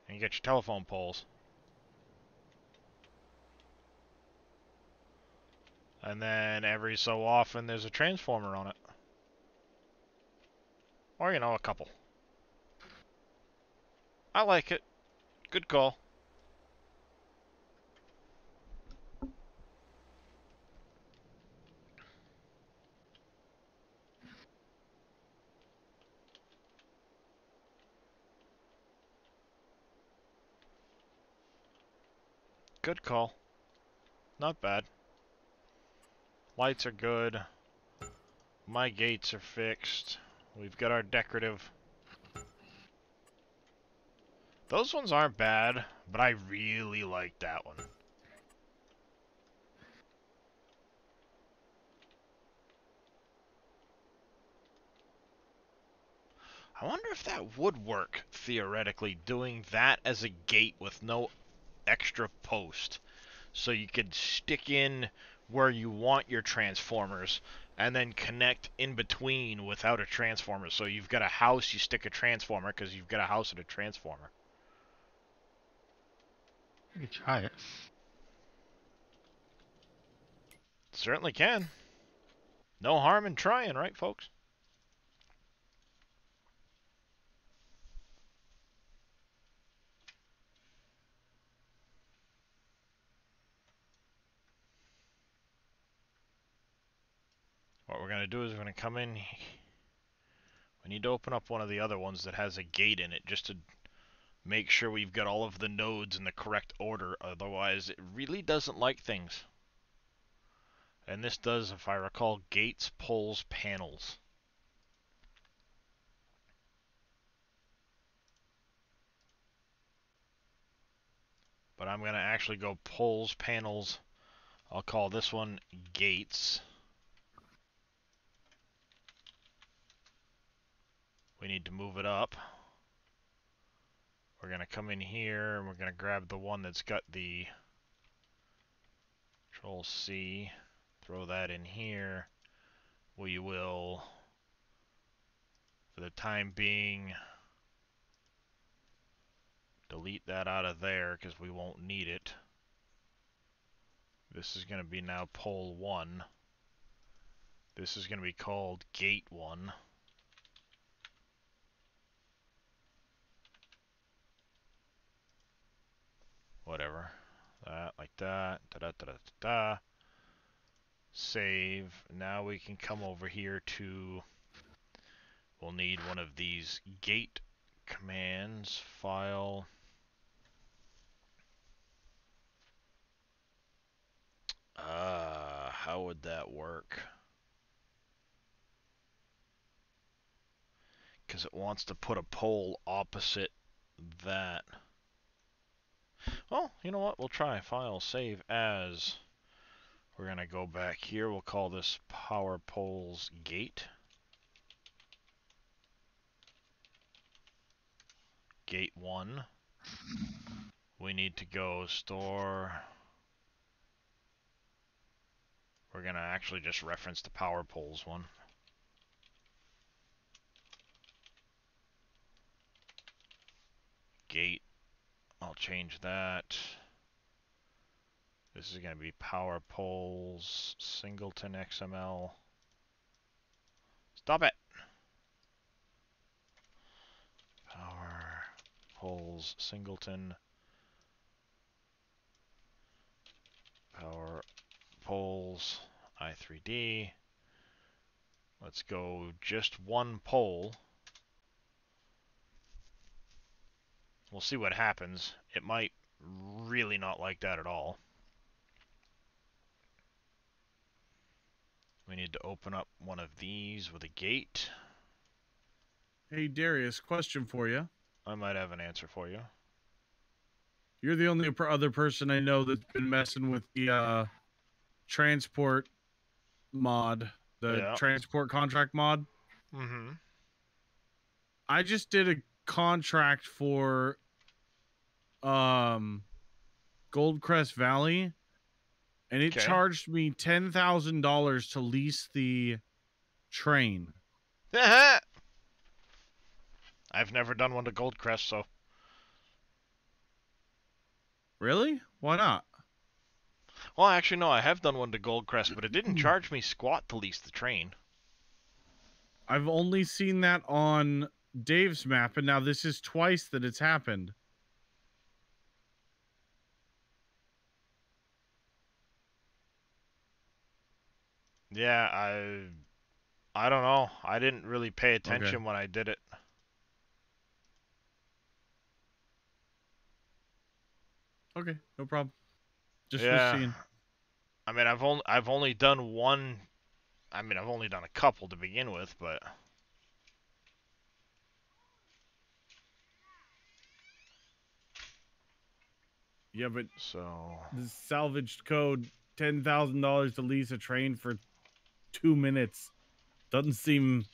And you get your telephone poles. And then every so often there's a transformer on it. Or, you know, a couple. I like it. Good call. Good call. Not bad. Lights are good. My gates are fixed. We've got our decorative. Those ones aren't bad, but I really like that one. I wonder if that would work, theoretically, doing that as a gate with no extra post. So you could stick in where you want your transformers and then connect in between without a transformer. So you've got a house, you stick a transformer because you've got a house and a transformer. You could try it. Certainly can. No harm in trying, right, folks? going to do is we're going to come in. We need to open up one of the other ones that has a gate in it just to make sure we've got all of the nodes in the correct order. Otherwise, it really doesn't like things. And this does, if I recall, gates, poles, panels. But I'm going to actually go poles, panels. I'll call this one gates. We need to move it up. We're going to come in here and we're going to grab the one that's got the Control C, throw that in here. We will, for the time being, delete that out of there because we won't need it. This is going to be now pole 1. This is going to be called gate 1. Whatever. That, like that. Da-da-da-da-da-da. Save. Now we can come over here to... We'll need one of these gate commands. File. How would that work? Because it wants to put a pole opposite that. Well, you know what? We'll try. File, save as. We're going to go back here. We'll call this power poles gate. Gate 1. We need to go store. We're going to actually just reference the power poles one. Gate. I'll change that. This is going to be power poles singleton XML. Stop it. Power poles singleton. Power poles i3D. Let's go just one pole. We'll see what happens. It might really not like that at all. We need to open up one of these with a gate. Hey, Darius, question for you. I might have an answer for you. You're the only other person I know that's been messing with the transport mod, the transport contract mod. Mm-hmm. I just did a contract for Goldcrest Valley, and it charged me $10,000 to lease the train. I've never done one to Goldcrest, so. Really? Why not? Well, actually, no, I have done one to Goldcrest, but it didn't charge me squat to lease the train. I've only seen that on Dave's map, and now this is twice that it's happened. Yeah, I don't know. I didn't really pay attention when I did it. Okay, no problem. Just yeah. seeing. I mean, I've only done one. I mean, I've only done a couple to begin with, but. Yeah, but so the salvaged code, $10,000 to lease a train for 2 minutes, doesn't seem.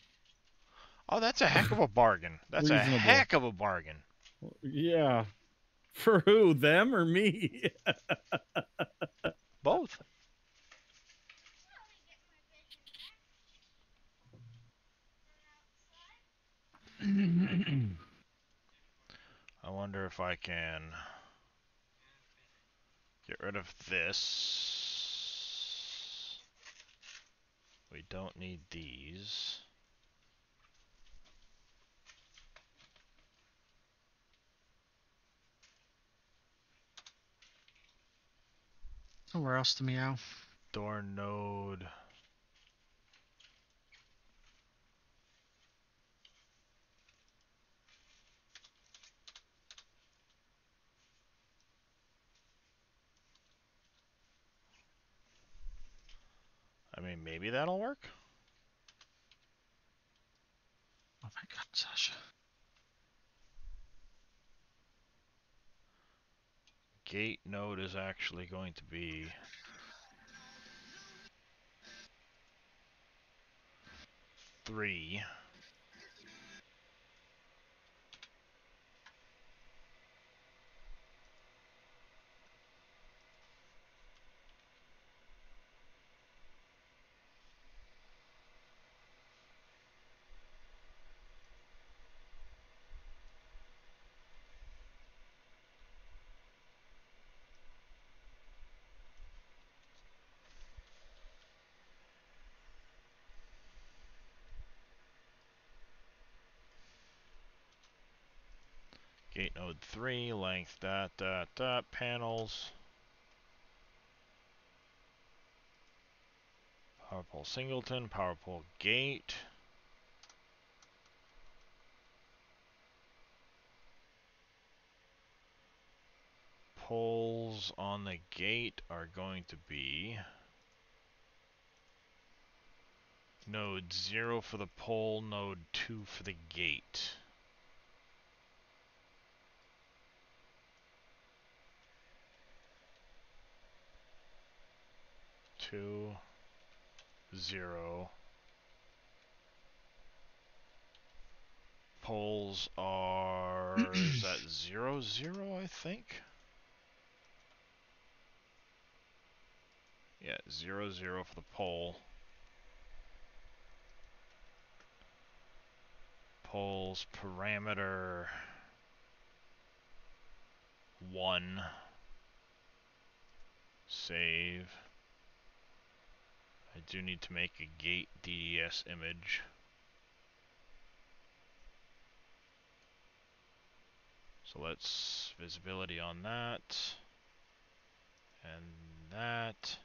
Oh, that's a heck of a bargain. That's reasonable. A heck of a bargain. Yeah. For who? Them or me? Both. I wonder if I can get rid of this. We don't need these. Oh, where else to meow? Door node. mean, maybe that'll work. Oh my God, Sasha. Gate node is actually going to be three. Gate node 3, length panels. Power pole singleton, power pole gate. Poles on the gate are going to be node 0 for the pole, node 2 for the gate. Two, 0. Poles are is that 0, 0, I think? Yeah, 0, 0 for the pole. Poles parameter 1. Save. I do need to make a gate DDS image. So let's visibility on that. And that.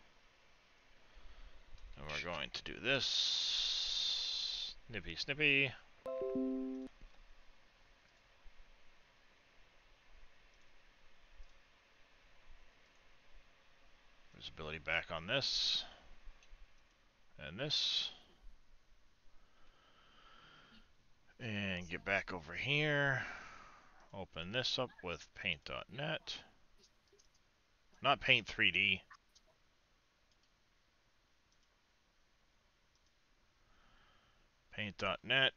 And we're going to do this. Snippy, snippy. Visibility back on this. And this. And get back over here. Open this up with paint.net. Not Paint 3D. Paint.net.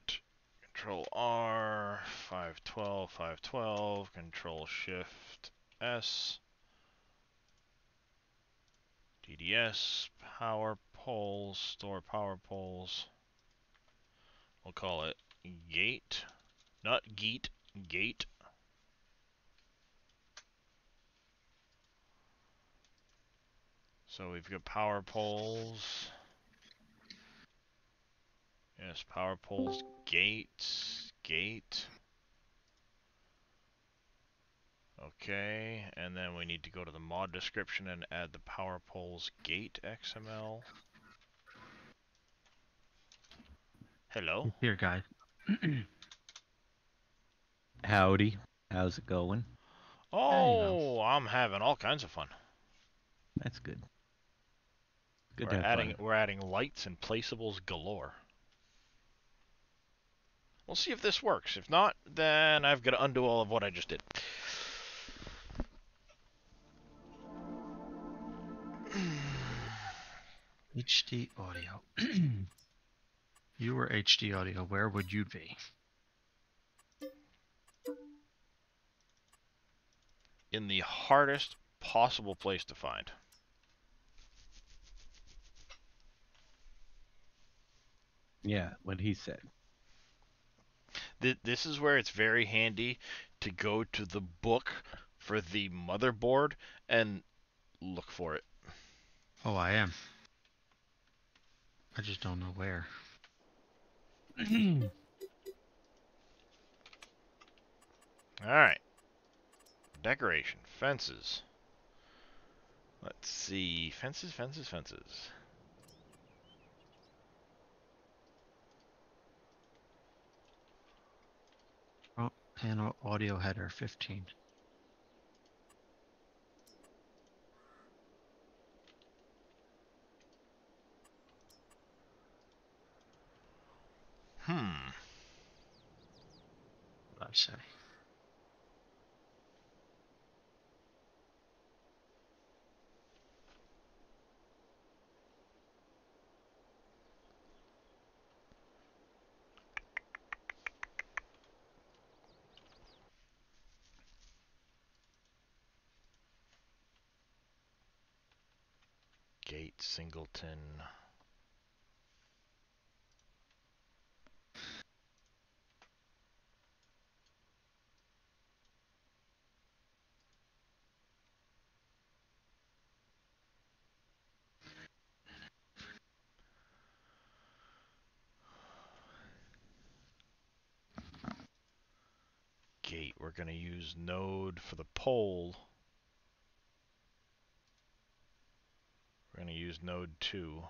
Control R. 512, 512. Control Shift S. DDS. Power poles. Store power poles. We'll call it gate. Not geet. Gate. So we've got power poles. Yes, power poles, gate, gate. Okay, and then we need to go to the mod description and add the power poles gate XML. Hello? Here, guy. Howdy. How's it going? Oh, I'm having all kinds of fun. That's good. Good to have fun. We're adding lights and placeables galore. We'll see if this works. If not, then I've got to undo all of what I just did. HD audio. You were HD audio. Where would you be? In the hardest possible place to find. Yeah, what he said. This is where it's very handy to go to the book for the motherboard and look for it. Oh, I am. I just don't know where. Alright. Decoration. Fences. Let's see. Fences, fences, fences. Front panel audio header 15. Hmm. What I say. Gate singleton. Gate. We're going to use node for the pole. We're going to use node 2.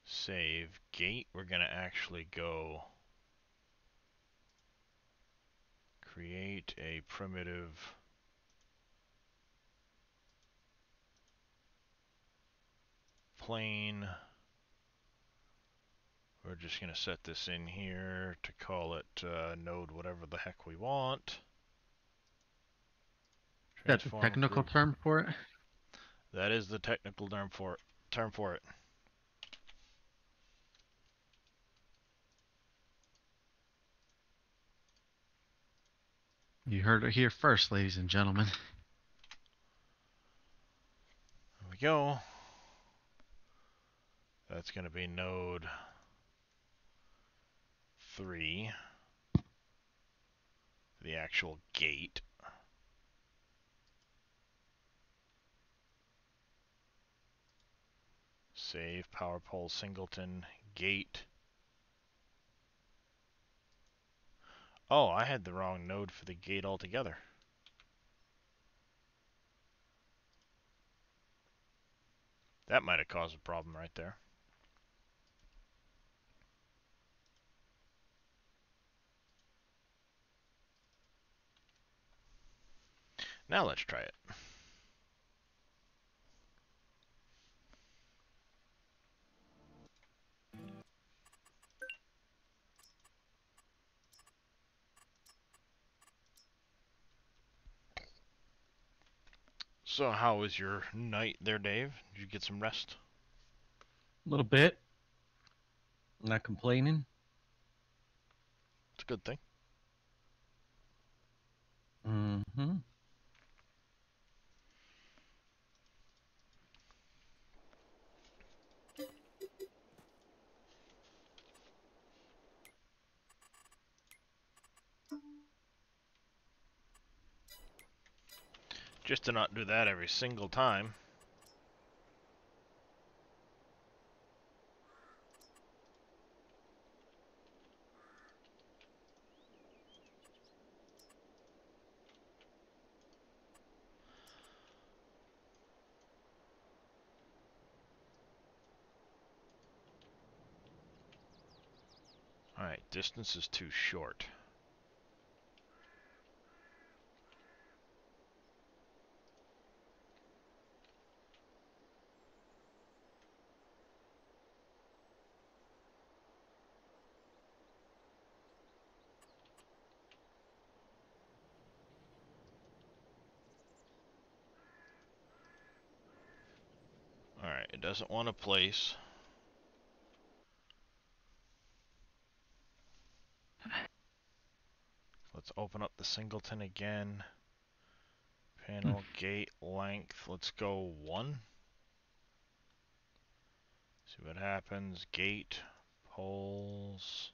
Save. Gate. We're going to actually go create a primitive plane. We're just going to set this in here to call it node whatever the heck we want. That's the technical term for it? That is the technical term for it. You heard it here first, ladies and gentlemen. There we go. That's going to be node 3. The actual gate. Save power pole singleton gate. Oh, I had the wrong node for the gate altogether. That might have caused a problem right there. Now let's try it. So how was your night there, Dave? Did you get some rest? A little bit. Not complaining. It's a good thing. Mm-hmm. Just to not do that every single time. Alright, distance is too short. Alright, it doesn't want to place. Let's open up the singleton again. Panel, gate, length. Let's go 1. See what happens. Gate, poles.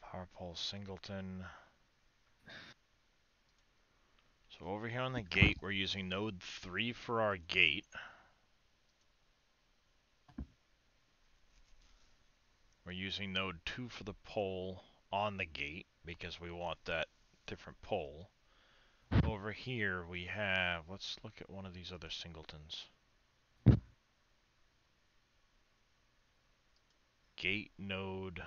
Power pole singleton. So over here on the gate, we're using node 3 for our gate. We're using node 2 for the pole on the gate because we want that different pole. Over here we have, let's look at one of these other singletons. Gate node.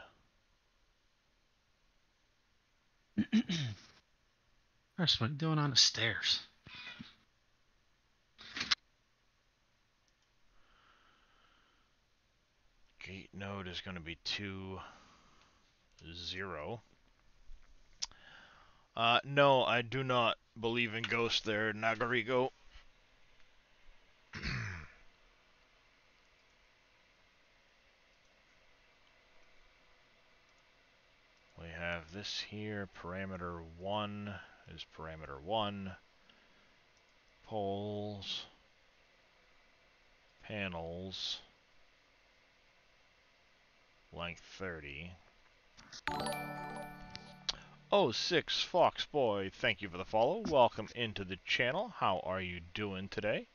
Chris, what are you doing on the stairs? Gate node is going to be 2, 0. No, I do not believe in ghosts there, Nagarigo. We have this here, parameter 1 is parameter 1. Poles. Panels. Length 30. Oh, 06 Fox Boy, thank you for the follow. Welcome into the channel. How are you doing today?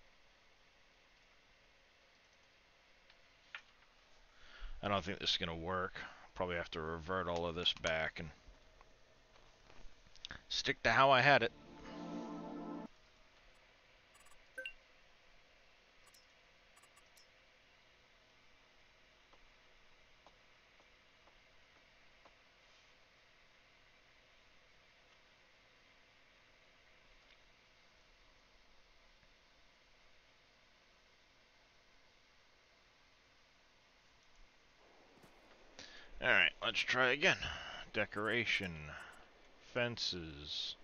I don't think this is going to work. Probably have to revert all of this back and stick to how I had it. Alright, let's try again. Decoration. Fences.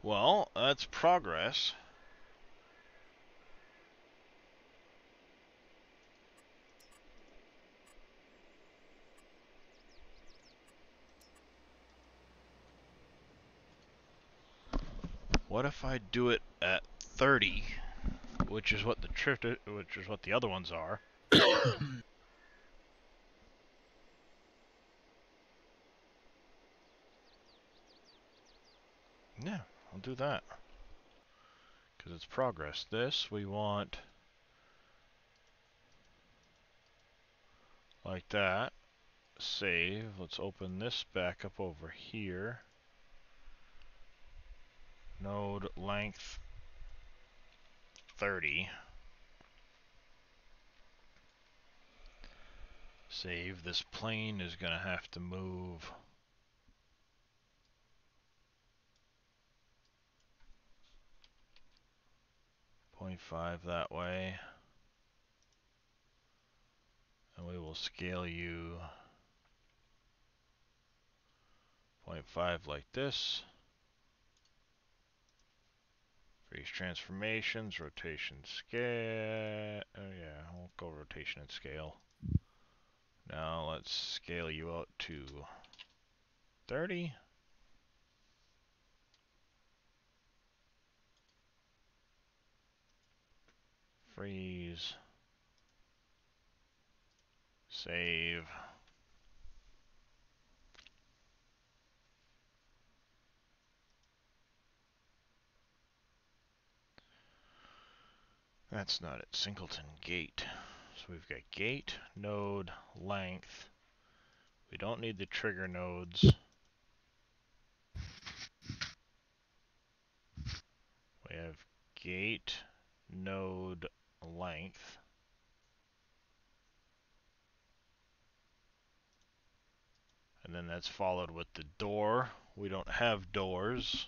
Well, that's progress. What if I do it at 30, which is what the other ones are? Yeah, I'll do that. Because it's progress. This we want like that. Save. Let's open this back up over here. Node length 30. Save. This plane is going to have to move 0.5 that way. And we will scale you 0.5 like this. Freeze transformations, rotation scale. Oh yeah, we'll go rotation and scale. Now let's scale you out to 30. Freeze. Save. That's not it. Singleton gate. So we've got gate, node, length. We don't need the trigger nodes. We have gate, node, length. And then that's followed with the door. We don't have doors.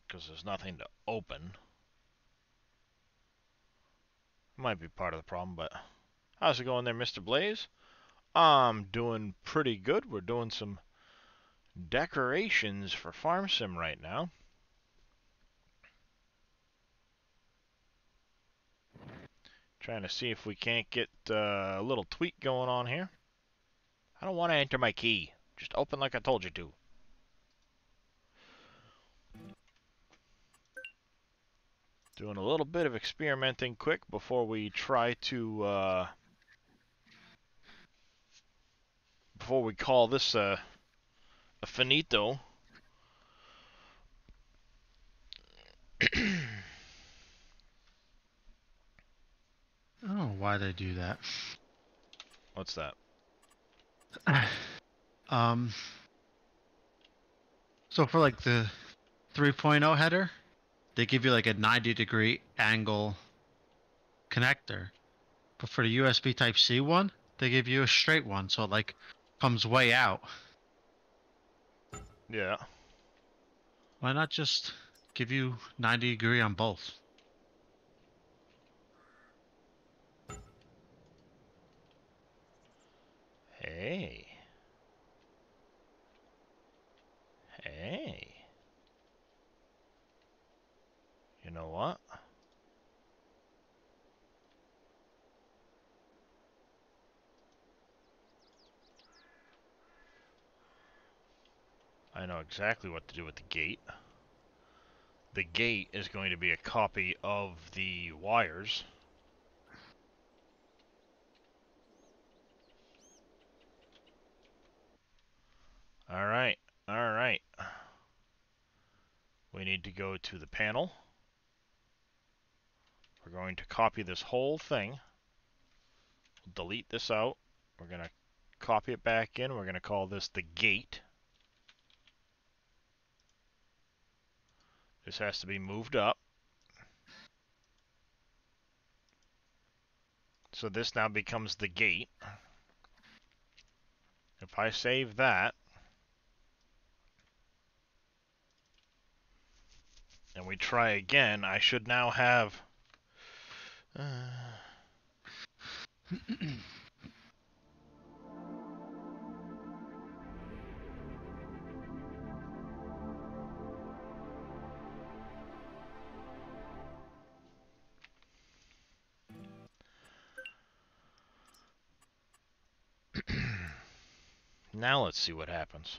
Because there's nothing to open. Might be part of the problem, but how's it going there, Mr. Blaze? I'm doing pretty good. We're doing some decorations for Farm Sim right now. Trying to see if we can't get a little tweak going on here. I don't want to enter my key. Just open like I told you to. Doing a little bit of experimenting quick before we try to before we call this a finito. I don't know why they do that. What's that? So for like the 3.0 header, they give you like a 90-degree angle connector. But for the USB Type-C one, they give you a straight one, so it like comes way out. Yeah. Why not just give you 90-degree on both? Hey. Hey. You know what? I know exactly what to do with the gate. The gate is going to be a copy of the wires. Alright, alright. We need to go to the panel. We're going to copy this whole thing. Delete this out. We're going to copy it back in. We're going to call this the gate. This has to be moved up. So this now becomes the gate. If I save that, and we try again, I should now have... Now let's see what happens.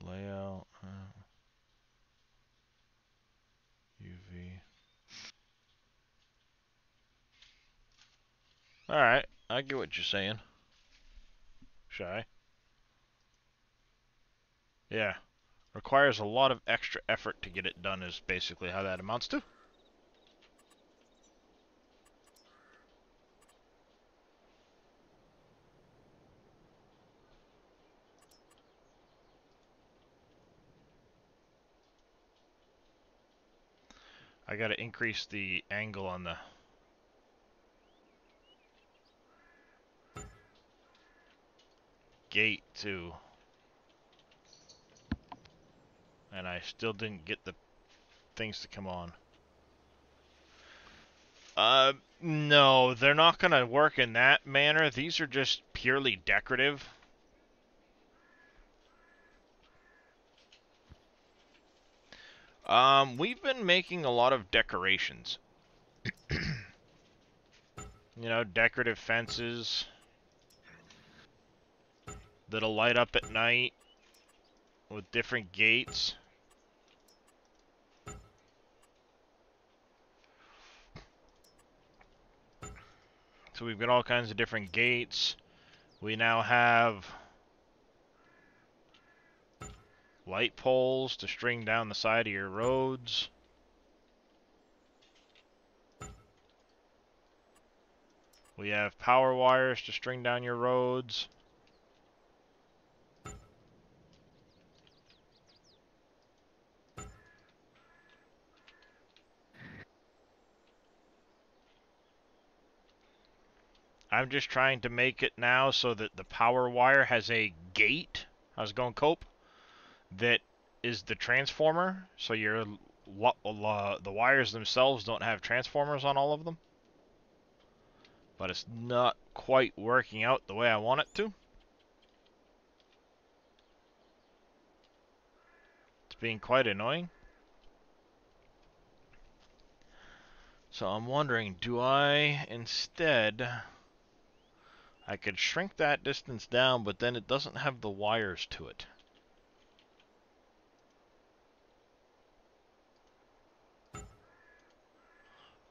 Layout, UV. Alright, I get what you're saying. Shy. Yeah. Requires a lot of extra effort to get it done is basically how that amounts to. I gotta increase the angle on the gate too. And I still didn't get the things to come on. No, they're not gonna work in that manner. These are just purely decorative. We've been making a lot of decorations. You know, decorative fences that'll light up at night with different gates. So we've got all kinds of different gates. We now have light poles to string down the side of your roads. We have power wires to string down your roads. I'm just trying to make it now so that the power wire has a gate. How's it going, Cope? That is the transformer. So your the wires themselves don't have transformers on all of them. But it's not quite working out the way I want it to. It's being quite annoying. So I'm wondering, do I instead... I could shrink that distance down, but then it doesn't have the wires to it.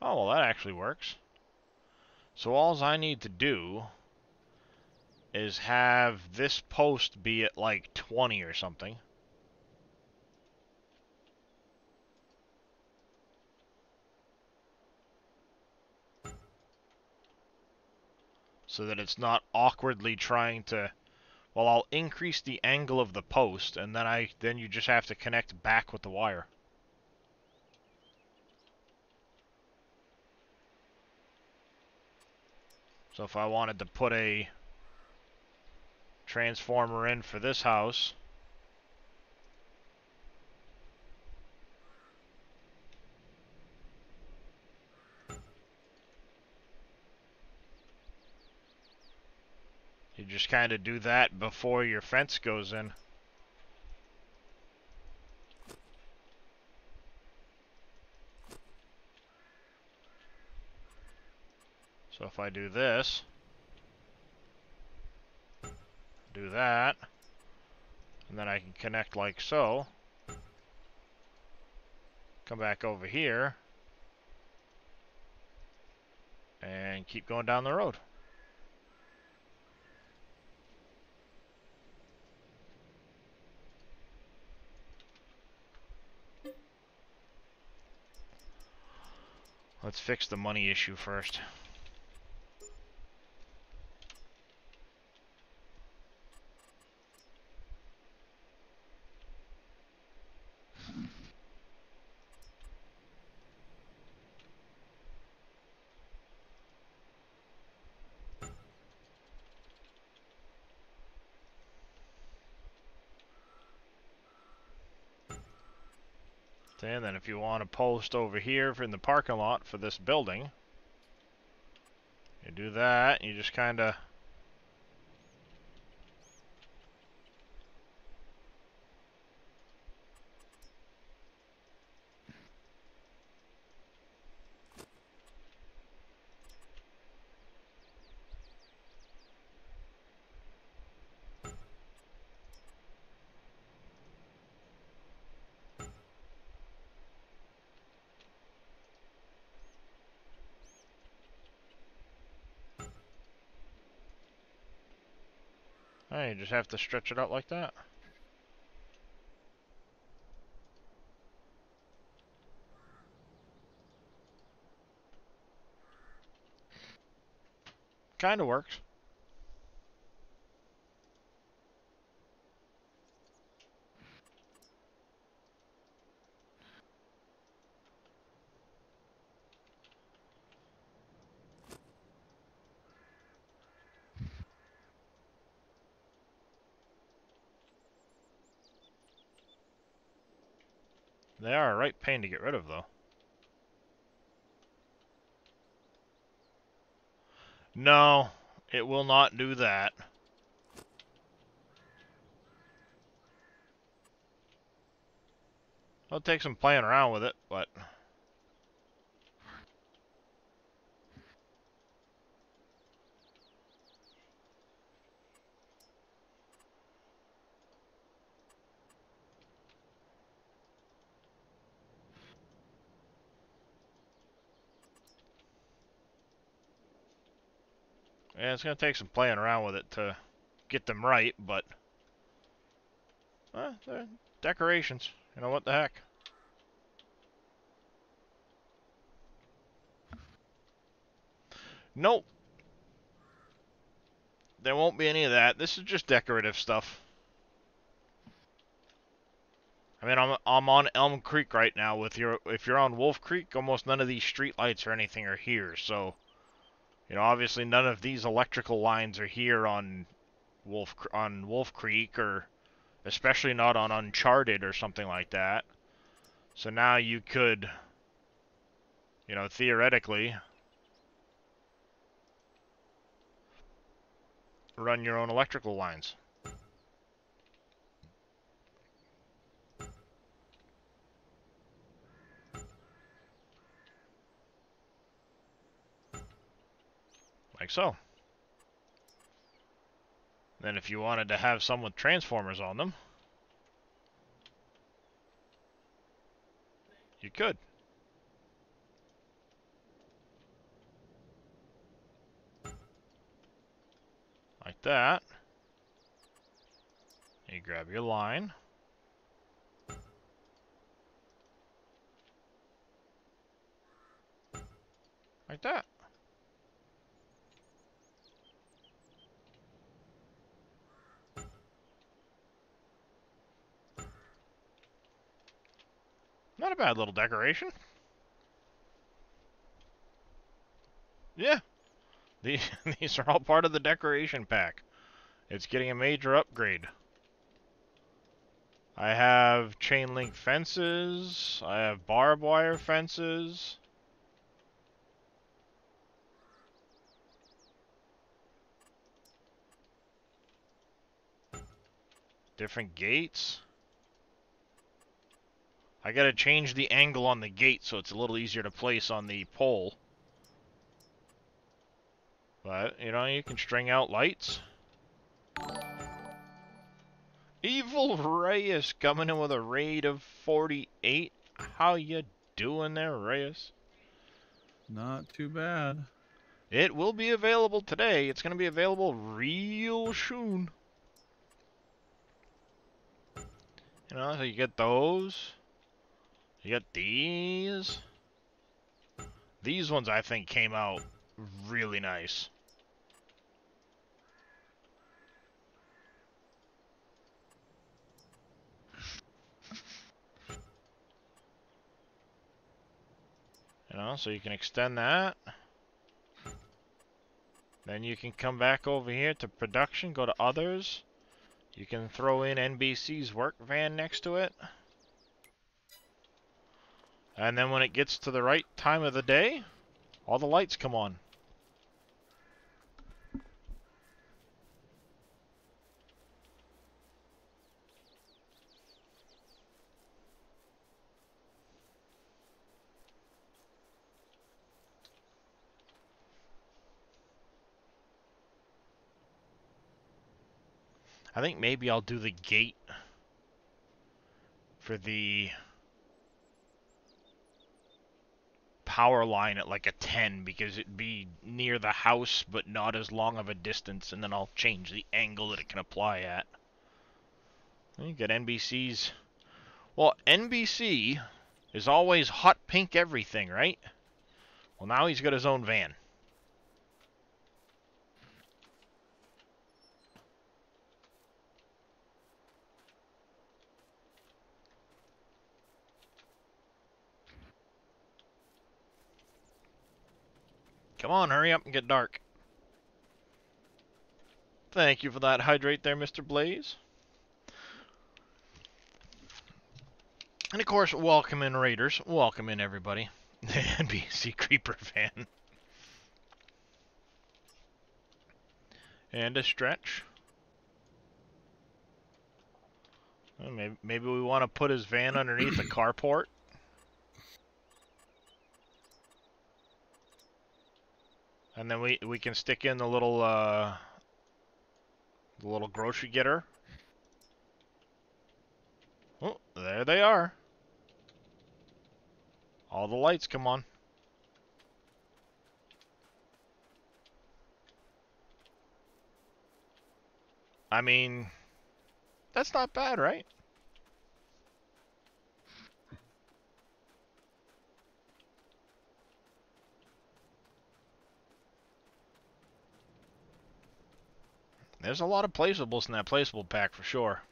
Oh, well, that actually works. So all I need to do is have this post be at like 20 or something. So that it's not awkwardly trying to... Well, I'll increase the angle of the post, and then you just have to connect back with the wire. So if I wanted to put a transformer in for this house, you just kind of do that before your fence goes in. So if I do this, do that, and then I can connect like so, come back over here, and keep going down the road. Let's fix the money issue first. And then if you want to post over here in the parking lot for this building, you do that, you just kind of... You just have to stretch it out like that. Kind of works. They are a right pain to get rid of, though. No, it will not do that. It'll take some playing around with it, but... Yeah, it's going to take some playing around with it to get them right, but... they're decorations. You know, what the heck? Nope. There won't be any of that. This is just decorative stuff. I mean, I'm on Elm Creek right now. If you're on Wolf Creek, almost none of these street lights or anything are here. So, you know, obviously none of these electrical lines are here on Wolf Creek, or especially not on Uncharted or something like that. So now you could, you know, theoretically run your own electrical lines. Like so. Then if you wanted to have some with transformers on them, you could. Like that. You grab your line. Like that. Not a bad little decoration. Yeah. These are all part of the decoration pack. It's getting a major upgrade. I have chain link fences. I have barbed wire fences. Different gates. I gotta change the angle on the gate so it's a little easier to place on the pole. But, you know, you can string out lights. Evil Reyes coming in with a raid of 48. How you doing there, Reyes? Not too bad. It will be available today. It's going to be available real soon. You know, so you get those. You get these. These ones, I think, came out really nice. You know, so you can extend that. Then you can come back over here to production, go to others. You can throw in NBC's work van next to it. And then when it gets to the right time of the day, all the lights come on. I think maybe I'll do the gate for the power line at like a 10 because it'd be near the house but not as long of a distance, and then I'll change the angle that it can apply at. You get NBC's. Well, NBC is always hot pink everything, right? Well, now he's got his own van. Come on, hurry up and get dark. Thank you for that hydrate there, Mr. Blaze. And of course, welcome in Raiders. Welcome in everybody. The NBC Creeper van. And a stretch. Well, maybe we want to put his van underneath the carport. And then we can stick in the little grocery getter. Oh, there they are. All the lights come on. I mean, that's not bad, right? There's a lot of placeables in that placeable pack for sure.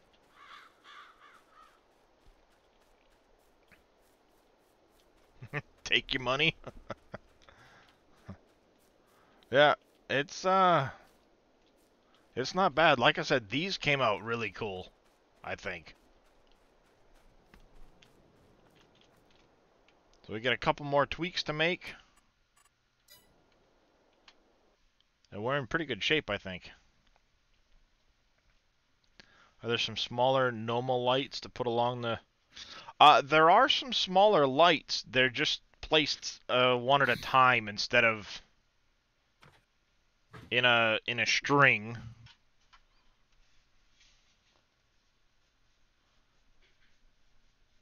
Take your money. Yeah, it's not bad. Like I said, these came out really cool, I think. So we got a couple more tweaks to make. And we're in pretty good shape, I think. Are there some smaller normal lights to put along the... there are some smaller lights. They're just placed one at a time instead of in a string.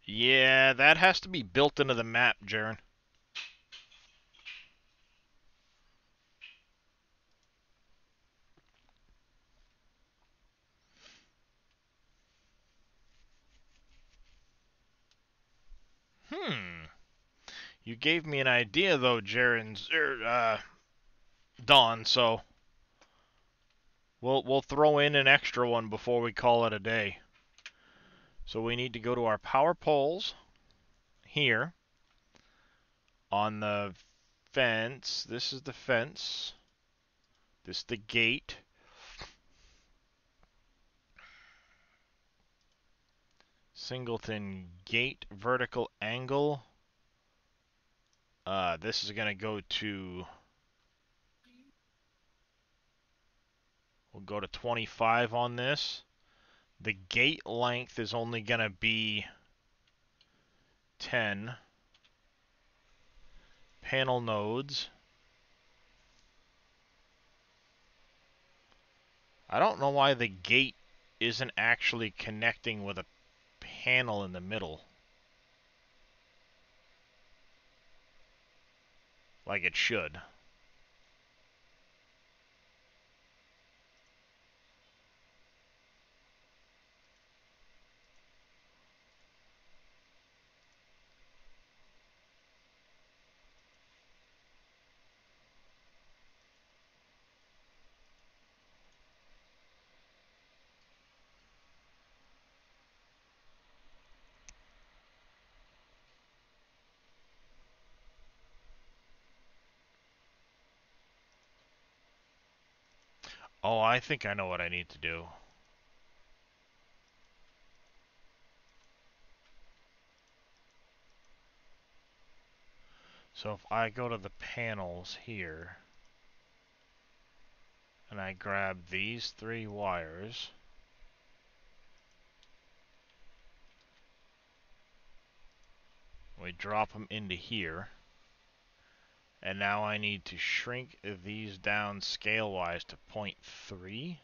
Yeah, that has to be built into the map, Jaren. You gave me an idea though, Jaren's Dawn, so we'll throw in an extra one before we call it a day. So we need to go to our power poles here on the fence. This is the fence. This is the gate. Singleton gate vertical angle. This is gonna go to. We'll go to 25 on this. The gate length is only gonna be 10. Panel nodes. I don't know why the gate isn't actually connecting with a panel in the middle. Like it should. Oh, I think I know what I need to do. So if I go to the panels here, and I grab these 3 wires, we drop them into here, and now I need to shrink these down scale-wise to 0.3.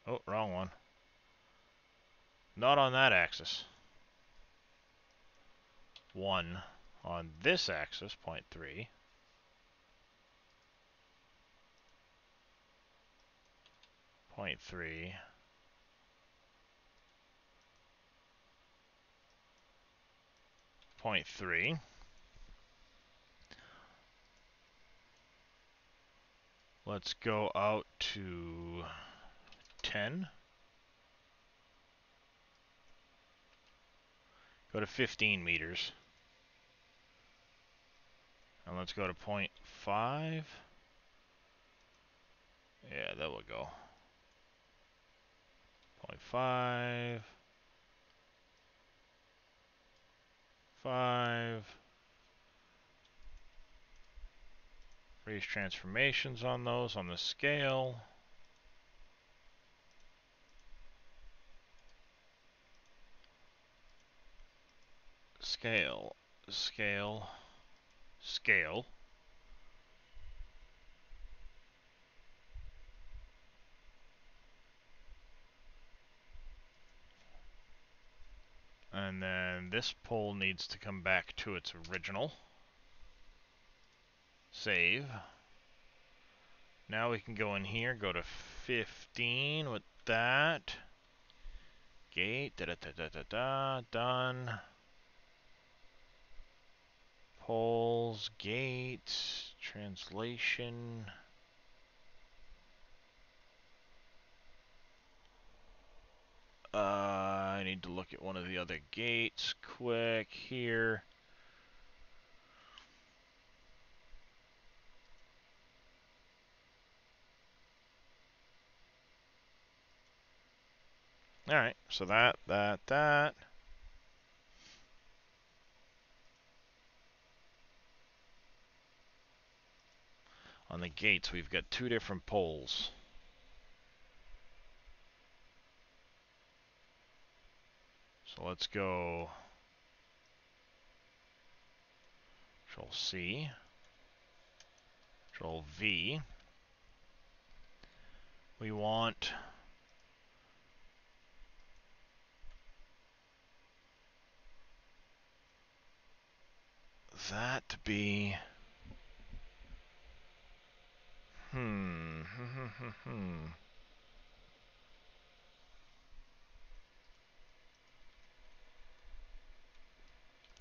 Oh, wrong one. Not on that axis. 1 on this axis, 0.3. 0.3. 0.3. Let's go out to 10. Go to 15 meters. And let's go to 0.5. Yeah, that will go. 0.5. 5. Raise transformations on those on the scale. Scale. Scale. Scale. And then this pole needs to come back to its original. Save. Now we can go in here, go to 15 with that. Gate, done. Poles, gate, translation. I need to look at one of the other gates quick here. Alright, so that. On the gates, we've got 2 different poles. So let's go Control C. Control V. We want that to be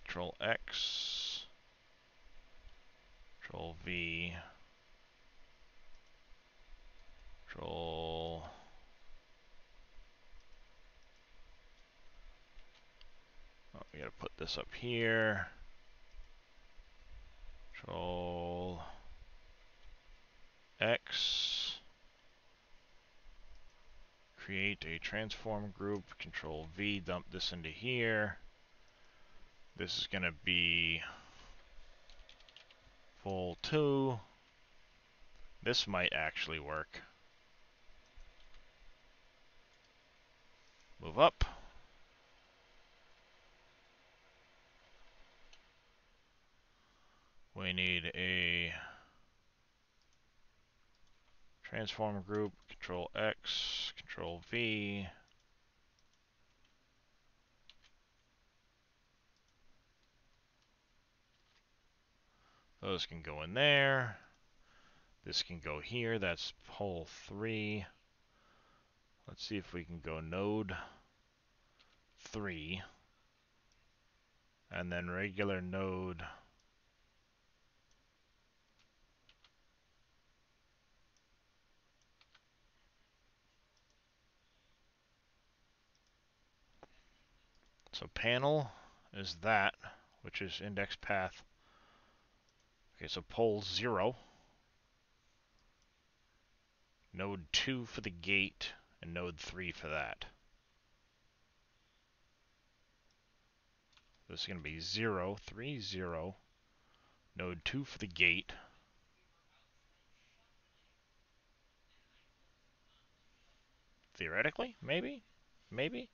Control X, Control V, Control we gotta put this up here. Control X. Create a transform group. Control V, dump this into here. This is gonna be full 2. This might actually work. Move up. We need a transform group. Control X, Control V. Those can go in there. This can go here. That's pole 3. Let's see if we can go node 3. And then regular node. So panel is that, which is index path. Okay, so pole 0. Node 2 for the gate, and node 3 for that. This is going to be 0, 3, 0. Node 2 for the gate. Theoretically, maybe? Maybe?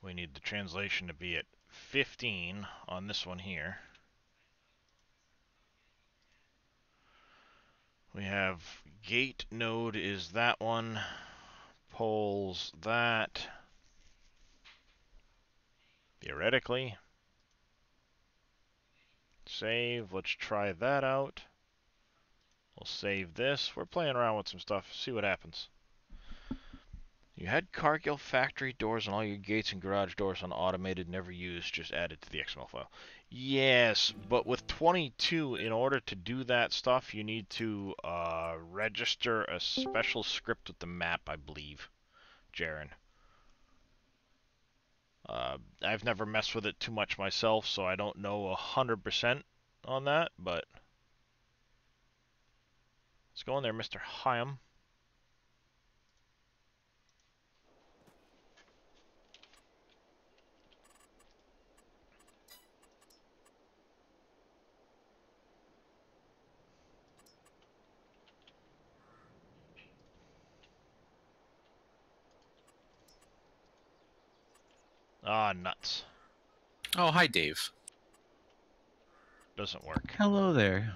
We need the translation to be at 15 on this one here. We have gate node is that one. Poles that. Theoretically. Save. Let's try that out. We'll save this. We're playing around with some stuff. See what happens. You had Cargill factory doors on all your gates and garage doors on automated, never used, just added to the XML file. Yes, but with 22, in order to do that stuff, you need to register a special script with the map, I believe, Jaren. I've never messed with it too much myself, so I don't know 100% on that, but let's go in there, Mr. Hyam. Ah, nuts. Oh, hi, Dave. Doesn't work. Hello there.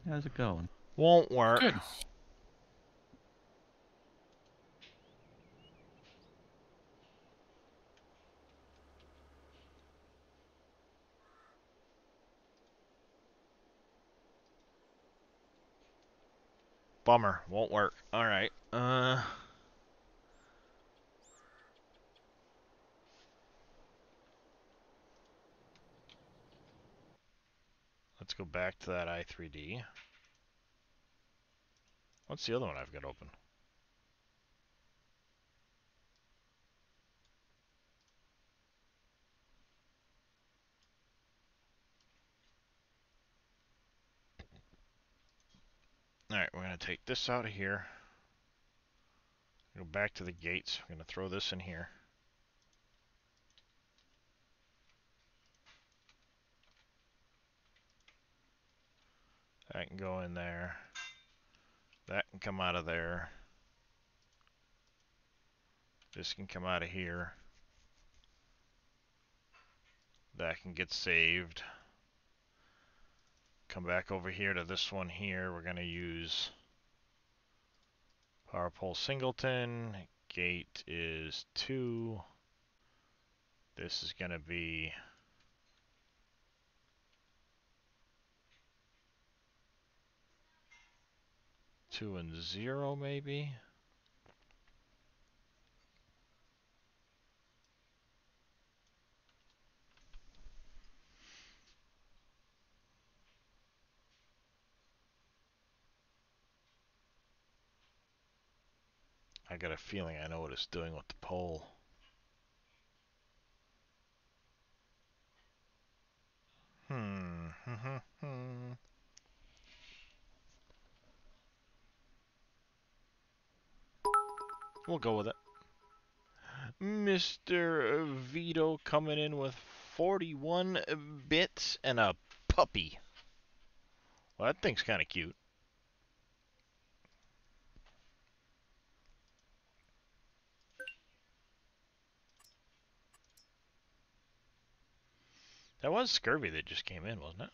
How's it going? Won't work. Good. Bummer. Won't work. Alright. Let's go back to that i3D. What's the other one I've got open? Alright, we're going to take this out of here. Go back to the gates. We're going to throw this in here. That can go in there. That can come out of there. This can come out of here. That can get saved. Come back over here to this one here. We're going to use power pole singleton. Gate is 2. This is going to be 2 and 0 maybe. I got a feeling I know what it's doing with the pole. We'll go with it. Mr. Vito coming in with 41 bits and a puppy. Well, that thing's kind of cute. That was Scurvy that just came in, wasn't it?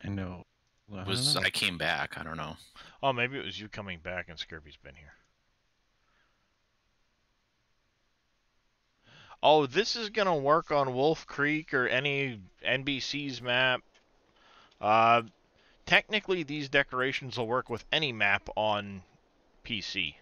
I know. Well, I Was don't know. I came back? I don't know. Oh, maybe it was you coming back and Scurvy's been here. Oh, this is going to work on Wolf Creek or any NBC's map. Technically, these decorations will work with any map on PC.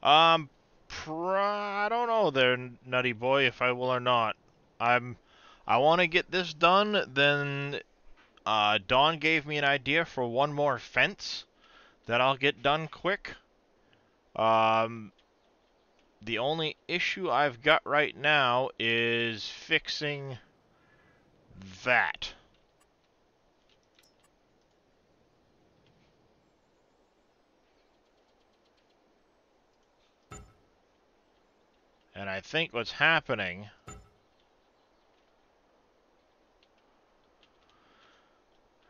I don't know there, Nutty Boy, if I will or not. I want to get this done, then Dawn gave me an idea for one more fence that I'll get done quick. The only issue I've got right now is fixing that. And I think what's happening...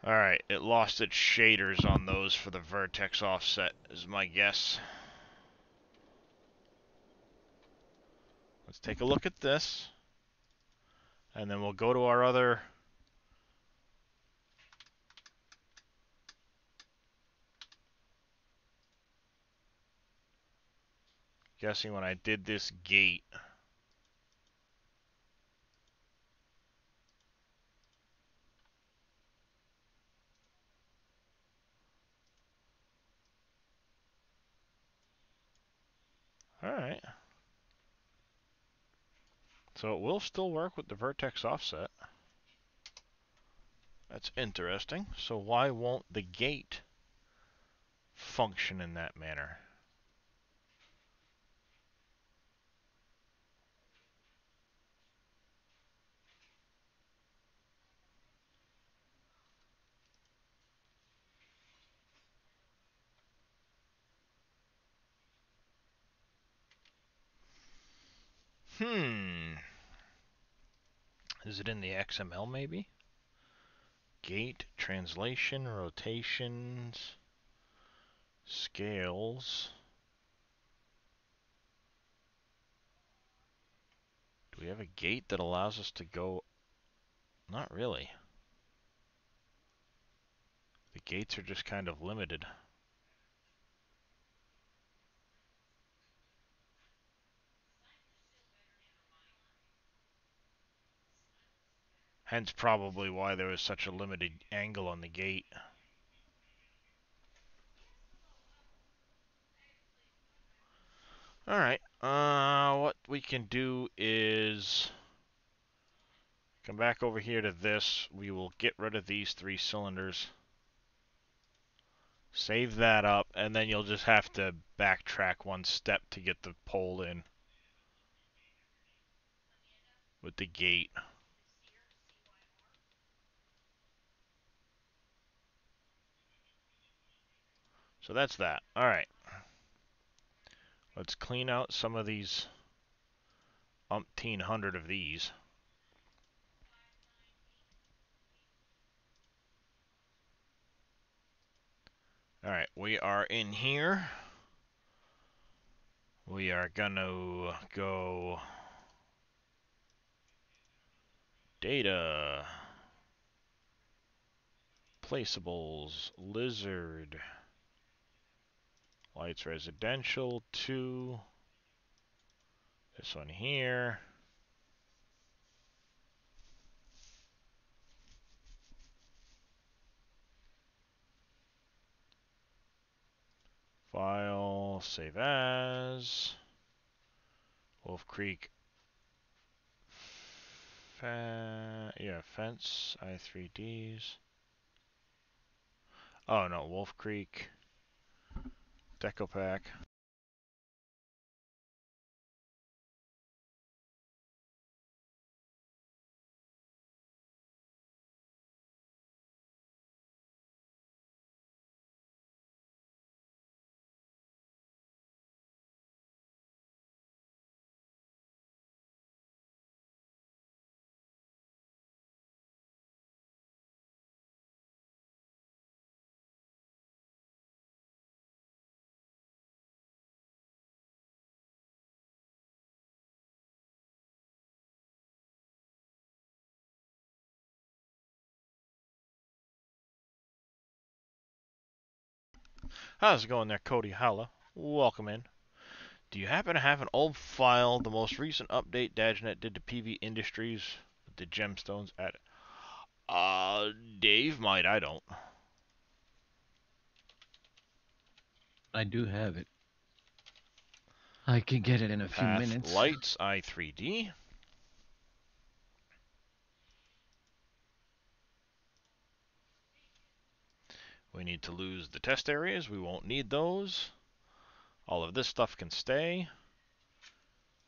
Alright, it lost its shaders on those for the vertex offset, is my guess. Let's take a look at this. And then we'll go to our other... Guessing when I did this gate... Alright. So it will still work with the vertex offset. That's interesting. So why won't the gate function in that manner? Is it in the XML maybe? Gate, translation, rotations, scales. Do we have a gate that allows us to go? Not really. The gates are just kind of limited. Hence probably why there was such a limited angle on the gate. Alright, what we can do is come back over here to this. We will get rid of these 3 cylinders. Save that up, and then you'll just have to backtrack 1 step to get the pole in with the gate. So that's that. Alright. Let's clean out some of these umpteen hundred of these. Alright, we are in here. We are gonna go data, placeables, lizard, lights residential 2, this one here. File, save as, Wolf Creek, fence, i3ds. Oh no, Wolf Creek, Deco Pack. How's it going there, Cody Holla? Welcome in. Do you happen to have an old file, the most recent update DadgeNet did to PV Industries with the gemstones at Dave might, I don't. I do have it. I can get it in a few Path minutes. lights, i3D. We need to lose the test areas. We won't need those. All of this stuff can stay.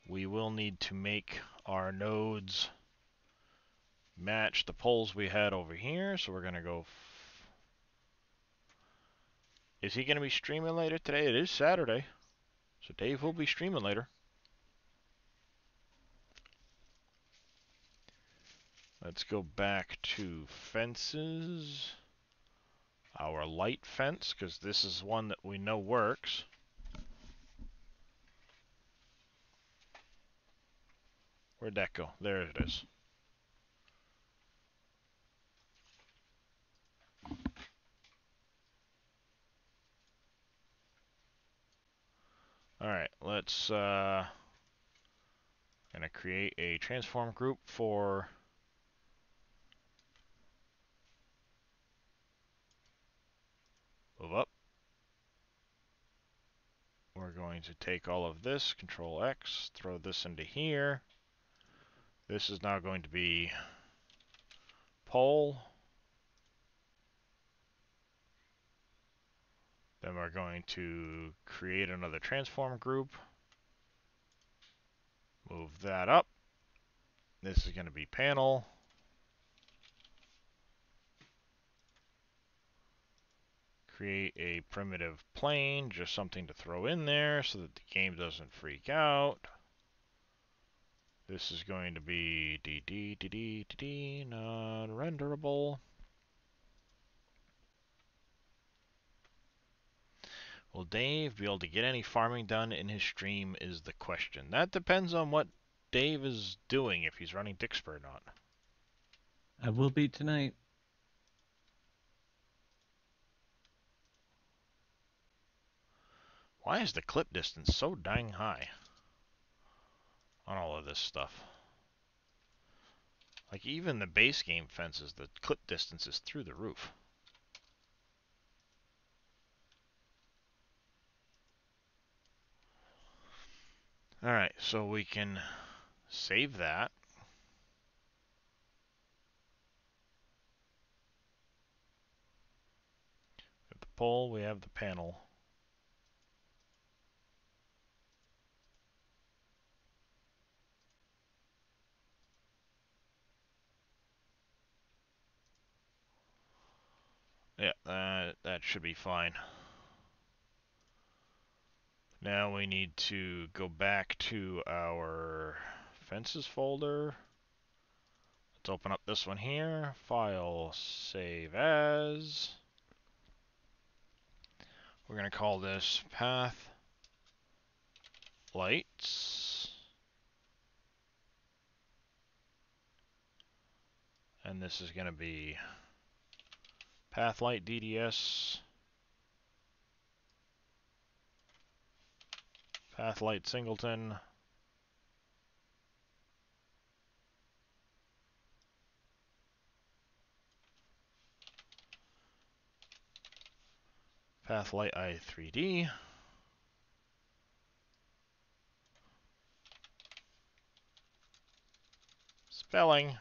We will need to make our nodes match the poles we had over here. So we're going to go... Is he going to be streaming later today? It is Saturday. So Dave will be streaming later. Let's go back to fences. Our light fence, because this is one that we know works. Where'd that go? There it is. Alright, let's gonna create a transform group for move up. We're going to take all of this, Control X, throw this into here. This is now going to be pole. Then we're going to create another transform group. Move that up. This is going to be panel. Create a primitive plane, just something to throw in there so that the game doesn't freak out. This is going to be non-renderable. Will Dave be able to get any farming done in his stream is the question. That depends on what Dave is doing, if he's running Dixper or not. I will be tonight. Why is the clip distance so dang high on all of this stuff? Like, even the base game fences, the clip distance is through the roof. Alright, so we can save that. We have the pole, we have the panel. Yeah, that should be fine. Now we need to go back to our fences folder. Let's open up this one here. File, save as. We're going to call this path lights. And this is going to be path light DDS. Path light singleton. Path light I3D. Spelling.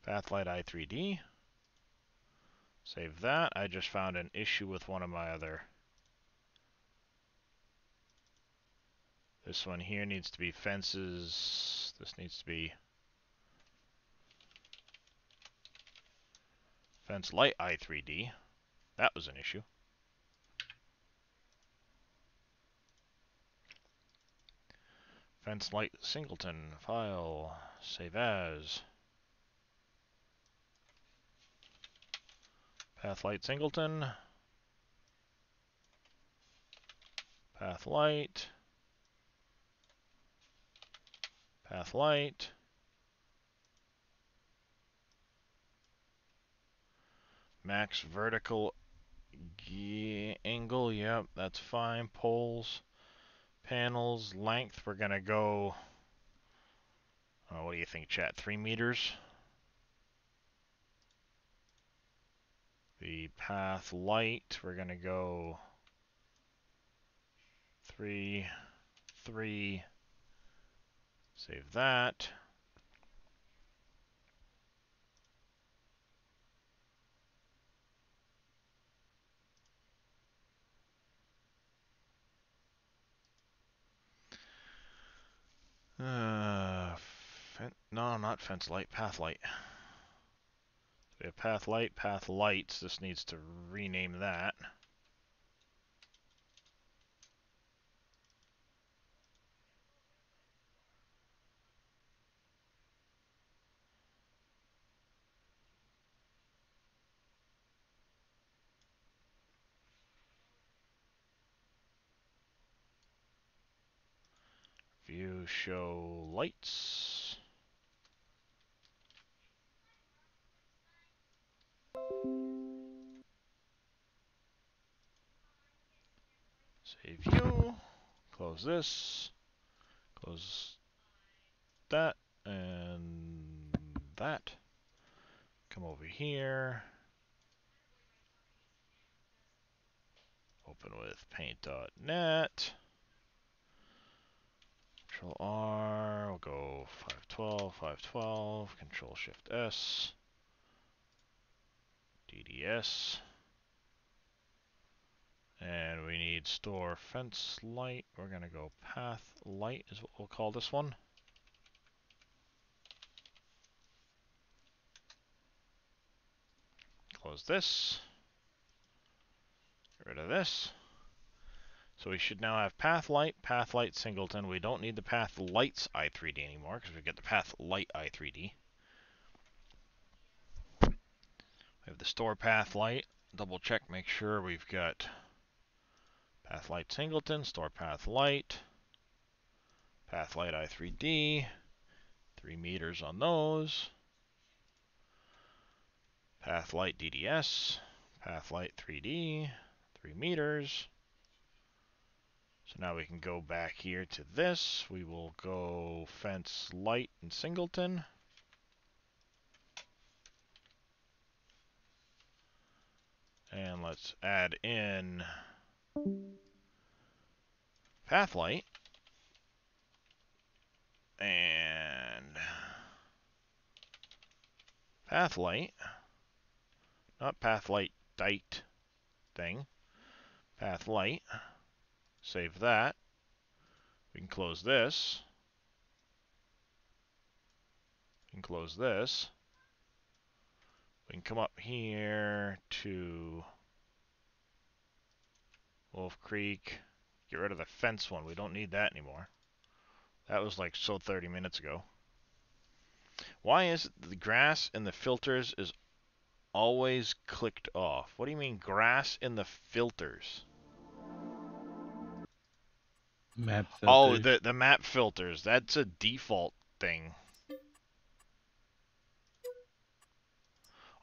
Path light I3D. Save that. I just found an issue with one of my other. This one here needs to be fences. This needs to be fence light I3D. That was an issue. Fence light singleton. File. Save as. Path light singleton. Path light. Path light. Max vertical angle. Yep, that's fine. Poles. Panels. Length. We're going to go. What do you think, chat? 3 meters? The path light. We're going to go 3, 3. Save that. No, not fence light, path light. We have path light, path lights. This needs to rename that. View show lights. Save view. Close this. Close that and that. Come over here. Open with paint.net. Control R. We'll go 512, 512. Control Shift S. DDS. And we need store fence light. We're going to go path light is what we'll call this one. Close this. Get rid of this. So we should now have path light singleton. We don't need the path lights I3D anymore because we get the path light I3D. We have the store path light. Double check, make sure we've got path light singleton, store path light I3D, 3 meters on those. Path light DDS, path light 3D, 3 meters. So now we can go back here to this. We will go fence light and singleton. And let's add in path light. And Pathlight, not Pathlight Dite thing. Pathlight. Save that. We can close this. We can close this. We can come up here to Wolf Creek. Get rid of the fence one. We don't need that anymore. That was like so 30 minutes ago. Why is it the grass in the filters is always clicked off? What do you mean grass in the filters? Map Oh, filters. the map filters. That's a default thing.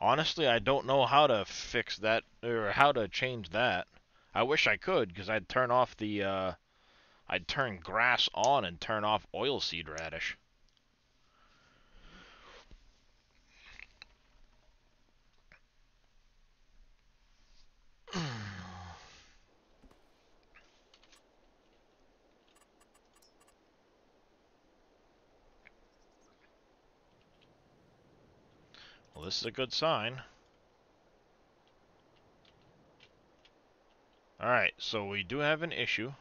Honestly, I don't know how to fix that or how to change that. I wish I could, because I'd turn off the I'd turn grass on and turn off oilseed radish. Well, this is a good sign. Alright, so we do have an issue.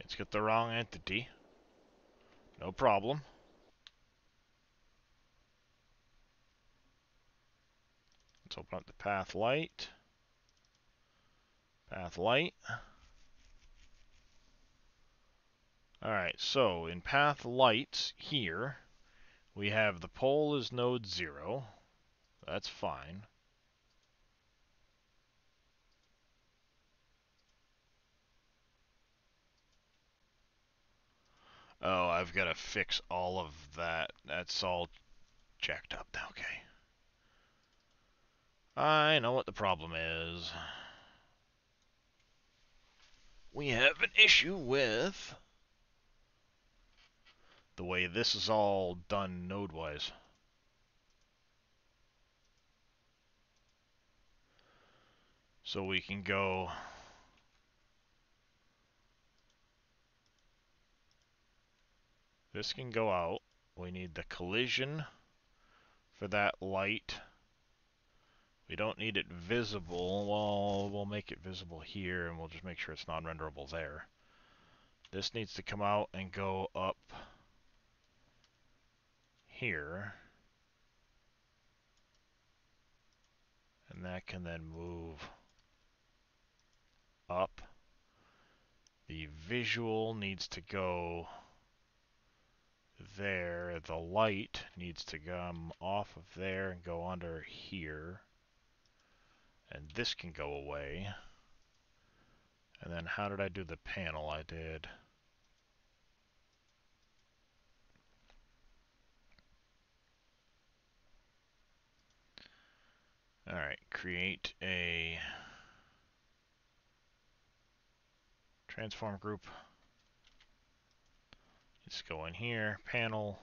It's got the wrong entity. No problem. Let's open up the path light. Path light. Alright, so in path lights here, we have the pole is node 0. That's fine. Oh, I've got to fix all of that. That's all jacked up now, okay. I know what the problem is. We have an issue with the way this is all done node-wise. So we can go... This can go out. We need the collision for that light. We don't need it visible. Well, we'll make it visible here, and we'll just make sure it's non-renderable there. This needs to come out and go up here. And that can then move up. The visual needs to go there. The light needs to come off of there and go under here. And this can go away. And then how did I do the panel? I did... Alright, create a transform group. Let's go in here, panel.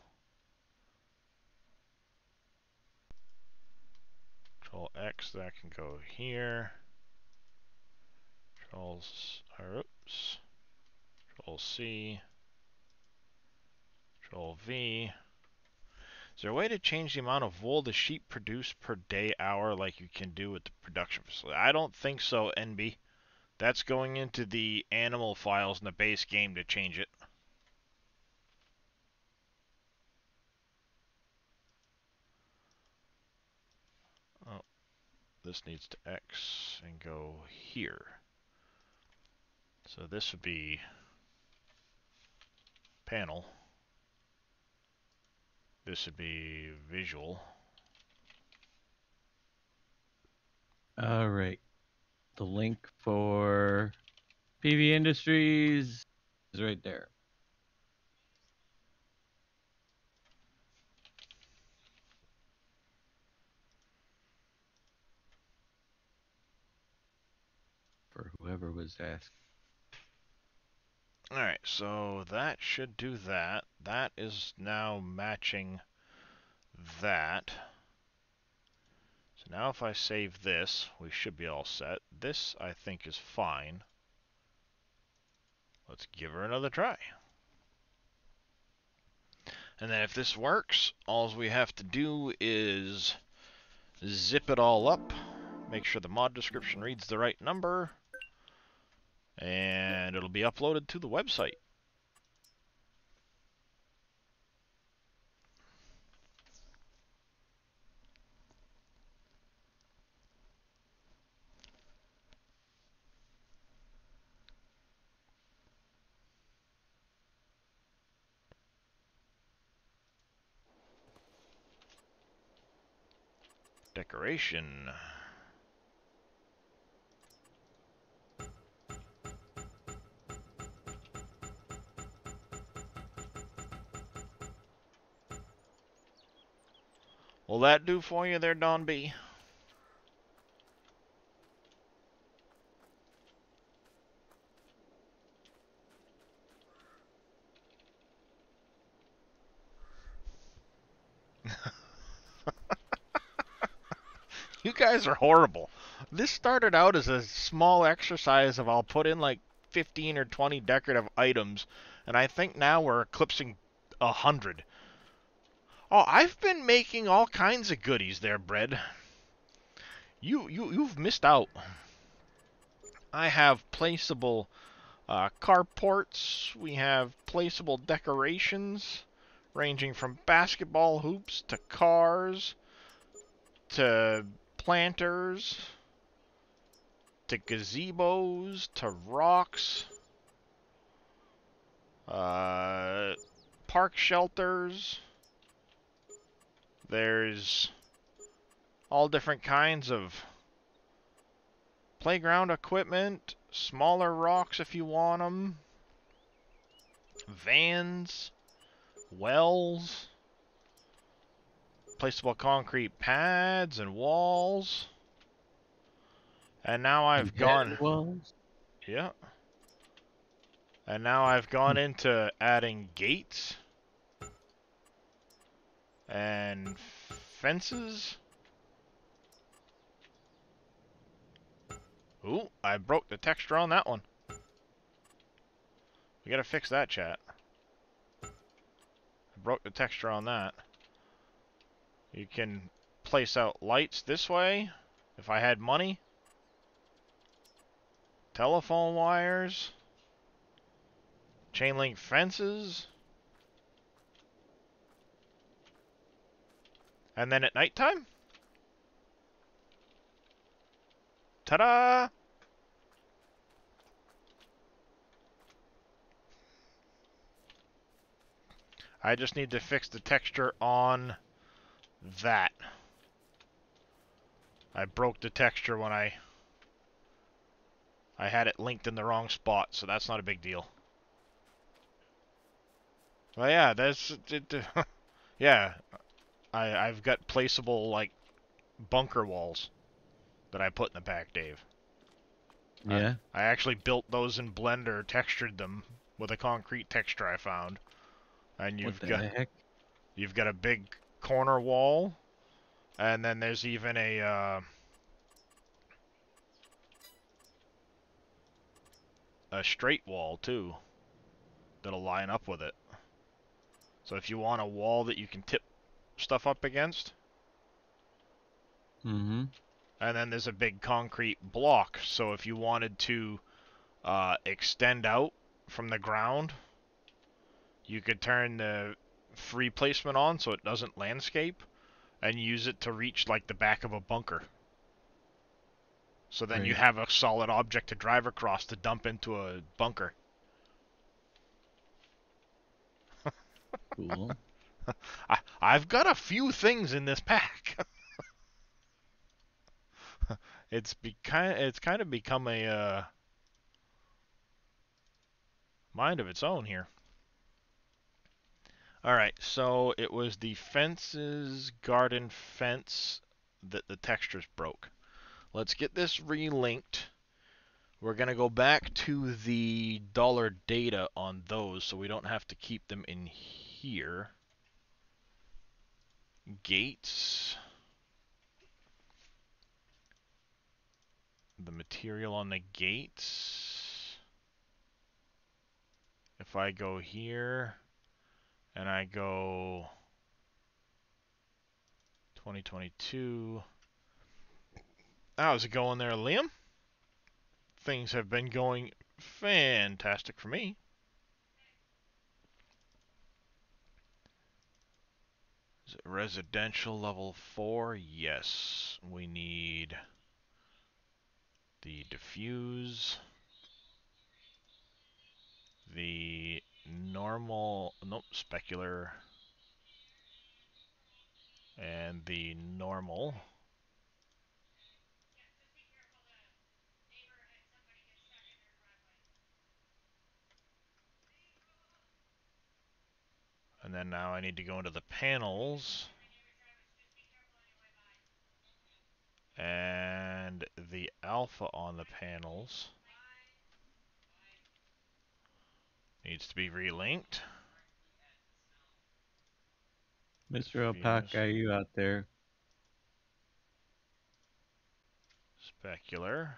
Control X, that can go here. Control C. Control V. Is there a way to change the amount of wool the sheep produce per day hour like you can do with the production facility? I don't think so, NB. That's going into the animal files in the base game to change it. Oh, this needs to X and go here. So this would be panel. This would be visual. All right. The link for PV Industries is right there. For whoever was asking. Alright, so that should do that. That is now matching that. So now if I save this, we should be all set. This, I think, is fine. Let's give her another try. And then if this works, all we have to do is zip it all up, make sure the mod description reads the right number, and it'll be uploaded to the website. Decoration. Will that do for you there, Don B? You guys are horrible. This started out as a small exercise of I'll put in like 15 or 20 decorative items, and I think now we're eclipsing 100. Oh, I've been making all kinds of goodies there, Bread. You've missed out. I have placeable carports. We have placeable decorations, ranging from basketball hoops to cars to planters to gazebos to rocks, park shelters. There's all different kinds of playground equipment, smaller rocks if you want them, vans, wells, placeable concrete pads and walls. And now I've gone... Walls? Yeah. And now I've gone into adding gates and fences. Ooh, I broke the texture on that one. We gotta fix that, chat. I broke the texture on that. You can place out lights this way, if I had money. Telephone wires. Chain link fences. And then at nighttime? Ta-da! I just need to fix the texture on that. I broke the texture when I had it linked in the wrong spot, so that's not a big deal. Well, yeah, that's yeah. I've got placeable like bunker walls that I put in the pack, Dave. Yeah. I actually built those in Blender, textured them with a concrete texture I found, and What the heck? you've got a big corner wall, and then there's even a straight wall too that'll line up with it. So if you want a wall that you can tip stuff up against, Mm-hmm. and then there's a big concrete block, so if you wanted to extend out from the ground, you could turn the free placement on so it doesn't landscape, and use it to reach like the back of a bunker. So then you Right. have a solid object to drive across to dump into a bunker. Cool. I've got a few things in this pack. It's kind of become a mind of its own here. Alright, so it was the fences, garden fence, that the textures broke. Let's get this relinked. We're going to go back to the dollar data on those so we don't have to keep them in here. Gates. The material on the gates. if I go here and I go 2022, how's it going there, Liam? Things have been going fantastic for me. Is it residential level 4? Yes. We need the diffuse, the normal, nope, specular, and the normal. And then now I need to go into the panels and the alpha on the panels needs to be relinked. Mr. Alpaca, are you out there? Specular.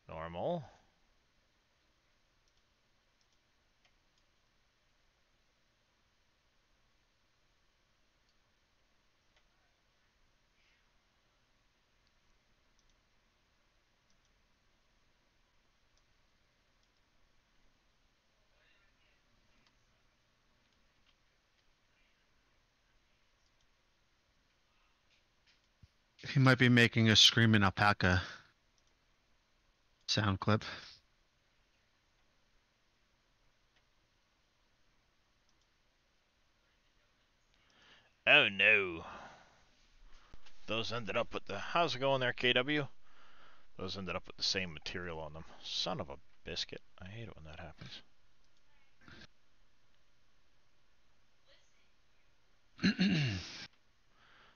Normal. He might be making a screaming alpaca sound clip. Oh no. Those ended up with the... How's it going there, KW? Those ended up with the same material on them. Son of a biscuit. I hate it when that happens.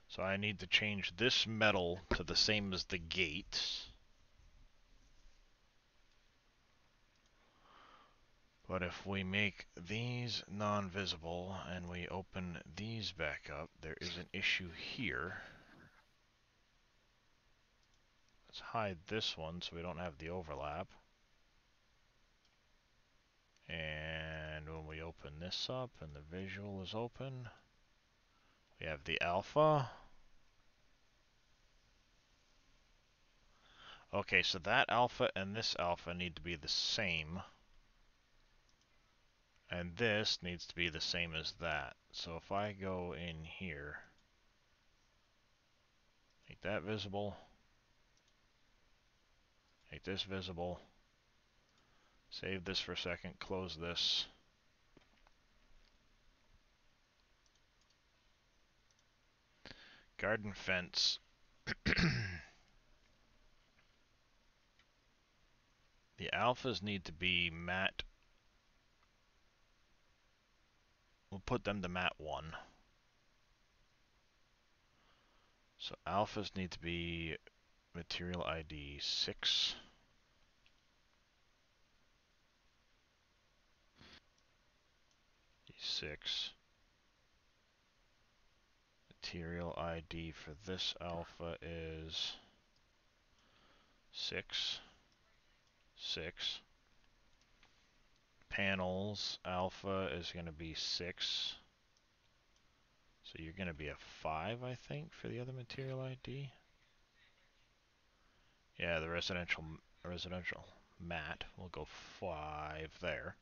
So I need to change this metal to the same as the gates. But if we make these non-visible and we open these back up, there is an issue here. Let's hide this one so we don't have the overlap. And when we open this up and the visual is open, we have the alpha. Okay, so that alpha and this alpha need to be the same. And this needs to be the same as that. So if I go in here, make that visible, make this visible, save this for a second, close this. Garden fence. The alphas need to be matte. We'll put them to matte 1. So alphas need to be material ID 6. E6. Material ID for this alpha is 6. 6. Panels alpha is going to be 6. So you're going to be a 5, I think, for the other material ID. Yeah, the residential matte will go 5 there.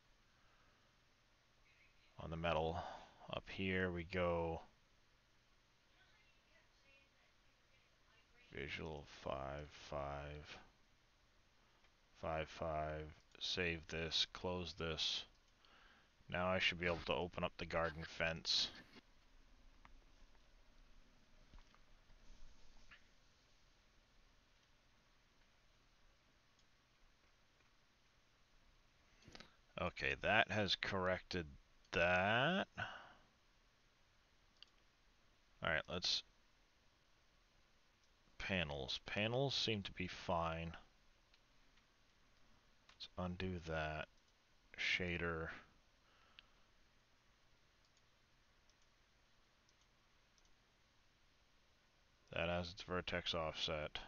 On the metal up here we go visual 5 5 5 5. Save this, close this. Now I should be able to open up the garden fence. Okay, that has corrected that. Alright, let's... Panels. Panels seem to be fine. Let's undo that. Shader. That has its vertex offset.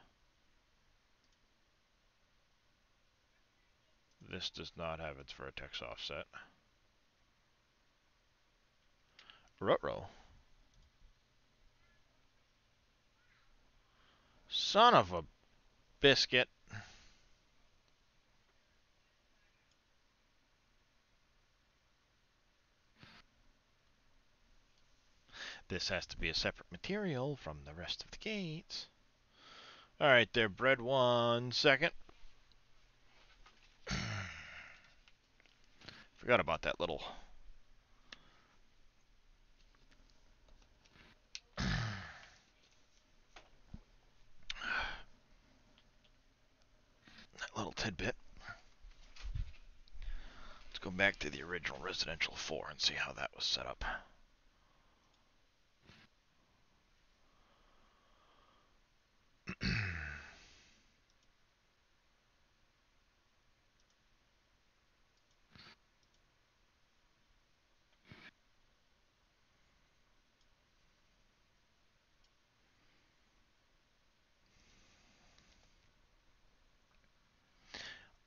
This does not have its vertex offset. Ruh-roh. Son of a biscuit. This has to be a separate material from the rest of the gates. Alright there, bread, 1 second. Forgot about that little... that little tidbit. Let's go back to the original Residential 4 and see how that was set up.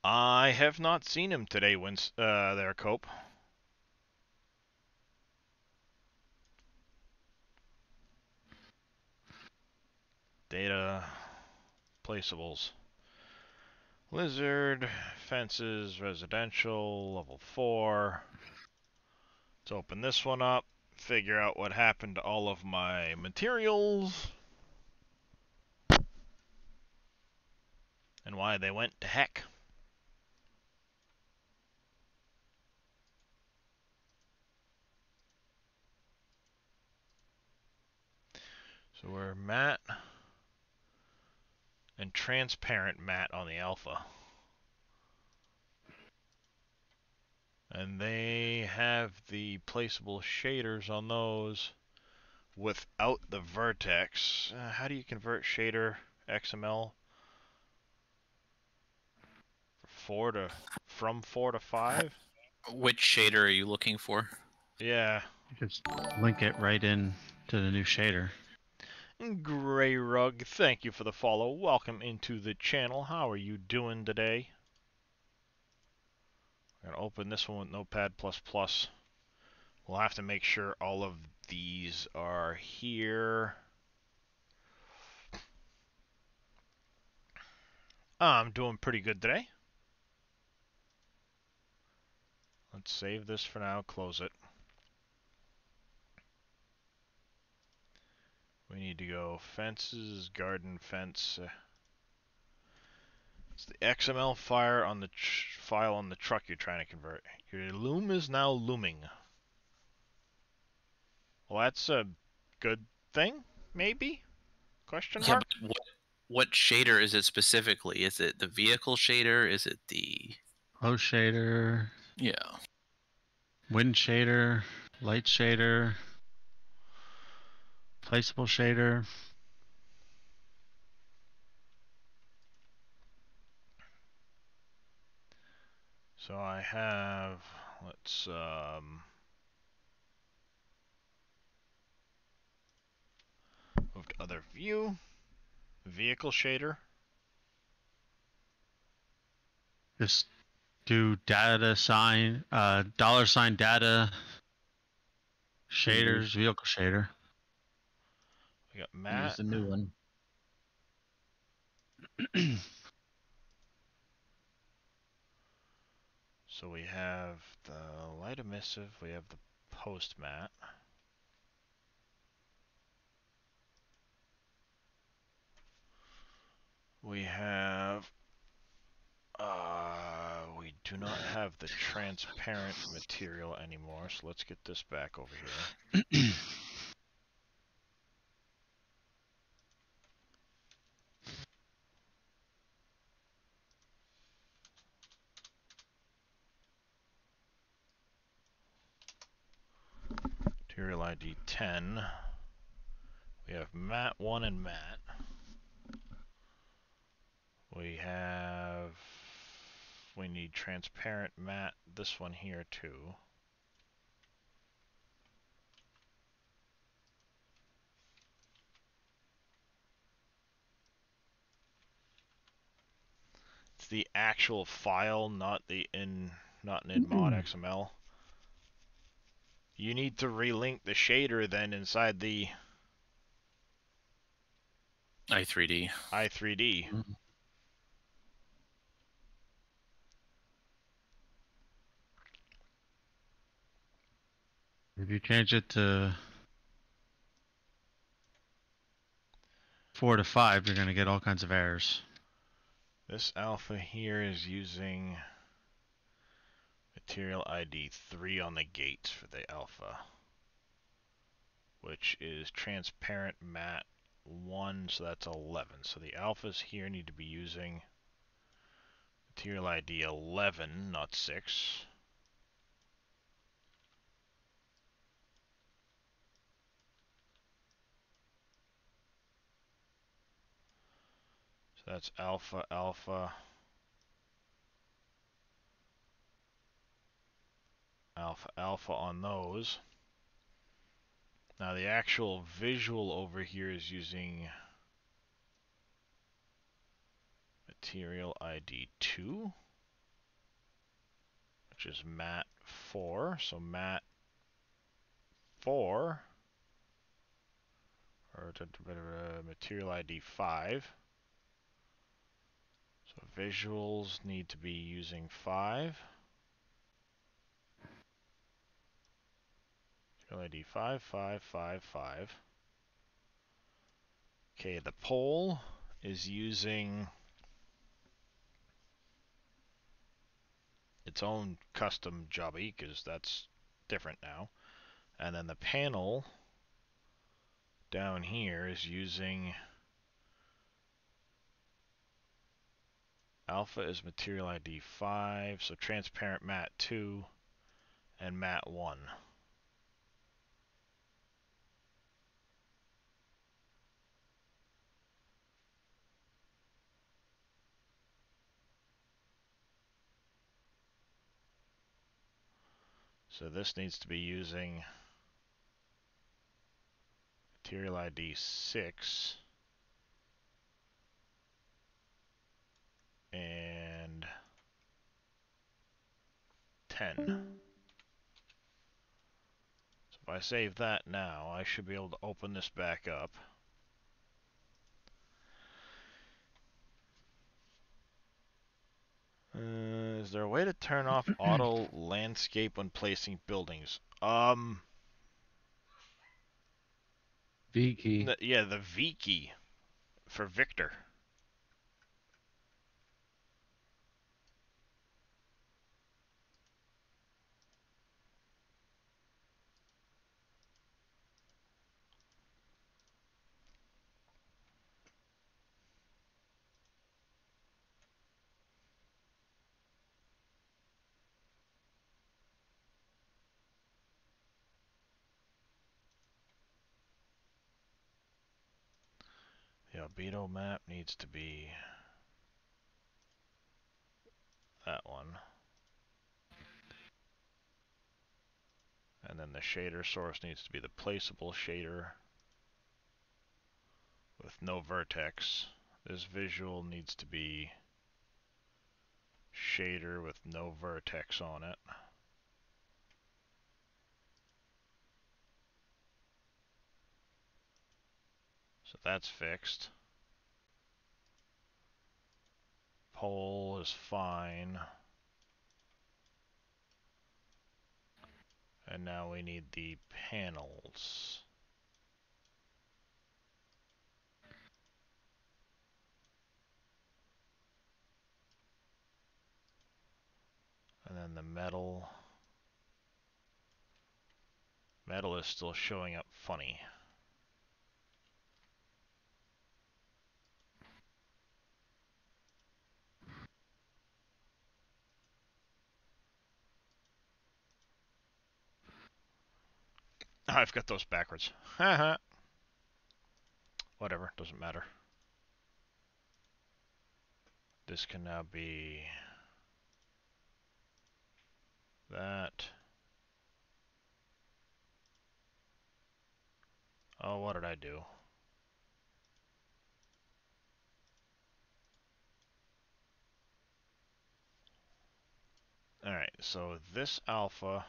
I have not seen him today, there, Cope. Data, placeables. Lizard, fences, residential, level 4. Let's open this one up, figure out what happened to all of my materials. And why they went to heck. So we're matte and transparent matte on the alpha. And they have the placeable shaders on those without the vertex. How do you convert shader XML? From 4 to 5? Which shader are you looking for? Yeah. Just link it right in to the new shader. Grey Rug, thank you for the follow. Welcome into the channel. How are you doing today? I'm going to open this one with Notepad++. We'll have to make sure all of these are here. I'm doing pretty good today. Let's save this for now, close it. We need to go fences, garden fence. It's the XML file on the truck you're trying to convert. Your loom is now looming. Well, that's a good thing, maybe? Question Yeah, mark? but what shader is it specifically? Is it the vehicle shader? Is it the... Flow shader, Yeah. wind shader, light shader, placeable shader. So I have, let's move to other view, vehicle shader. Just do data sign, $ data shaders, vehicle shader. We got Use matte. the new one. So we have the light emissive, we have the post matte. We have, we do not have the transparent material anymore, so let's get this back over here. Material ID 10. We have matte 1 and matte. We need transparent matte, this one here too. It's the actual file, not an mod XML. You need to relink the shader then inside the i3D. i3D. If you change it to 4 to 5, you're going to get all kinds of errors. This alpha here is using material ID 3 on the gates for the alpha, which is transparent matte 1, so that's 11. So the alphas here need to be using material ID 11, not 6. So that's alpha, alpha, alpha, alpha on those. Now the actual visual over here is using material ID 2, which is matte 4. So matte 4, or material ID 5. So visuals need to be using 5. Material ID 5, 5, 5, 5. Okay, the pole is using its own custom jobby, because that's different now. And then the panel down here is using alpha is material ID 5, so transparent matte 2 and matte 1. So this needs to be using material ID 6 and 10. So if I save that now, I should be able to open this back up. Is there a way to turn off auto landscape when placing buildings? V key. Yeah, the V key for Victor. The albedo map needs to be that one. And then the shader source needs to be the placeable shader with no vertex. This visual needs to be shader with no vertex on it. So that's fixed. Pole is fine. And now we need the panels. And then the metal. Metal is still showing up funny. I've got those backwards. Haha. Whatever, doesn't matter. This can now be that. Oh, what did I do? Alright, so this alpha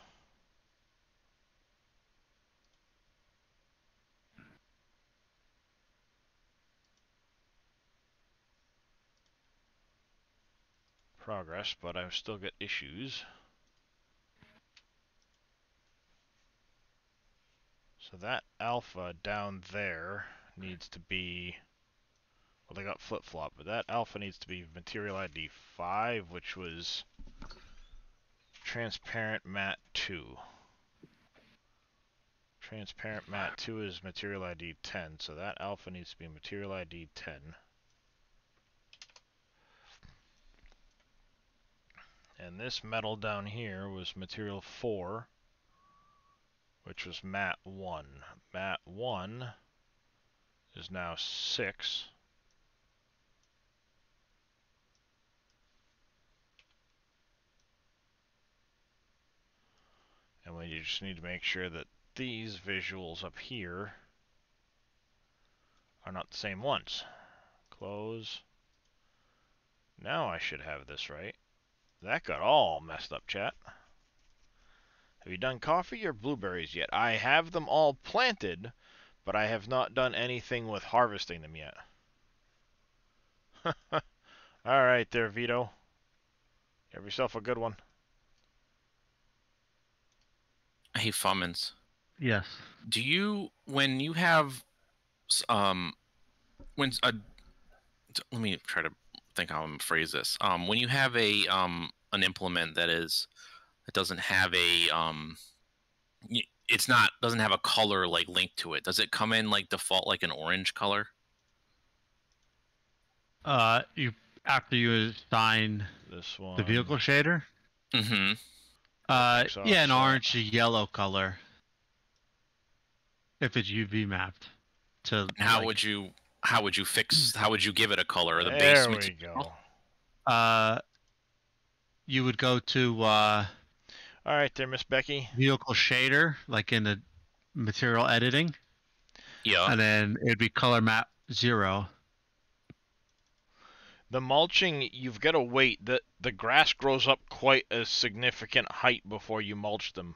progress, but I still get issues. So that alpha down there needs to be, well, they got flip-flop, but that alpha needs to be material ID 5, which was transparent matte 2. Transparent matte 2 is material ID 10, so that alpha needs to be material ID 10. And this metal down here was material 4, which was matte 1. Matte 1 is now 6. And we just need to make sure that these visuals up here are not the same ones. Close. Now I should have this right. That got all messed up, chat. Have you done coffee or blueberries yet? I have them all planted, but I have not done anything with harvesting them yet. Alright there, Vito. Have yourself a good one. Hey, Fummins. Yes. Do you, when you have, when a, let me try to think how I'm gonna phrase this. When you have a an implement that doesn't have a doesn't have a color like linked to it. Does it come in like default like an orange color? You after you assign This one. the vehicle shader. Mm-hmm. Yeah, an orange to yellow color. If it's UV mapped. To How would you fix? How would you give it a color? The There base we material? go. You would go to Alright there, Miss Becky. vehicle shader, like in the material editing, Yeah. and then it'd be color map 0. The mulching, you've got to wait. The grass grows up quite a significant height before you mulch them.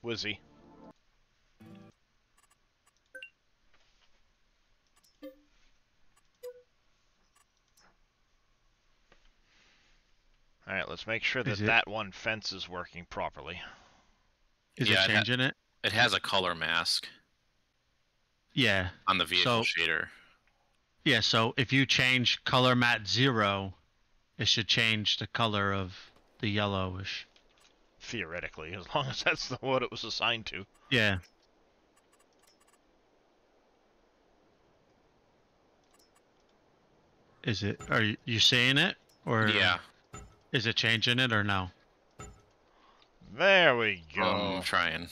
Wizzy. Alright, let's make sure that that one fence is working properly. Is Yeah, it changing it? It has a color mask Yeah. on the vehicle shader. Yeah, so if you change color mat 0, it should change the color of the yellowish. Theoretically, as long as that's what it was assigned to. Yeah. Is it? Are you seeing it? Or Yeah. Is it changing it or no? There we go. I'm trying.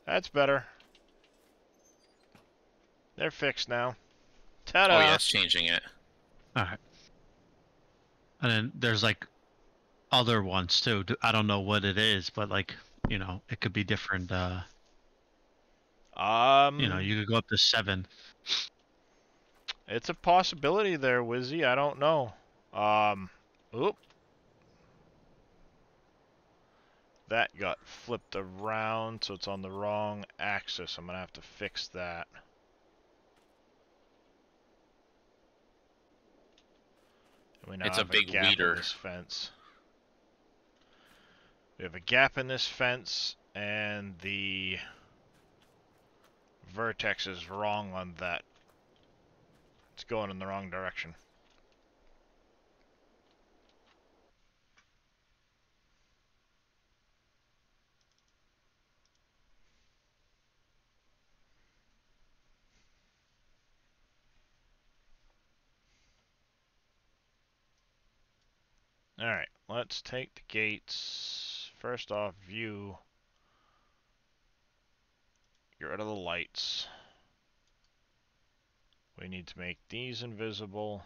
That's better. They're fixed now. Ta-da! Oh yeah, it's changing it. Alright. And then there's like other ones too. I don't know what it is, but like, you know, it could be different. You know, you could go up to 7. It's a possibility there, Wizzy. I don't know. Oop. That got flipped around, so it's on the wrong axis. I'm gonna have to fix that. We now It's a have big gap leader. in this fence. We have a gap in this fence, and the vertex is wrong on that. It's going in the wrong direction. Alright, let's take the gates. First off, view. Get rid of the lights. We need to make these invisible.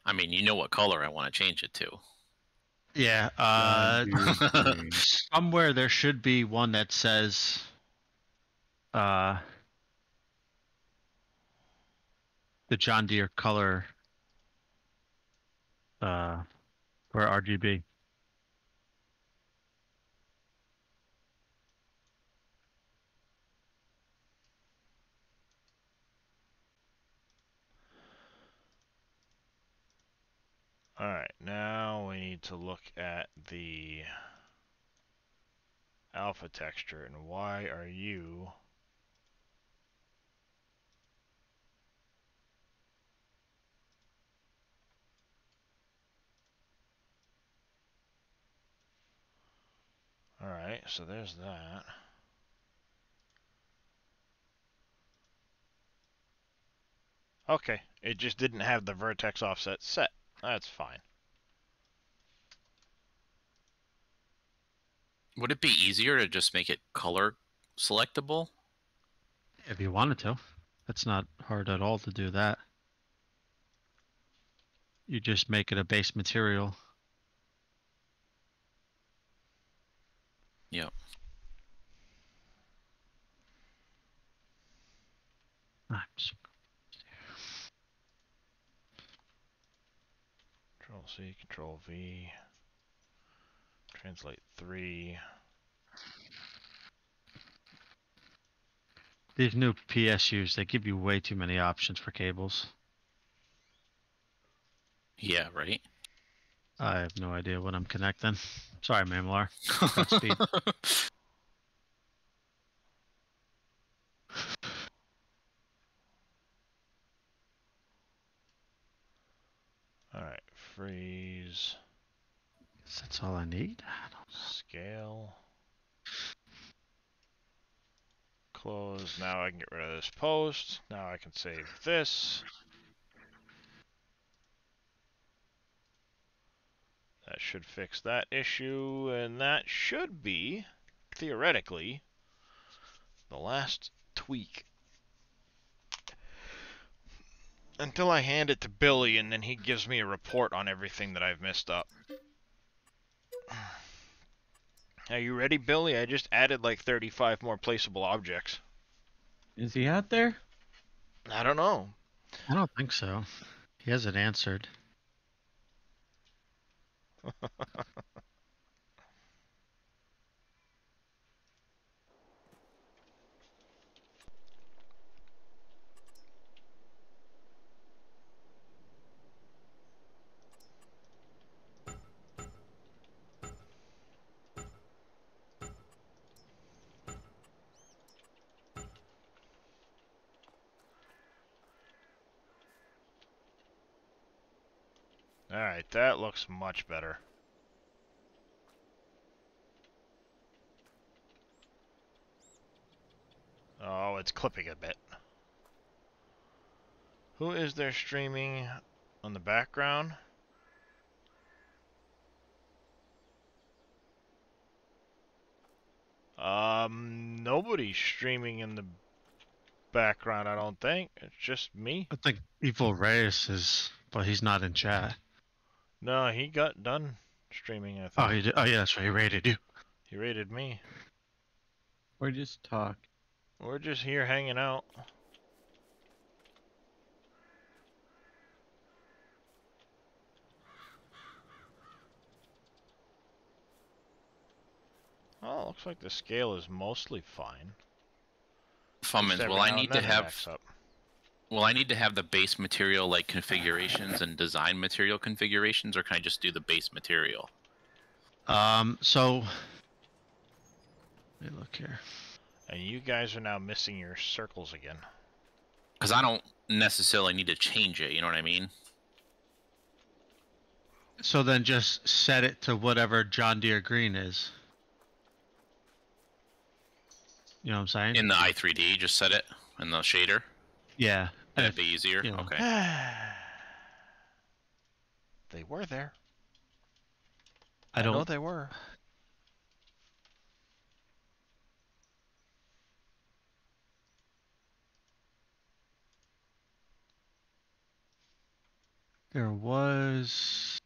I mean, you know what color I want to change it to. Yeah, somewhere there should be one that says the John Deere color for RGB. Alright, now we need to look at the alpha texture, and why are you... Alright, so there's that. Okay, it just didn't have the vertex offset set. That's fine. Would it be easier to just make it color selectable? If you wanted to. It's not hard at all to do that. You just make it a base material. Yep. Control C, Control V. Translate 3. These new PSUs, they give you way too many options for cables. Yeah, right. I have no idea what I'm connecting. Sorry, Mamlar. Godspeed. Alright, freeze. Guess that's all I need. Scale. Close. Now I can get rid of this post. Now I can save this. That should fix that issue, and that should be, theoretically, the last tweak. Until I hand it to Billy, and then he gives me a report on everything that I've messed up. Are you ready, Billy? I just added like 35 more placeable objects. Is he out there? I don't know. I don't think so. He hasn't answered. Alright, that looks much better. Oh, it's clipping a bit. Who is there streaming on the background? Nobody's streaming in the background, I don't think. It's just me. I think Evil Reyes is, but he's not in chat. No, he got done streaming, I think. Oh, he did. Oh, yeah, that's right. He rated you. He rated me. Or just talk? We're just here hanging out. Oh, looks like the scale is mostly fine. Fummins, Just will every I now need and to then it have acts up. will I need to have the base material like configurations and design material configurations, or can I just do the base material? So let me look here. And you guys are now missing your circles again. Because I don't necessarily need to change it, you know what I mean? So then just set it to whatever John Deere green is. You know what I'm saying? In the i3D, just set it in the shader. Yeah. That'd be easier. you know. Okay. They were there. I know don't. they were. There was.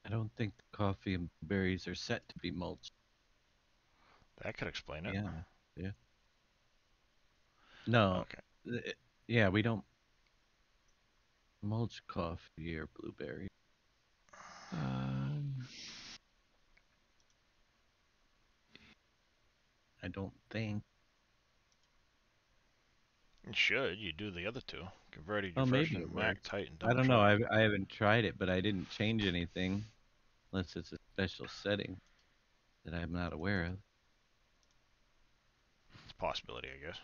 I don't think the coffee and berries are set to be mulched. That could explain it. Yeah. Yeah. No. Okay. Yeah, we don't mulch coffee or blueberry. I don't think. You should. You do the other two. Converted Oh, your maybe version it Mac, works. Titan, I double don't know. try. I haven't tried it, but I didn't change anything unless it's a special setting that I'm not aware of. It's a possibility, I guess.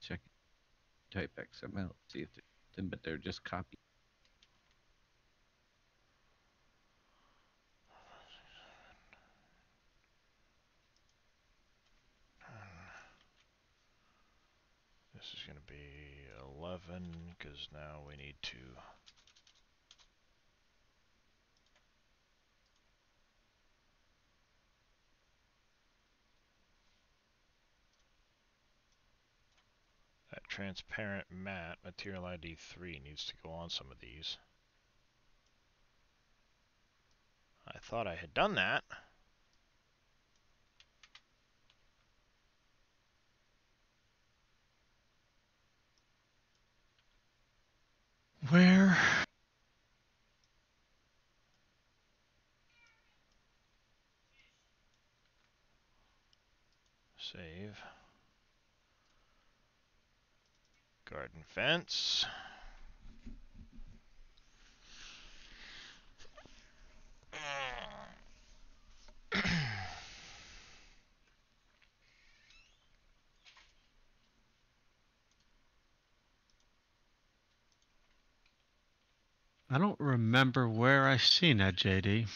Check it. Type XML. See if there's something, but they're just copied. This is going to be 11 because now we need to. That transparent matte material ID 3 needs to go on some of these. I thought I had done that. Where? Save. Garden fence. I don't remember where I seen that, JD.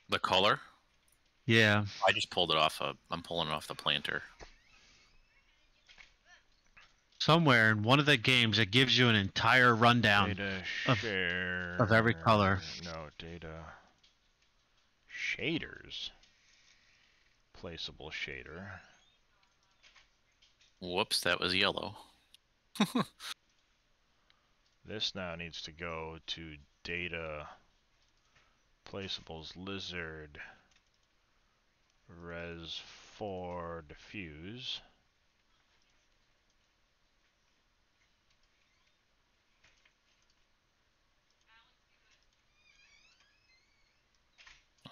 The color? Yeah. I just pulled it off. I'm pulling it off the planter. Somewhere in one of the games it gives you an entire rundown Data of share. every color. No, data. Shaders. Placeable shader. Whoops, that was yellow. This now needs to go to data. Placeables lizard. Res 4 diffuse.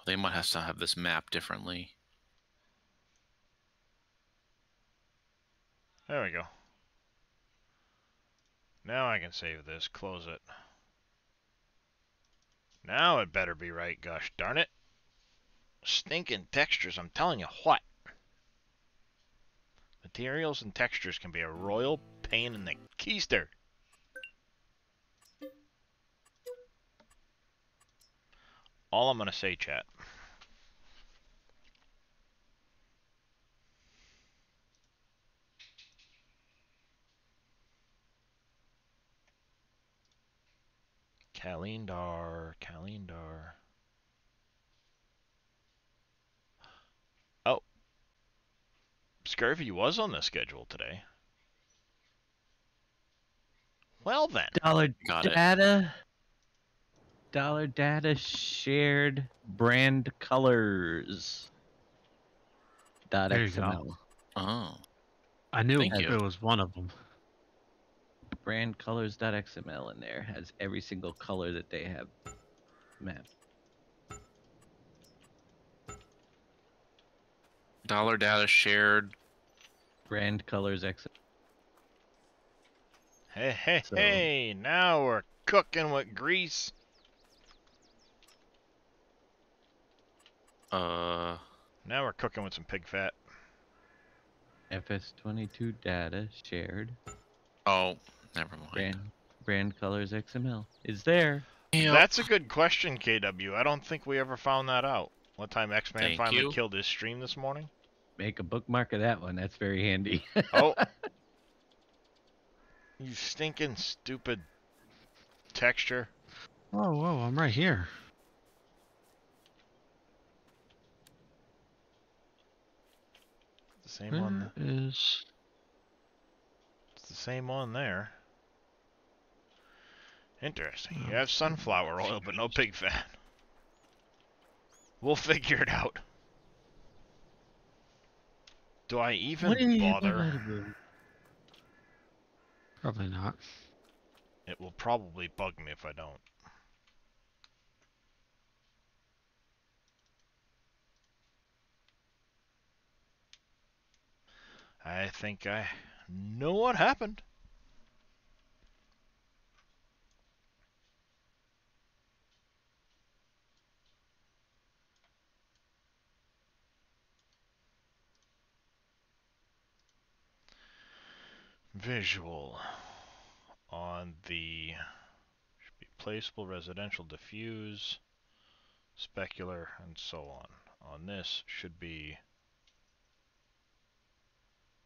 They might have to have this map differently. There we go. Now I can save this, close it. Now it better be right, gosh darn it. Stinking textures, I'm telling you what. Materials and textures can be a royal pain in the keister. All I'm going to say, chat. Calendar. Oh. Scurvy was on the schedule today. Well then. Got it. Dollar data shared brand colors. There you .xml. go. Oh. I knew Thank you. it was one of them. Brand colors.xml in there has every single color that they have mapped. Dollar data shared. Brand colors XML. Hey, So- hey, now we're cooking with grease. Now we're cooking with some pig fat. FS22 data shared. Oh, never mind. Brand colors XML is there. Yep. That's a good question, KW. I don't think we ever found that out. What time X-Man Thank finally you. killed his stream this morning? Make a bookmark of that one. That's very handy. Oh. You stinking stupid texture. Whoa, I'm right here. the same on Where is... It's the same on there. Interesting. You have sunflower oil, but no pig fat. We'll figure it out. Do I even bother? Probably not. It will probably bug me if I don't. I think I know what happened. Visual on the should be placeable, residential, diffuse, specular, and so on. On this should be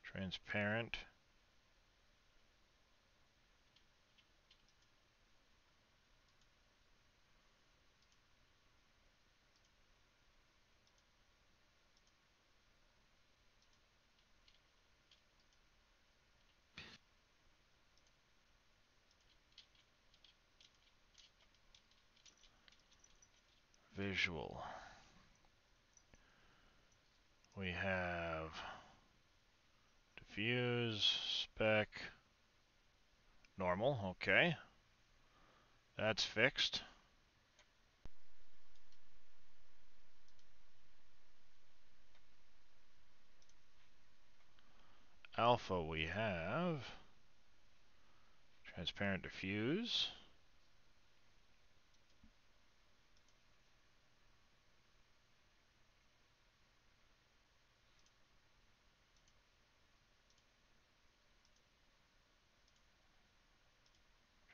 transparent, visual. We have diffuse, spec, normal, okay. That's fixed. Alpha we have transparent, diffuse.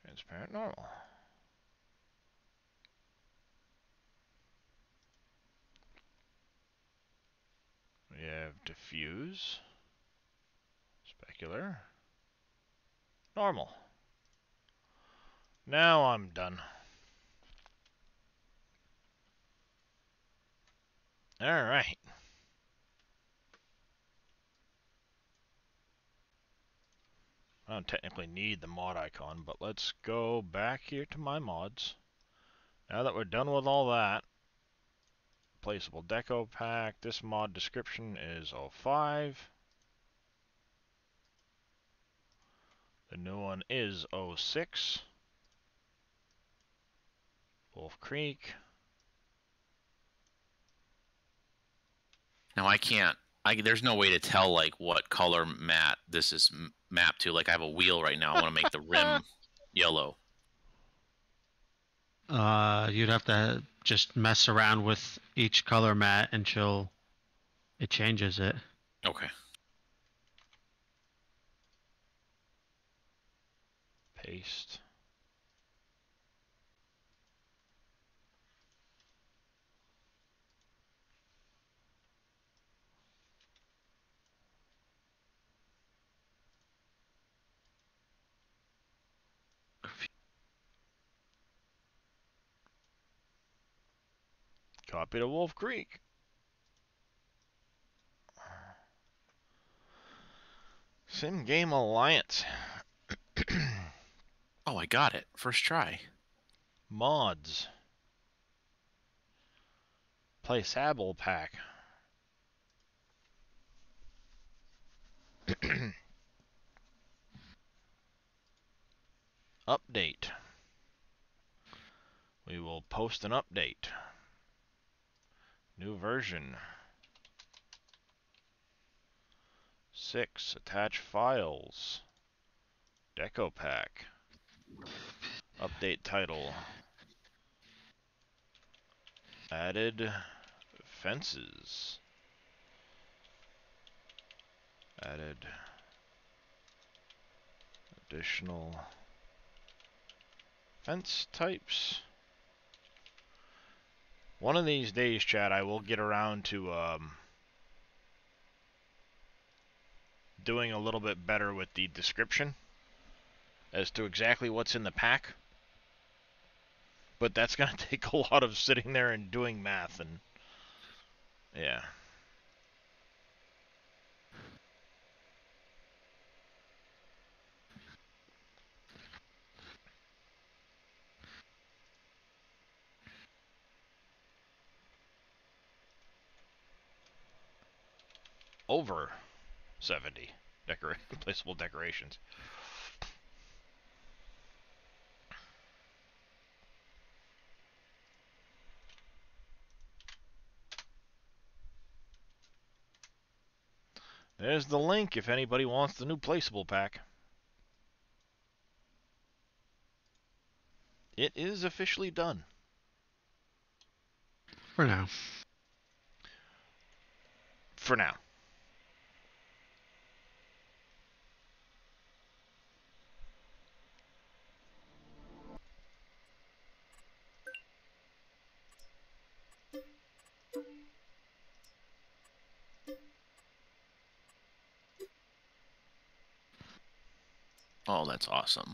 Transparent, normal. We have diffuse, specular, normal. Now I'm done. Alright. I don't technically need the mod icon, but let's go back here to my mods. Now that we're done with all that, placeable deco pack, this mod description is 05. The new one is 06. Wolf Creek. Now I can't. There's no way to tell like what color mat this is mapped to. Like I have a wheel right now. I want to make the rim yellow. You'd have to just mess around with each color mat until it changes it. Okay. Paste. Copy to Wolf Creek. Sim Game Alliance. Oh, I got it. First try. Mods. Placeable pack. Update. We will post an update. New version. 6. Attach files. Deco pack. Update title. Added fences. Added additional fence types. One of these days, chat, I will get around to doing a little bit better with the description as to exactly what's in the pack. But that's going to take a lot of sitting there and doing math and yeah. over 70 placeable decorations. There's the link if anybody wants the new placeable pack. It is officially done. For now. For now. Oh, that's awesome.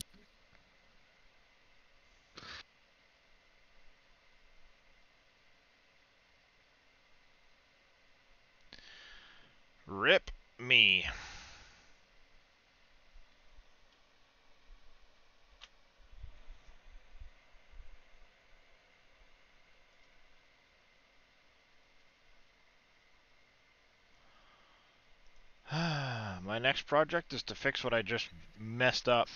Rip me. My next project is to fix what I just messed up.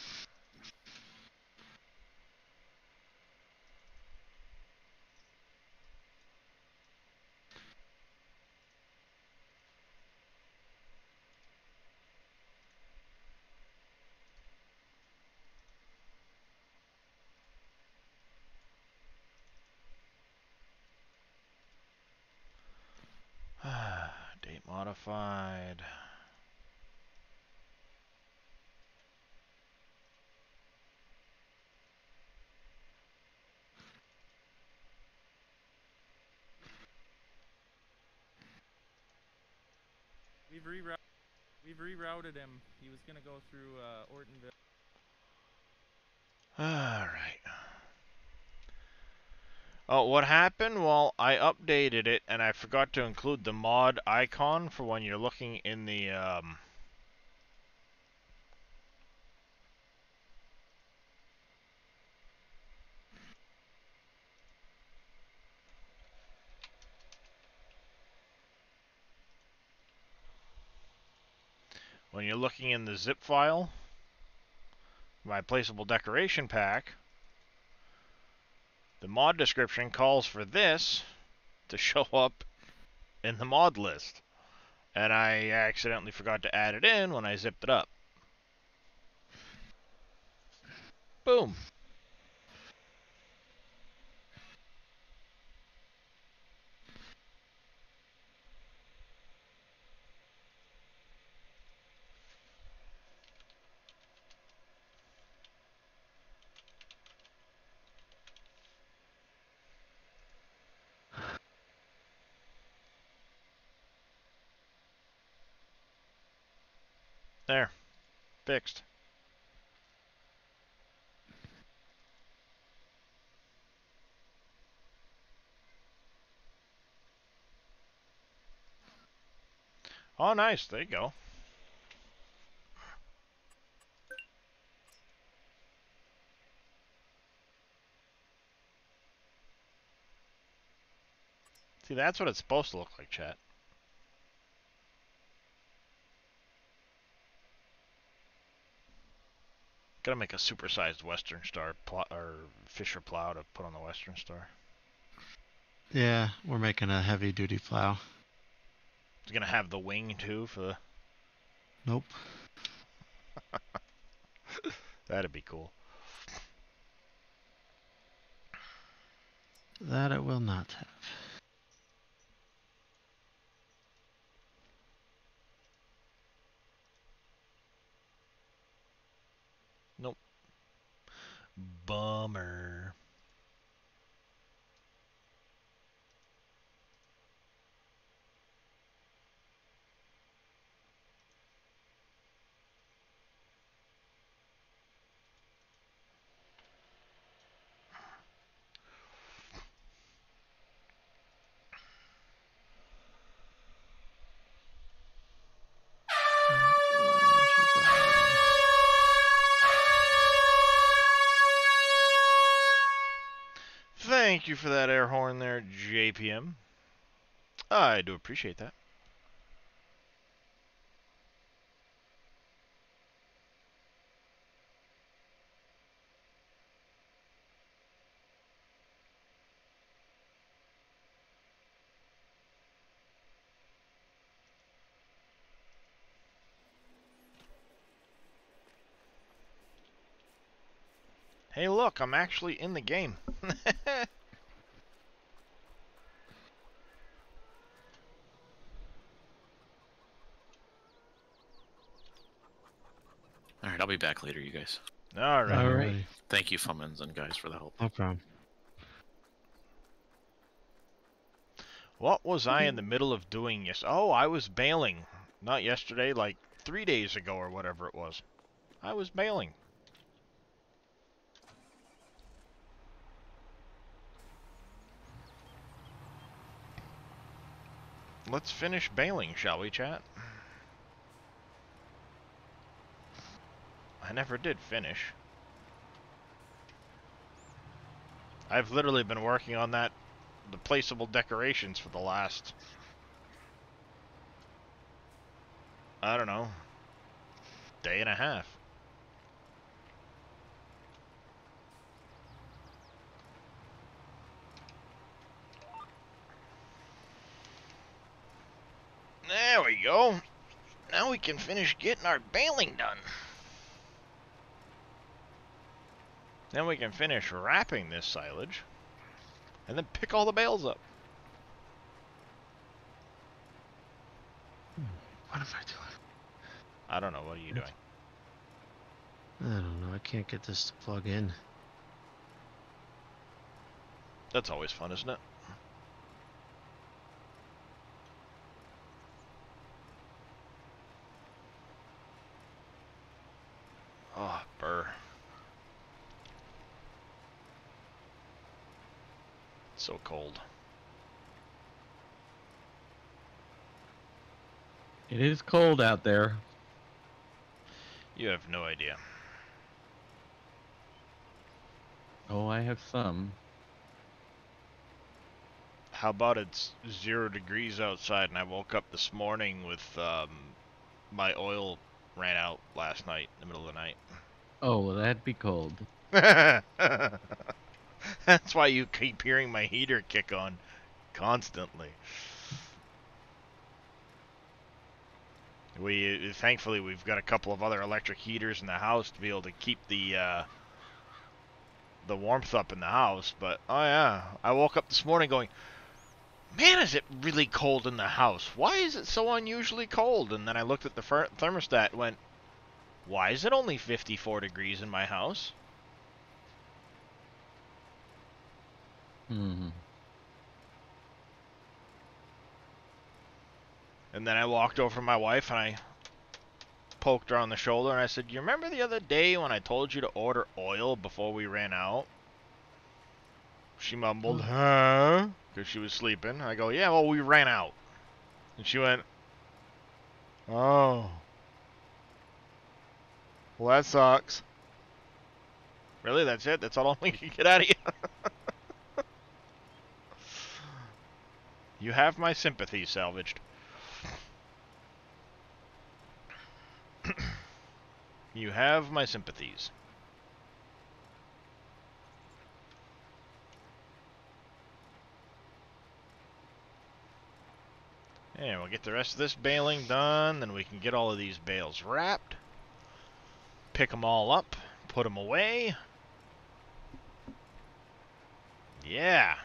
Date modified. We've rerouted him. He was gonna go through Ortonville. Alright. Oh, what happened? Well, I updated it and I forgot to include the mod icon for when you're looking in the when you're looking in the zip file, my placeable decoration pack, the mod description calls for this to show up in the mod list. And I accidentally forgot to add it in when I zipped it up. Boom. There. Fixed. Oh, nice. There you go. See, that's what it's supposed to look like, chat. Gotta make a supersized Western Star or Fisher plow to put on the Western Star. Yeah, we're making a heavy duty plow. It's gonna have the wing too for the. Nope. That'd be cool. That it will not have. Nope. Bummer. Thank you for that air horn there, JPM. I do appreciate that. Hey, look, I'm actually in the game. All right, I'll be back later, you guys. All right. Alrighty. Thank you, Fummins and guys, for the help. No problem. What was I in the middle of doing Oh, I was bailing. Not yesterday, like 3 days ago or whatever it was. I was bailing. Let's finish bailing, shall we, chat? I never did finish. I've literally been working on the placeable decorations for the last, I don't know, day and a half. There we go. Now we can finish getting our baling done. Then we can finish wrapping this silage, and then pick all the bales up. What am I doing? I don't know. What are you doing? I don't know. I can't get this to plug in. That's always fun, isn't it? Oh, burr. It's so cold. It is cold out there. You have no idea. Oh, I have some. How about it's 0 degrees outside and I woke up this morning with my oil ran out last night in the middle of the night. Oh, well, that'd be cold. That's why you keep hearing my heater kick on constantly. Thankfully we've got a couple of other electric heaters in the house to be able to keep the warmth up in the house. But oh yeah, I woke up this morning going, man, is it really cold in the house? Why is it so unusually cold? And then I looked at the thermostat and went, why is it only 54 degrees in my house? Hmm. And then I walked over to my wife and I poked her on the shoulder and I said, you remember the other day when I told you to order oil before we ran out? She mumbled, huh? Because she was sleeping. I go, yeah, well, we ran out. And she went, oh. Well, that sucks. Really? That's it? That's all we can get out of you? You have my sympathy salvaged. You have my sympathies. And we'll get the rest of this baling done, then we can get all of these bales wrapped. Pick them all up, put them away. Yeah.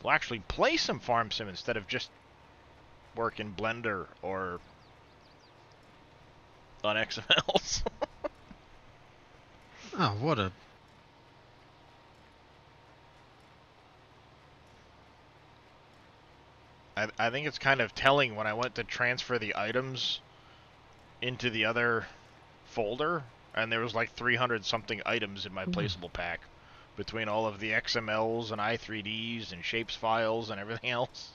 We'll actually play some farm sim instead of just work in Blender or on XMLs. Oh, what a... I think it's kind of telling when I went to transfer the items into the other folder, and there was like 300 something items in my placeable pack between all of the XMLs and i3Ds and shapes files and everything else.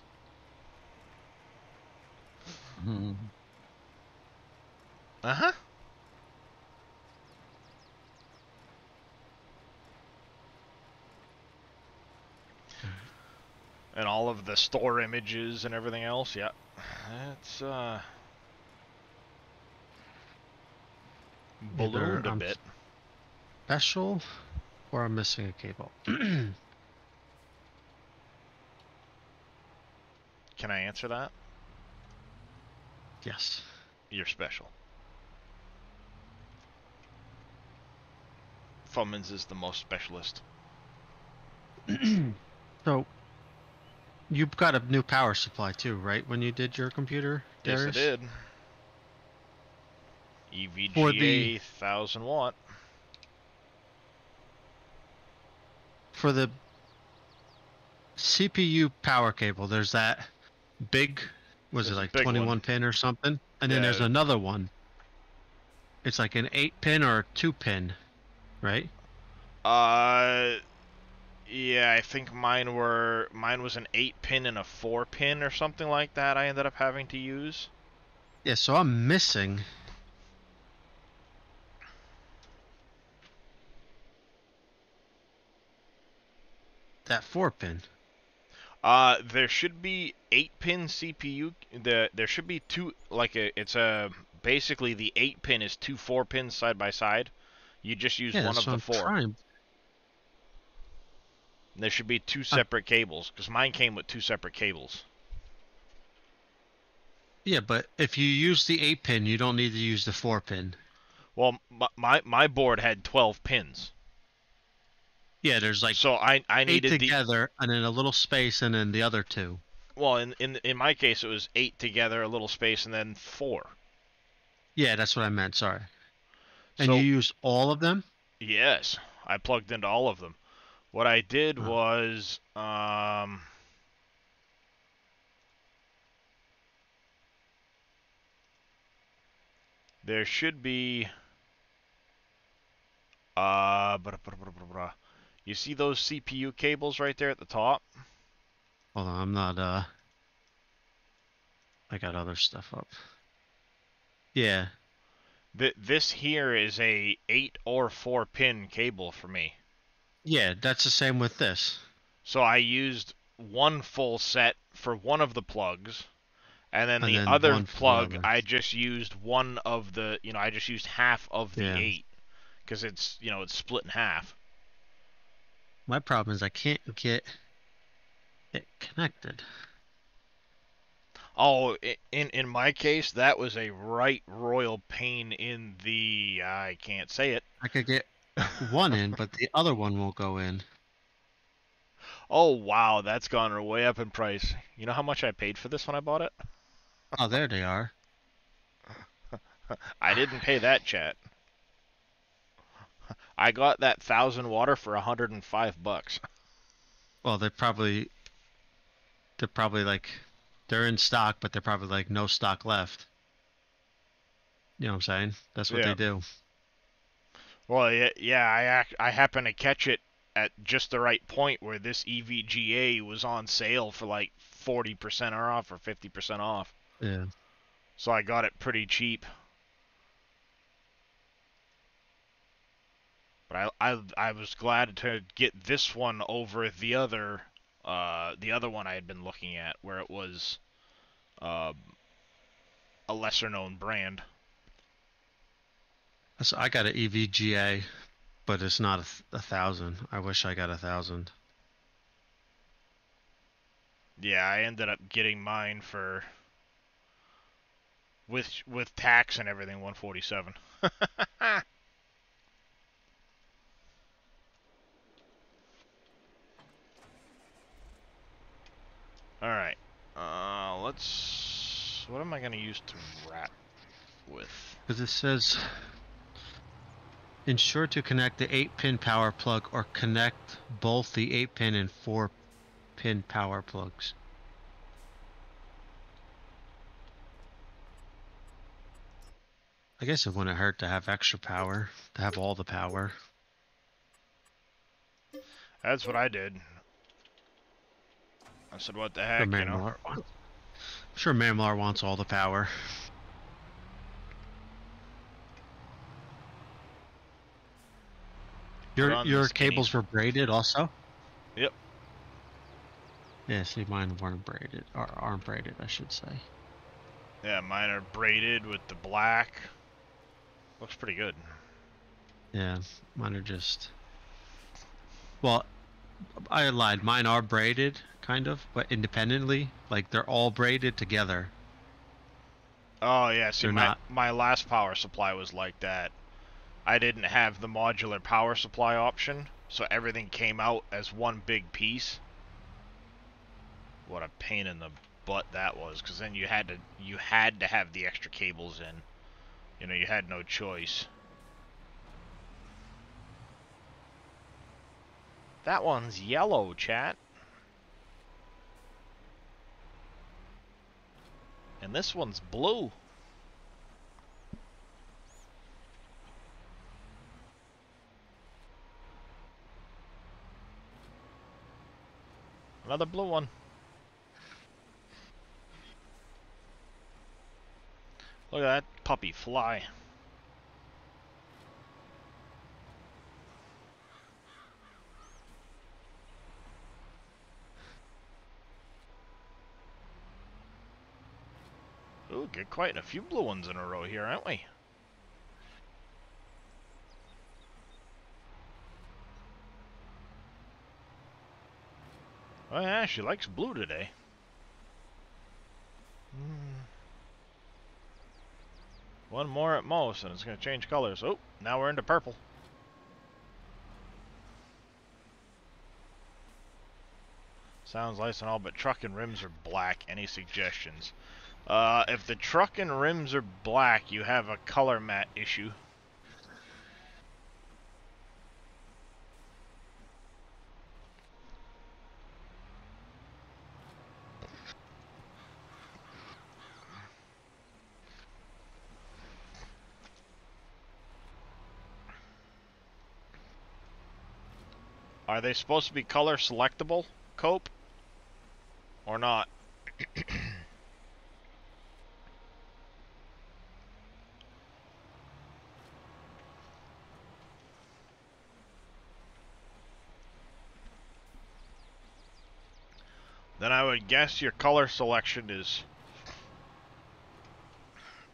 Hmm. Uh-huh. And all of the store images and everything else, yeah. It's, ballooned a bit. Special? Or I'm missing a cable. Can I answer that? Yes. You're special. Fummins is the most specialist. So, you've got a new power supply too, right? When you did your computer, Yes, Darius? I did. EVGA 1000 watt. For the CPU power cable, there's that big, was There's it a like big 21 one. pin or something? And then there's Yeah. another one. It's like an 8 pin or a 2 pin, right? Yeah, I think mine was an 8 pin and a 4 pin or something like that. I ended up having to use. Yeah, so I'm missing that 4 pin. There should be 8-pin CPU. There should be two, basically the 8 pin is two 4 pins side by side. You just use Yeah, one that's of what the I'm 4. trying. There should be two separate cables, because mine came with two separate cables. Yeah, but if you use the 8 pin, you don't need to use the 4 pin. Well, my board had 12 pins. Yeah, there's like So I 8 needed together, and then a little space, and then the other 2. Well, in my case, it was 8 together, a little space, and then 4. Yeah, that's what I meant. Sorry. And So, you used all of them? yes, I plugged into all of them. What I did Oh. was, there should be, you see those CPU cables right there at the top? Hold on, I'm not, I got other stuff up. Yeah. This here is a 8 or 4 pin cable for me. Yeah, that's the same with this. So I used one full set for one of the plugs, and then And the then other one for the plug, other. I just used one of the, I just used half of the Yeah. 8, because it's, it's split in half. My problem is I can't get it connected. Oh, in my case, that was a right royal pain in the, I can't say it. I could get one in, but the other one won't go in. Oh, wow, that's gone way up in price. You know how much I paid for this when I bought it? Oh, there they are. I didn't pay that, chat. I got that 1000 water for $105. Well, they're probably like, they're in stock, but they're probably like no stock left. You know what I'm saying? That's what Yeah. they do. Well, yeah, I happened to catch it at just the right point where this EVGA was on sale for like 40% off or 50% off. Yeah. So I got it pretty cheap. But I was glad to get this one over the other one I had been looking at, where it was a lesser known brand. So I got an EVGA, but it's not 1,000. I wish I got 1,000. Yeah, I ended up getting mine for with tax and everything 147. All right. What am I gonna use to wrap with? Because it says, ensure to connect the 8-pin power plug or connect both the 8-pin and 4-pin power plugs. I guess it wouldn't hurt to have extra power, to have all the power. That's what I did. I said, what the heck, I'm sure Mamlar wants all the power. Your cables were braided also? Yep. Yeah, see, mine weren't braided, or aren't braided, I should say. Yeah, mine are braided with the black. Looks pretty good. Yeah, mine are just... Well, I lied. Mine are braided, kind of, but independently. Like, they're all braided together. Oh, yeah, see, They're not. my last power supply was like that. I didn't have the modular power supply option, so everything came out as one big piece. What a pain in the butt that was, because then you had to have the extra cables in. You know, you had no choice. That one's yellow, chat. And this one's blue. Another blue one. Look at that puppy fly. Ooh, get quite a few blue ones in a row here, aren't we? Oh yeah, she likes blue today. One more at most, and it's going to change colors. Oh, now we're into purple. Sounds nice and all, but truck and rims are black. Any suggestions? If the truck and rims are black, you have a color matte issue. Are they supposed to be color selectable, Cope? Or not? Then I would guess your color selection is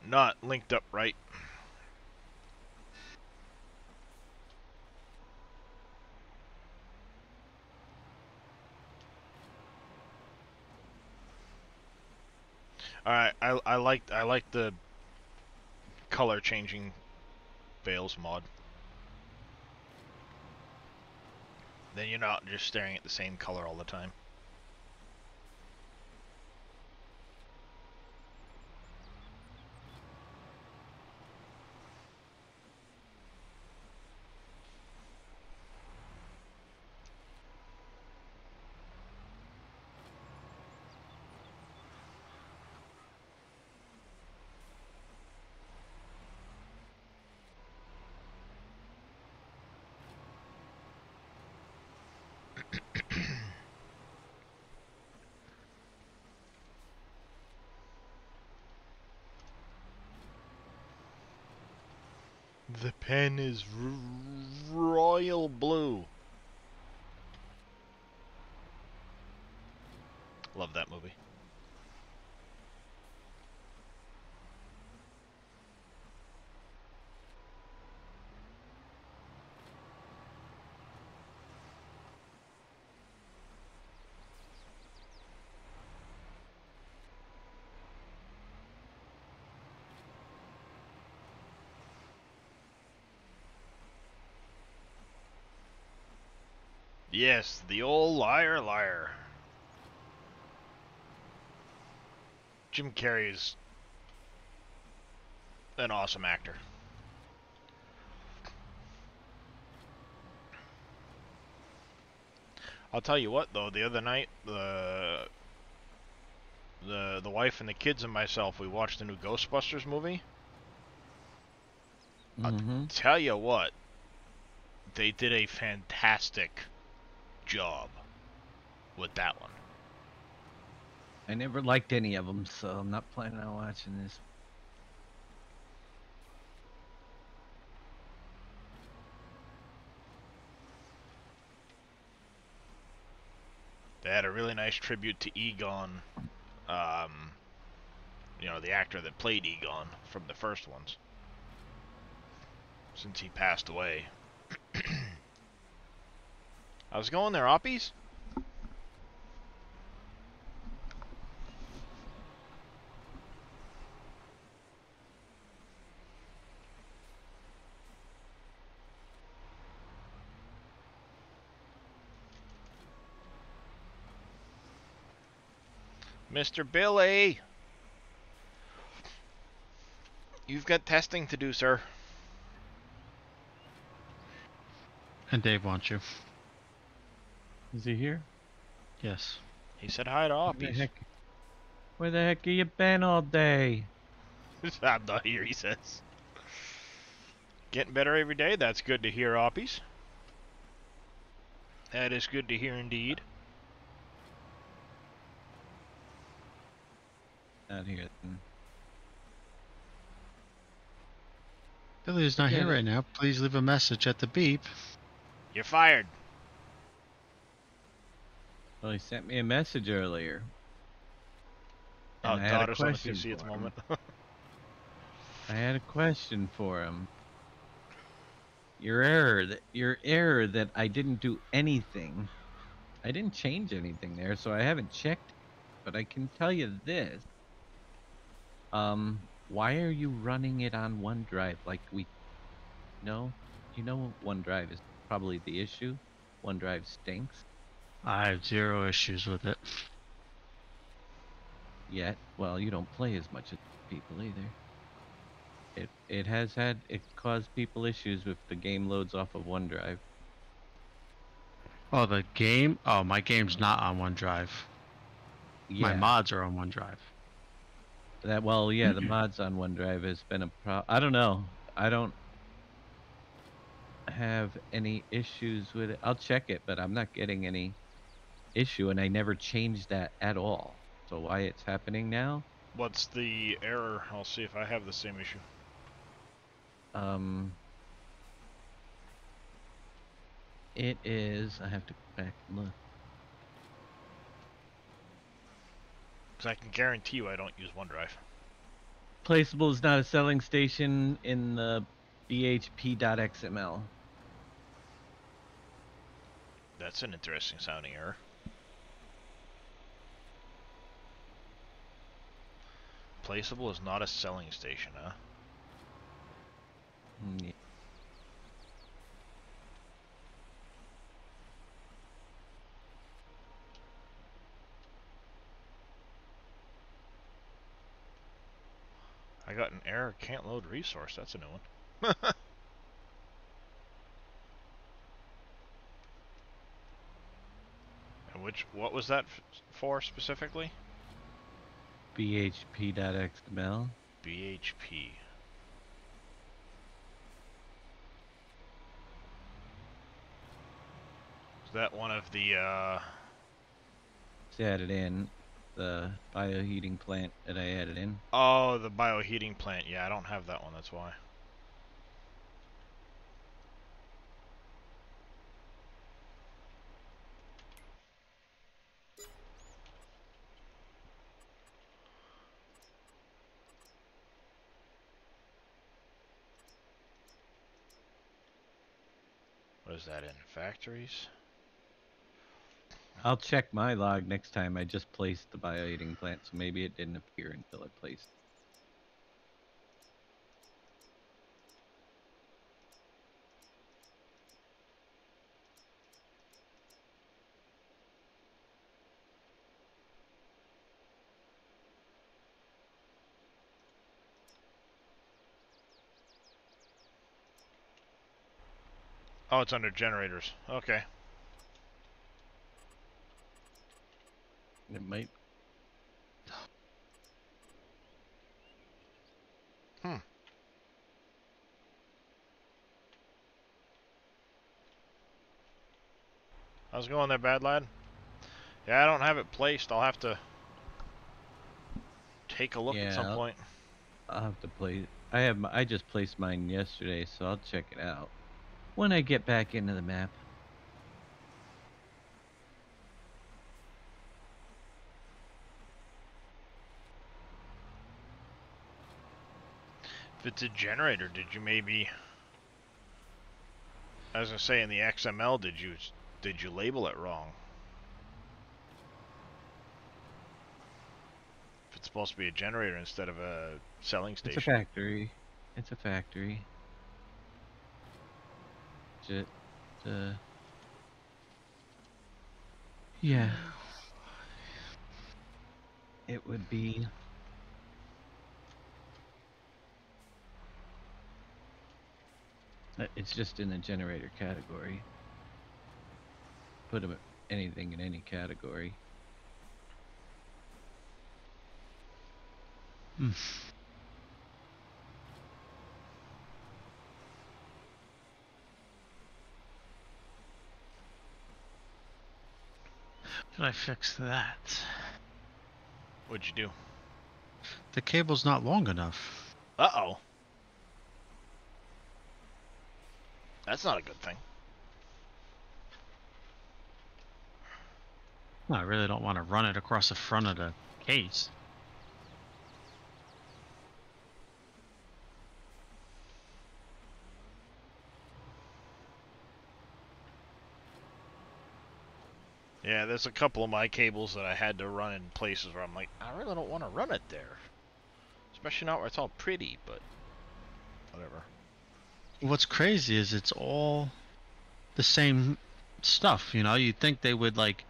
not linked up right. Alright, I like the color changing veils mod. Then you're not just staring at the same color all the time. The pen is royal blue. Love that movie. Yes, the old liar liar. Jim Carrey is an awesome actor. I'll tell you what though, the other night the wife and the kids and myself, we watched the new Ghostbusters movie. I'll tell you what, they did a fantastic job with that one. I never liked any of them, so I'm not planning on watching this. They had a really nice tribute to Egon, you know, the actor that played Egon from the first ones, since he passed away. How's it going there, Oppies? Mr. Billy! You've got testing to do, sir. And Dave wants you. Is he here? Yes. He said hi to Oppies. Where the heck have you been all day? I'm not here, he says. Getting better every day. That's good to hear, Oppies. That is good to hear indeed. Not here. Then. Billy's not here Yeah. right now. Please leave a message at the beep. You're fired. Well, he sent me a message earlier. Oh, And I had a daughter's on the question PC at the for him. moment. I had a question for him. Your error that I didn't do anything. I didn't change anything there, so I haven't checked. But I can tell you this. Why are you running it on OneDrive like we know? You know OneDrive is probably the issue. OneDrive stinks. I have 0 issues with it. Yet, well, you don't play as much as people either. It caused people issues if the game loads off of OneDrive. Oh, the game? Oh, my game's not on OneDrive. Yeah. My mods are on OneDrive. The mods on OneDrive has been a problem. I don't know. I don't have any issues with it. I'll check it, but I'm not getting any issue, and I never changed that at all. So why it's happening now? What's the error? I'll see if I have the same issue. It is. I have to go back and look. Because I can guarantee you I don't use OneDrive. Placeable is not a selling station in the BHP.xml. That's an interesting sounding error. Placeable is not a selling station, huh? Yeah. I got an error, can't load resource. That's a new one. And what was that for specifically? BHP.xml. BHP. Is that one of the, It's added in the bioheating plant that I added in. Oh, the bioheating plant. Yeah, I don't have that one, that's why. What is that in? Factories? I'll check my log next time. I just placed the bioheating plant, so maybe it didn't appear until I placed it. Oh, it's under generators. Okay. It might. How's it going there, bad lad? Yeah, I don't have it placed. I'll have to take a look at some point. I'll have to play. I just placed mine yesterday, so I'll check it out when I get back into the map. If it's a generator, did you maybe, as I say in the XML, did you label it wrong? If it's supposed to be a generator instead of a selling station. It's a factory. It's a factory. Yeah. it would be it's just in the generator category. Put them anything in any category. Did I fix that? What'd you do? The cable's not long enough. Uh-oh. That's not a good thing. No, I really don't want to run it across the front of the case. Yeah, there's a couple of my cables that I had to run in places where I'm like, I really don't want to run it there. Especially not where it's all pretty, but whatever. What's crazy is it's all the same stuff, you know? You'd think they would, like,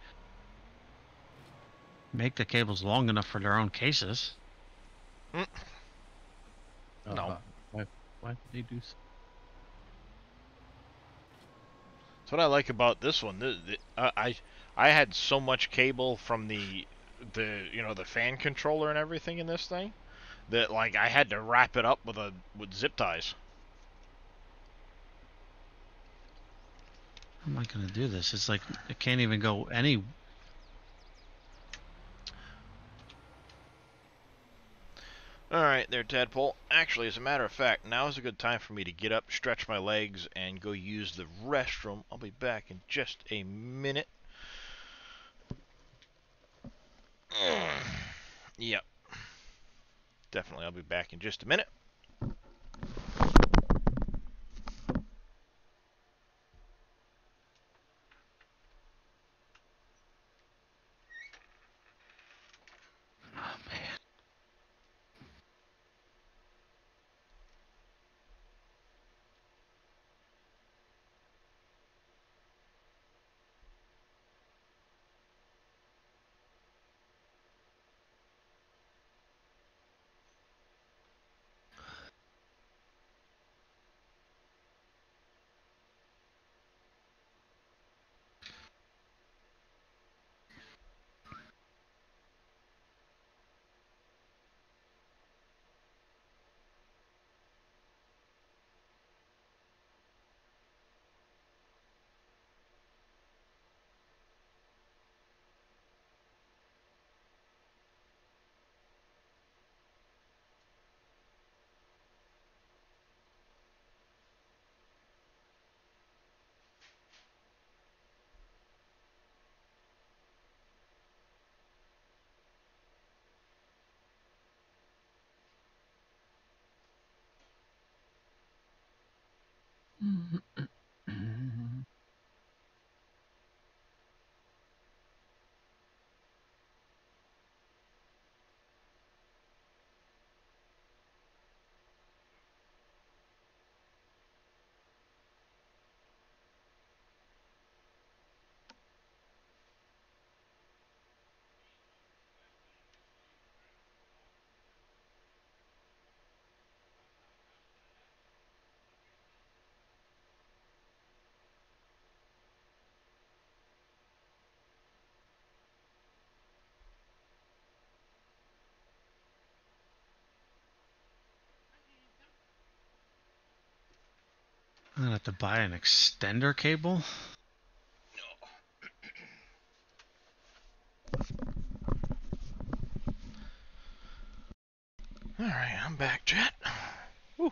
make the cables long enough for their own cases. No. Why would they do so? That's what I like about this one. I had so much cable from the fan controller and everything in this thing that like I had to wrap it up with zip ties. How am I gonna do this? It's like it can't even go any. Alright there, Tadpole. Actually, as a matter of fact, now is a good time for me to get up, stretch my legs, and go use the restroom. I'll be back in just a minute. Yep. Definitely, I'll be back in just a minute. Oh man. I'm gonna have to buy an extender cable. Alright, I'm back, chat. Woo.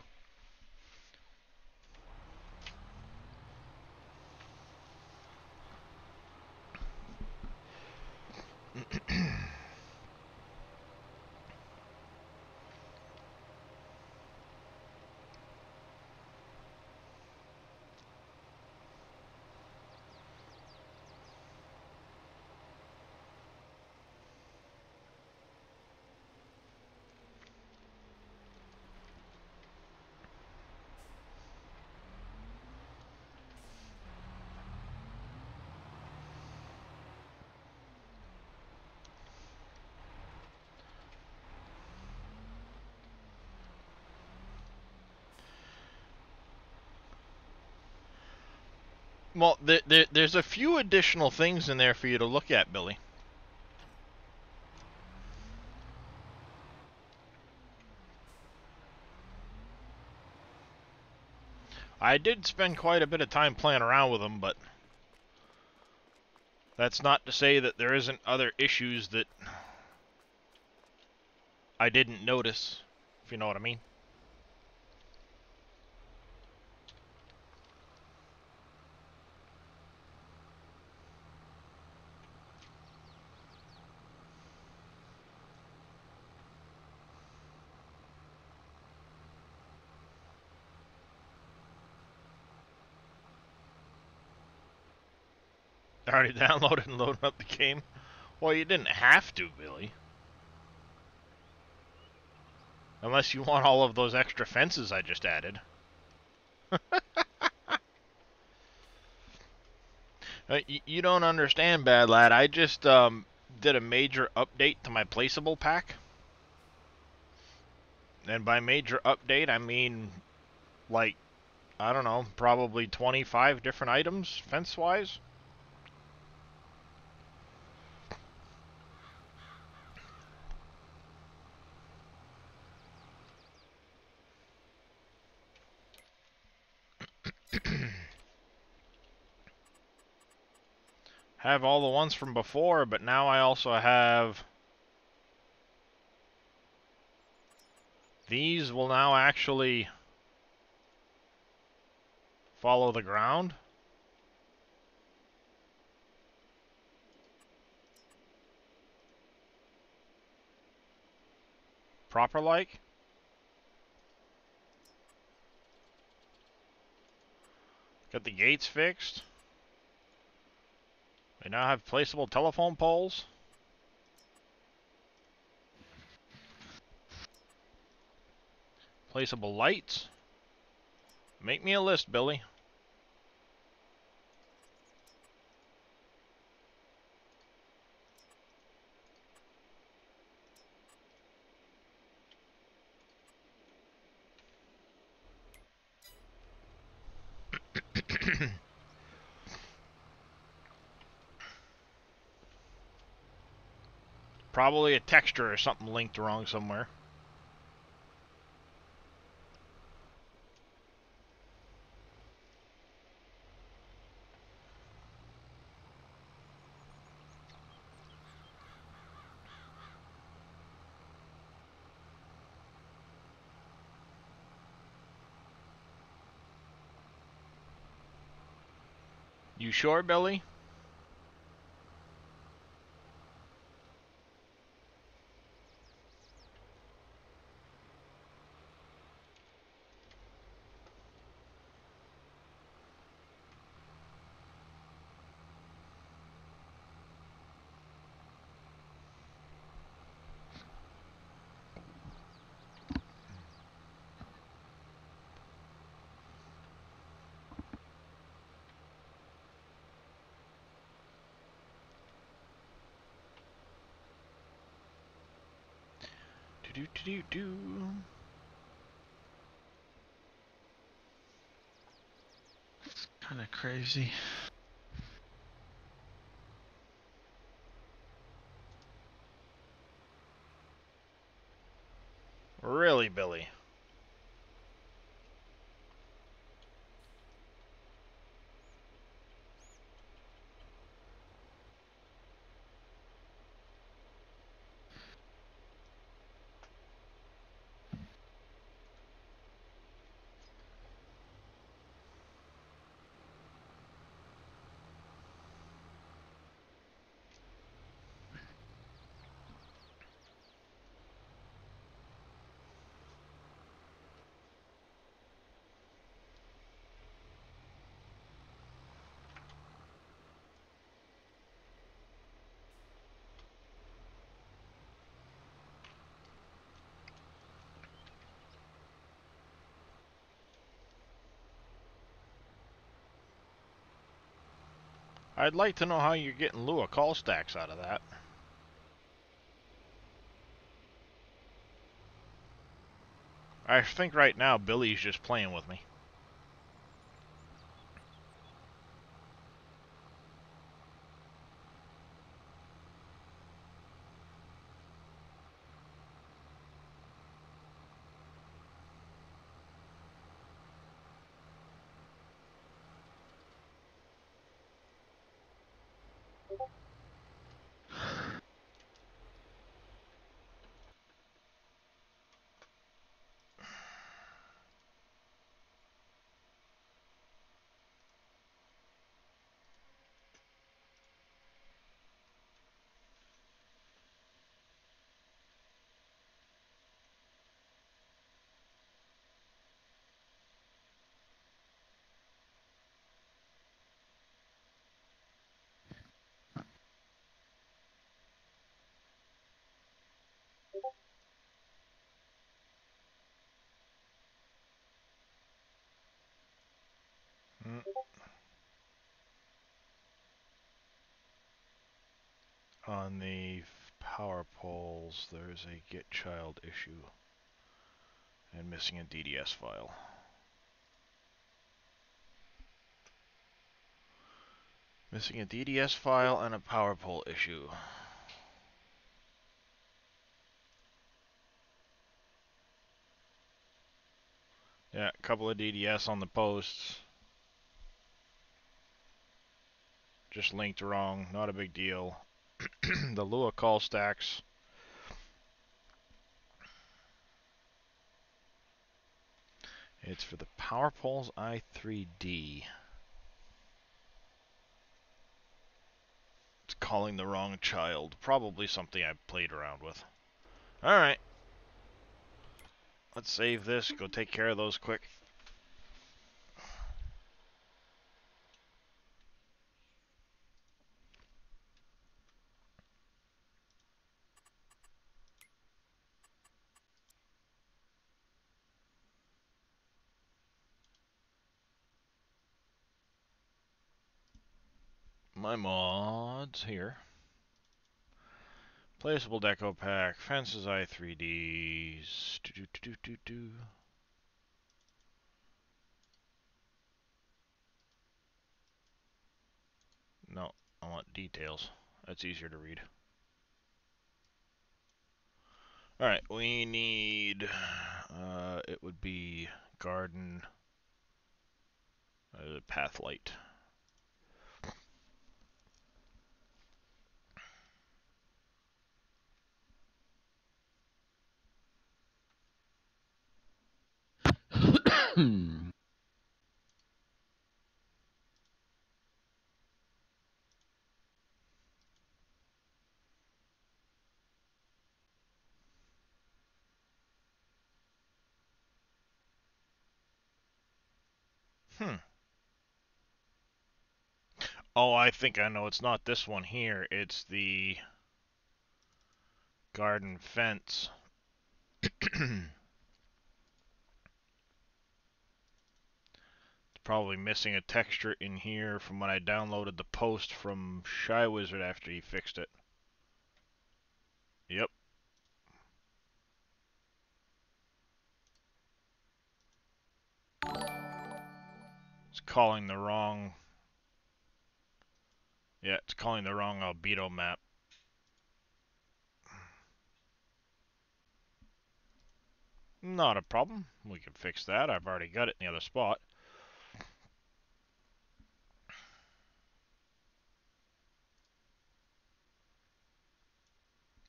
Well, there's a few additional things in there for you to look at, Billy. I did spend quite a bit of time playing around with them, but that's not to say that there isn't other issues that I didn't notice, if you know what I mean. Already downloaded and loaded up the game? Well, you didn't have to, Billy. Unless you want all of those extra fences I just added. You don't understand, bad lad. I just did a major update to my placeable pack. And by major update, I mean, like, I don't know, probably 25 different items, fence-wise. Have all the ones from before, but now I also have... These will now actually follow the ground. Proper like. Got the gates fixed. They now have placeable telephone poles. Placeable lights. Make me a list, Billy. Probably a texture or something linked wrong somewhere. You sure, Billy? Do-do-do-do-do. Kind of crazy. Really, Billy? I'd like to know how you're getting Lua call stacks out of that. I think right now Billy's just playing with me. on the power poles, there's a get child issue and missing a DDS file. Missing a DDS file and a power pole issue. Yeah, a couple of DDS on the posts. Just linked wrong, not a big deal. The Lua call stacks. It's for the power poles I3D. It's calling the wrong child. Probably something I played around with. Alright. Let's save this, go take care of those quick. My mods here. Placeable deco pack, fences I3Ds. No, I want details. That's easier to read. Alright, we need, it would be garden, path light. Oh, I think I know. It's not this one here. It's the garden fence. Probably missing a texture in here from when I downloaded the post from Shy Wizard after he fixed it. Yep. It's calling the wrong... Yeah, it's calling the wrong albedo map. Not a problem. We can fix that. I've already got it in the other spot.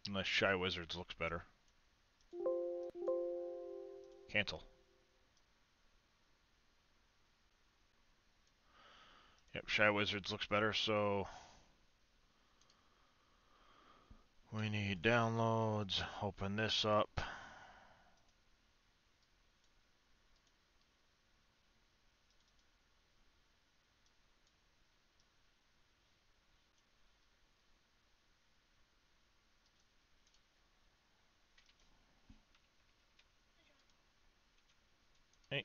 Unless Shy Wizards looks better. Cancel. Yep, Shy Wizards looks better, so... We need downloads. Open this up. Hey.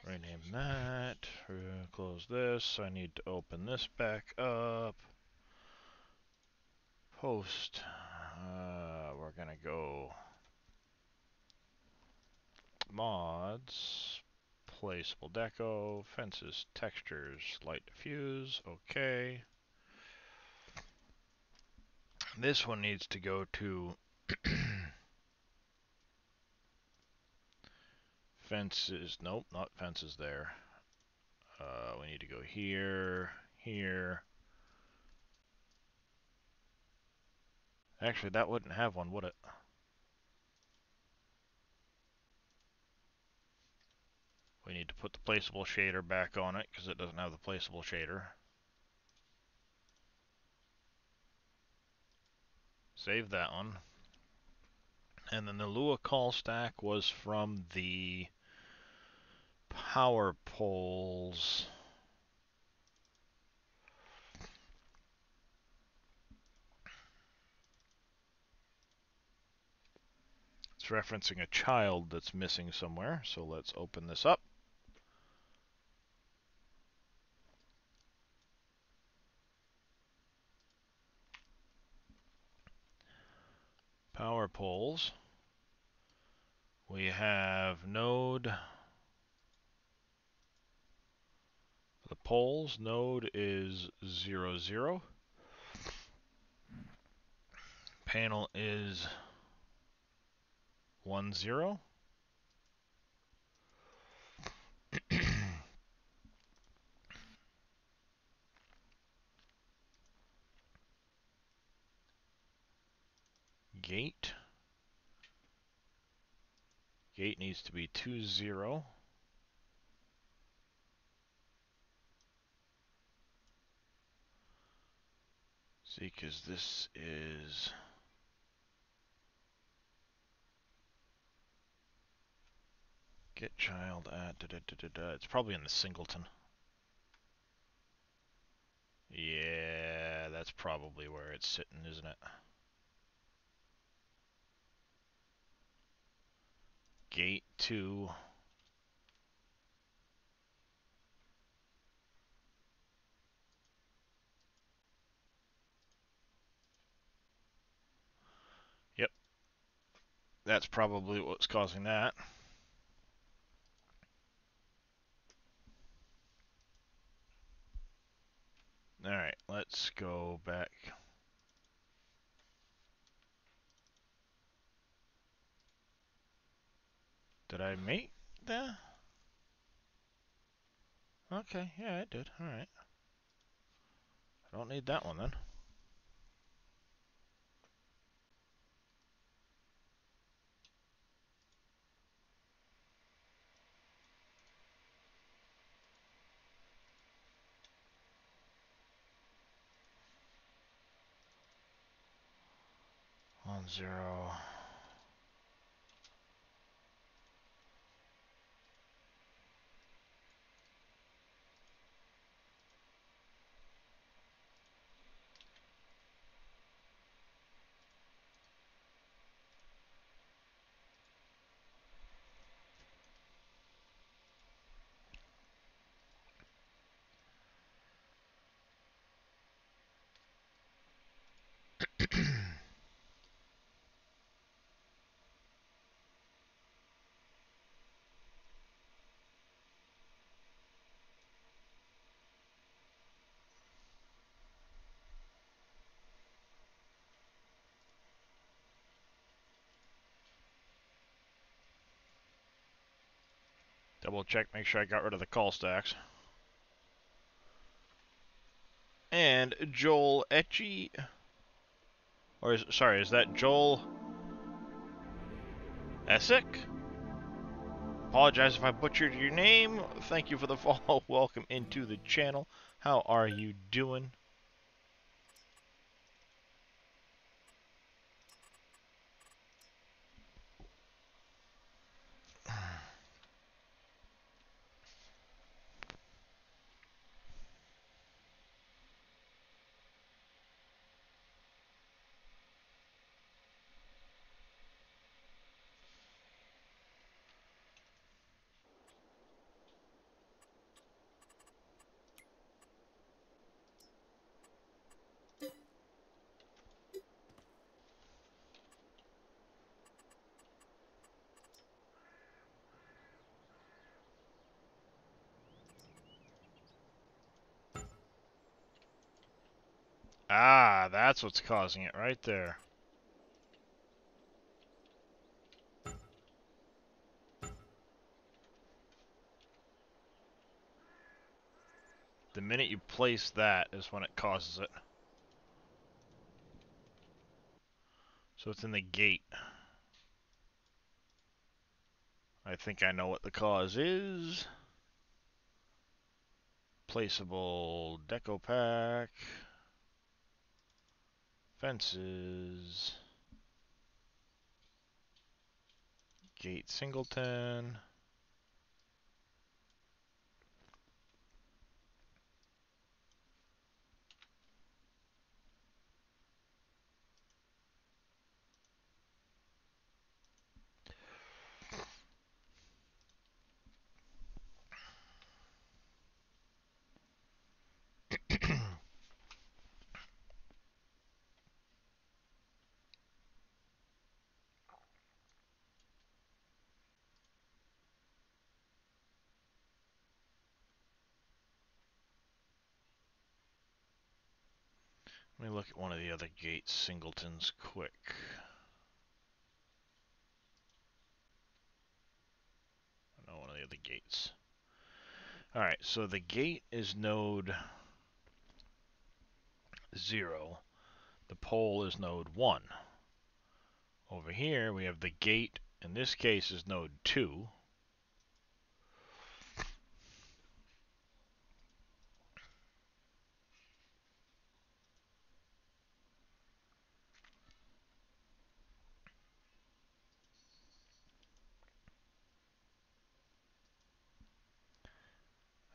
Rename that. We're gonna close this. I need to open this back up. Post. We're gonna go mods, placeable deco, fences, textures, light diffuse. Okay. This one needs to go to fences. Nope, not fences there. We need to go here, here. Actually, that wouldn't have one, would it? We need to put the placeable shader back on it because it doesn't have the placeable shader. Save that one. And then the Lua call stack was from the power poles. It's referencing a child that's missing somewhere, so let's open this up. poles. We have node. For the poles, node is 0, 0. Panel is 1, 0. Gate. Gate needs to be 2, 0. See, because this is get child at it's probably in the singleton. Yeah, that's probably where it's sitting, isn't it? Gate 2. Yep. That's probably what's causing that. Alright, let's go back. Did I make that? Okay, yeah, I did. Alright. I don't need that one then. On 0. Double check, make sure I got rid of the call stacks. And Joel Etchy. Or is that Joel Essick? Apologize if I butchered your name. Thank you for the follow. Welcome into the channel. How are you doing? Ah, that's what's causing it right there. The minute you place that is when it causes it. So it's in the gate. I think I know what the cause is. Placeable deco pack. Fences. Gate singleton. Let me look at one of the other gate singletons quick. No, one of the other gates. Alright, so the gate is node 0. The pole is node 1. Over here we have the gate, in this case is node 2.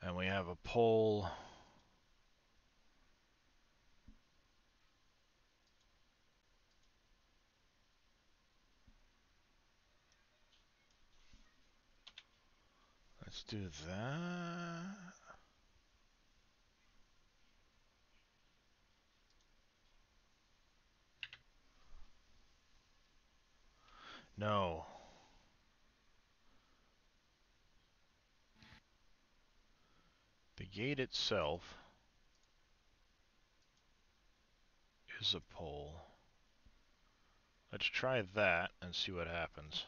And we have a pole let's do that. No. The gate itself is a pole. Let's try that and see what happens.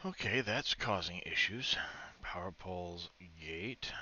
Okay, that's causing issues. Power poles gate.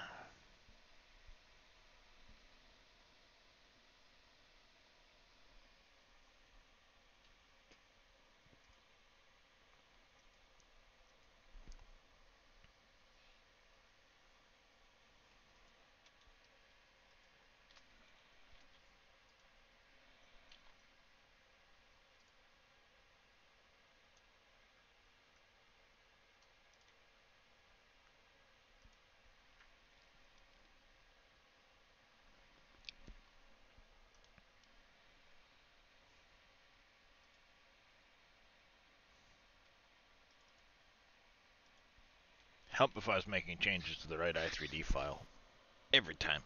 Help if I was making changes to the right i3D file. Every time.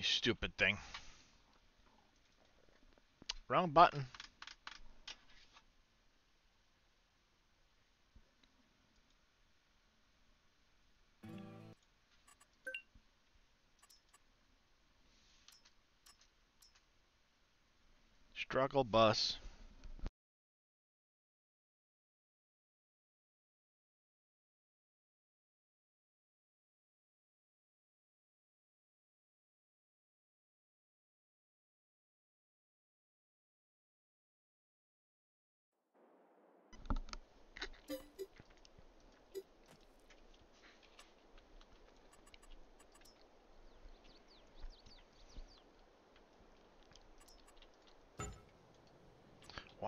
You stupid thing. Wrong button. Struggle bus.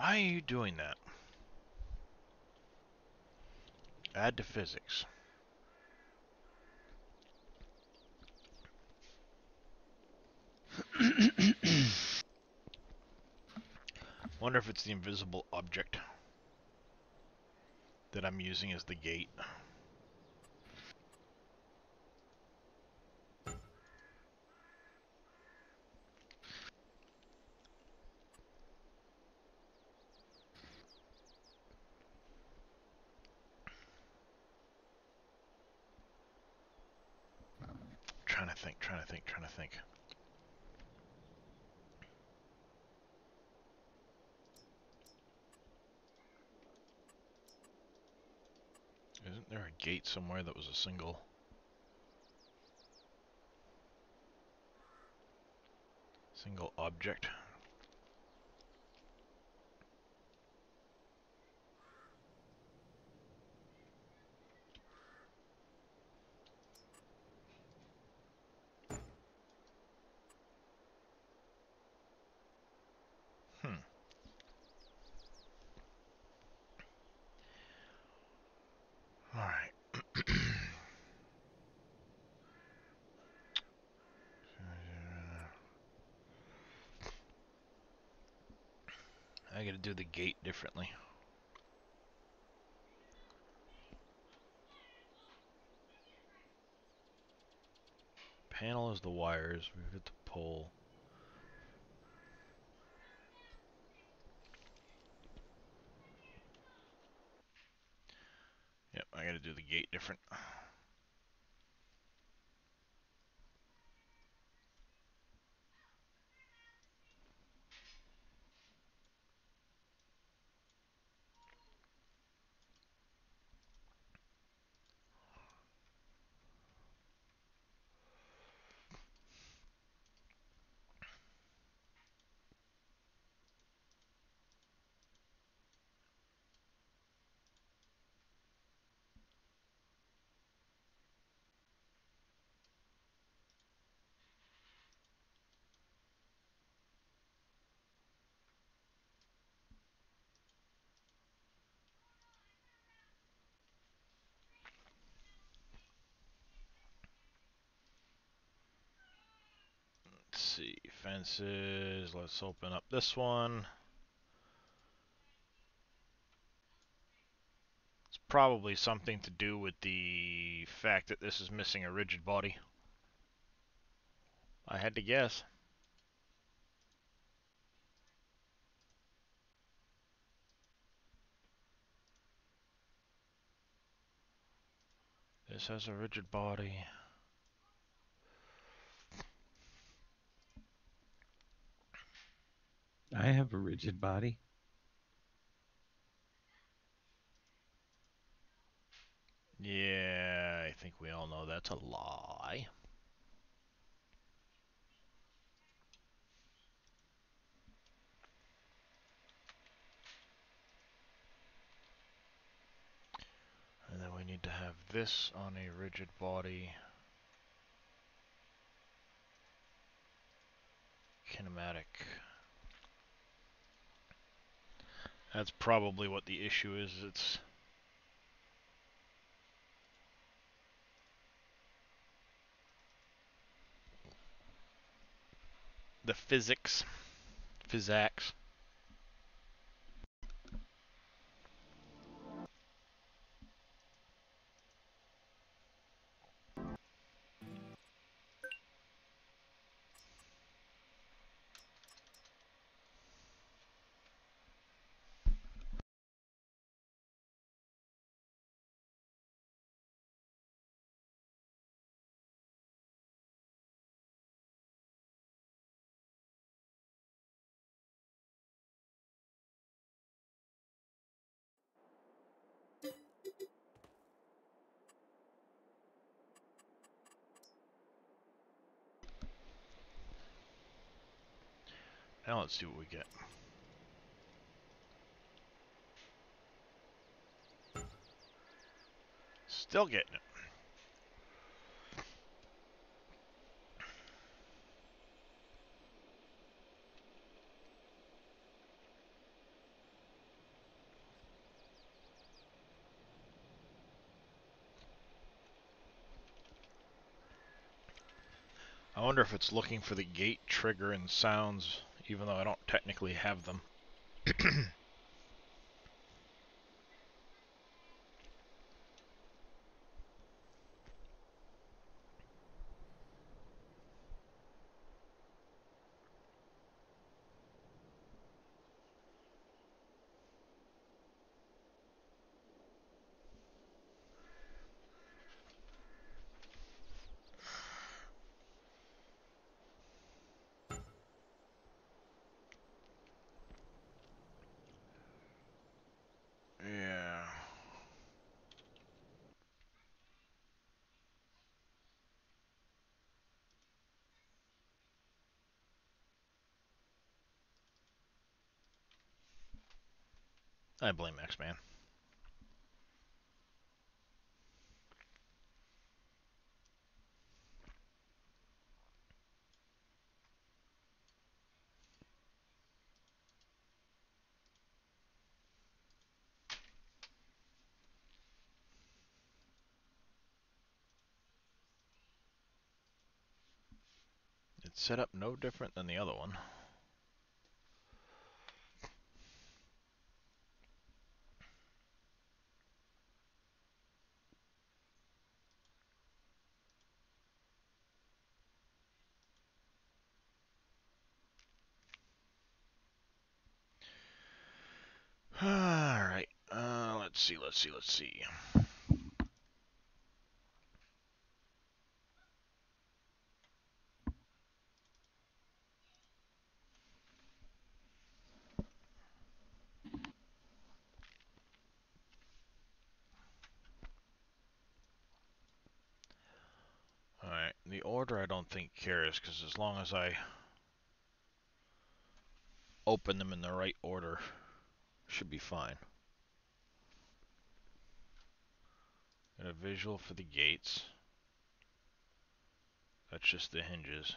Why are you doing that? Add to physics. Wonder if it's the invisible object that I'm using as the gate. Trying to think. Isn't there a gate somewhere that was a single object? Alright. I gotta do the gate differently. Panel is the wires. We've got the pole. Yep, I gotta do the gate different. Let's see, fences. Let's open up this one. It's probably something to do with the fact that this is missing a rigid body. I had to guess. This has a rigid body. I have a rigid body. Yeah, I think we all know that's a lie. And then we need to have this on a rigid body. Kinematic. That's probably what the issue is. It's the physics. Physax. Now let's see what we get. Still getting it. I wonder if it's looking for the gate trigger and sounds, even though I don't technically have them. Yeah. I blame X-Man. It's set up no different than the other one. Alright, let's see. Alright, the order I don't think cares, because as long as I open them in the right order, should be fine. Got a visual for the gates. That's just the hinges.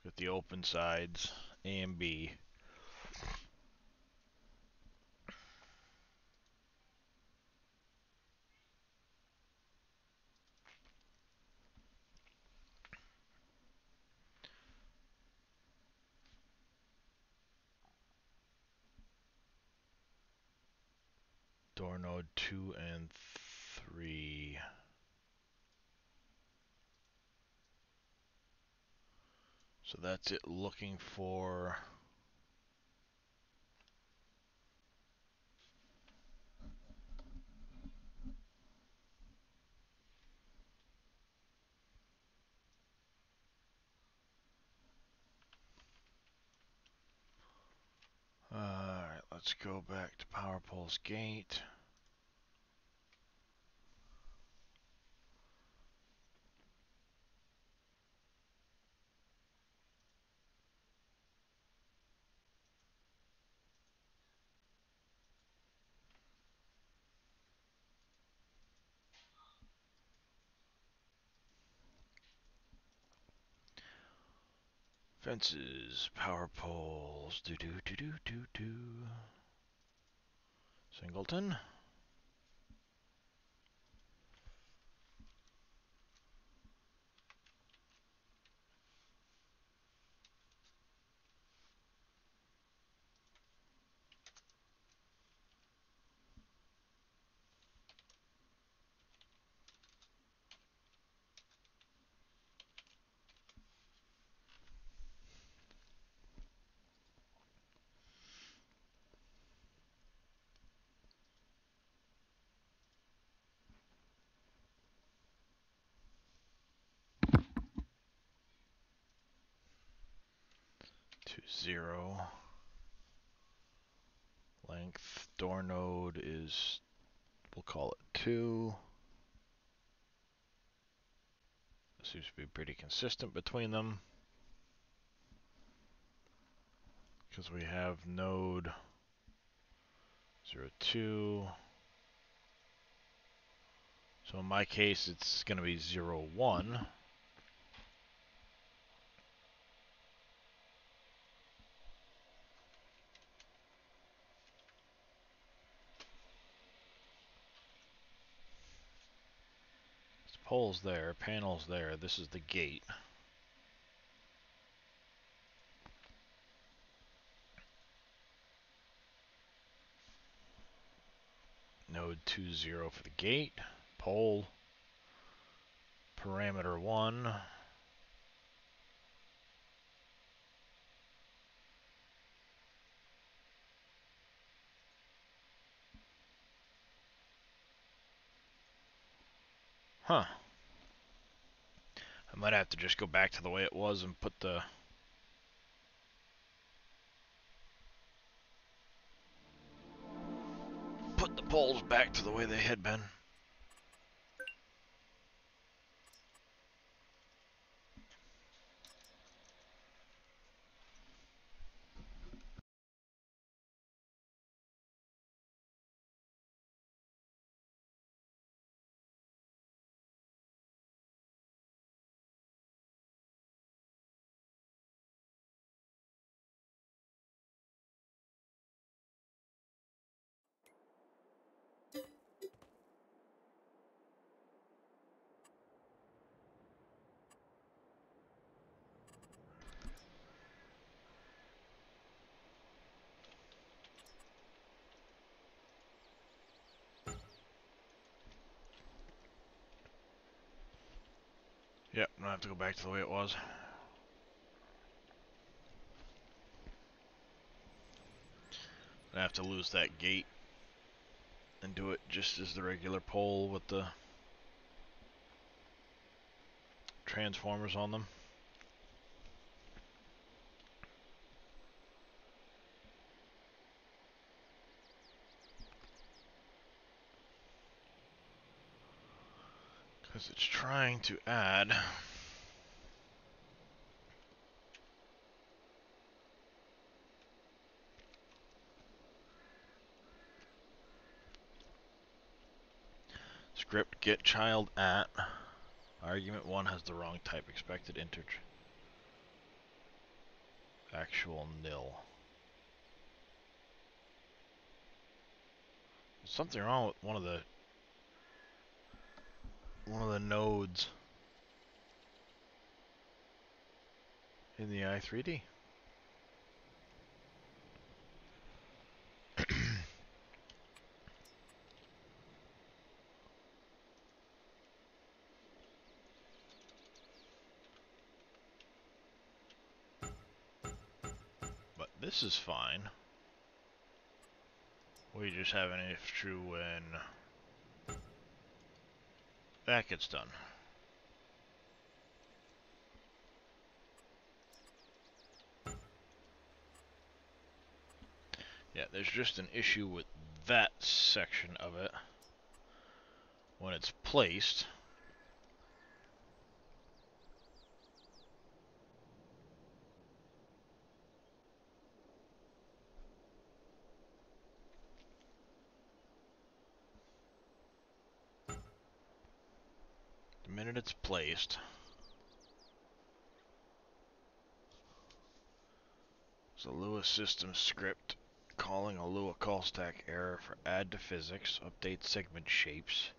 Got the open sides, A and B. Door node 2 and 3. So that's it looking for... Alright, let's go back to Power Pole's gate. Fences, power poles, do. Singleton. To 0. Length, door node is, we'll call it 2. Seems to be pretty consistent between them. Because we have node 0, 2. So in my case, it's going to be 0, 1. It's Poles there, panels there. This is the gate. Node 20 for the gate. Pole. Parameter 1. Huh. I might have to just go back to the way it was and put the poles back to the way they had been. Yep, I'm gonna have to go back to the way it was. I have to lose that gate and do it just as the regular pole with the transformers on them. Because it's trying to add script get child at argument 1 has the wrong type, expected integer actual nil. There's something wrong with one of the nodes in the i3D. But this is fine. We just have an issue when that gets done. Yeah, there's just an issue with that section of it when it's placed. The minute it's placed, it's a Lua system script calling a Lua call stack error for add to physics, update segment shapes.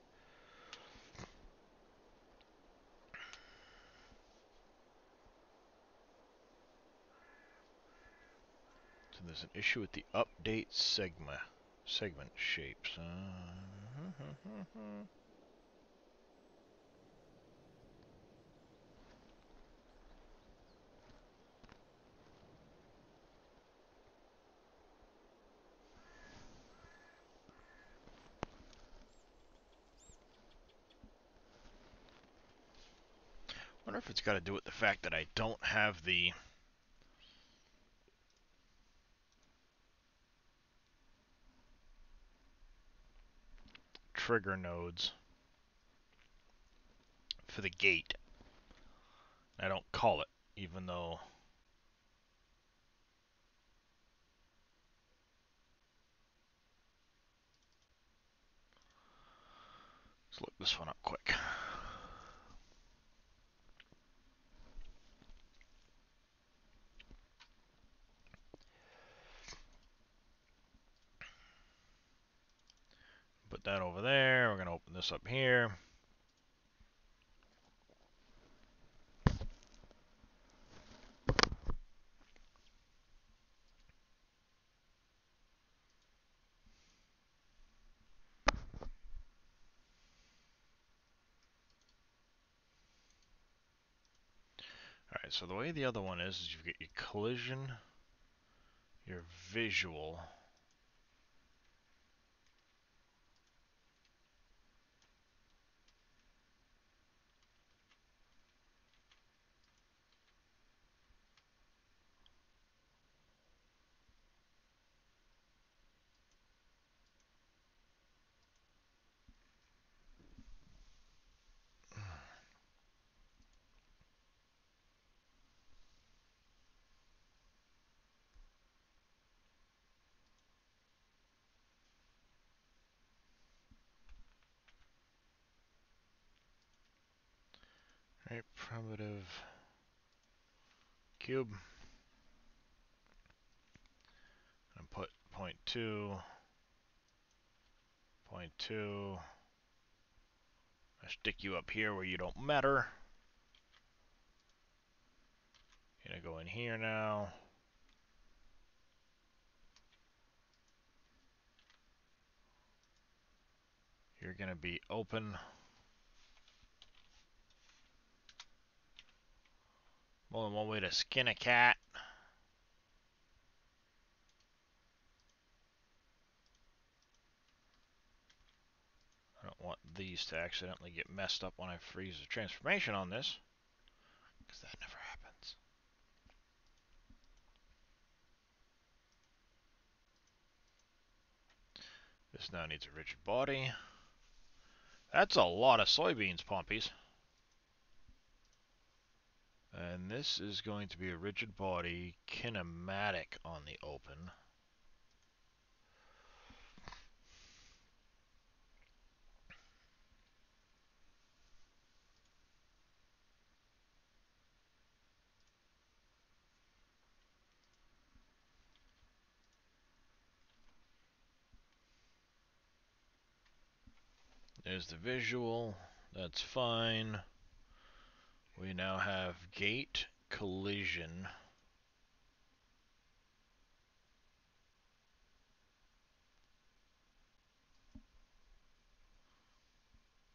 So there's an issue with the update segment shapes. Wonder if it's got to do with the fact that I don't have the trigger nodes for the gate. I don't call it, even though let's look this one up quick. Put that over there. We're going to open this up here. Alright, so the way the other one is you get your collision, your visual. Right, primitive cube. And put 0.2, 0.2. I stick you up here where you don't matter. Gonna go in here now. You're gonna be open. More than one way to skin a cat. I don't want these to accidentally get messed up when I freeze the transformation on this, because that never happens. This now needs a rigid body. That's a lot of soybeans, Pompies. And this is going to be a rigid body kinematic on the open. There's the visual. That's fine. We now have gate collision.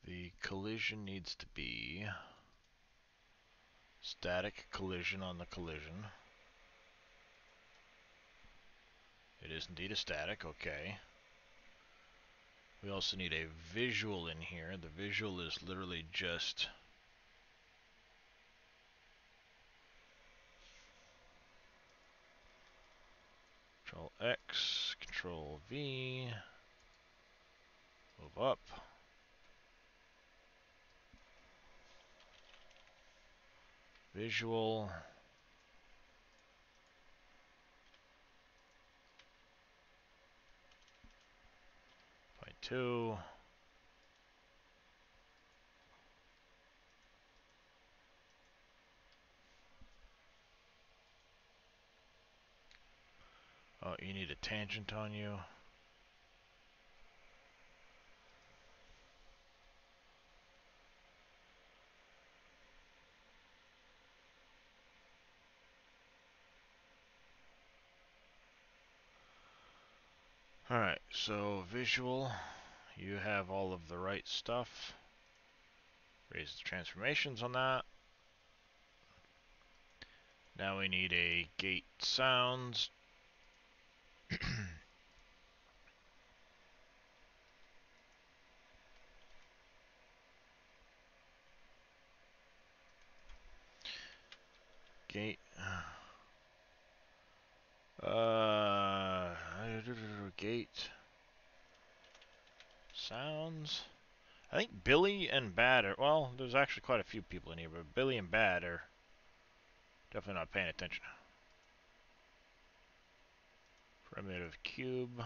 The collision needs to be static collision on the collision. It is indeed a static, okay. We also need a visual in here. The visual is literally just Control X, Control V, move up. Visual. Point 2. Oh, you need a tangent on you. Alright, so visual, you have all of the right stuff. Raise the transformations on that. Now we need a gate sounds. Gate. Gate sounds. I think Billy and Bad are, well, there's actually quite a few people in here, but Billy and Bad are definitely not paying attention. Primitive cube.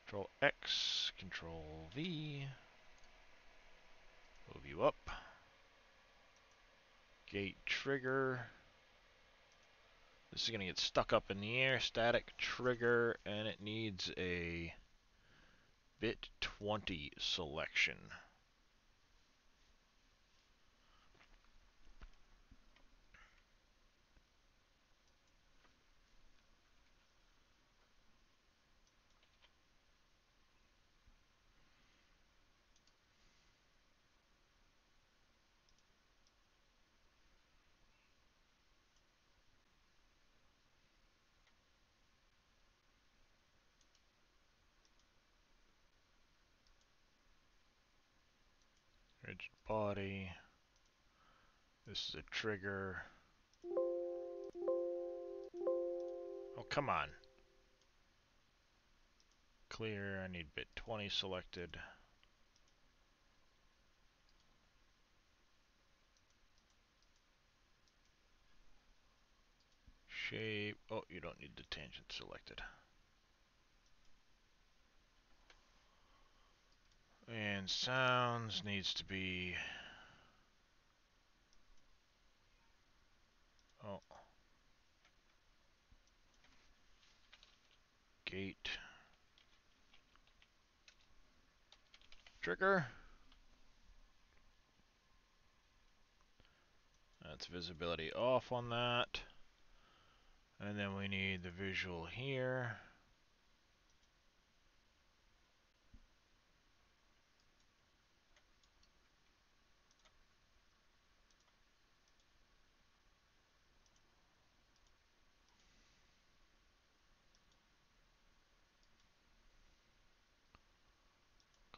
Control X, Control V. Move you up. Gate trigger. This is going to get stuck up in the air. Static trigger, and it needs a bit 20 selection. Rigid body. This is a trigger. Oh, come on. Clear, I need bit 20 selected. Shape, oh, you don't need the tangent selected. And sounds needs to be... Oh. Gate. Trigger. That's visibility off on that. And then we need the visual here.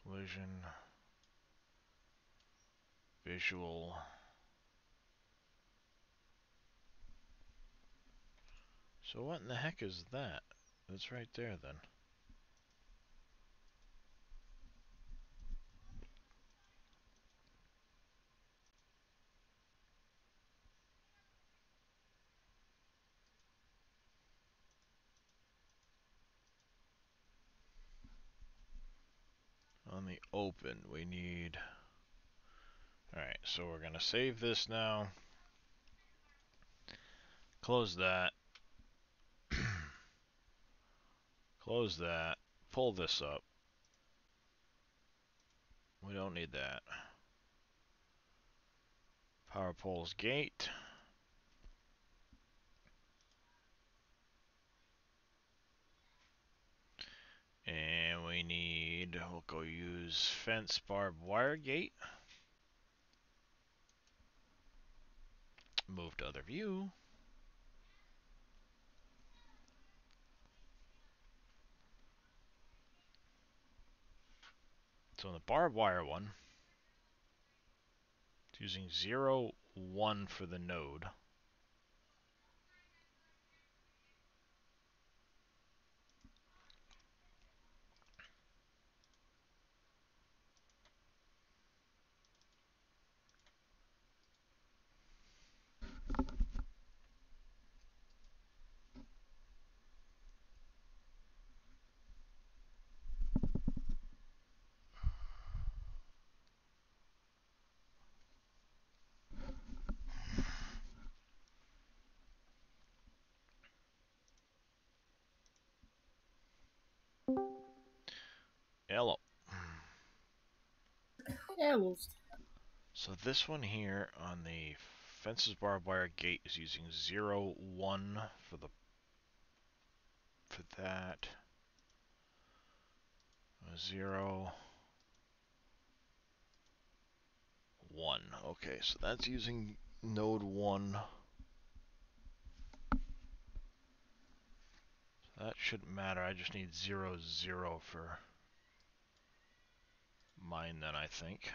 Collision. Visual. So what in the heck is that? That's right there then. On the open, we need... Alright, so we're going to save this now. Close that. Close that. Pull this up. We don't need that. Power poles gate. And we need, we'll go use fence barbed wire gate. Move to other view. So in the barbed wire one, it's using 0, 1 for the node. Yellow. So this one here on the fences barbed wire gate is using 0, 1 for the that. 0, 1. Okay, so that's using node 1. So that shouldn't matter. I just need 0, 0 for mine then, I think.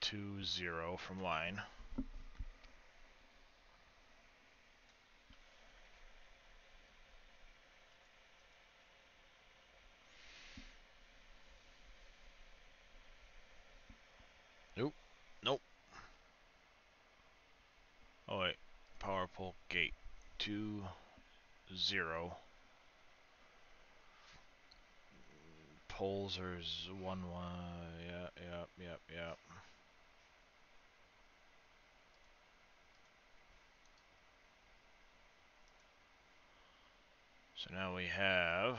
2, 0 for mine. Nope. Nope. Oh wait. Power pole gate. 2, 0. Poles are 1, 1. Yep. So now we have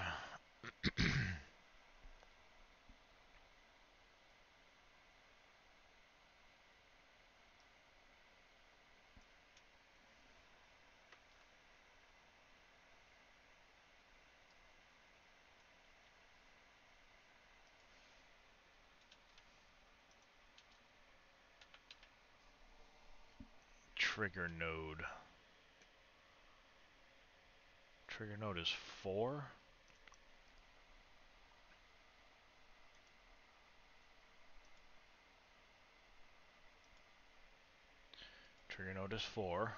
trigger node. Trigger node is 4. Trigger node is 4.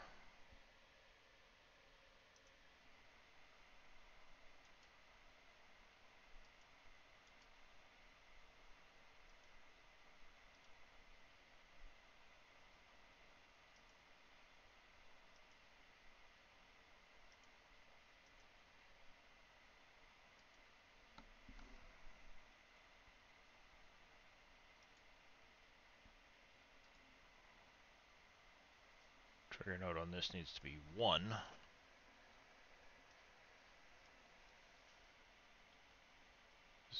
Trigger node on this needs to be 1.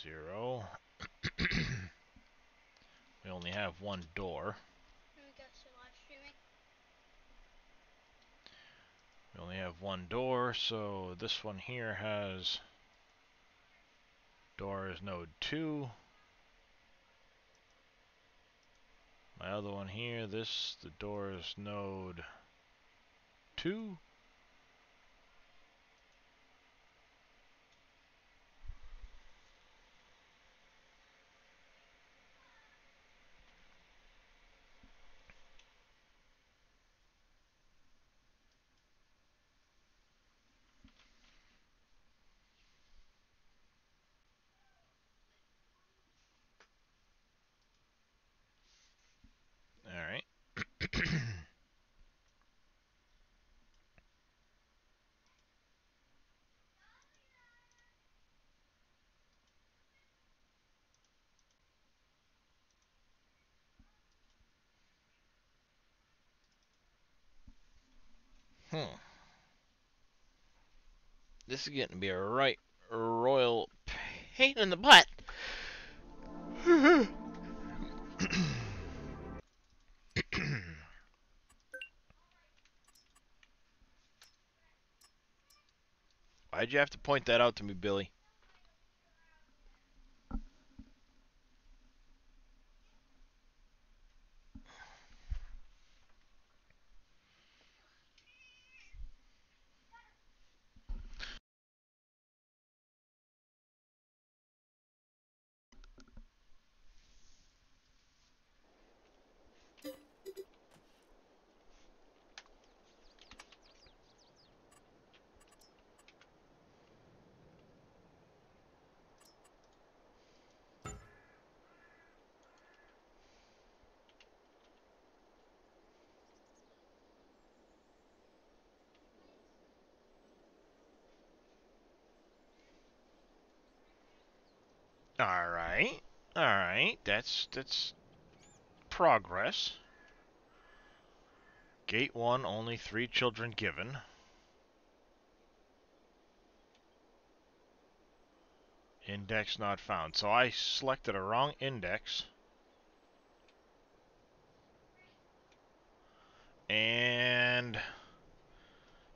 0. We only have one door. We got some live streaming. We only have one door, so this one here has door is node 2. My other one here, the door is node 2. Alright. This is getting to be a right royal pain in the butt. Why'd you have to point that out to me, Billy? Alright. Alright. That's progress. Gate 1, only 3 children given. Index not found. So I selected a wrong index. And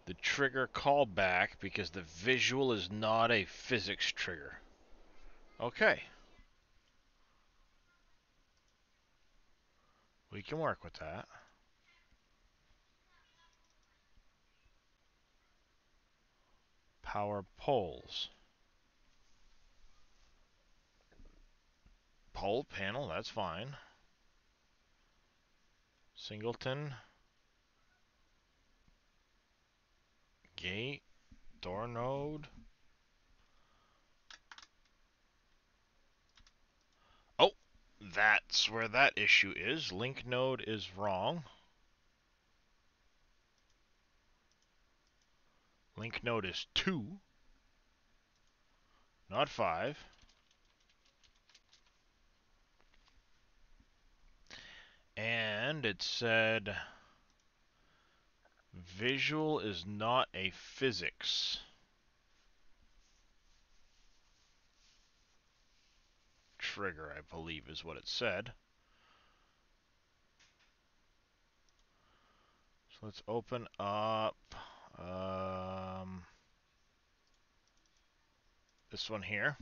the trigger callback because the visual is not a physics trigger. Okay. We can work with that. Power poles. Pole panel, that's fine. Singleton. Gate. Door node. Oh, that's where that issue is. Link node is wrong. Link node is 2, not 5. And it said visual is not a physics trigger, I believe is what it said. So let's open up this one here.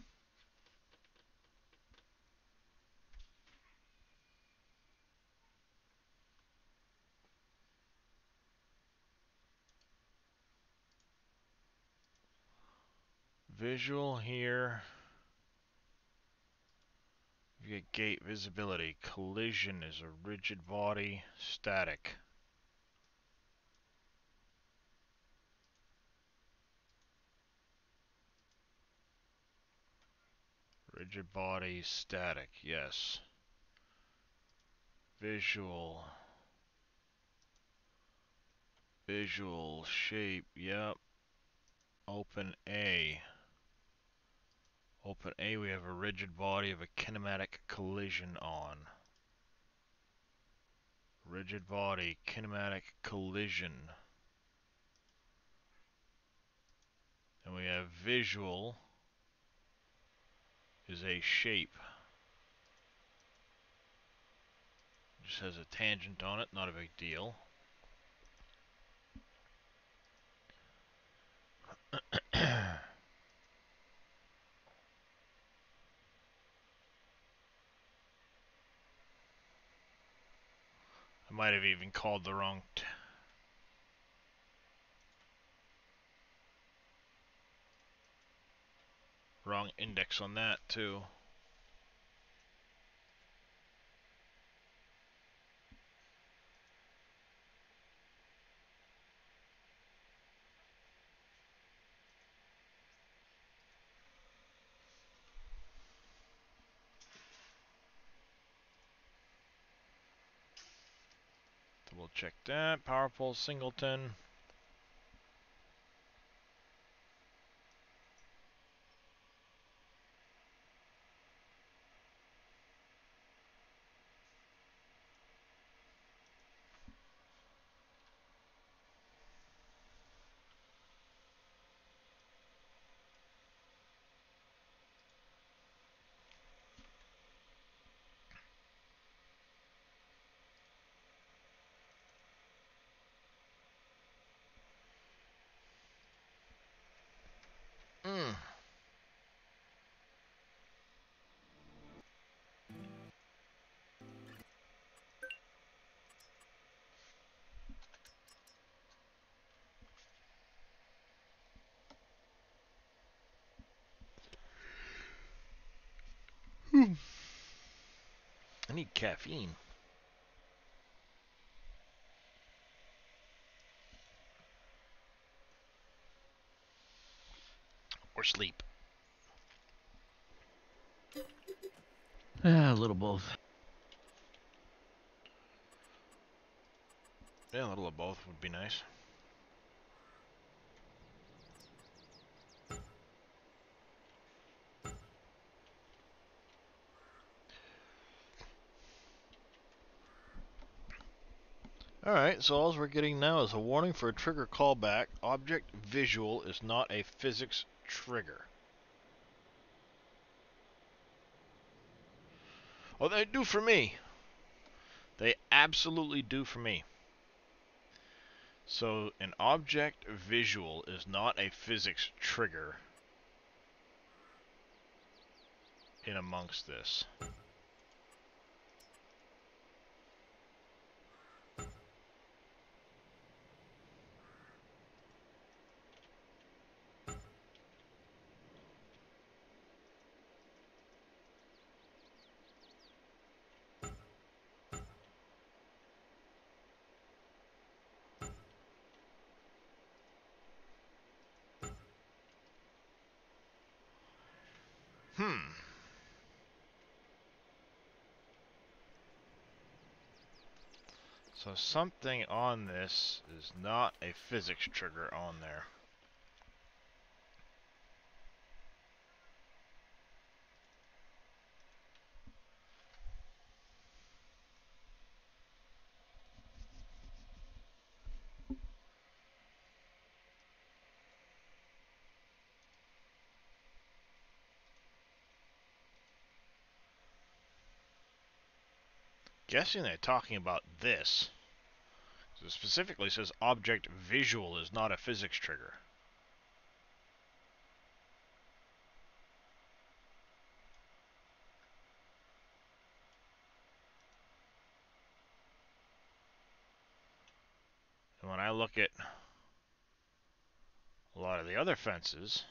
Visual here. You get gate visibility. Collision is a rigid body. Static. Rigid body, static, yes. Visual. Visual, shape, yep. Open A. Open A, we have a rigid body of a kinematic collision on. Rigid body, kinematic collision. And we have visual is a shape. Just has a tangent on it, not a big deal. I might have even called the wrong wrong index on that too. Double check that. Power pole singleton. I need caffeine. Or sleep. A little both. Yeah, a little of both would be nice. Alright, so all we're getting now is a warning for a trigger callback. Object visual is not a physics trigger. Oh, they do for me. They absolutely do for me. So, an object visual is not a physics trigger in amongst this. So something on this is not a physics trigger on there. Guessing they're talking about this. So it specifically says object visual is not a physics trigger. And when I look at a lot of the other fences,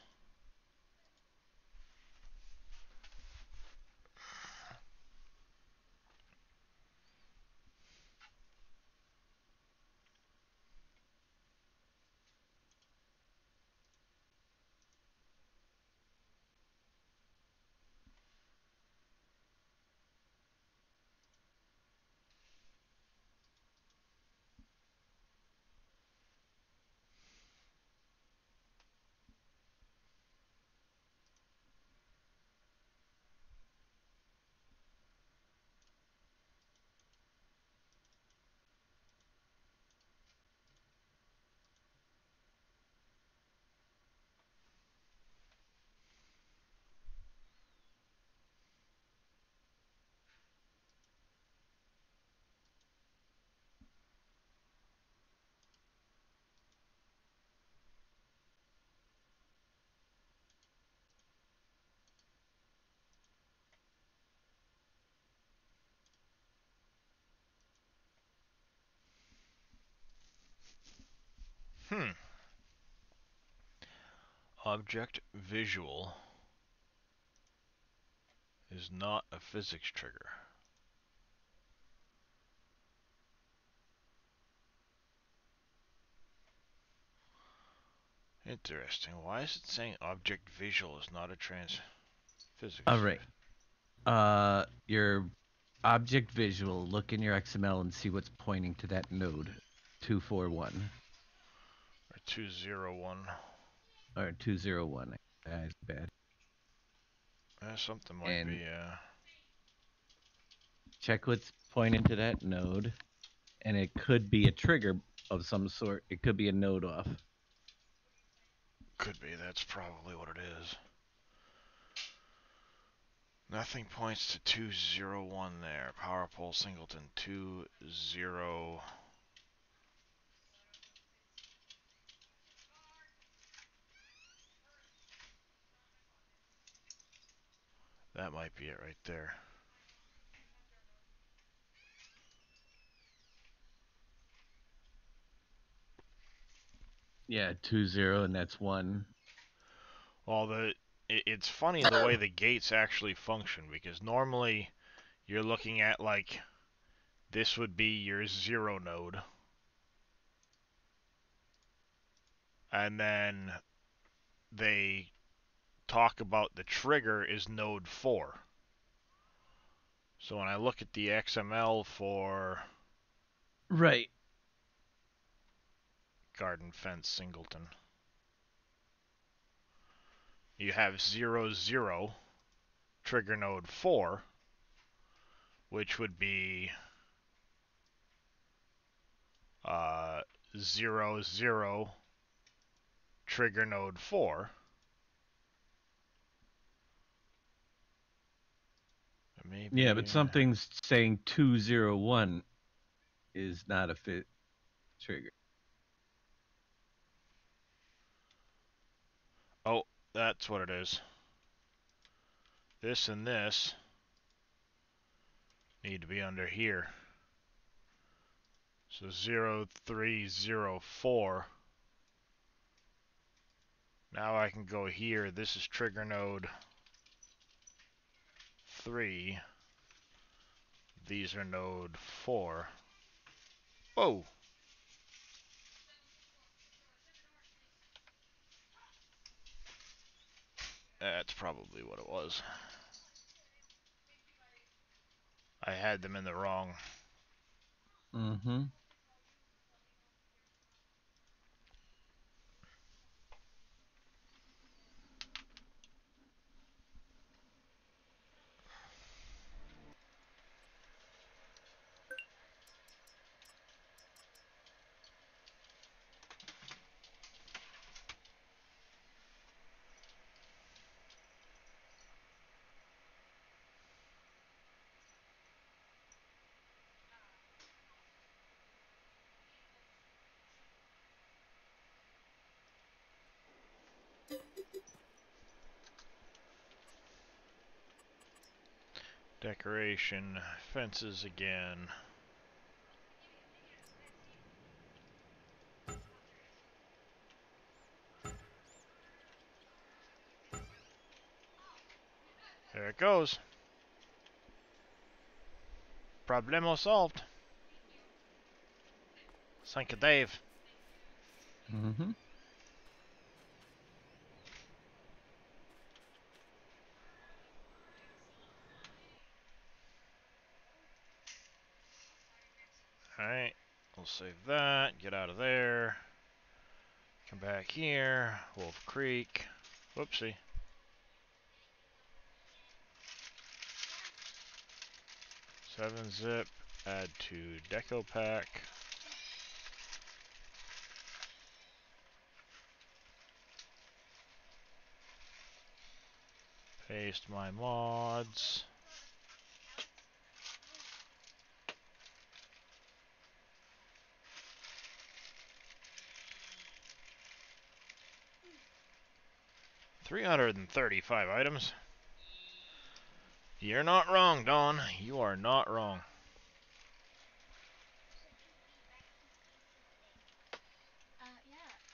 Object visual is not a physics trigger. Interesting. Why is it saying object visual is not a physics? All right. Your object visual, look in your XML and see what's pointing to that node 241 Or 201. or 201. That's bad. Something might And be, check what's pointing to that node, and it could be a trigger of some sort. It could be a node off. could be. That's probably what it is. Nothing points to 201 there. Power pole singleton 20. That might be it right there. Yeah, 20, and that's 1. Well, it's funny the way the gates actually function, because normally you're looking at, like, this would be your 0 node. And then they talk about the trigger is node 4. So when I look at the XML for Right. garden fence singleton, you have 0, 0, trigger node 4, which would be 0, 0, trigger node 4. Maybe, Yeah, but something's saying 201 is not a fit trigger. Oh, that's what it is. This and this need to be under here. So 0304. Now I can go here. This is trigger node 3. These are node 4. Whoa! That's probably what it was. I had them in the wrong. Mm-hmm. Decoration, fences again. There it goes. Problemo solved. Thank you, Dave. Mm-hmm. Alright, we'll save that, get out of there. Come back here, Wolf Creek. Whoopsie. Seven zip, add to deco pack. Paste my mods. $335 items. You're not wrong, Dawn. You are not wrong. Yeah.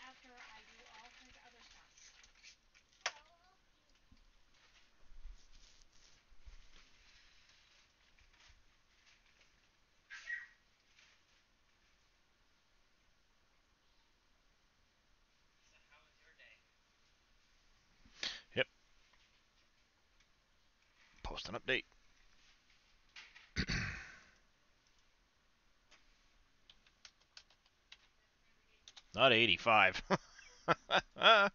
post an update. Not 85. I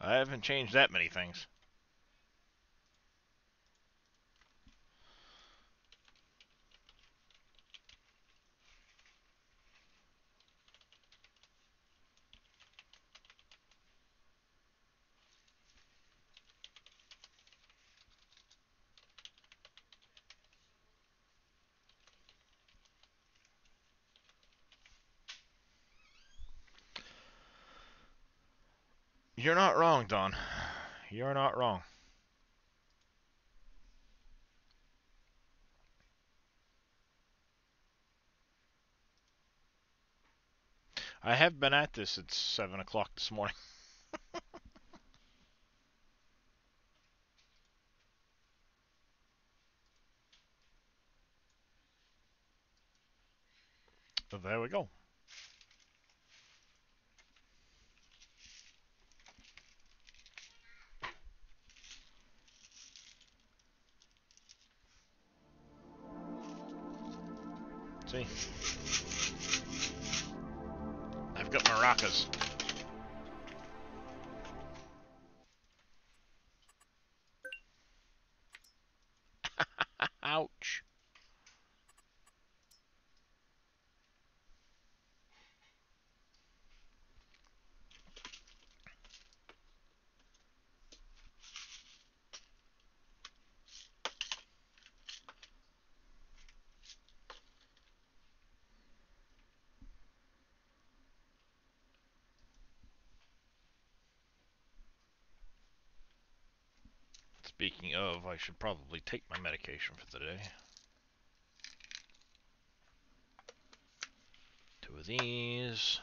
haven't changed that many things. You're not wrong, Don. You're not wrong. I have been at this at 7 o'clock this morning. So there we go. See? I've got maracas. Ouch. Speaking of, I should probably take my medication for the day. 2 of these.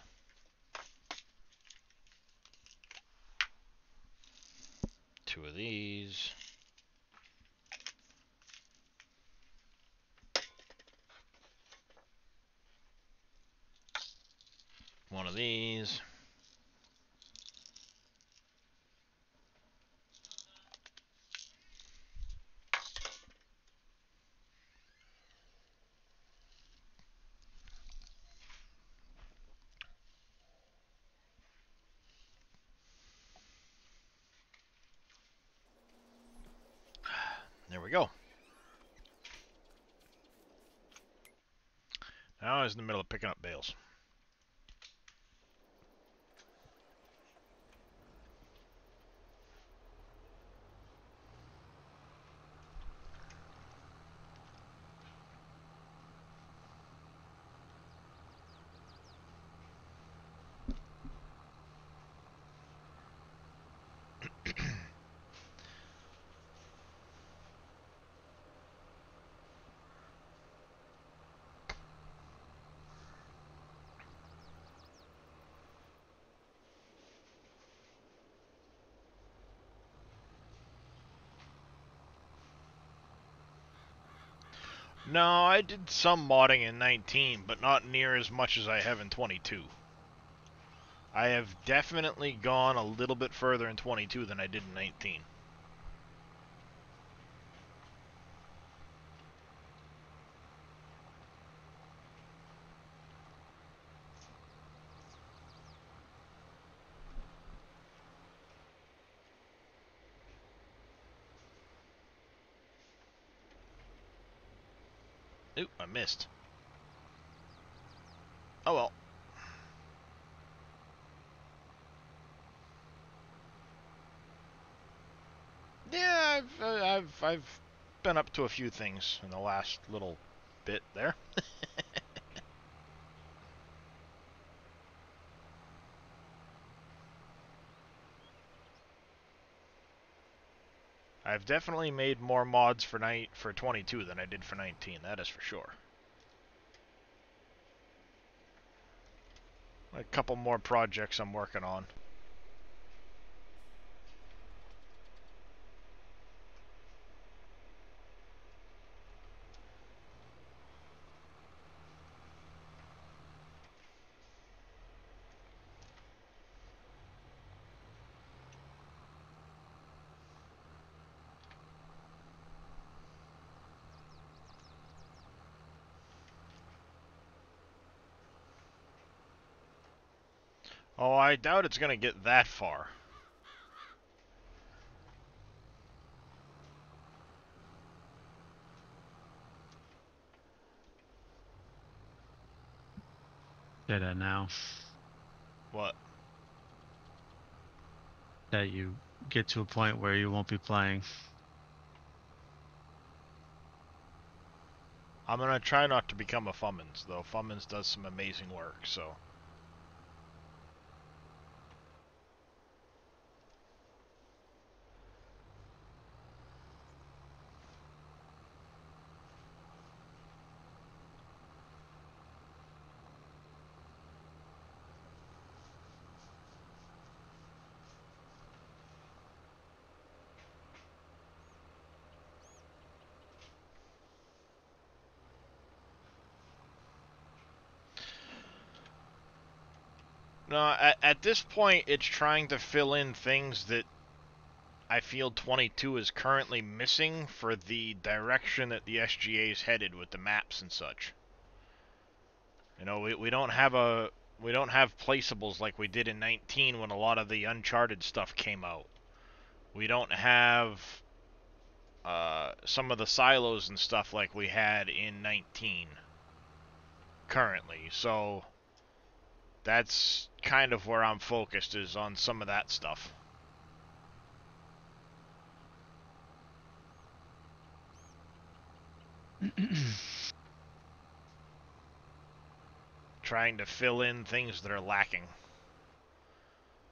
2 of these. 1 of these. There we go. Now I was in the middle of picking up bales. No, I did some modding in 19, but not near as much as I have in 22. I have definitely gone a little bit further in 22 than I did in 19. Ooh, I missed. Oh well. Yeah, I've been up to a few things in the last little bit there. I've definitely made more mods for 22 than I did for 19. That is for sure. A couple more projects I'm working on. Oh, I doubt it's gonna get that far. Did I now? What? That you get to a point where you won't be playing. I'm gonna try not to become a Fummins, though. Fummins does some amazing work, so... No, at this point, it's trying to fill in things that I feel 22 is currently missing for the direction that the SGA is headed with the maps and such. You know, we don't have placeables like we did in 19 when a lot of the Uncharted stuff came out. We don't have some of the silos and stuff like we had in 19 currently. So that's kind of where I'm focused, is on some of that stuff. Trying to fill in things that are lacking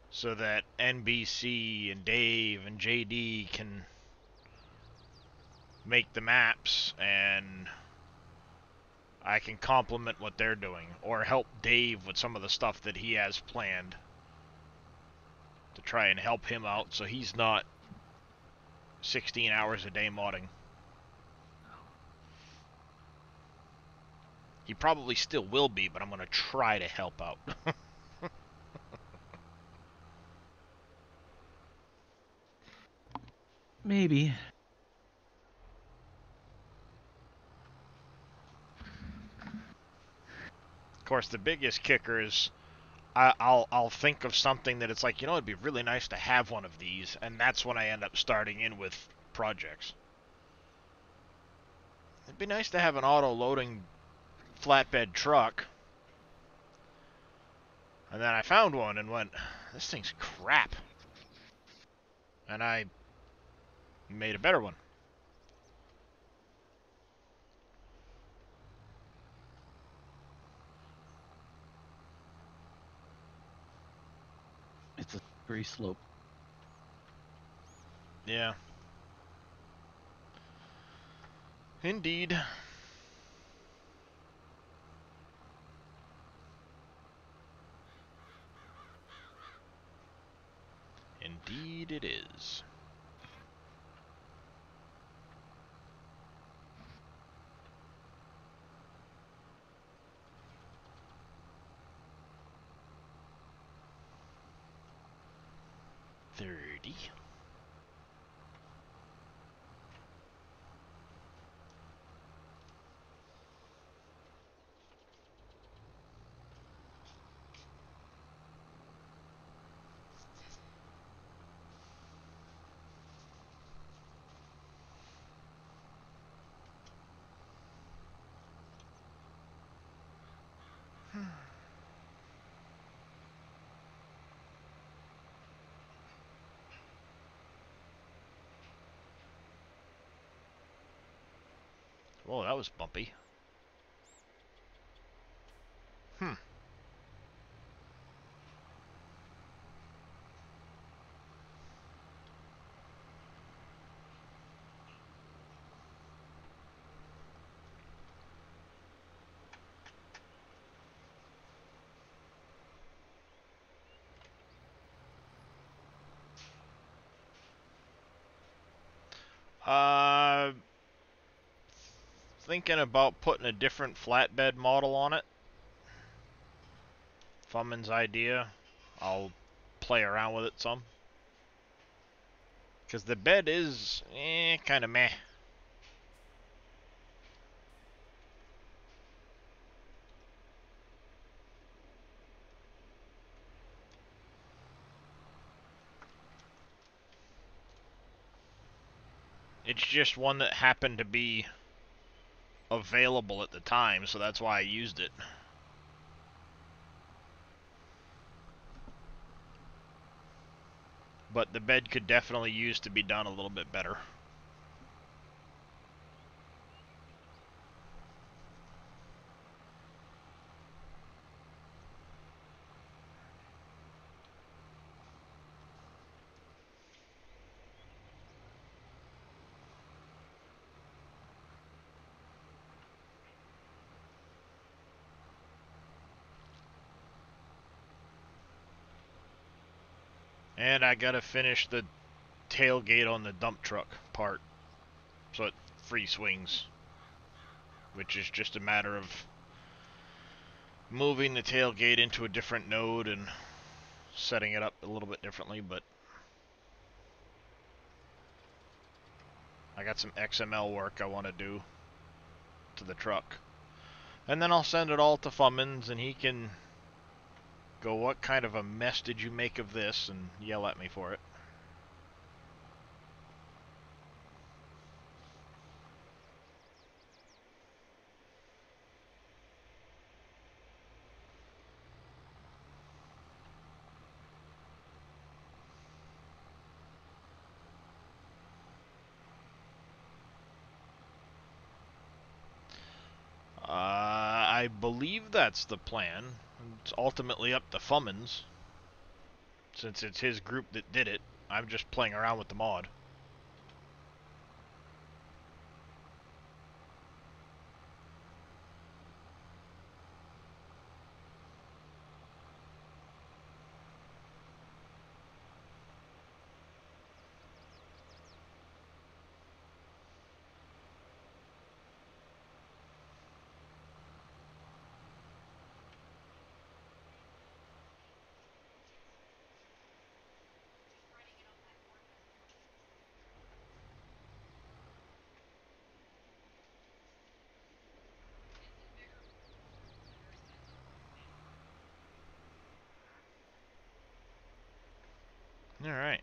so that NBC and Dave and JD can make the maps and I can complement what they're doing, or help Dave with some of the stuff that he has planned to try and help him out so he's not 16 hours a day modding. He probably still will be, but I'm going to try to help out. Maybe. Of course, the biggest kicker is I'll think of something that it's like, you know, it'd be really nice to have one of these, and that's when I end up starting in with projects. It'd be nice to have an auto-loading flatbed truck. And then I found one and went, this thing's crap. And I made a better one. It's a slippery slope. Yeah. Indeed. Indeed it is. $30. Whoa, that was bumpy. Hmm. Thinking about putting a different flatbed model on it. Fumman's idea. I'll play around with it some. Because the bed is, kind of meh. It's just one that happened to be available at the time, so that's why I used it. But the bed could definitely use to be done a little bit better. And I gotta finish the tailgate on the dump truck part, so it free swings, which is just a matter of moving the tailgate into a different node and setting it up a little bit differently, but I got some XML work I want to do to the truck. And then I'll send it all to Fummins, and he can go, what kind of a mess did you make of this, and yell at me for it. I believe that's the plan. It's ultimately up to Fummins, since it's his group that did it. I'm just playing around with the mod. Alright.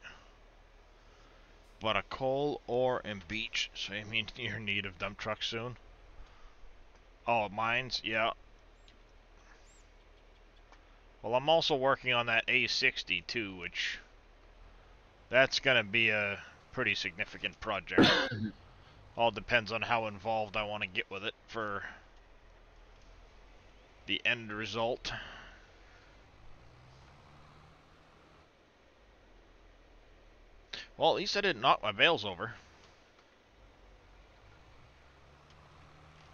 But a coal, ore, and beach, so you mean you're in need of dump trucks soon? Oh, mines? Yeah. Well, I'm also working on that A60 too, which that's gonna be a pretty significant project. All depends on how involved I want to get with it for the end result. Well, at least I didn't knock my bales over.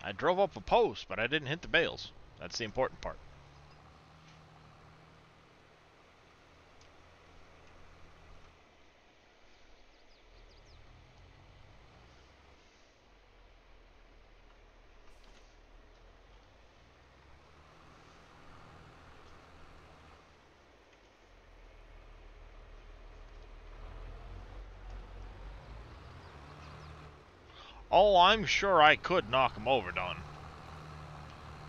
I drove up a post, but I didn't hit the bales. That's the important part. Oh, I'm sure I could knock them over, Don.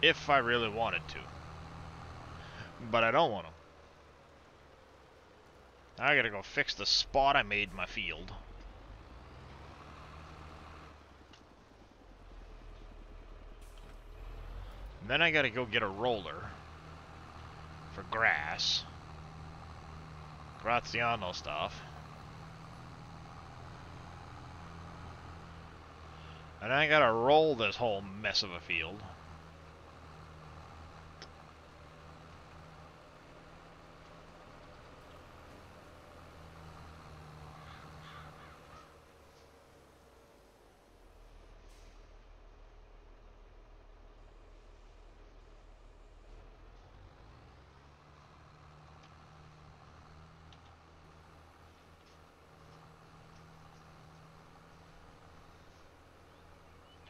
If I really wanted to. But I don't want to. I gotta go fix the spot I made in my field. And then I gotta go get a roller for grass. Graziano stuff. And I gotta roll this whole mess of a field.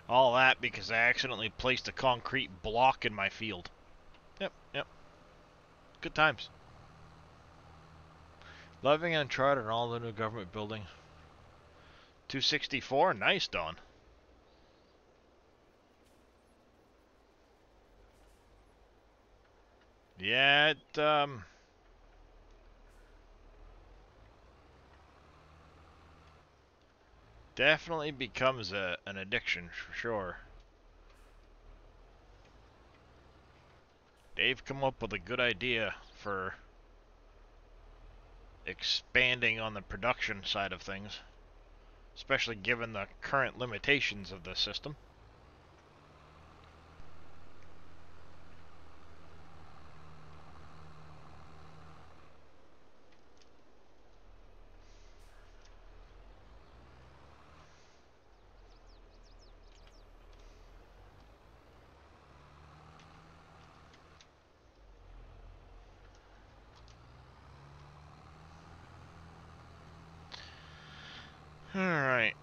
All that because I accidentally placed a concrete block in my field. Yep. Good times. Loving Uncharted and all the new government building. 264, nice, Don. Yeah, Definitely becomes an addiction for sure. Dave come up with a good idea for expanding on the production side of things, especially given the current limitations of the system. Alright.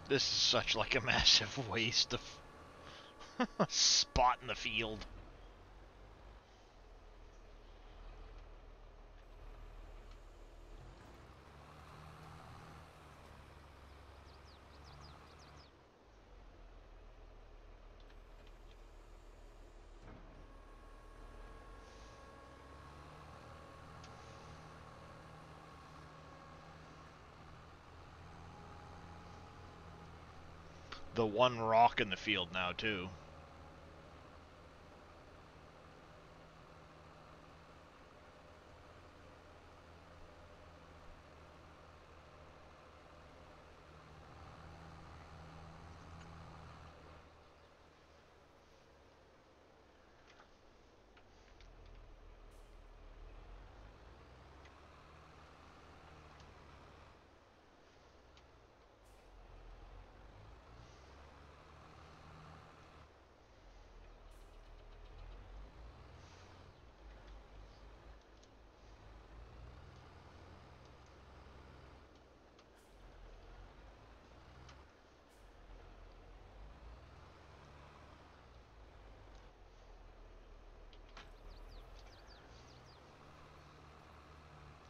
This is such like a massive waste of spot in the field. The one rock in the field now, too.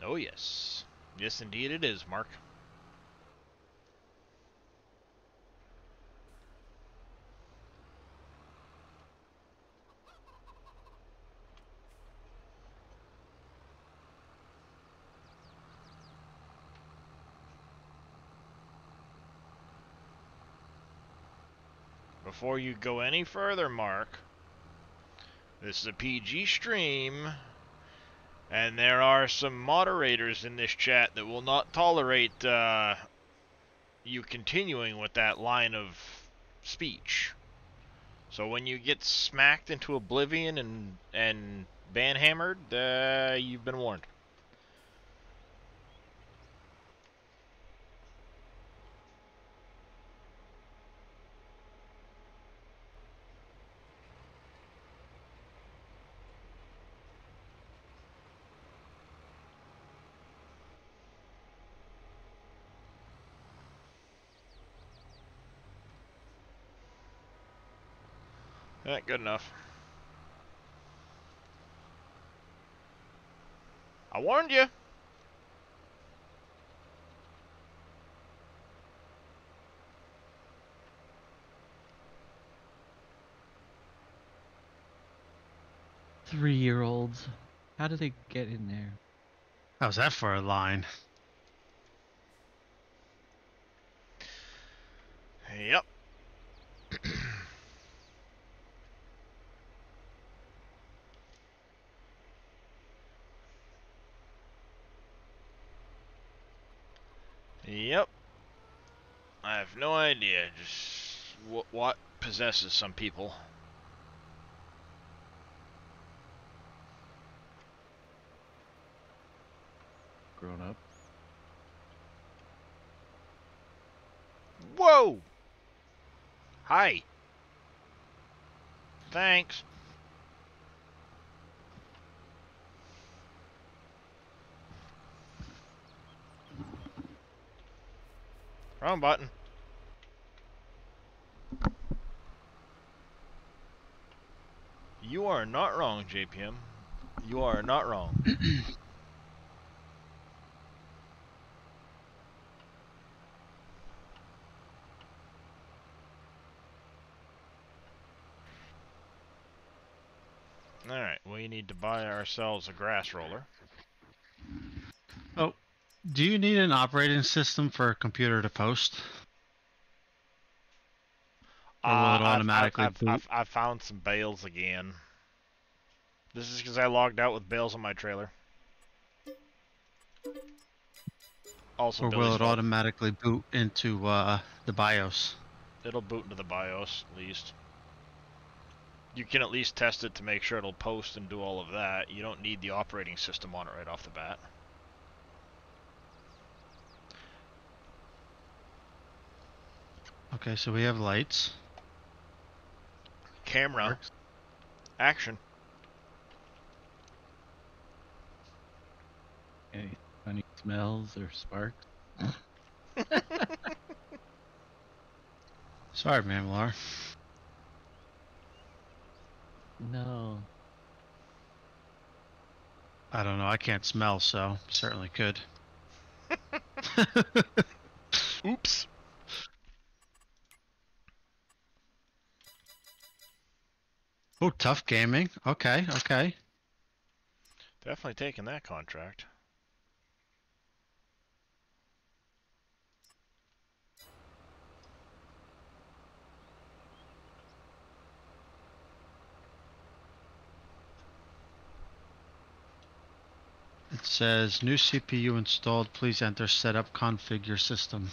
Oh, yes. Yes, indeed it is, Mark. Before you go any further, Mark, this is a PG stream, and there are some moderators in this chat that will not tolerate you continuing with that line of speech. So when you get smacked into oblivion and banhammered, you've been warned. Good enough. I warned you. Three-year-olds. How do they get in there? How's that for a line? Yep. Yep. I have no idea just what possesses some people. Grown up. Whoa! Hi. Thanks. Wrong button. You are not wrong, JPM. You are not wrong. Alright, we need to buy ourselves a grass roller. Oh, do you need an operating system for a computer to post? Or will it automatically boot? I've found some bales again. This is because I logged out with bales on my trailer. Also, Or will Billy's it fault. automatically boot into the BIOS? It'll boot into the BIOS, at least. You can at least test it to make sure it'll post and do all of that. You don't need the operating system on it right off the bat. Okay, so we have lights. Camera. Works. Action. Any funny smells or sparks? Sorry, Mamelar. No. I don't know. I can't smell, so certainly could. Oops. Oh, tough gaming. Okay, okay. Definitely taking that contract. It says new CPU installed. Please enter setup configure system.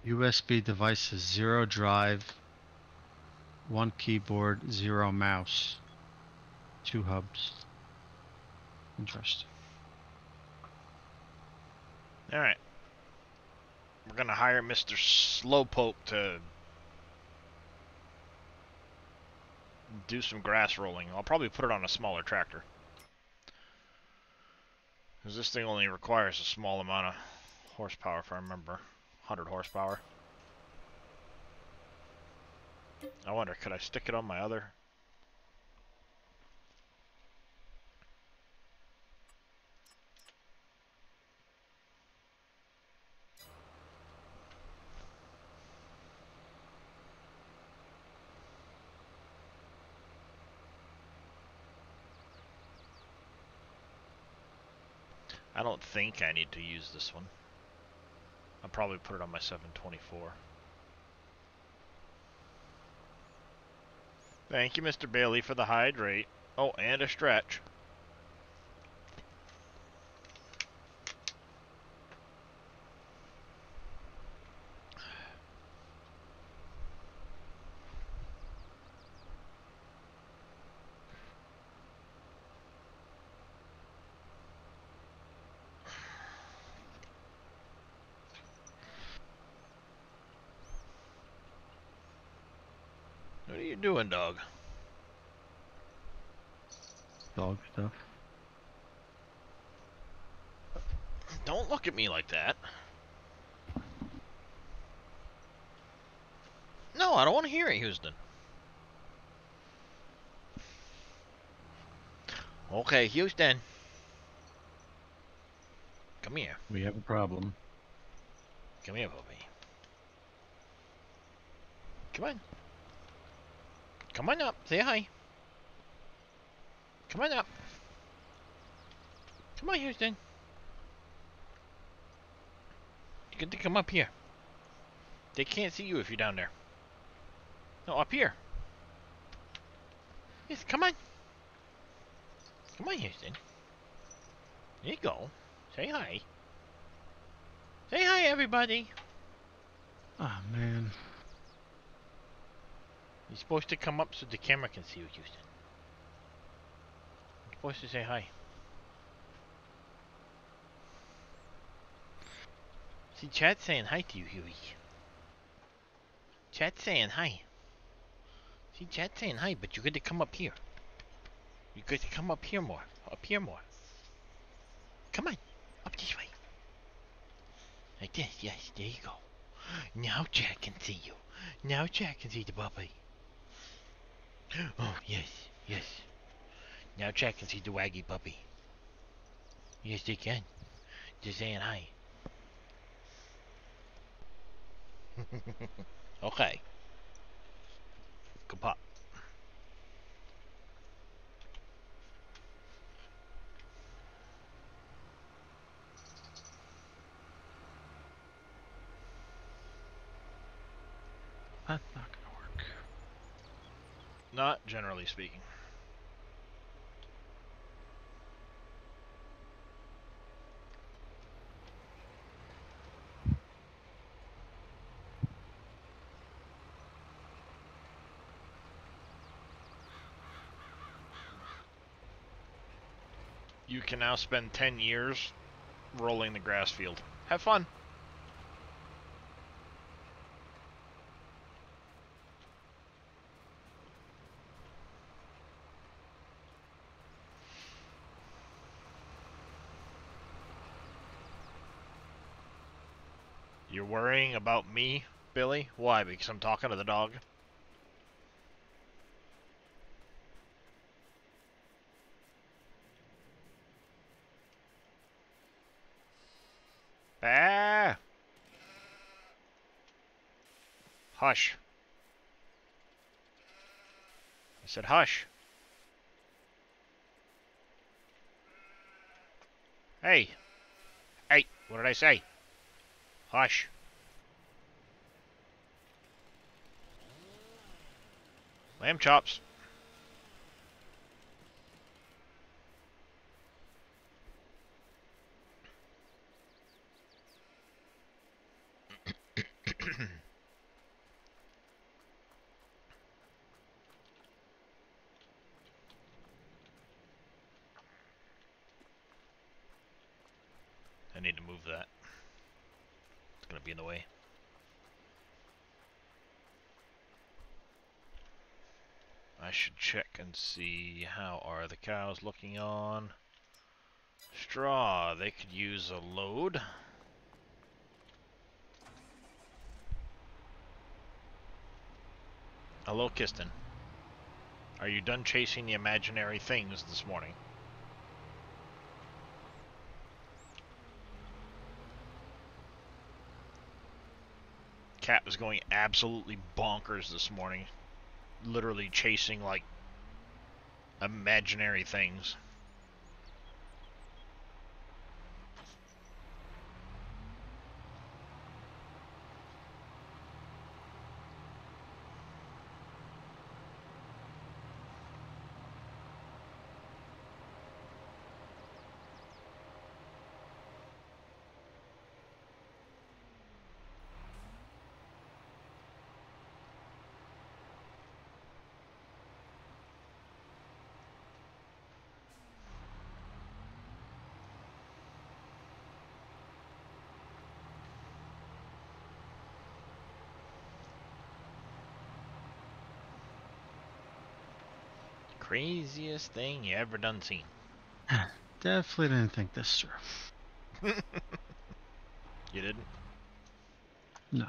USB devices 0 drive, 1 keyboard, 0 mouse, 2 hubs. Interesting. Alright. We're gonna hire Mr. Slowpoke to do some grass rolling. I'll probably put it on a smaller tractor. Because this thing only requires a small amount of horsepower, if I remember. 100 horsepower. I wonder, could I stick it on my other? I don't think I need to use this one. I'll probably put it on my 724. Thank you, Mr. Bailey, for the hydrate. Oh, and a stretch. What are you doing, dog? Dog stuff. Don't look at me like that. No, I don't want to hear it, Houston. Okay, Houston. Come here. We have a problem. Come here, puppy. Come on. Come on up. Say hi. Come on up. Come on, Houston. You get to come up here. They can't see you if you're down there. No, up here. Yes, come on. Come on, Houston. There you go. Say hi. Say hi, everybody. Oh man. You're supposed to come up so the camera can see you, Houston. You're supposed to say hi. See, chat's saying hi to you, Huey. Chat's saying hi. See, chat's saying hi, but you got to come up here. You got to come up here more. Up here more. Come on. Up this way. Like this. Yes, there you go. Now chat can see you. Now chat can see the puppy. Oh, yes, yes. Now chat can see the waggy puppy. Yes, they can. Just saying hi. Okay. Good pop. That's not gonna work. Not generally speaking. You can now spend 10 years rolling the grass field. Have fun. You're worrying about me, Billy? Why? Because I'm talking to the dog? Ah! Hush. I said hush. Hey. Hey, what did I say? Hush. Lamb chops. I need to move that. It's gonna be in the way. I should check and see how are the cows looking on straw. They could use a load. Hello, Kiston. Are you done chasing the imaginary things this morning? Cat was going absolutely bonkers this morning. Literally chasing, like, imaginary things. Craziest thing you ever done seen. Definitely didn't think this through. You didn't? No.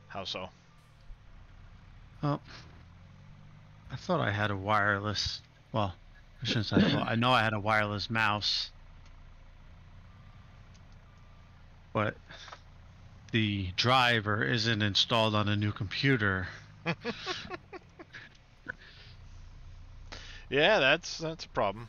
How so? Well, I thought I had a wireless. Well, I shouldn't say I thought. I know I had a wireless mouse, but the driver isn't installed on a new computer. Yeah, that's a problem.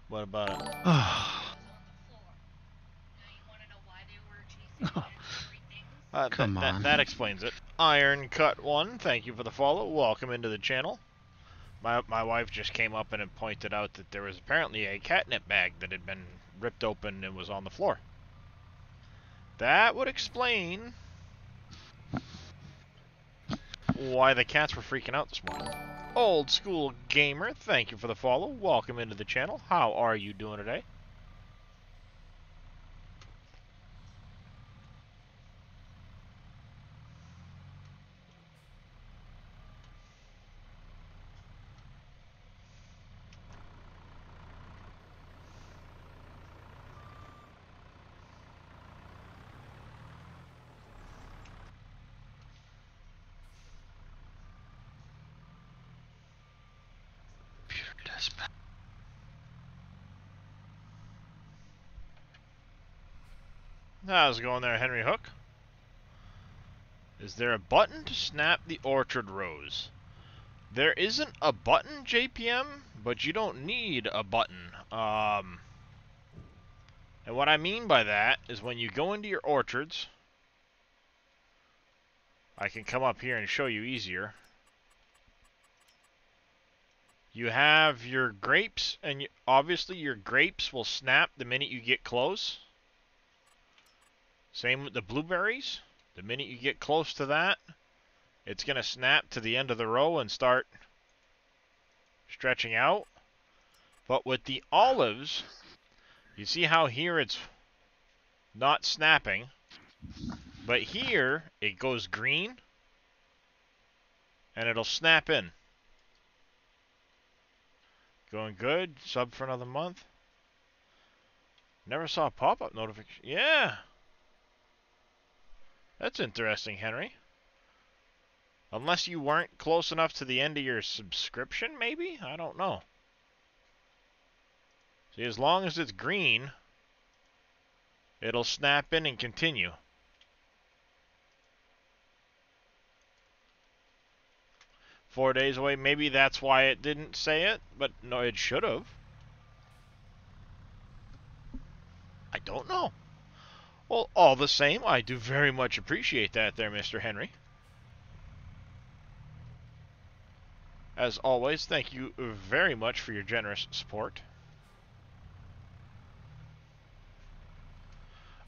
What about it? Come on. That explains it. Iron Cut 1, thank you for the follow. Welcome into the channel. My wife just came up and had pointed out that there was apparently a catnip bag that had been ripped open and was on the floor. That would explain why the cats were freaking out this morning. Old School Gamer, thank you for the follow. Welcome into the channel. How are you doing today? How's it going there, Henry Hook? Is there a button to snap the orchard rows? There isn't a button, JPM, but you don't need a button. And what I mean by that is when you go into your orchards, I can come up here and show you easier. You have your grapes, and obviously your grapes will snap the minute you get close. Same with the blueberries. The minute you get close to that, it's going to snap to the end of the row and start stretching out. But with the olives, you see how here it's not snapping, but here it goes green and it'll snap in. Going good. Sub for another month. Never saw a pop-up notification. Yeah. That's interesting, Henry. Unless you weren't close enough to the end of your subscription, maybe? I don't know. See, as long as it's green, it'll snap in and continue. Four days away. Maybe that's why it didn't say it, but no, it should have. I don't know. Well, all the same, I do very much appreciate that there, Mr. Henry. As always, thank you very much for your generous support.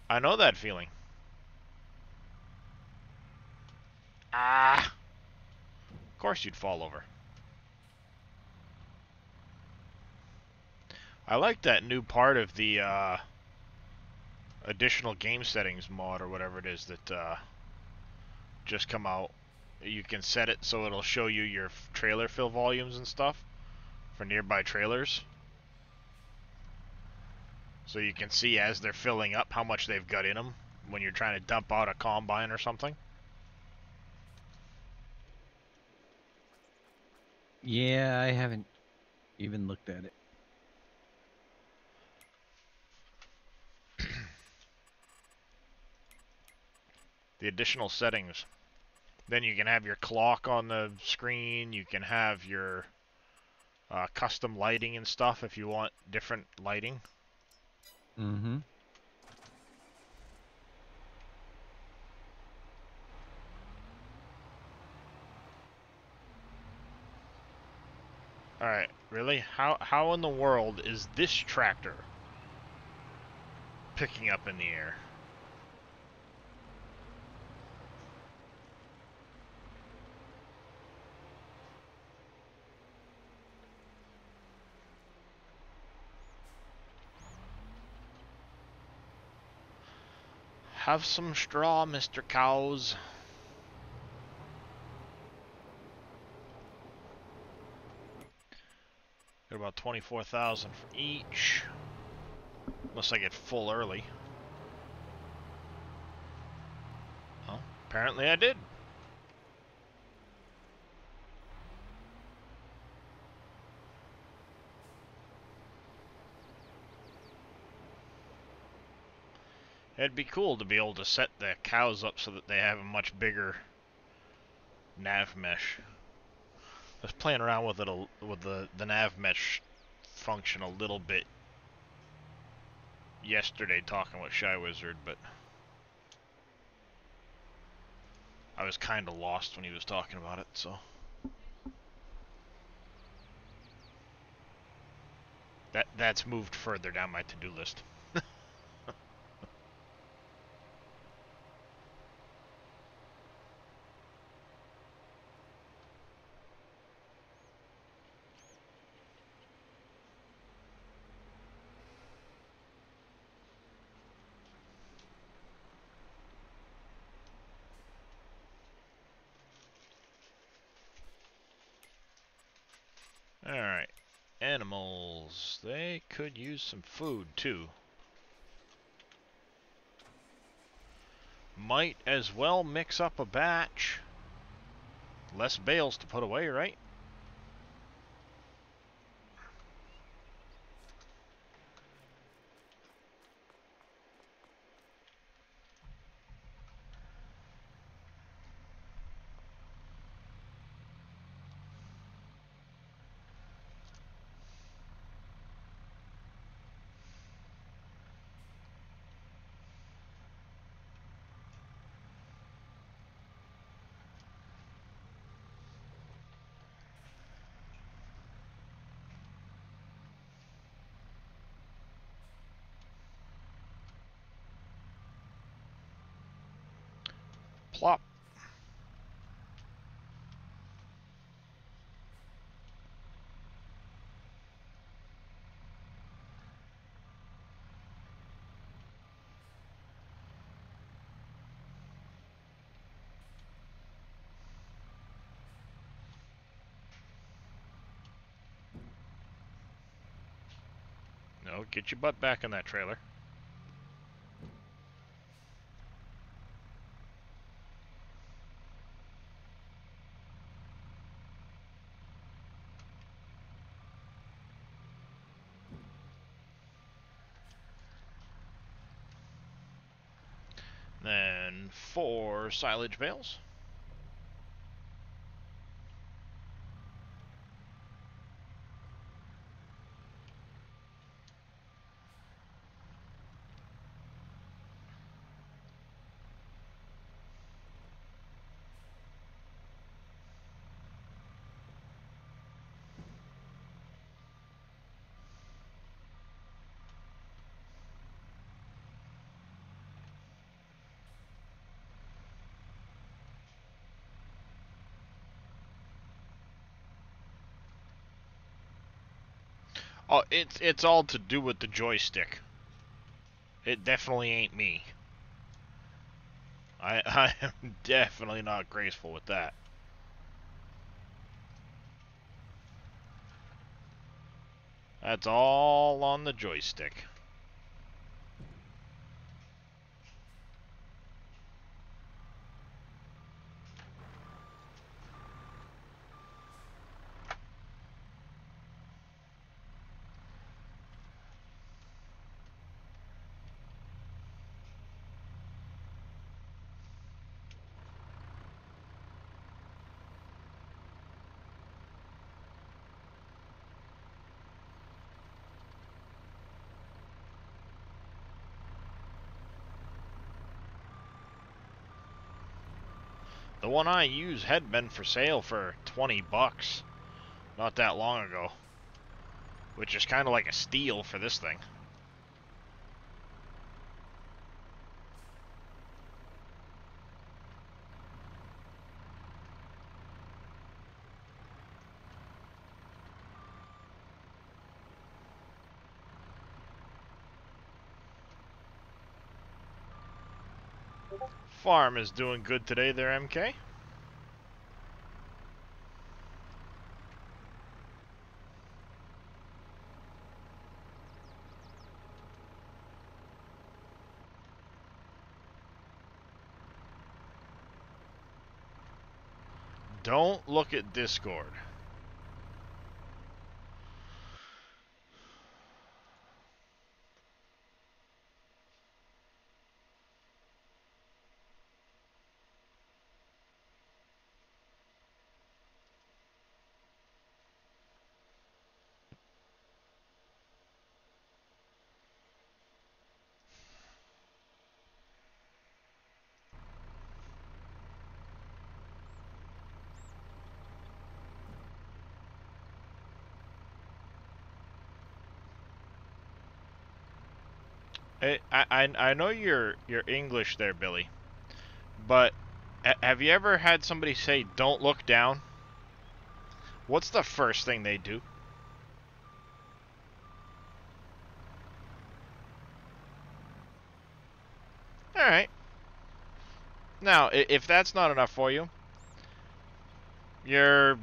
I know that feeling. Ah! Of course you'd fall over. I like that new part of the additional game settings mod or whatever it is that just come out. You can set it so it'll show you your trailer fill volumes and stuff for nearby trailers. So you can see as they're filling up how much they've got in them when you're trying to dump out a combine or something. Yeah, I haven't even looked at it. The additional settings. Then you can have your clock on the screen. You can have your custom lighting and stuff if you want different lighting. Mm-hmm. Alright, really? How in the world is this tractor picking up in the air? Have some straw, Mr. Cows. Got about 24,000 for each. Unless I get full early. Well, apparently I did. It'd be cool to be able to set the cows up so that they have a much bigger nav mesh. I was playing around with it with the nav mesh function a little bit yesterday talking with Shy Wizard, but I was kind of lost when he was talking about it, so that's moved further down my to-do list. Alright. Animals. They could use some food, too. Might as well mix up a batch. Less bales to put away, right? Plop. No, get your butt back in that trailer. Then 4 silage bales. Oh, it's all to do with the joystick. It definitely ain't me. I am definitely not graceful with that. That's all on the joystick. The one I use had been for sale for 20 bucks not that long ago, which is kind of like a steal for this thing. Farm is doing good today there, MK. Don't look at Discord. I know you're English there, Billy, but have you ever had somebody say, "Don't look down"? What's the first thing they do? Alright. Now, if that's not enough for you, you're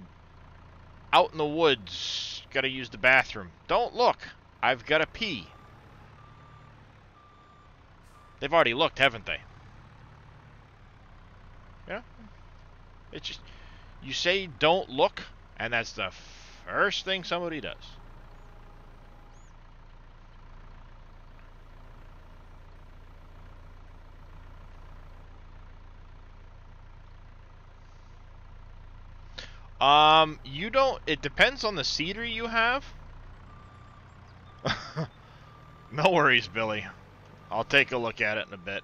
out in the woods gotta use the bathroom. Don't look. I've gotta pee. They've already looked, haven't they? Yeah. It's just, you say don't look, and that's the first thing somebody does. You don't, it depends on the cedar you have. No worries, Billy. I'll take a look at it in a bit.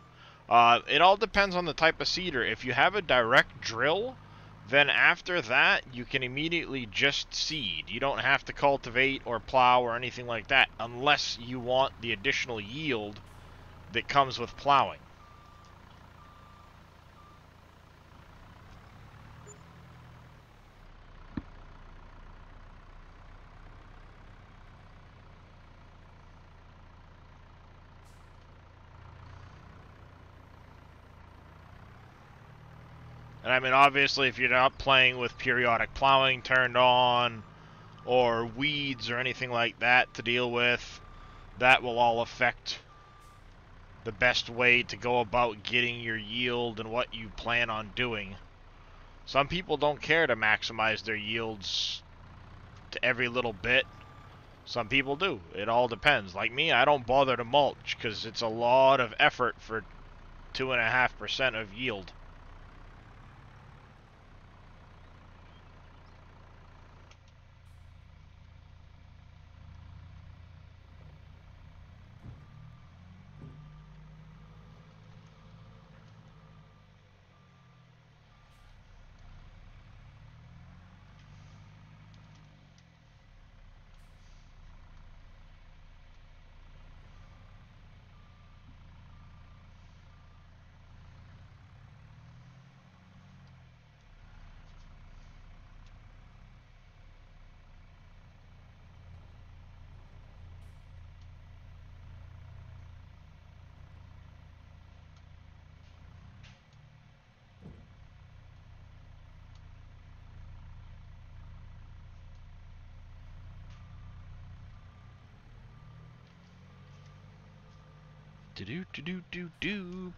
It all depends on the type of cedar. If you have a direct drill, then after that, you can immediately just seed. You don't have to cultivate or plow or anything like that, unless you want the additional yield that comes with plowing. And I mean, obviously, if you're not playing with periodic plowing turned on, or weeds or anything like that to deal with, that will all affect the best way to go about getting your yield and what you plan on doing. Some people don't care to maximize their yields to every little bit. Some people do. It all depends. Like me, I don't bother to mulch because it's a lot of effort for 2.5% of yield.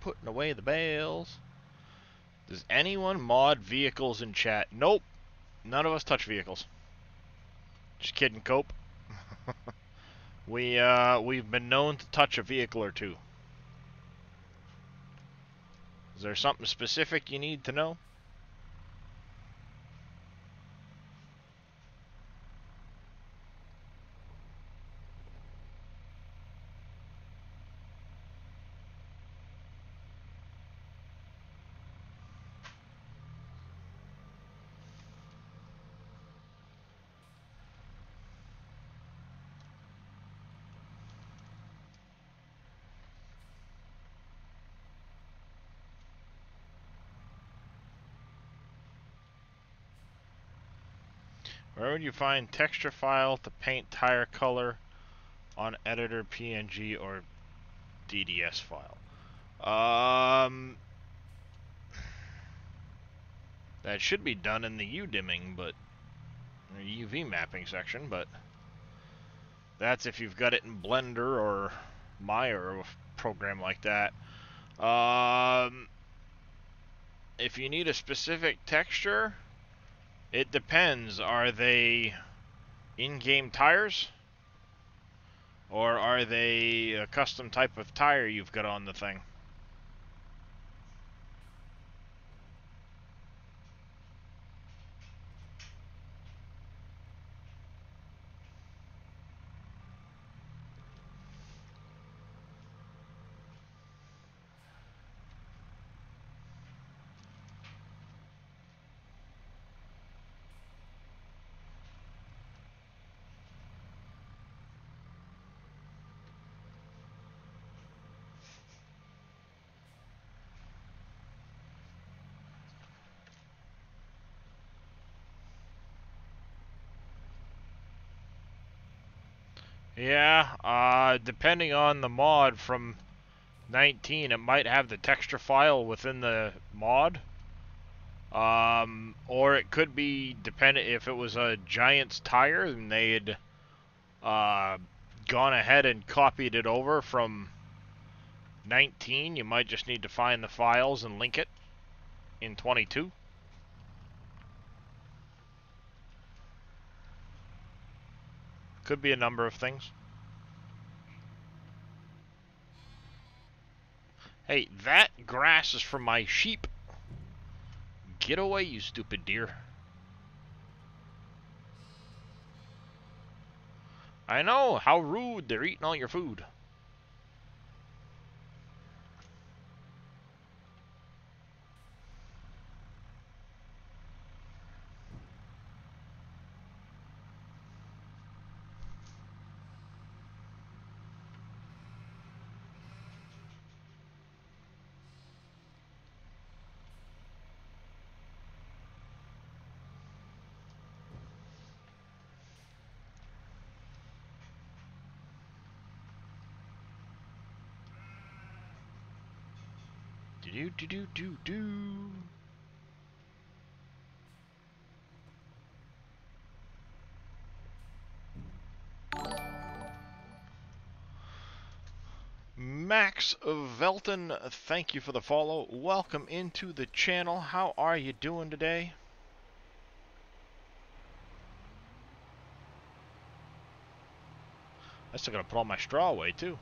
Putting away the bales. Does anyone mod vehicles in chat? Nope. None of us touch vehicles. Just kidding, Cope. We've been known to touch a vehicle or two. Is there something specific you need to know? Where would you find texture file to paint tire color on editor, PNG, or DDS file? That should be done in the U-dimming, but or UV mapping section, but that's if you've got it in Blender or Maya or a program like that. If you need a specific texture, it depends. Are they in-game tires? Or are they a custom type of tire you've got on the thing? Yeah, depending on the mod from 19, it might have the texture file within the mod. Or it could be dependent if it was a Giants tire and they had gone ahead and copied it over from 19. You might just need to find the files and link it in 22. Could be a number of things. Hey, that grass is from my sheep. Get away, you stupid deer. I know, how rude, they're eating all your food. Do. Max Velton, thank you for the follow. Welcome into the channel. How are you doing today? I still gotta put all my straw away too.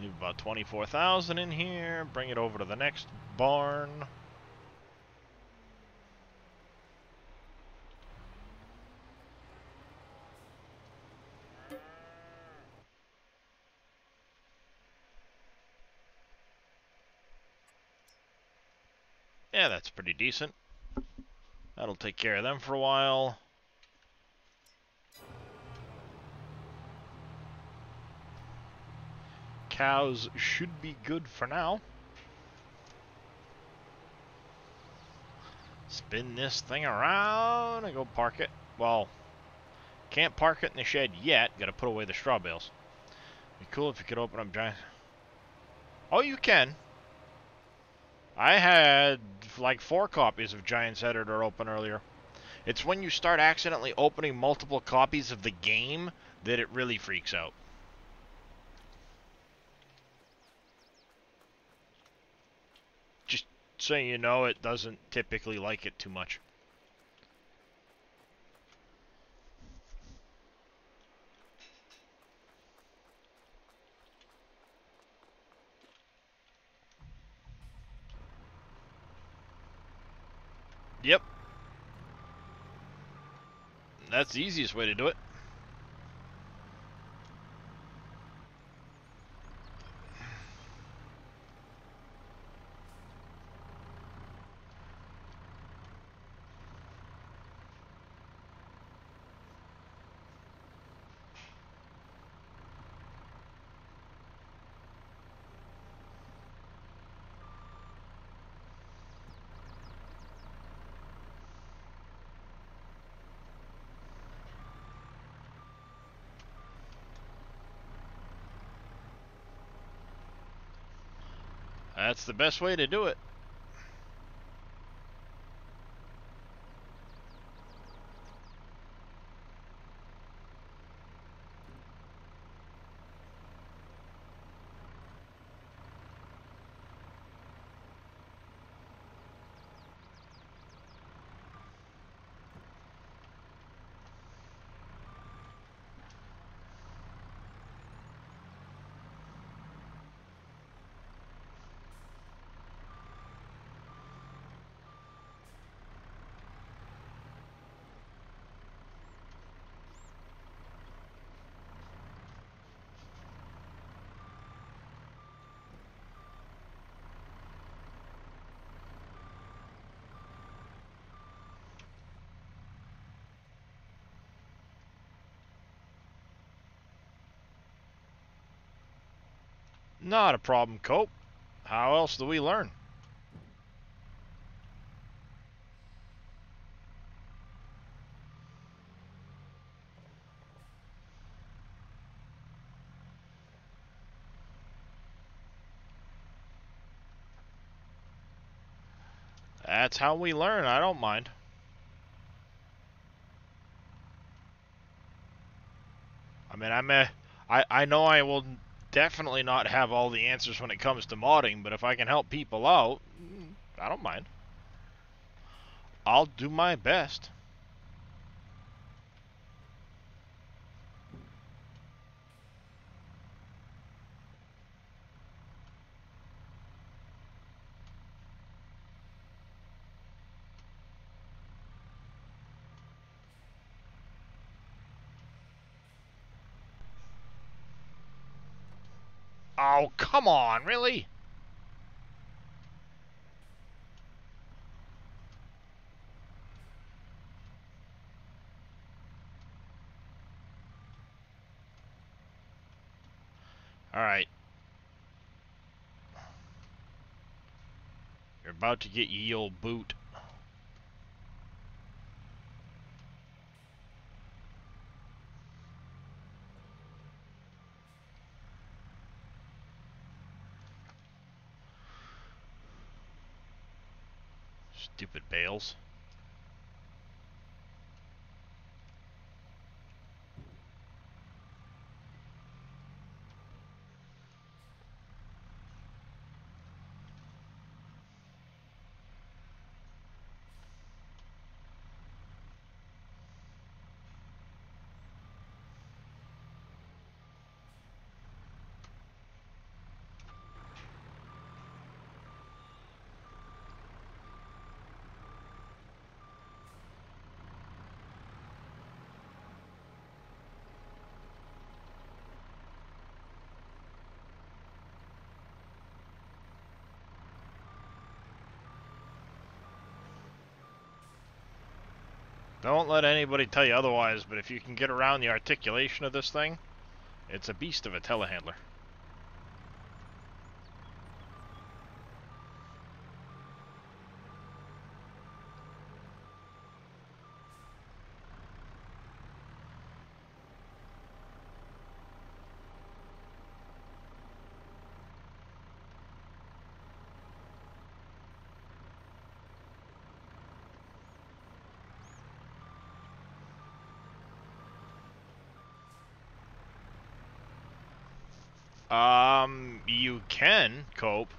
Leave about 24,000 in here. Bring it over to the next barn. Yeah, that's pretty decent. That'll take care of them for a while. Cows should be good for now. Spin this thing around and go park it. Well, can't park it in the shed yet. Gotta put away the straw bales. Be cool if you could open up giant. Oh, you can. I had like 4 copies of Giants Editor open earlier. It's when you start accidentally opening multiple copies of the game that it really freaks out. Just so you know, it doesn't typically like it too much. Yep. That's the easiest way to do it. That's the best way to do it. Not a problem, Cope. How else do we learn? That's how we learn. I don't mind. I mean, I know I will definitely not have all the answers when it comes to modding, but if I can help people out, I don't mind. I'll do my best. Oh, come on, really? Alright. You're about to get ye old boot. Stupid bales. Don't let anybody tell you otherwise, but if you can get around the articulation of this thing, it's a beast of a telehandler. You can cope.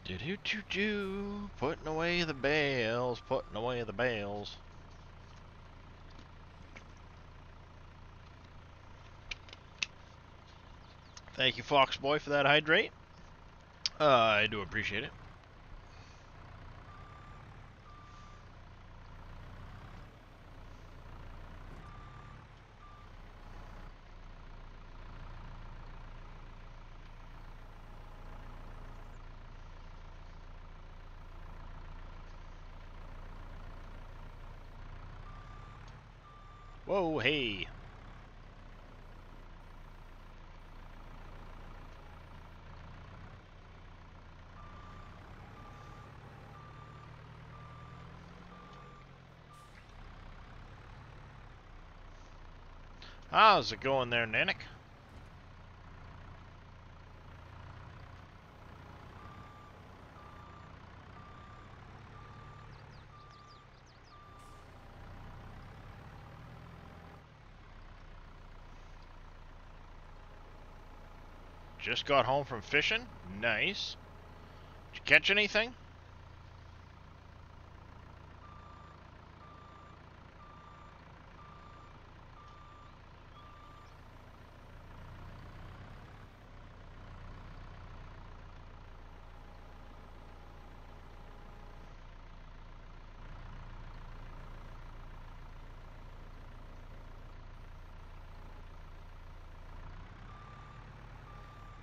Do-do-do-do. Putting away the bales, putting away the bales. Thank you, Foxboy, for that hydrate. I do appreciate it. Whoa, hey. How's it going there, Nanik? Just got home from fishing. Nice. Did you catch anything?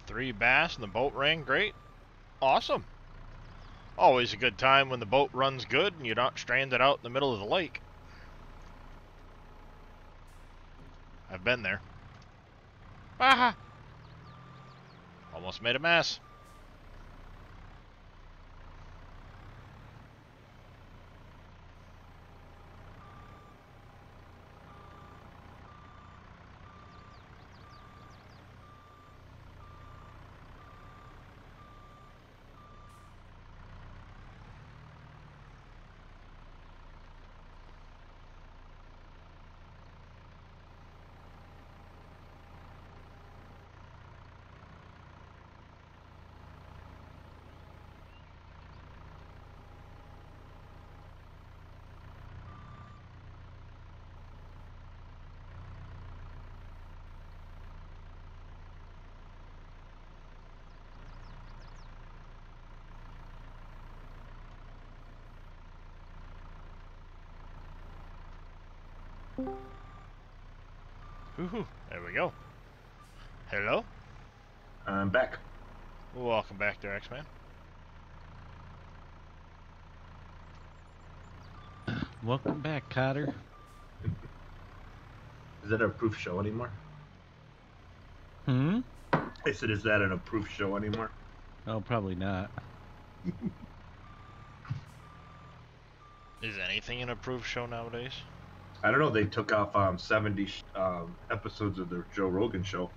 Three bass and the boat ran great. Awesome. Always a good time when the boat runs good and you're not stranded out in the middle of the lake. I've been there. Aha! Almost made a mess. Woohoo! There we go. Hello? I'm back. Welcome back there, X-Man. Welcome back, Cotter. Is that a proof show anymore? Hmm? I said, is that an approved show anymore? Oh, probably not. Is anything an approved show nowadays? I don't know. They took off 70 episodes of the Joe Rogan show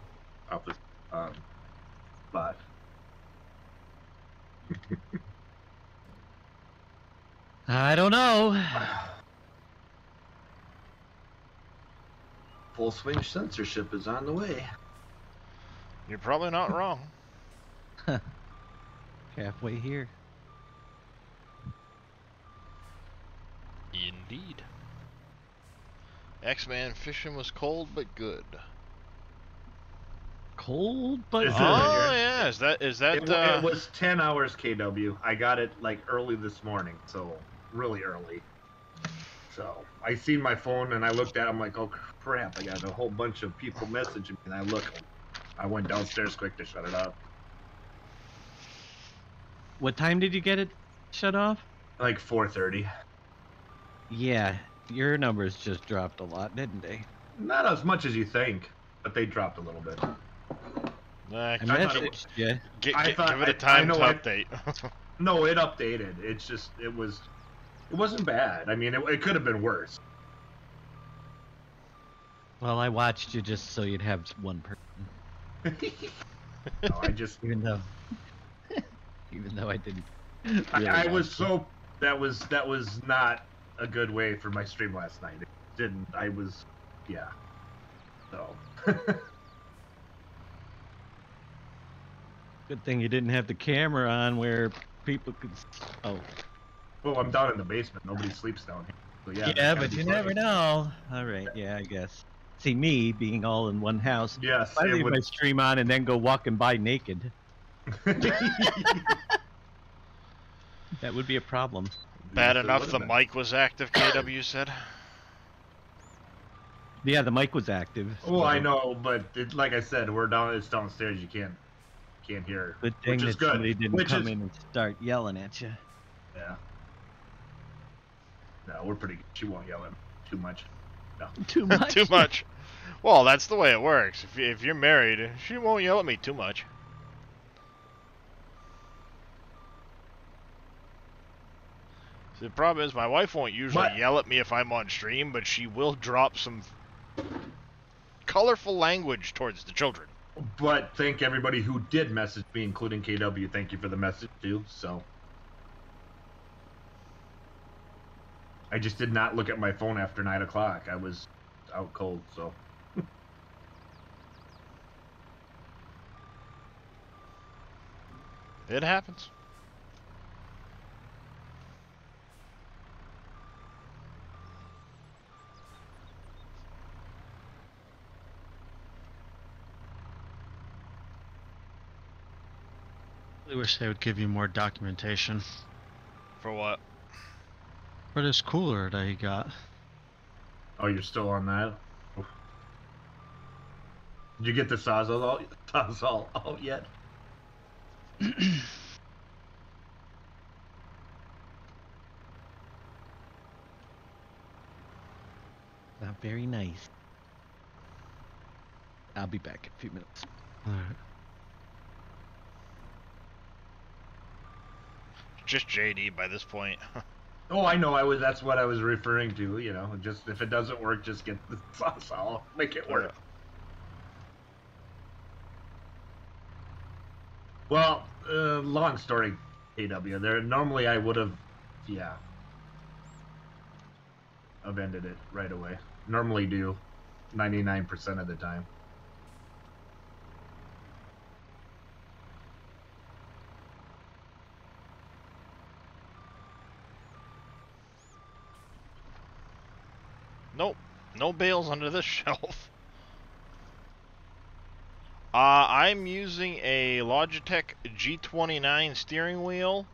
off the spot. I don't know. Full swing censorship is on the way. You're probably not wrong. Halfway here. Indeed. X-Man fishing was cold but good. Cold, but Is it- Oh yeah, is that It was 10 hours KW. I got it like early this morning, so really early. So I seen my phone and I looked at it, I'm like, oh crap, I got a whole bunch of people messaging me, and I went downstairs quick to shut it up. what time did you get it shut off? Like 4:30. Yeah, your numbers just dropped a lot, didn't they? Not as much as you think, but they dropped a little bit. I give messaged you. it thought- a I time know to I- update. No, it updated. It's just it wasn't bad. I mean, it could have been worse. Well, I watched you just so you'd have one person, No, I just even though I didn't. Really I was watch you. so that was not a good way for my stream last night. It didn't. I was, yeah. So. Good thing you didn't have the camera on where people could. Oh. Well, I'm down in the basement. Nobody sleeps down here. So yeah, Yeah, that's but gotta you be never funny. know. All right, yeah, I guess. See, me being all in one house, Yes, if I it leave would. my stream on and then go walking by naked, that would be a problem. Bad Yes, it enough would've the been. mic was active, KW said. Yeah, the mic was active. Well, I so know, but like I said, we're down. It's downstairs. You can't hear, Good which thing is that good. somebody didn't Which come is in and start yelling at you. yeah. No, we're pretty good. She won't yell at me too much. No. Too much. Too much. Well, that's the way it works. If you're married, she won't yell at me too much. See, the problem is my wife won't usually But- yell at me if I'm on stream, but she will drop some colorful language towards the children. But thank everybody who did message me, including KW. Thank you for the message too. So I just did not look at my phone after 9 o'clock. I was out cold. So It happens. I wish they would give you more documentation For what? for this cooler that he got. oh, you're still on that? Oof. Did you get the Sawzall out yet? Not very nice. I'll be back in a few minutes. All right. Just JD by this point. Oh, I know. That's what I was referring to. You know, just if it doesn't work, just get the Sawzall. Make it work. Well, long story, AW. There normally I would have, yeah, I've ended it right away. Normally do, 99% of the time. Nope. No bales under this shelf. I'm using a Logitech G29 steering wheel.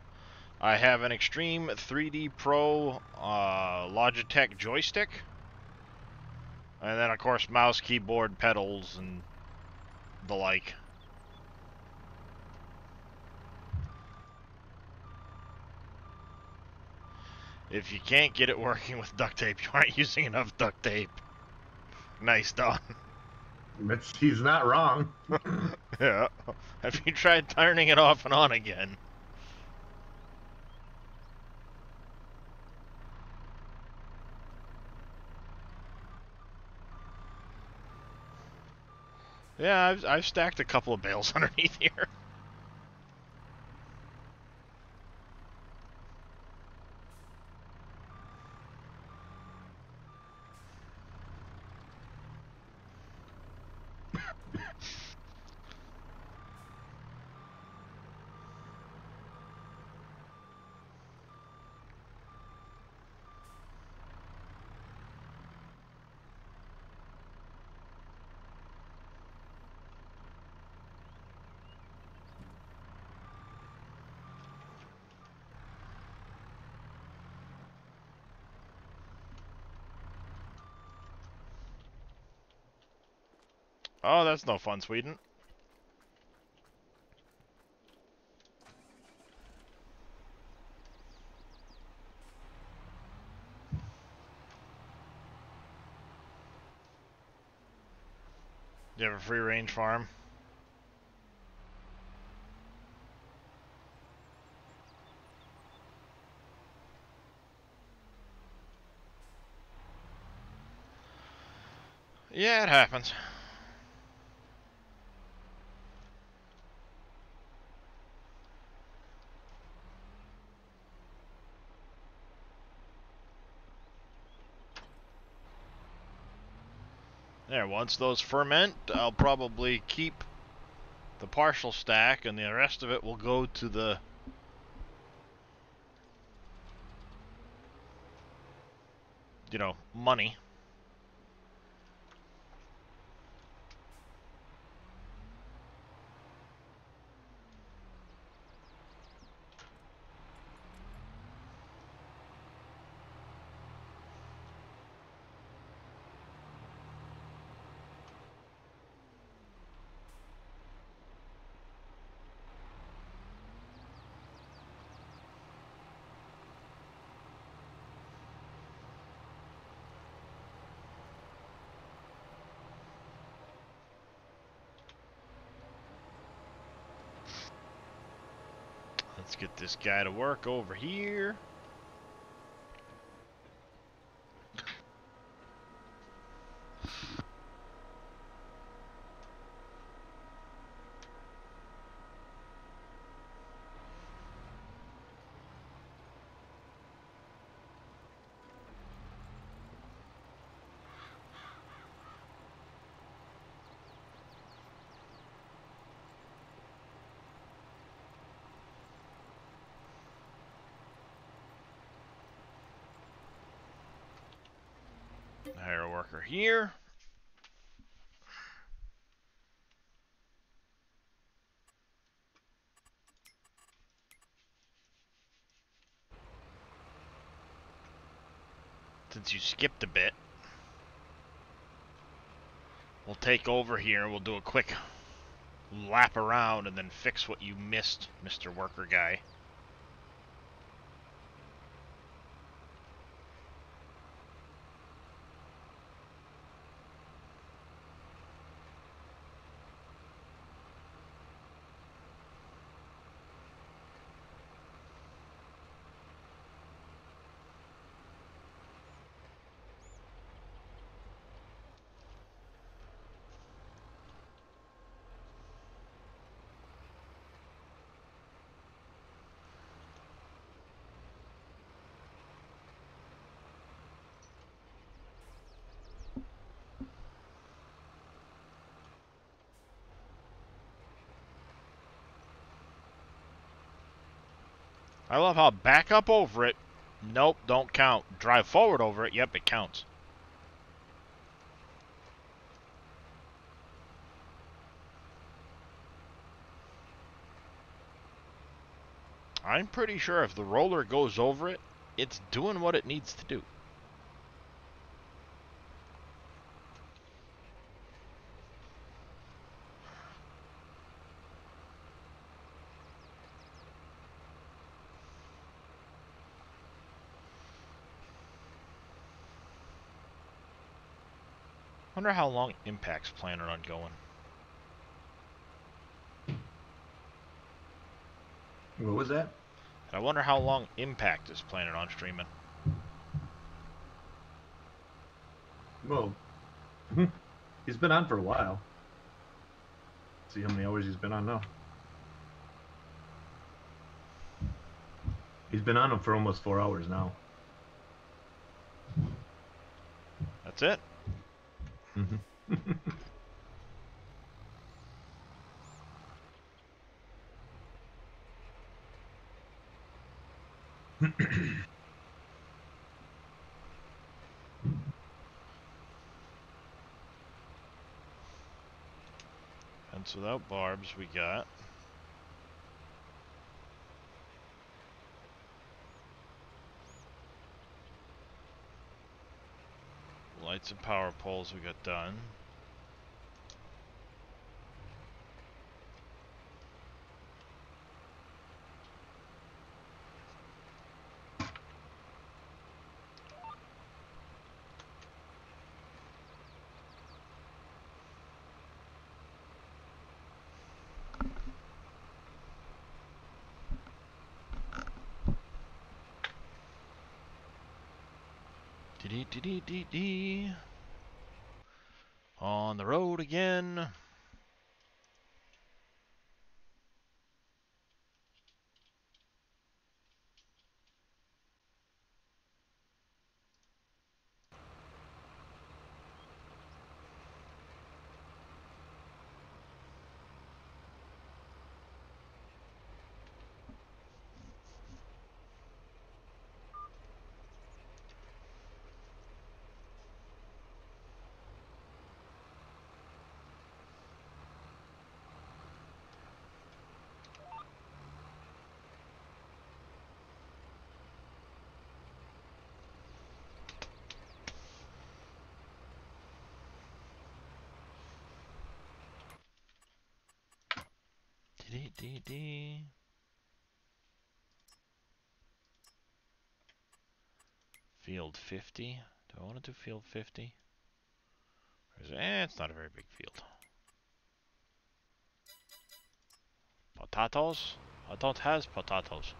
I have an Extreme 3D Pro Logitech joystick. And then, of course, mouse, keyboard, pedals, and the like. If you can't get it working with duct tape, you aren't using enough duct tape. Nice done. He's not wrong. Yeah. Have you tried turning it off and on again? Yeah, I've stacked a couple of bales underneath here. Oh, that's no fun, Sweden. You have a free range farm? Yeah, it happens. There, once those ferment, I'll probably keep the partial stack and the rest of it will go to the you know, money. Let's get this guy to work over here. Hire a worker here. Since you skipped a bit, we'll take over here and we'll do a quick lap around and then fix what you missed, Mr. Worker Guy. I love how back up over it. Nope, don't count. Drive forward over it. Yep, it counts. I'm pretty sure if the roller goes over it, it's doing what it needs to do. Wonder how long Impact's planning on going. What was that? I wonder how long Impact is planning on streaming. Well, he's been on for a while. See how many hours he's been on now. He's been on him for almost 4 hours now. That's it? Mm-hmm. Fence without barbs we got. Lights and power poles we got done. Dee-dee-dee-dee-dee. On the road again. Field 50. Do I want to do field 50? Or is it, it's not a very big field. Potatoes? I don't have potatoes.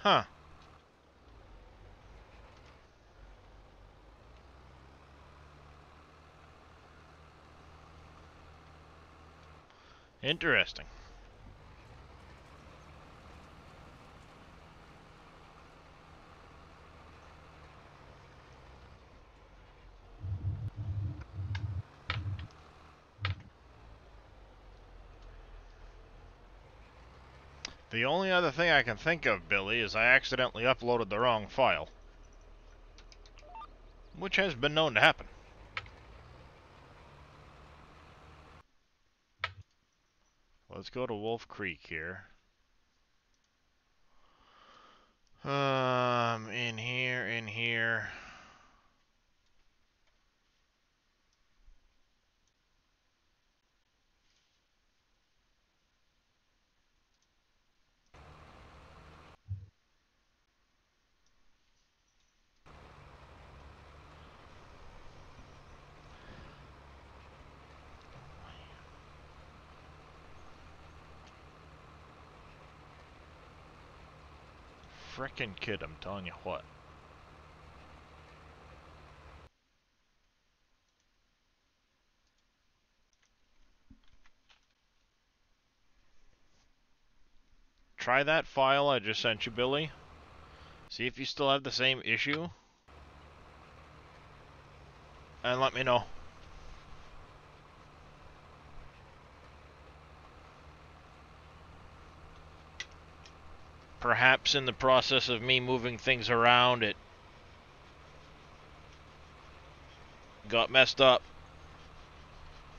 Huh. Interesting. The only other thing I can think of, Billy, is I accidentally uploaded the wrong file. Which has been known to happen. Let's go to Wolf Creek here. In here. Frickin' kid, I'm telling you what. Try that file I just sent you, Billy. See if you still have the same issue. And let me know. Perhaps in the process of me moving things around, it got messed up.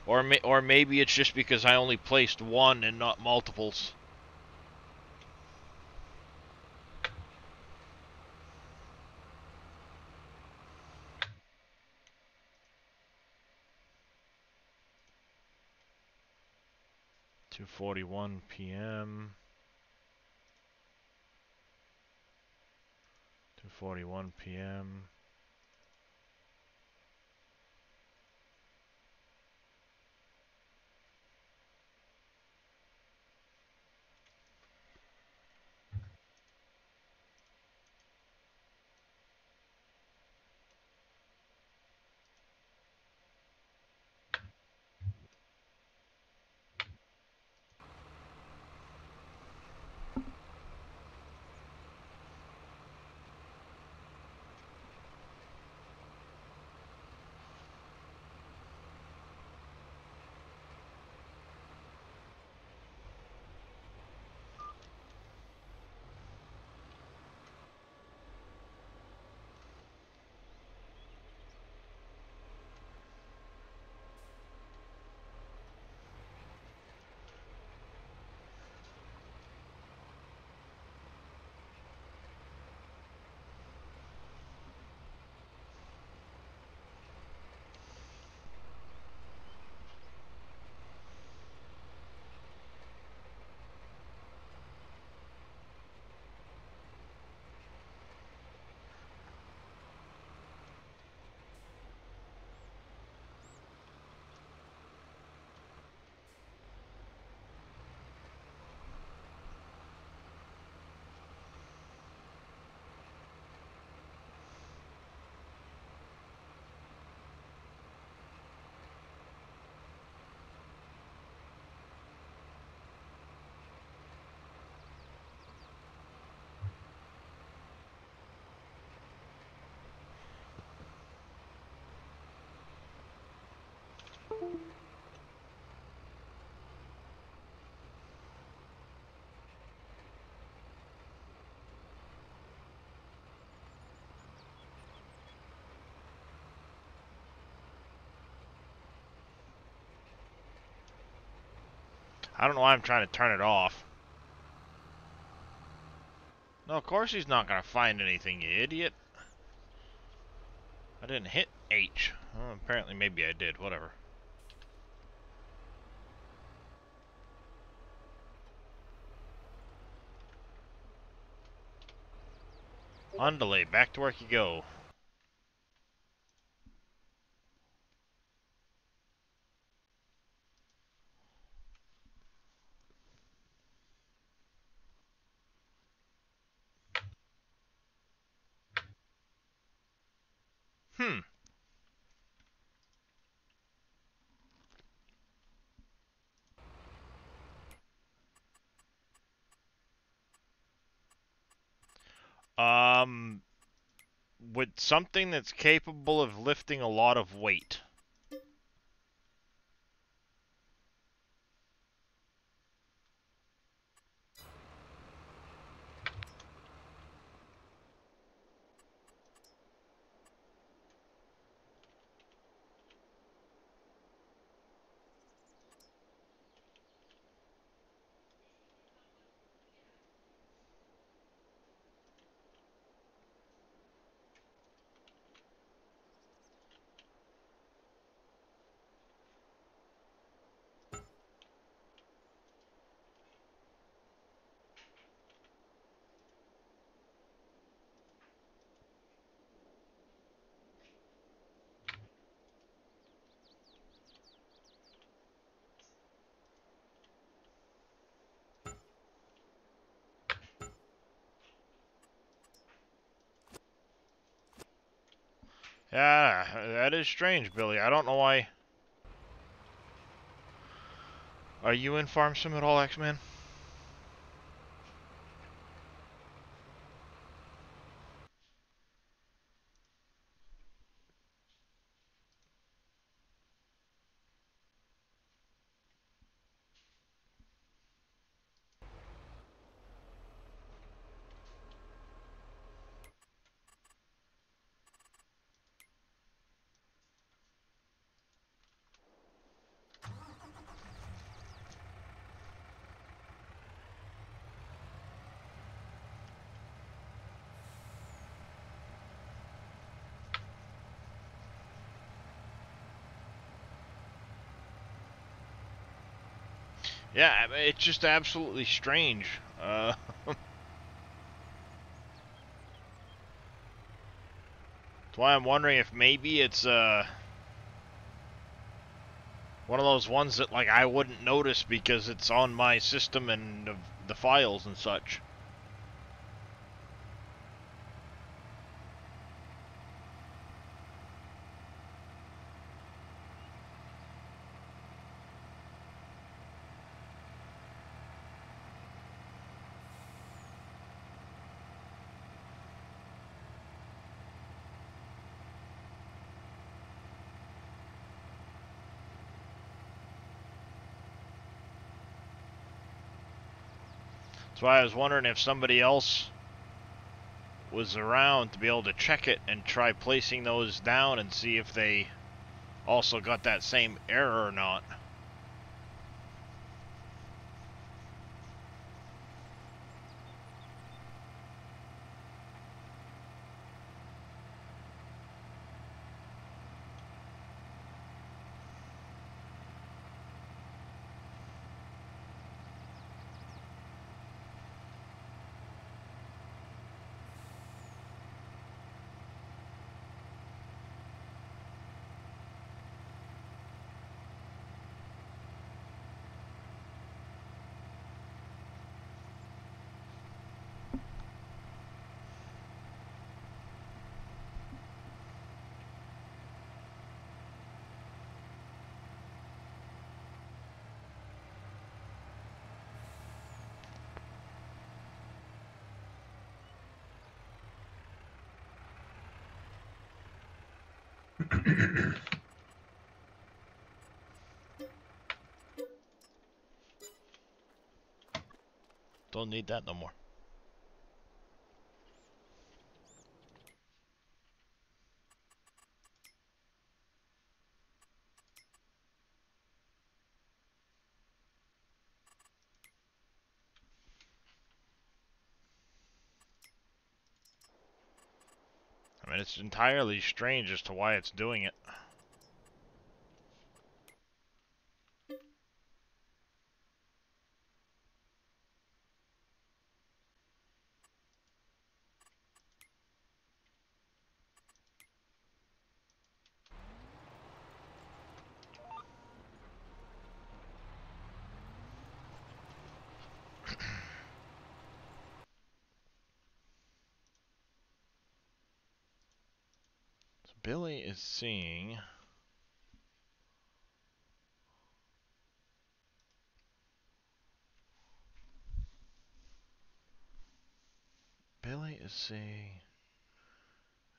Or maybe it's just because I only placed one and not multiples. (2:41 p.m.) 2:41 p.m. I don't know why I'm trying to turn it off. No, of course he's not gonna find anything, you idiot. I didn't hit H. Well, apparently maybe I did, whatever. On delay, back to work you go. Hmm. With something that's capable of lifting a lot of weight. Yeah, that is strange, Billy. I don't know why. Are you in Farm Sim at all, X-Man? Yeah, I mean, it's just absolutely strange. That's why I'm wondering if maybe it's one of those ones that like I wouldn't notice because it's on my system and the files and such. That's why I was wondering if somebody else was around to be able to check it and try placing those down and see if they also got that same error or not. Don't need that no more. and it's entirely strange as to why it's doing it. So Billy is seeing... Billy is seeing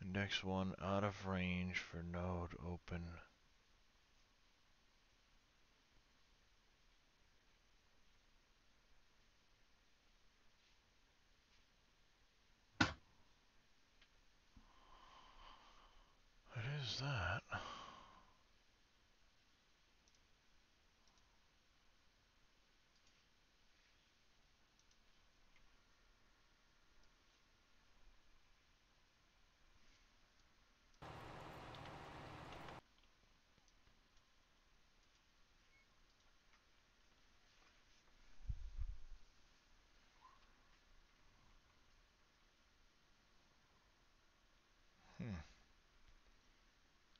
index 1 out of range for node open. What is that?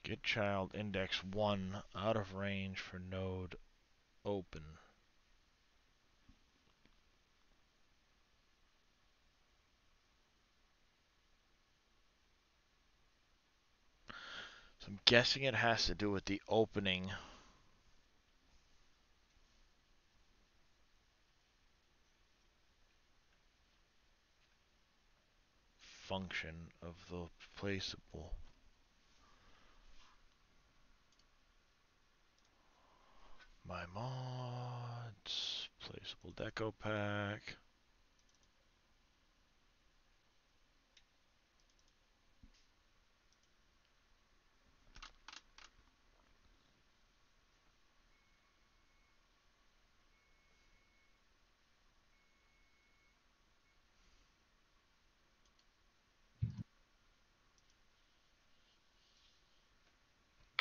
Get child index 1 out of range for node open. So I'm guessing it has to do with the opening function of the placeable. My mods, placeable deco pack.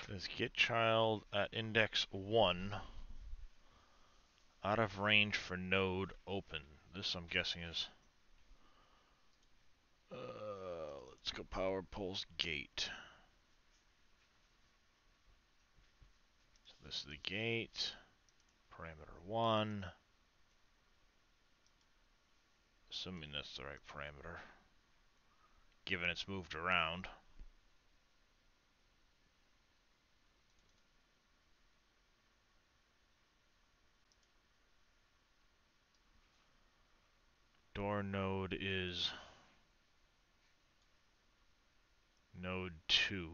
Says get child at index 1 out of range for node open. This I'm guessing is let's go power pulse gate. So this is the gate, parameter 1. Assuming that's the right parameter, given it's moved around. Door node is node 2.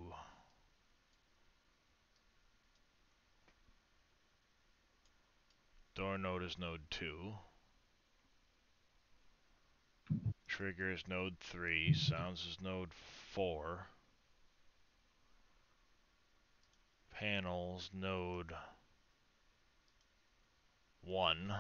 Door node is node 2. Trigger is node 3. Sounds is node 4. Panels node 1.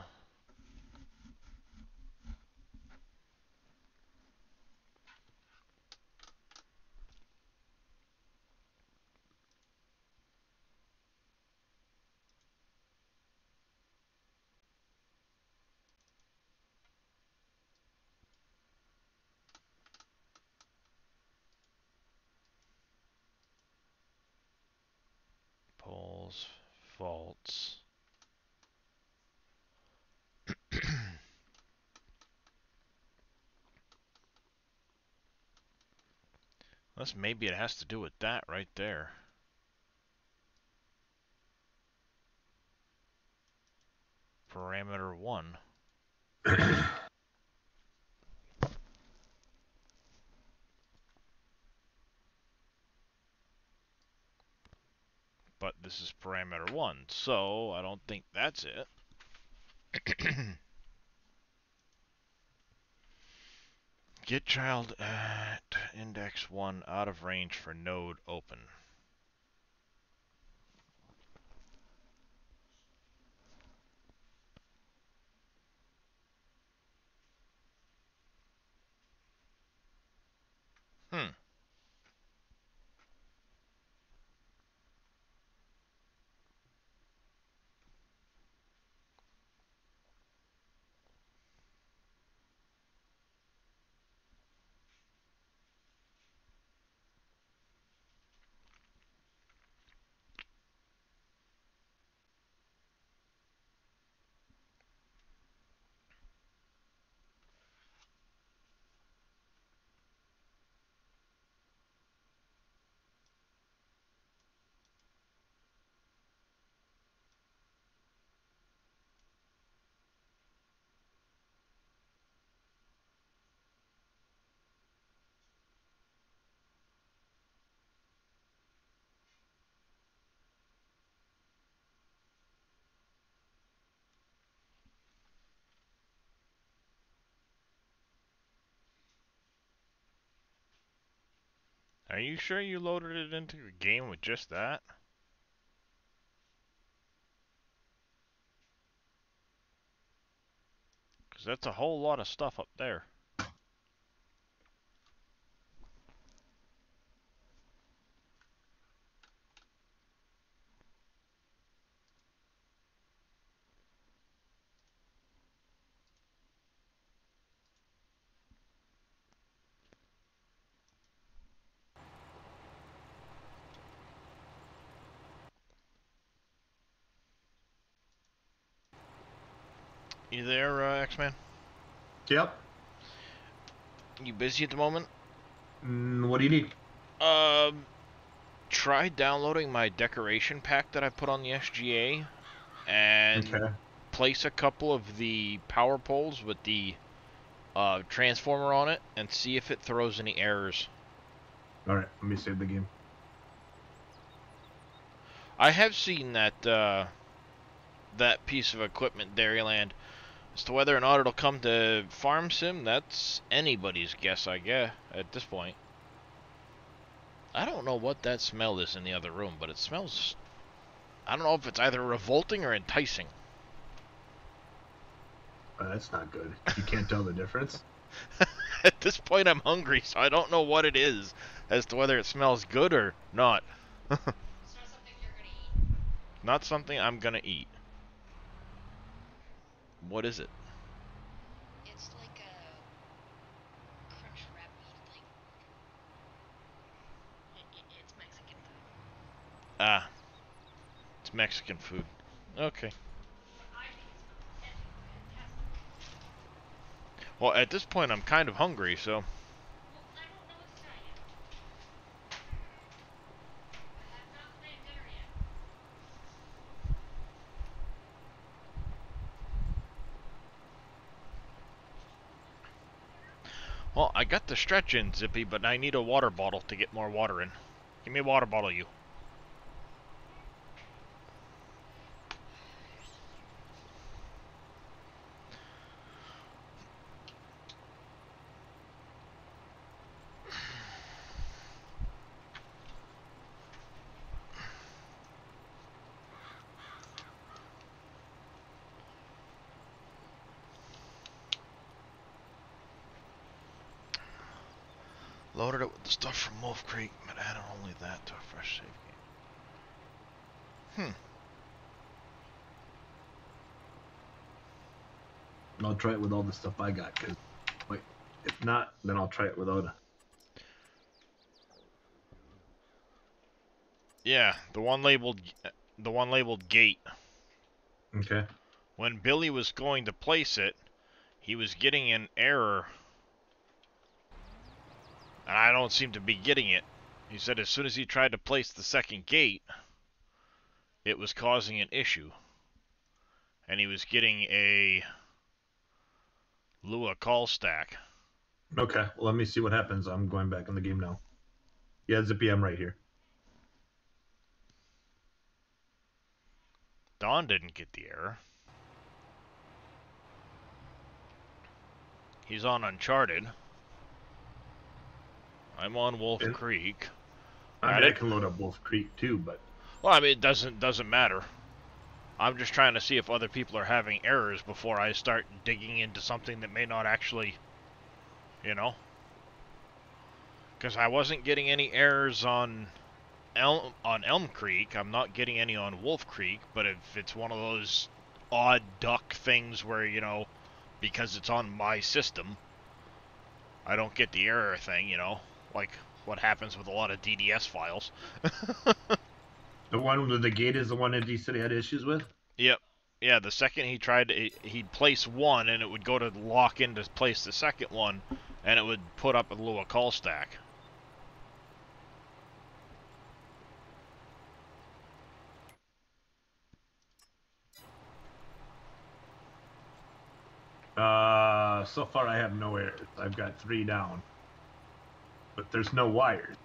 Poles, faults. Unless maybe it has to do with that right there. Parameter 1. But this is parameter 1, so I don't think that's it. Get child at index 1 out of range for node open. Are you sure you loaded it into the game with just that? Because that's a whole lot of stuff up there. You there, X-Man? Yep. You busy at the moment? What do you need? Try downloading my decoration pack that I put on the SGA and Okay. place a couple of the power poles with the transformer on it and see if it throws any errors. All right. Let me save the game. I have seen that that piece of equipment, Dairyland. As to whether or not it'll come to Farm Sim, that's anybody's guess, I guess, at this point. I don't know what that smell is in the other room, but it smells... I don't know if it's either revolting or enticing. That's not good. You can't tell the difference. At this point, I'm hungry, so I don't know what it is, as to whether it smells good or not. It's not something you're gonna eat. Not something I'm gonna eat. What is it? It's like a crunch wrap meat thing. It's Mexican food. Ah. It's Mexican food. Okay. But I think it's fantastic. Well, at this point, I'm kind of hungry, so... Well, I don't know what to tell you. I have not planned dinner yet. Well, I got the stretch in, Zippy, but I need a water bottle to get more water in. Give me a water bottle, you. Loaded it with the stuff from Wolf Creek, but added only that to a fresh save game. I'll try it with all the stuff I got. Cause, like, if not, then I'll try it without. Yeah, the one labeled gate. Okay. When Billy was going to place it, he was getting an error. And I don't seem to be getting it. He said as soon as he tried to place the second gate, it was causing an issue. And he was getting a Lua call stack. Okay. Well, let me see what happens. I'm going back in the game now. Yeah, Zippy, I'm right here. Don didn't get the error. He's on Uncharted. I'm on Wolf Creek. I mean, I can load up Wolf Creek too, but... Well, I mean, it doesn't matter. I'm just trying to see if other people are having errors before I start digging into something that may not actually, you know? Because I wasn't getting any errors on Elm Creek. I'm not getting any on Wolf Creek, but if it's one of those odd duck things where, you know, because it's on my system, I don't get the error thing, you know? Like what happens with a lot of DDS files. The one with the gate is the one that he said he had issues with? Yep. Yeah, the second he tried to, he'd place one and it would go to lock in to place the second one and it would put up a Lua call stack. So far I have no errors. I've got 3 down. But there's no wires.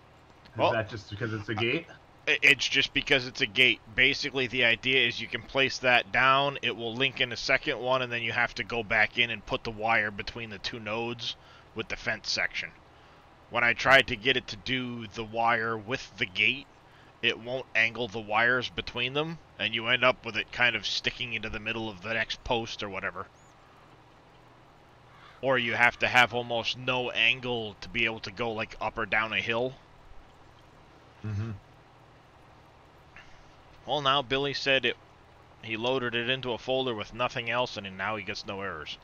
Is that just because it's a gate? It's just because it's a gate. Basically, the idea is you can place that down, it will link in a second one, and then you have to go back in and put the wire between the 2 nodes with the fence section. when I tried to get it to do the wire with the gate, it won't angle the wires between them, and you end up with it kind of sticking into the middle of the next post or whatever. Or you have to have almost no angle to be able to go like up or down a hill. Mm-hmm. Well, now Billy said he loaded it into a folder with nothing else, and now he gets no errors.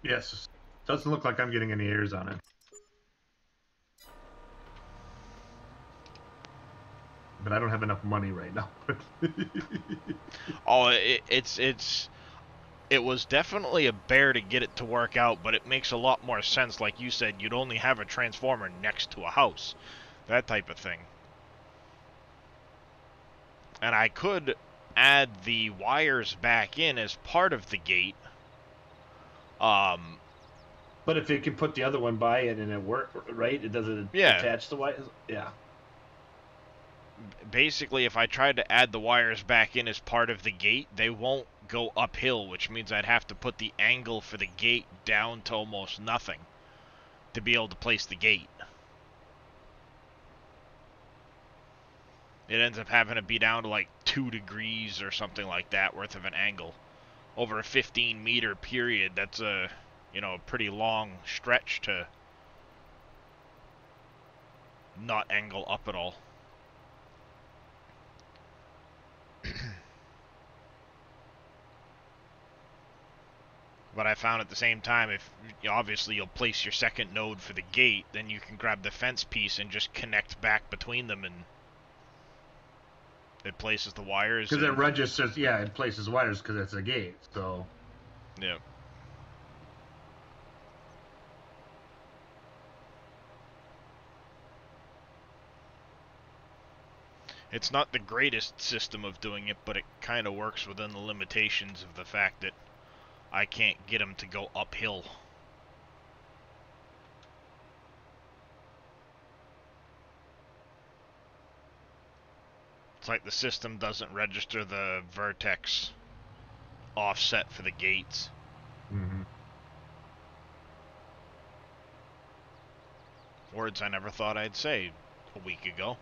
Yes. Doesn't look like I'm getting any errors on it. But I don't have enough money right now. Oh, it was definitely a bear to get it to work out, but it makes a lot more sense. Like you said, you'd only have a transformer next to a house. That type of thing. And I could add the wires back in as part of the gate. But if you can put the other one by it and it works, right? It doesn't attach the wires? Yeah. Basically, if I tried to add the wires back in as part of the gate, they won't go uphill, which means I'd have to put the angle for the gate down to almost nothing to be able to place the gate. It ends up having to be down to like 2 degrees or something like that worth of an angle. Over a 15-meter period, that's a, pretty long stretch to not angle up at all. But I found at the same time, if obviously you'll place your second node for the gate, then you can grab the fence piece and just connect back between them, and it places the wires. Because it registers, it places wires because it's a gate, so. Yeah. It's not the greatest system of doing it, but it kind of works within the limitations of the fact that I can't get them to go uphill. It's like the system doesn't register the vertex offset for the gates. Mm-hmm. Words I never thought I'd say a week ago.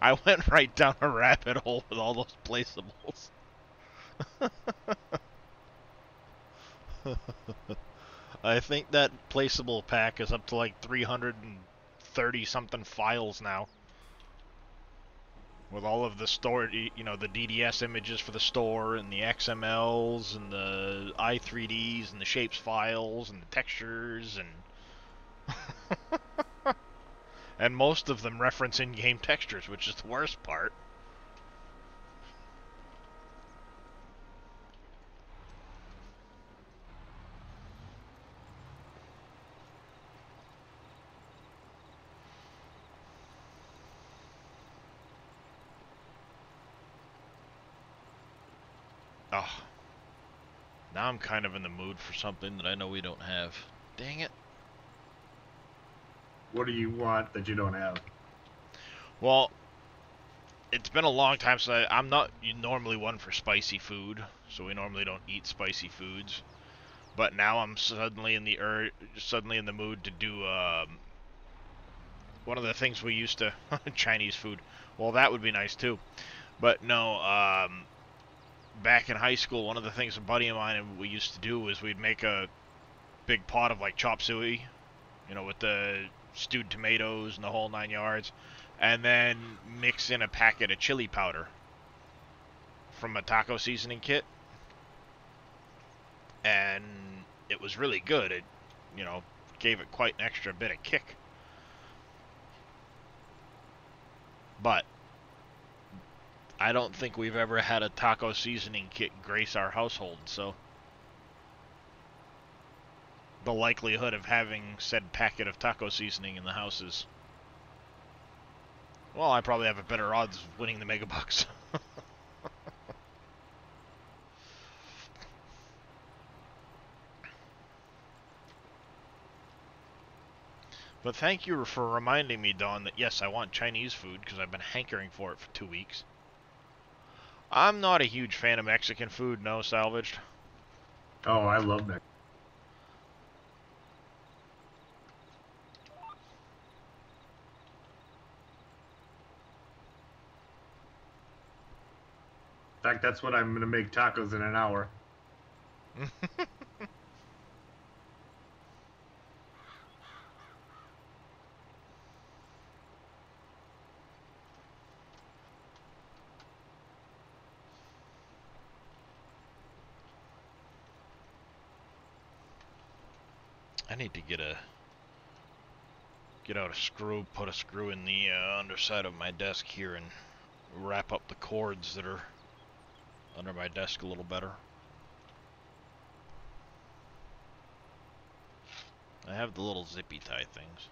I went right down a rabbit hole with all those placeables. I think that placeable pack is up to like 330 something files now. With all of the store, the DDS images for the store, and the XMLs, and the i3Ds, and the shapes files, and the textures, and and most of them reference in-game textures, which is the worst part. Oh. Now I'm kind of in the mood for something that I know we don't have. Dang it. What do you want that you don't have? Well, it's been a long time since I'm not normally one for spicy food, so we normally don't eat spicy foods. But now I'm suddenly in the mood to do one of the things we used to Chinese food. Well, that would be nice too. But no, back in high school, one of the things a buddy of mine and we used to do was we'd make a big pot of like chop suey, with the stewed tomatoes and the whole 9 yards, and then mix in a packet of chili powder from a taco seasoning kit. And it was really good. It, gave it quite an extra bit of kick. But I don't think we've ever had a taco seasoning kit grace our household, so the likelihood of having said packet of taco seasoning in the house is, well, I probably have a better odds of winning the megabucks. But thank you for reminding me, Dawn, that yes, I want Chinese food because I've been hankering for it for 2 weeks. I'm not a huge fan of Mexican food, no, salvaged. Oh, I love that. In fact, that's what I'm going to make tacos in an hour. I need to get out a screw, put a screw in the underside of my desk here, and wrap up the cords that are under my desk a little better. I have the little zippy tie things.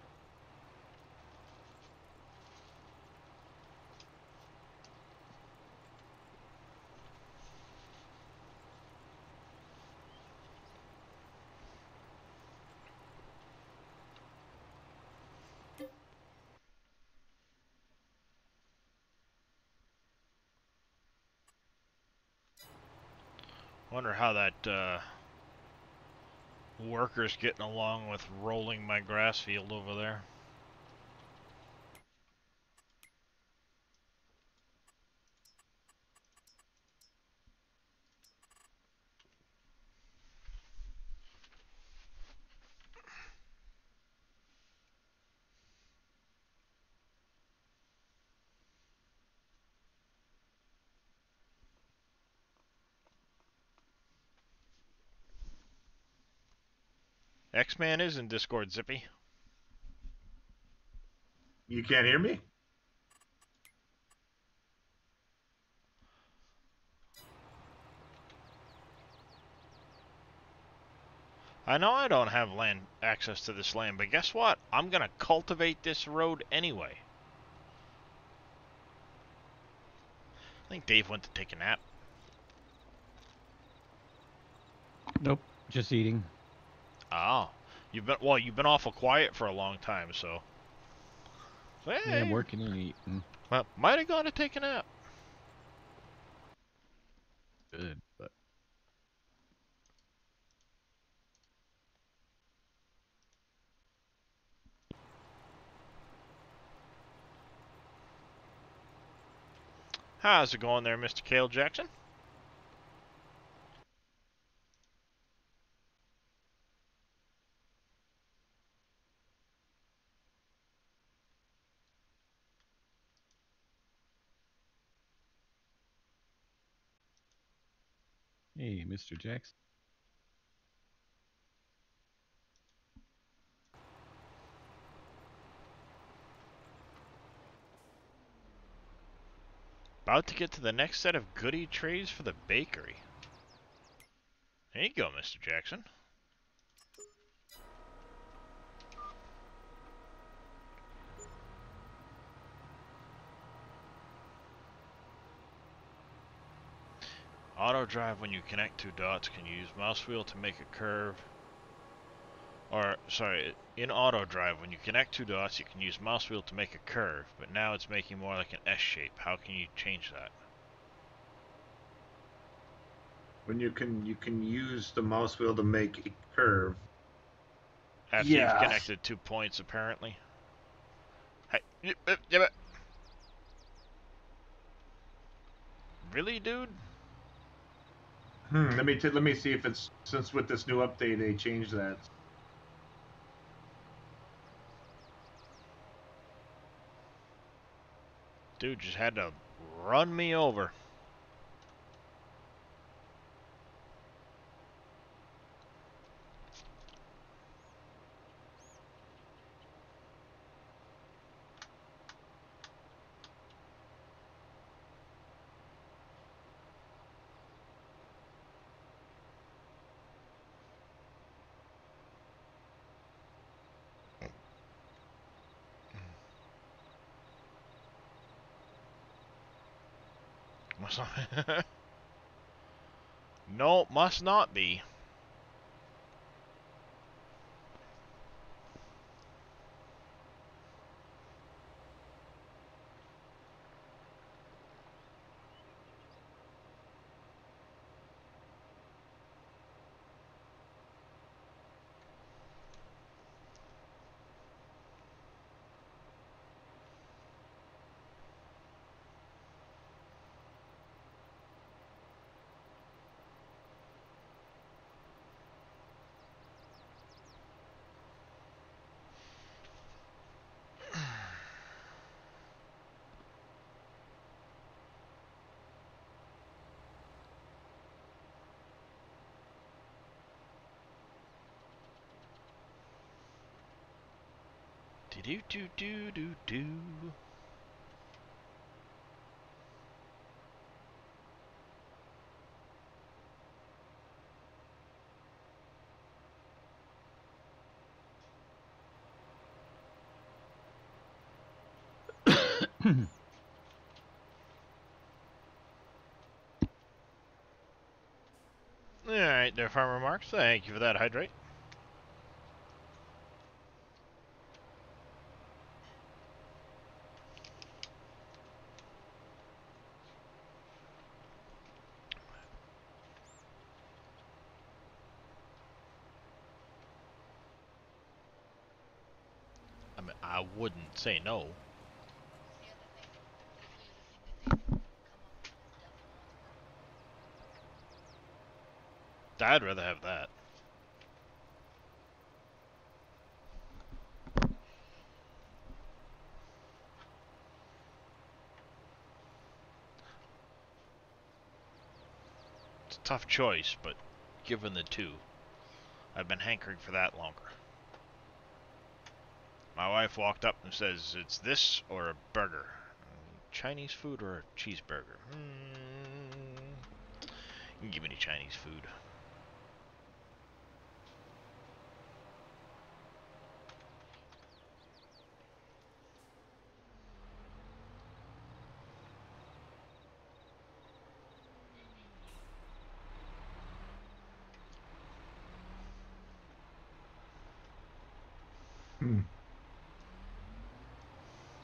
Wonder how that worker's getting along with rolling my grass field over there. X-Man is in Discord, Zippy. You can't hear me? I know I don't have land access to this land, but guess what? I'm gonna cultivate this road anyway. I think Dave went to take a nap. Nope, just eating. Oh, you've been awful quiet for a long time, so. Hey, Yeah, working and eating. Might have gone to take a nap. Good, but How's it going there, Mr. Cale Jackson? hey, Mr. Jackson. About to get to the next set of goodie trays for the bakery. There you go, Mr. Jackson. Auto drive when you connect two dots. Can you use mouse wheel to make a curve? Or, sorry, in auto drive, when you connect two dots, you can use mouse wheel to make a curve, but now it's making more like an S shape. How can you change that? When you can use the mouse wheel to make a curve. After you've connected 2 points, apparently. Hey, really, dude? Let me see if it's since with this new update they changed that. Dude just had to run me over. Must not. No, must not be. Do do do do do. Alright, there, Farmer Marks. Thank you for that hydrate. I mean, I wouldn't say no. I'd rather have that. It's a tough choice, but given the two, I've been hankering for that longer. My wife walked up and says, "It's this or a burger. Chinese food or a cheeseburger?" You can give me the Chinese food.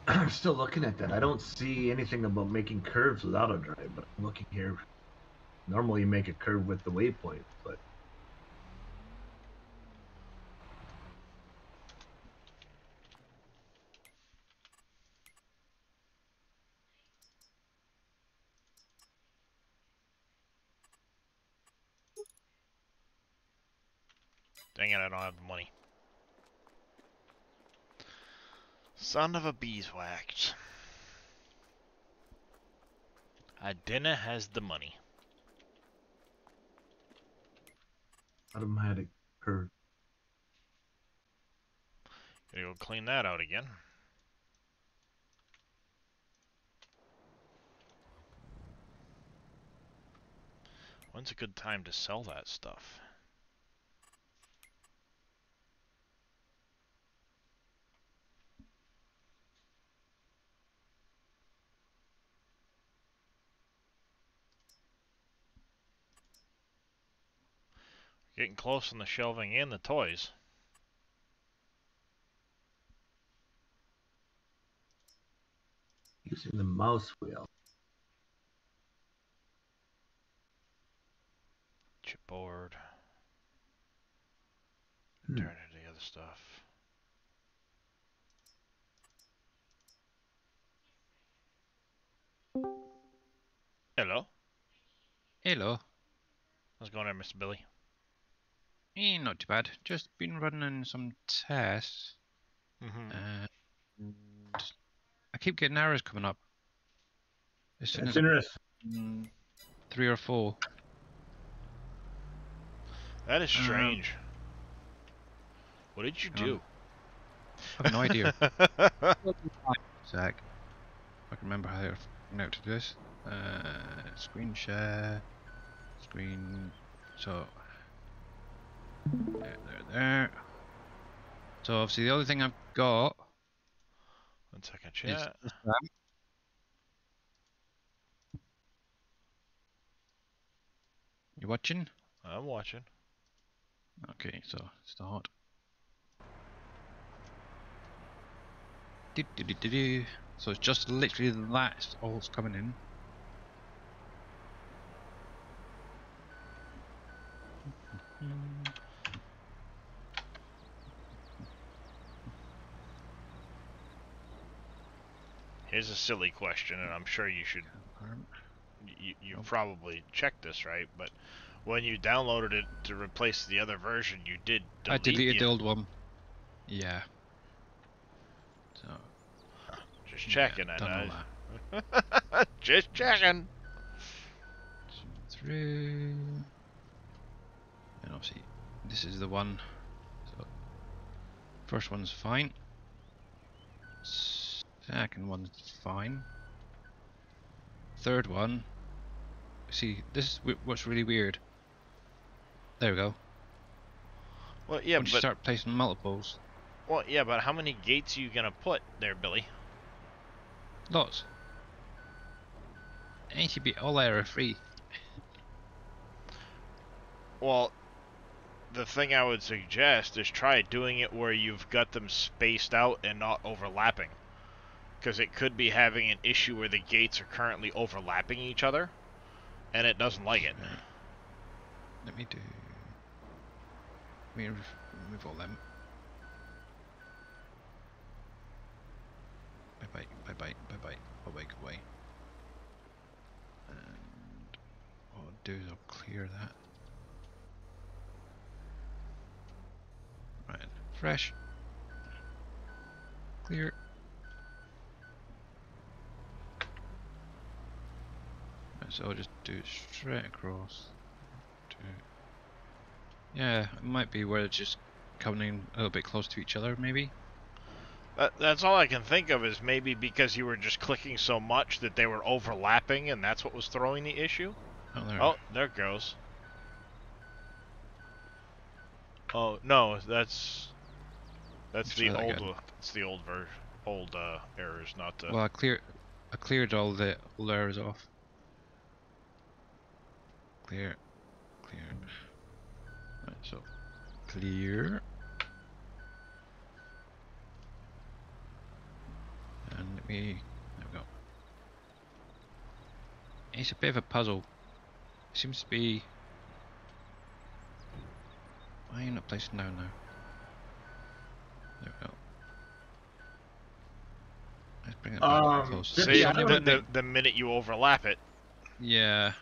I'm still looking at that. I don't see anything about making curves without a drive, but I'm looking here. Normally you make a curve with the waypoint, but Dang it, I don't have the money. Son of a beeswax. Dinner has the money. automatic curve. Gotta go clean that out again. When's a good time to sell that stuff? Getting close on the shelving and the toys. Using the mouse wheel. Chipboard. Turn into the other stuff. Hello. Hello. How's it going there, Mr. Billy? Not too bad. Just been running some tests. Mm-hmm. And I keep getting errors coming up. As soon That's as interesting. 3 or 4. That is strange. What did you do? I have no idea. Zach. I can remember how to note to this. Screen share. Screen. So. There. So obviously the other thing I've got. 1 second, chat. You watching? I'm watching. Okay, so start. So it's just literally that's all's coming in. Here's a silly question, and I'm sure you should. You probably checked this, right? But when you downloaded it to replace the other version, you did delete I deleted the old one. Yeah. So. Just checking, yeah, I done know. all that. Just checking. Through. And obviously, this is the one. So, first one's fine. Second one's fine. Third one. See, this is what's really weird. There we go. Well, yeah, Once you but start placing multiples, well, yeah, but how many gates are you gonna put there, Billy? lots. It should be all error free. Well, the thing I would suggest is try doing it where you've got them spaced out and not overlapping. Because it could be having an issue where the gates are currently overlapping each other, and it doesn't like it. Let me remove all them. Bye bye, bye bye, bye bye, away, away. And what I'll do is I'll clear that. Right, fresh. Clear. Right, so I'll just do it straight across. Yeah, it might be where it's just coming a little bit close to each other, maybe. That's all I can think of is maybe because you were just clicking so much that they were overlapping, and that's what was throwing the issue. Oh, There it goes. Oh no, that's the try that old. again. It's the old errors, not the. Well, I cleared all the errors off. Clear. Right, so clear. And there we go. It's a bit of a puzzle. It seems to be. Why are you not placing down now? There we go. Let's bring it back close. See, I don't the minute you overlap it. Yeah.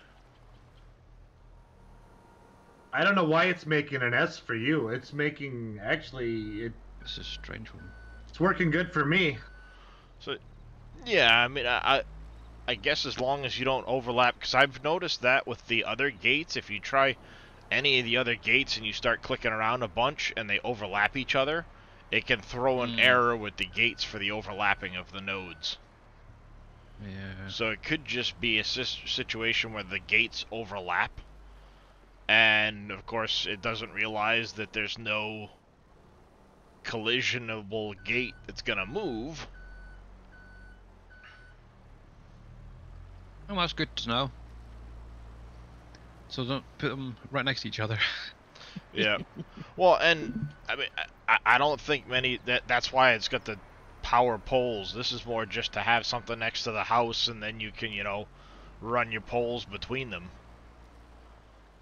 I don't know why it's making an S for you. It's making This is a strange one. it's working good for me. So, yeah, I mean, I guess as long as you don't overlap, because I've noticed that with the other gates, if you try any of the other gates and you start clicking around a bunch and they overlap each other, it can throw an error with the gates for the overlapping of the nodes. Yeah. So it could just be a situation where the gates overlap, and of course it doesn't realize that there's no collisionable gate that's gonna move. Oh, that's good to know. So don't put them right next to each other. Yeah. Well, and I mean, I don't think that's why it's got the power poles. This is more just to have something next to the house, and then you can, run your poles between them.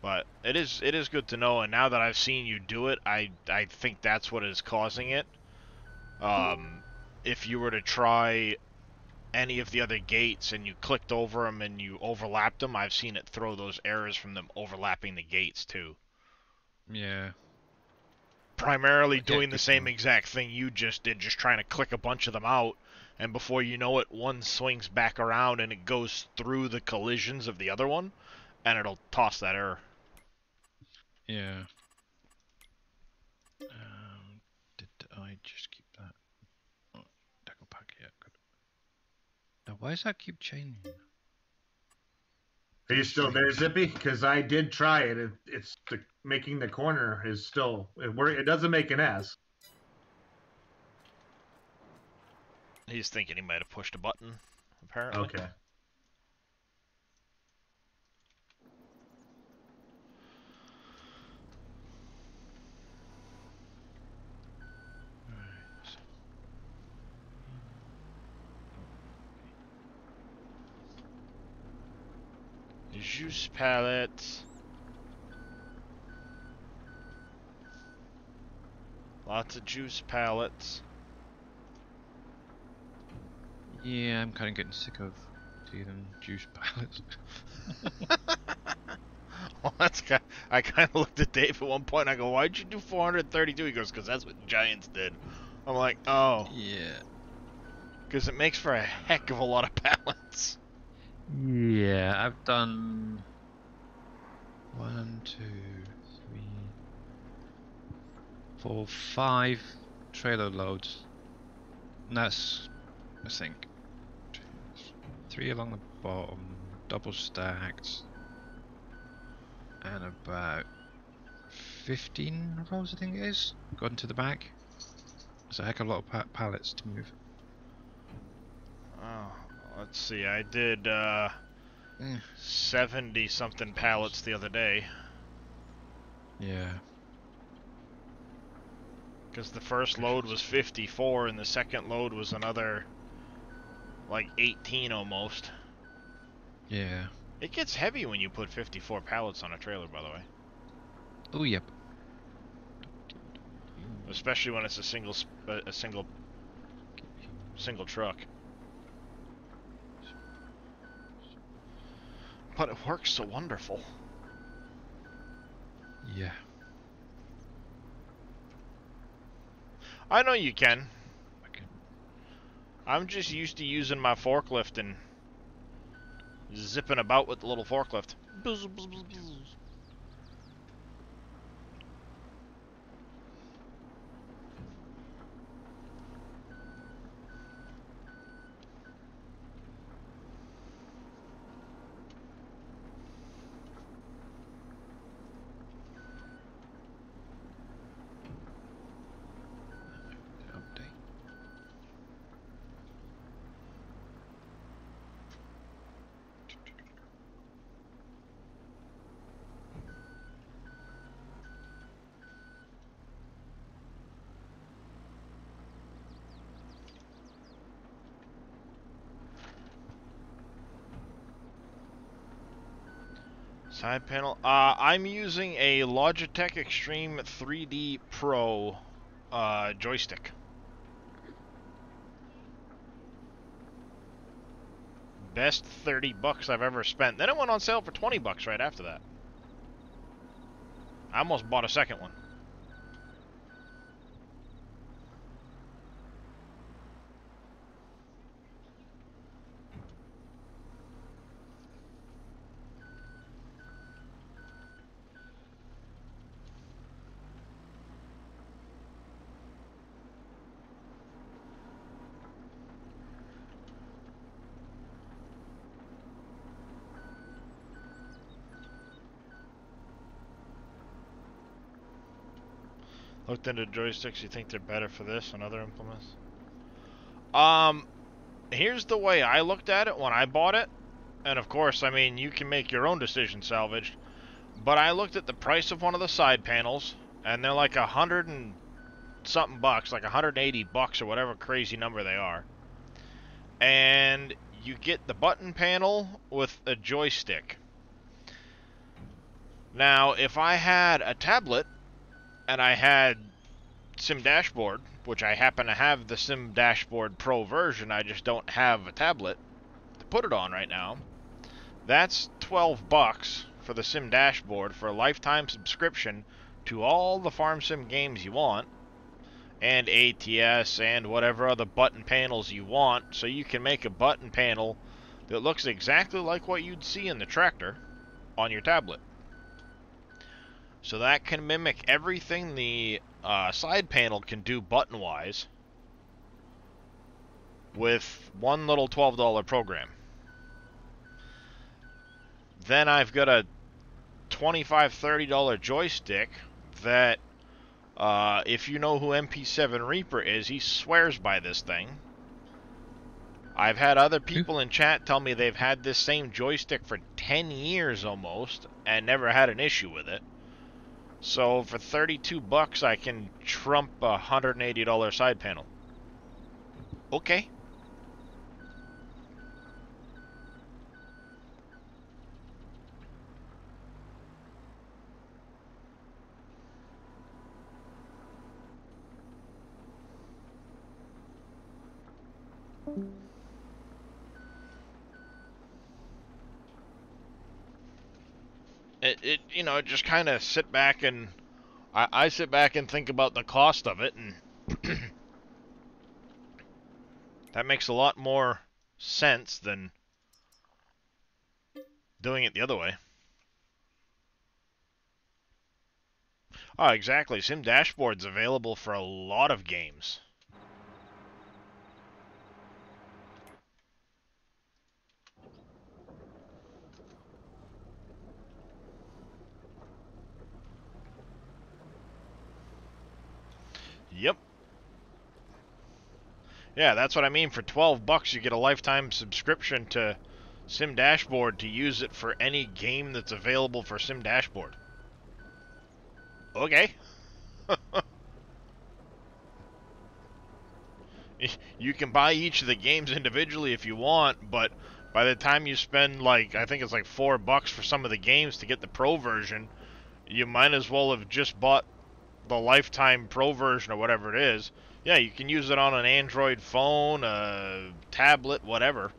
But it is good to know, and now that I've seen you do it, I think that's what is causing it. If you were to try any of the other gates and you clicked over them and you overlapped them, I've seen it throw those errors from them overlapping the gates too. Yeah. Primarily doing the same exact thing you just did, just trying to click a bunch of them out, and before you know it, one swings back around and it goes through the collisions of the other one, and it'll toss that error. Yeah. Did I just keep that? Oh, tackle pack, yeah, good. Now, why does that keep changing? Are you still there, Zippy? Because I did try it. Making the corner is still it doesn't make an S. He's thinking he might have pushed a button, apparently. Okay. Juice palette. Lots of juice pallets. Yeah, I'm kind of getting sick of seeing juice pallets. Well, I kind of looked at Dave at one point. And I go, "Why'd you do 432?" He goes, "Because that's what Giants did." I'm like, "Oh, Yeah. because it makes for a heck of a lot of pallets." Yeah, I've done 1, 2, 3, 4, 5 trailer loads. And that's, I think, 3 along the bottom, double stacked, and about 15 rolls, I think it is, gone to the back. There's a heck of a lot of pallets to move. Oh, let's see. I did 70 something pallets the other day. Yeah. Because the first load was 54 and the second load was another like 18 almost. Yeah. It gets heavy when you put 54 pallets on a trailer, by the way. Oh, yep. Especially when it's a single truck. But it works so wonderful. Yeah. I know you can. I'm just used to using my forklift and zipping about with the little forklift. Buzz, buzz, buzz, buzz. Side panel. I'm using a Logitech Extreme 3D Pro joystick. Best 30 bucks I've ever spent. Then it went on sale for 20 bucks right after that. I almost bought a second one. Looked into joysticks, you think they're better for this and other implements? Here's the way I looked at it when I bought it. And of course, I mean, you can make your own decision salvaged. But I looked at the price of one of the side panels, and they're like 100 and something bucks, like 180 bucks or whatever crazy number they are. And you get the button panel with a joystick. Now, if I had a tablet, and I had Sim Dashboard, which I happen to have the Sim Dashboard Pro version, I just don't have a tablet to put it on right now. That's 12 bucks for the Sim Dashboard for a lifetime subscription to all the Farm Sim games you want, and ATS and whatever other button panels you want, so you can make a button panel that looks exactly like what you'd see in the tractor on your tablet. So that can mimic everything the side panel can do button-wise with one little $12 program. Then I've got a $25, $30 joystick that, if you know who MP7 Reaper is, he swears by this thing. I've had other people in chat tell me they've had this same joystick for 10 years almost and never had an issue with it. So for 32 bucks, I can trump a $180 side panel. Okay. It you know, just kind of sit back and I sit back and think about the cost of it, and that makes a lot more sense than doing it the other way. Oh, exactly. Sim Dashboard's available for a lot of games. Yep. Yeah, that's what I mean. For $12, you get a lifetime subscription to Sim Dashboard to use it for any game that's available for Sim Dashboard. Okay. You can buy each of the games individually if you want, but by the time you spend, like, I think it's like $4 for some of the games to get the Pro version, you might as well have just bought the lifetime Pro version or whatever it is. Yeah, you can use it on an Android phone, a tablet, whatever.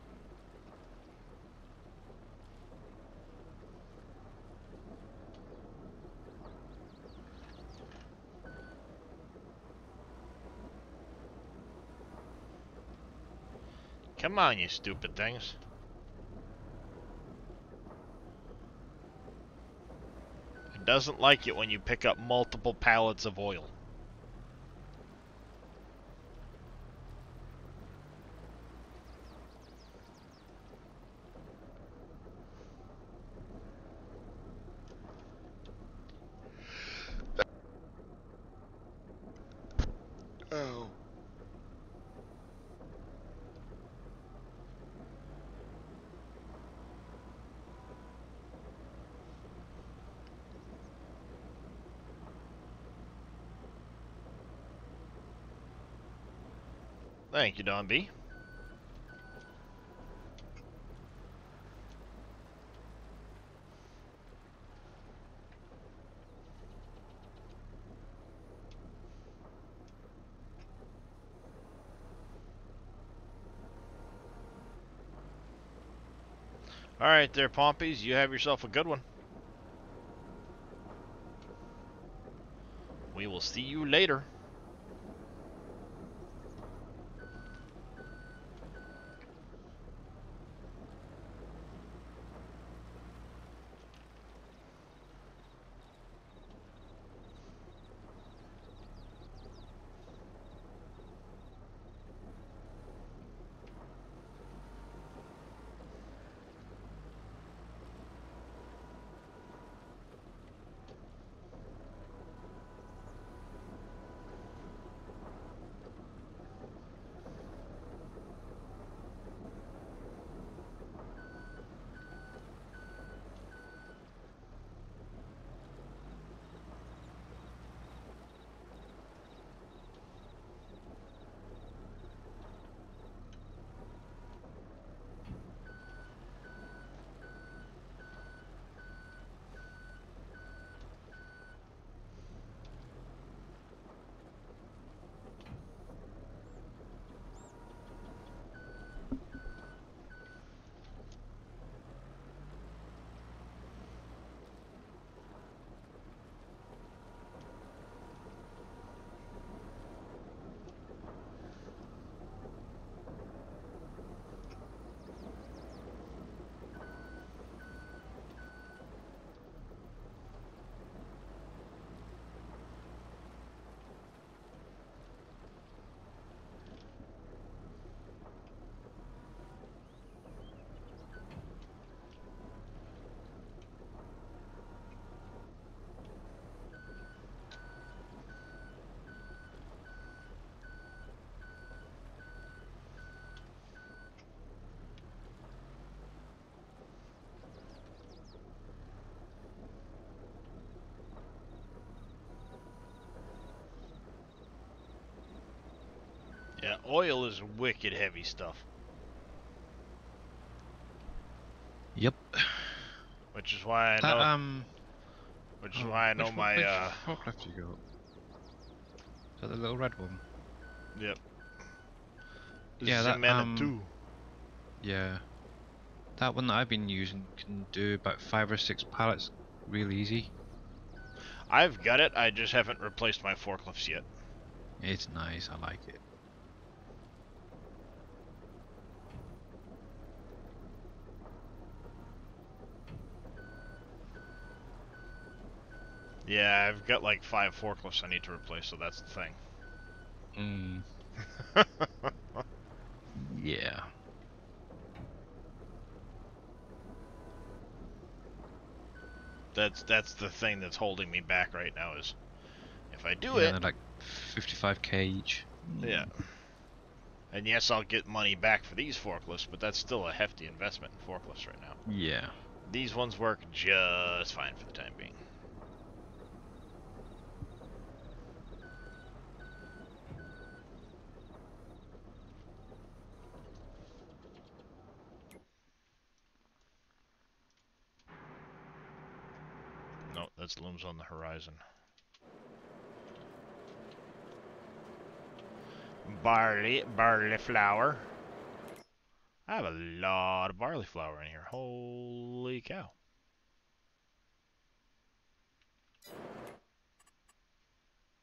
Come on, you stupid things. It doesn't like it when you pick up multiple pallets of oil. Oh. Thank you, Don B. Alright there, Pompies. You have yourself a good one. We will see you later. Yeah, oil is wicked heavy stuff. Yep. Which is why I know. Which is why I know my. Which forklift you got? Is that the little red one? Yep. Yeah, that too. Yeah. That one that I've been using can do about 5 or 6 pallets real easy. I've got it. I just haven't replaced my forklifts yet. It's nice. I like it. Yeah, I've got like 5 forklifts I need to replace, so that's the thing. Yeah. That's the thing that's holding me back right now is if I do Yeah, it, they're like 55k each. Yeah. And yes, I'll get money back for these forklifts, but that's still a hefty investment in forklifts right now. Yeah. These ones work just fine for the time being. No, that's looms on the horizon. Barley flour. I have a lot of barley flour in here. Holy cow.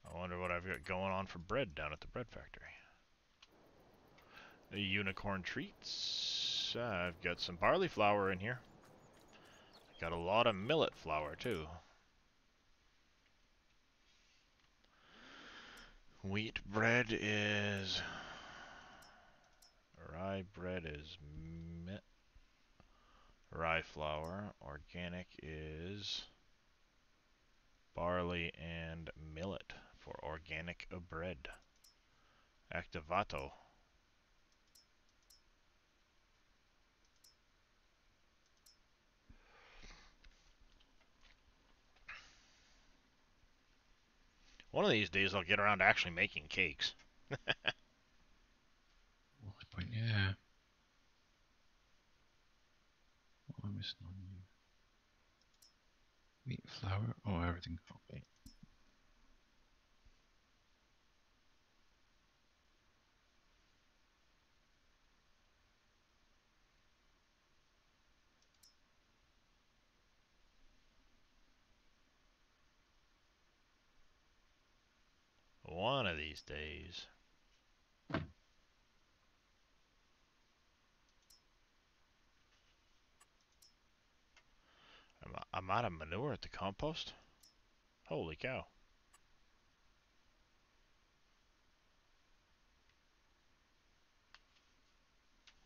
I wonder what I've got going on for bread down at the bread factory. The unicorn treats. I've got some barley flour in here. Got a lot of millet flour too. Wheat bread is... Rye bread is rye flour. Organic is barley and millet for organic bread. Activato. One of these days I'll get around to actually making cakes. Yeah. What am I missing on you? Wheat flour. Oh, everything. Okay. One of these days. I'm out of manure at the compost? Holy cow.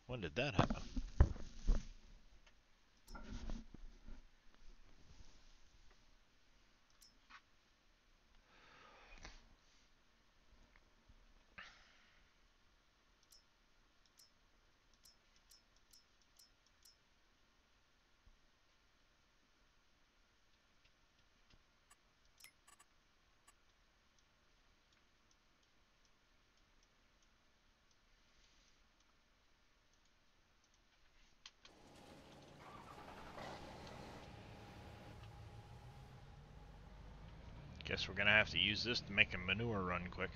When did that happen? Guess we're gonna have to use this to make a manure run quick.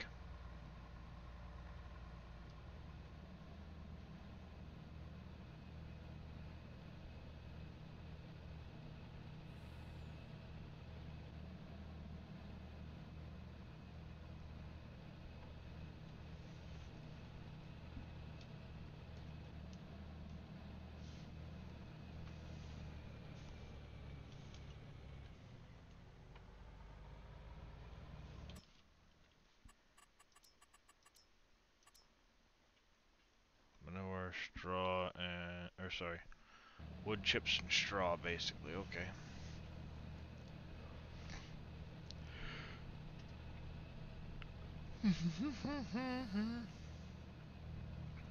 Manure, straw, and... or sorry. Wood chips and straw, basically. Okay.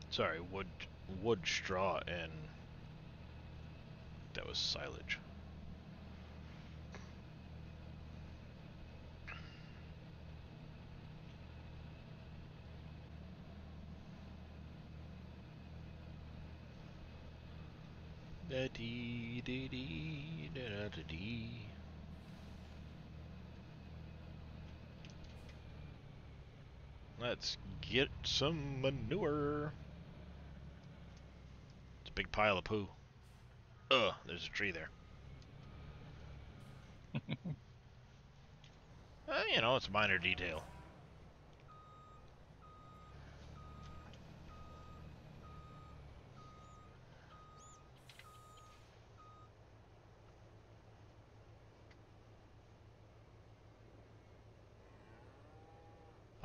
Sorry, wood, straw, and... that was silage. Da dee dee dee da da da dee. Let's get some manure. It's a big pile of poo. Ugh, there's a tree there. You know, it's a minor detail.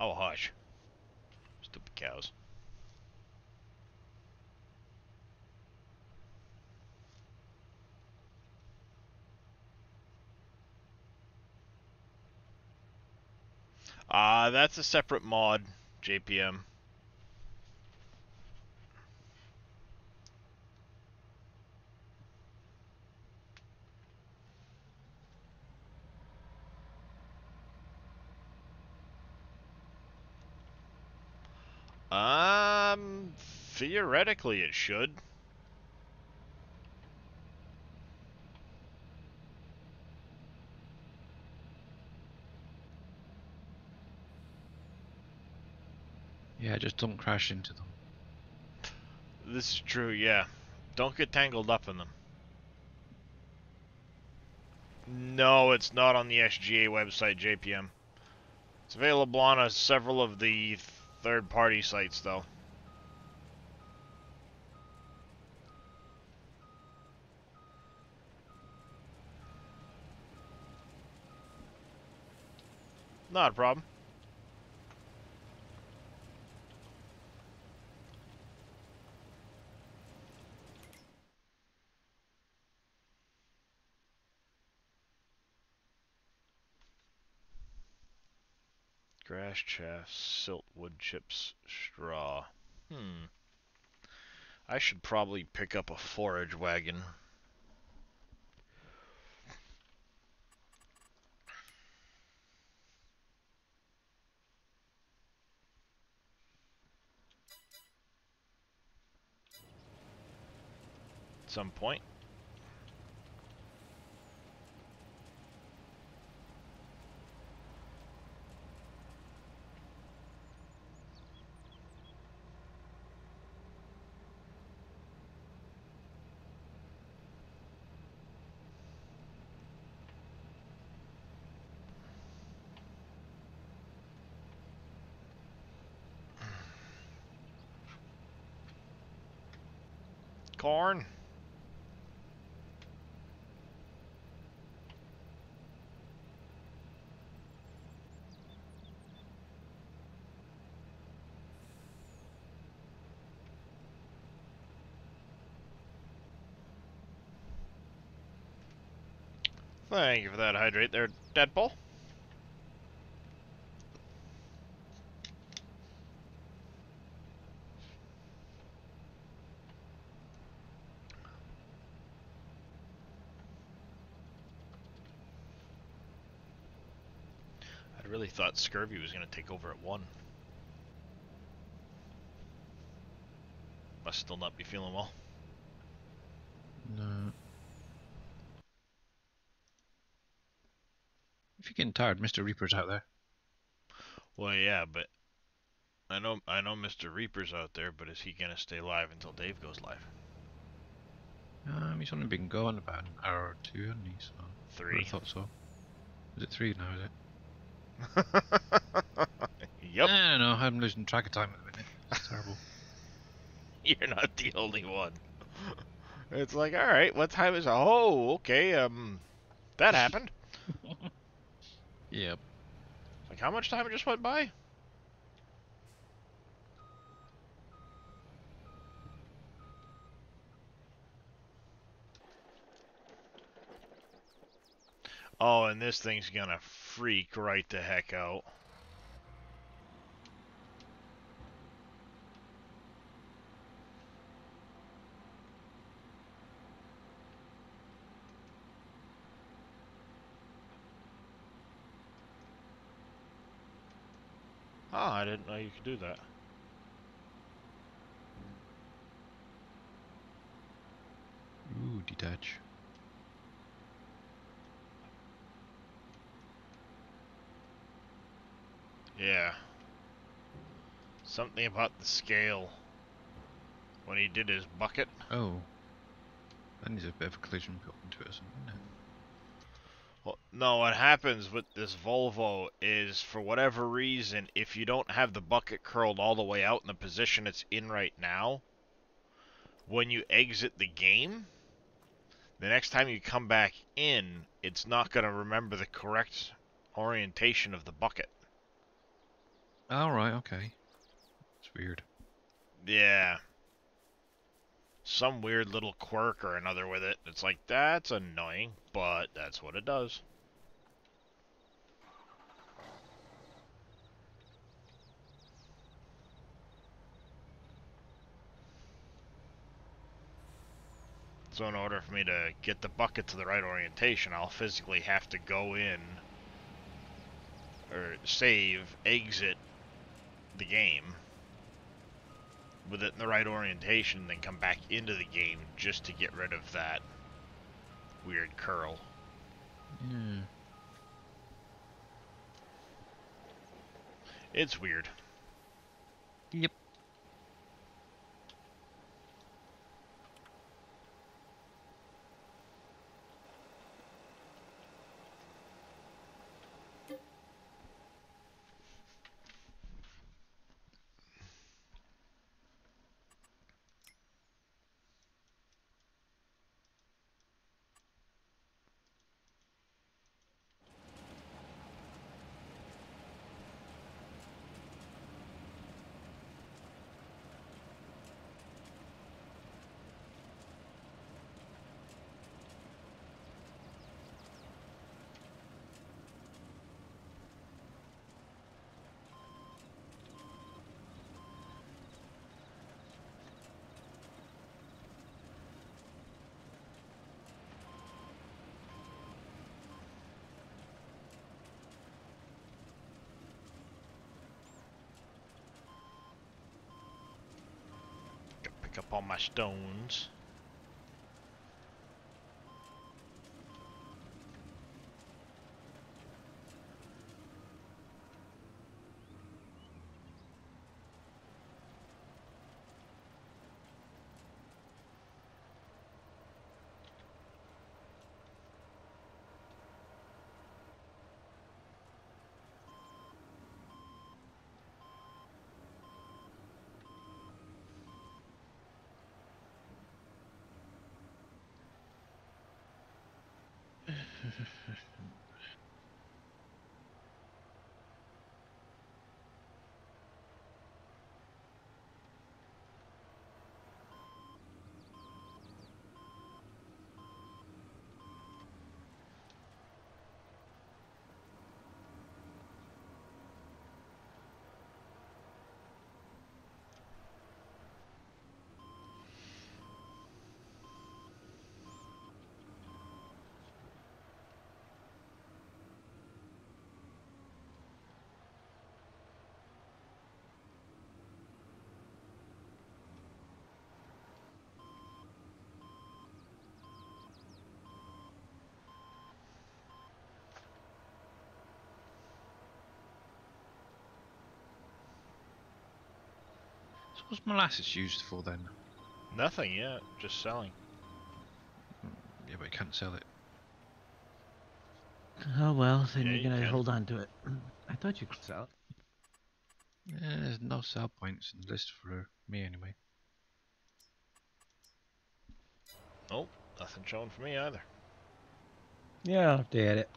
Oh, hush. Stupid cows. That's a separate mod, JPM. Theoretically it should. Yeah, just don't crash into them. This is true, yeah. Don't get tangled up in them. No, it's not on the SGA website, JPM. It's available on several of the third-party sites, though. Not a problem. Grass, chaff, silt, wood chips, straw. I should probably pick up a forage wagon. At some point. Corn. Thank you for that hydrate there, Deadpool. I really thought scurvy was going to take over at 1. Must still not be feeling well. No. If you're getting tired, Mr. Reaper's out there. Well, yeah, but I know Mr. Reaper's out there, but is he going to stay live until Dave goes live? He's only been going about an hour or 2, hasn't he? So 3. I thought so. Is it 3 now, is it? Yep. I don't know, I'm losing track of time at the minute. It's terrible. You're not the only one. It's like, alright, what time is it? Oh, okay, that happened. Yep. Like, how much time just went by? Oh, and this thing's gonna freak right the heck out. Oh, I didn't know you could do that. Ooh, detach. Yeah. Something about the scale when he did his bucket. Oh. That needs a bit of a collision built into it or something, isn't it? Well, no, what happens with this Volvo is, for whatever reason, if you don't have the bucket curled all the way out in the position it's in right now, when you exit the game, the next time you come back in, it's not going to remember the correct orientation of the bucket. Alright, okay. It's weird. Yeah. Some weird little quirk or another with it. It's like, that's annoying, but that's what it does. So in order for me to get the bucket to the right orientation, I'll physically have to go in, or save, exit the game with it in the right orientation, then come back into the game just to get rid of that weird curl. Yeah. It's weird. Yep. Gotta pick up all my stones. So what's molasses used for then? Nothing yet, just selling. Yeah, but you can't sell it. Oh well, then Yeah, you're you gonna can. hold on to it. I thought you could sell it. Yeah, there's no sell points in the list for me anyway. Nope, nothing showing for me either. Yeah, I'll have to add it.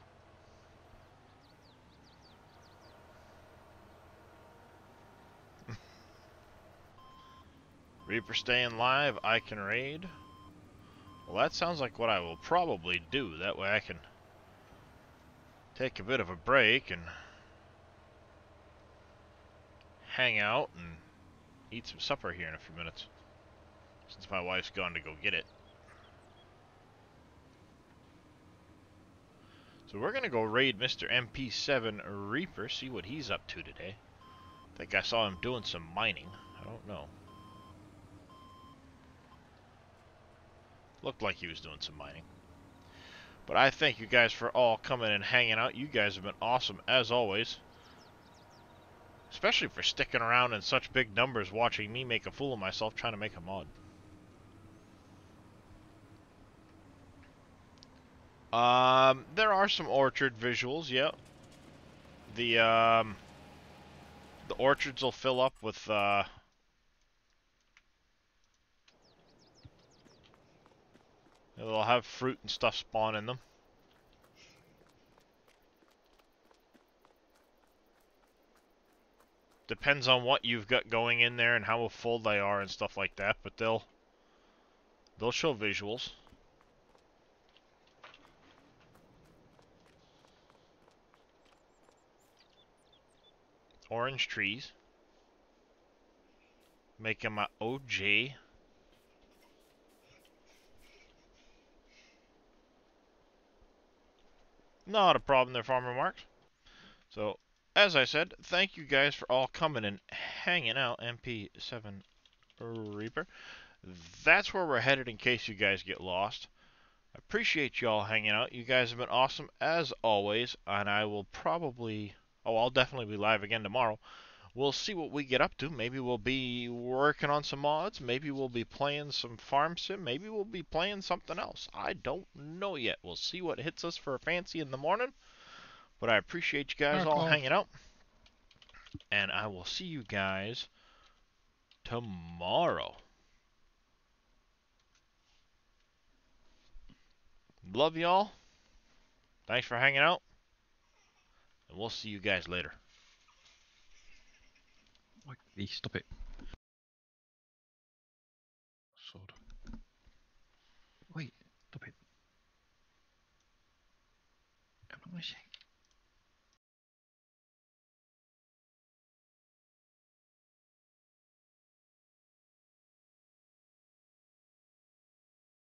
Reaper staying live, I can raid. Well, that sounds like what I will probably do. That way I can take a bit of a break and hang out and eat some supper here in a few minutes, since my wife's gone to go get it. So we're gonna go raid Mr. MP7 Reaper, see what he's up to today. I think I saw him doing some mining. I don't know. Looked like he was doing some mining. But I thank you guys for all coming and hanging out. You guys have been awesome as always. Especially for sticking around in such big numbers watching me make a fool of myself trying to make a mod. There are some orchard visuals, yep. The orchards will fill up with, they'll have fruit and stuff spawn in them. Depends on what you've got going in there and how full they are and stuff like that, but they'll show visuals. Orange trees. Making my OJ. Not a problem there, Farmer Marks. So, as I said, thank you guys for all coming and hanging out, MP7 Reaper. That's where we're headed in case you guys get lost. I appreciate you all hanging out. You guys have been awesome as always, and I will probably... Oh, I'll definitely be live again tomorrow. We'll see what we get up to. Maybe we'll be working on some mods. Maybe we'll be playing some farm sim. Maybe we'll be playing something else. I don't know yet. We'll see what hits us for a fancy in the morning. But I appreciate you guys all hanging out. And I will see you guys tomorrow. Love y'all. Thanks for hanging out. And we'll see you guys later. Wait, stop it. Sword. Wait, stop it. I'm not gonna shake.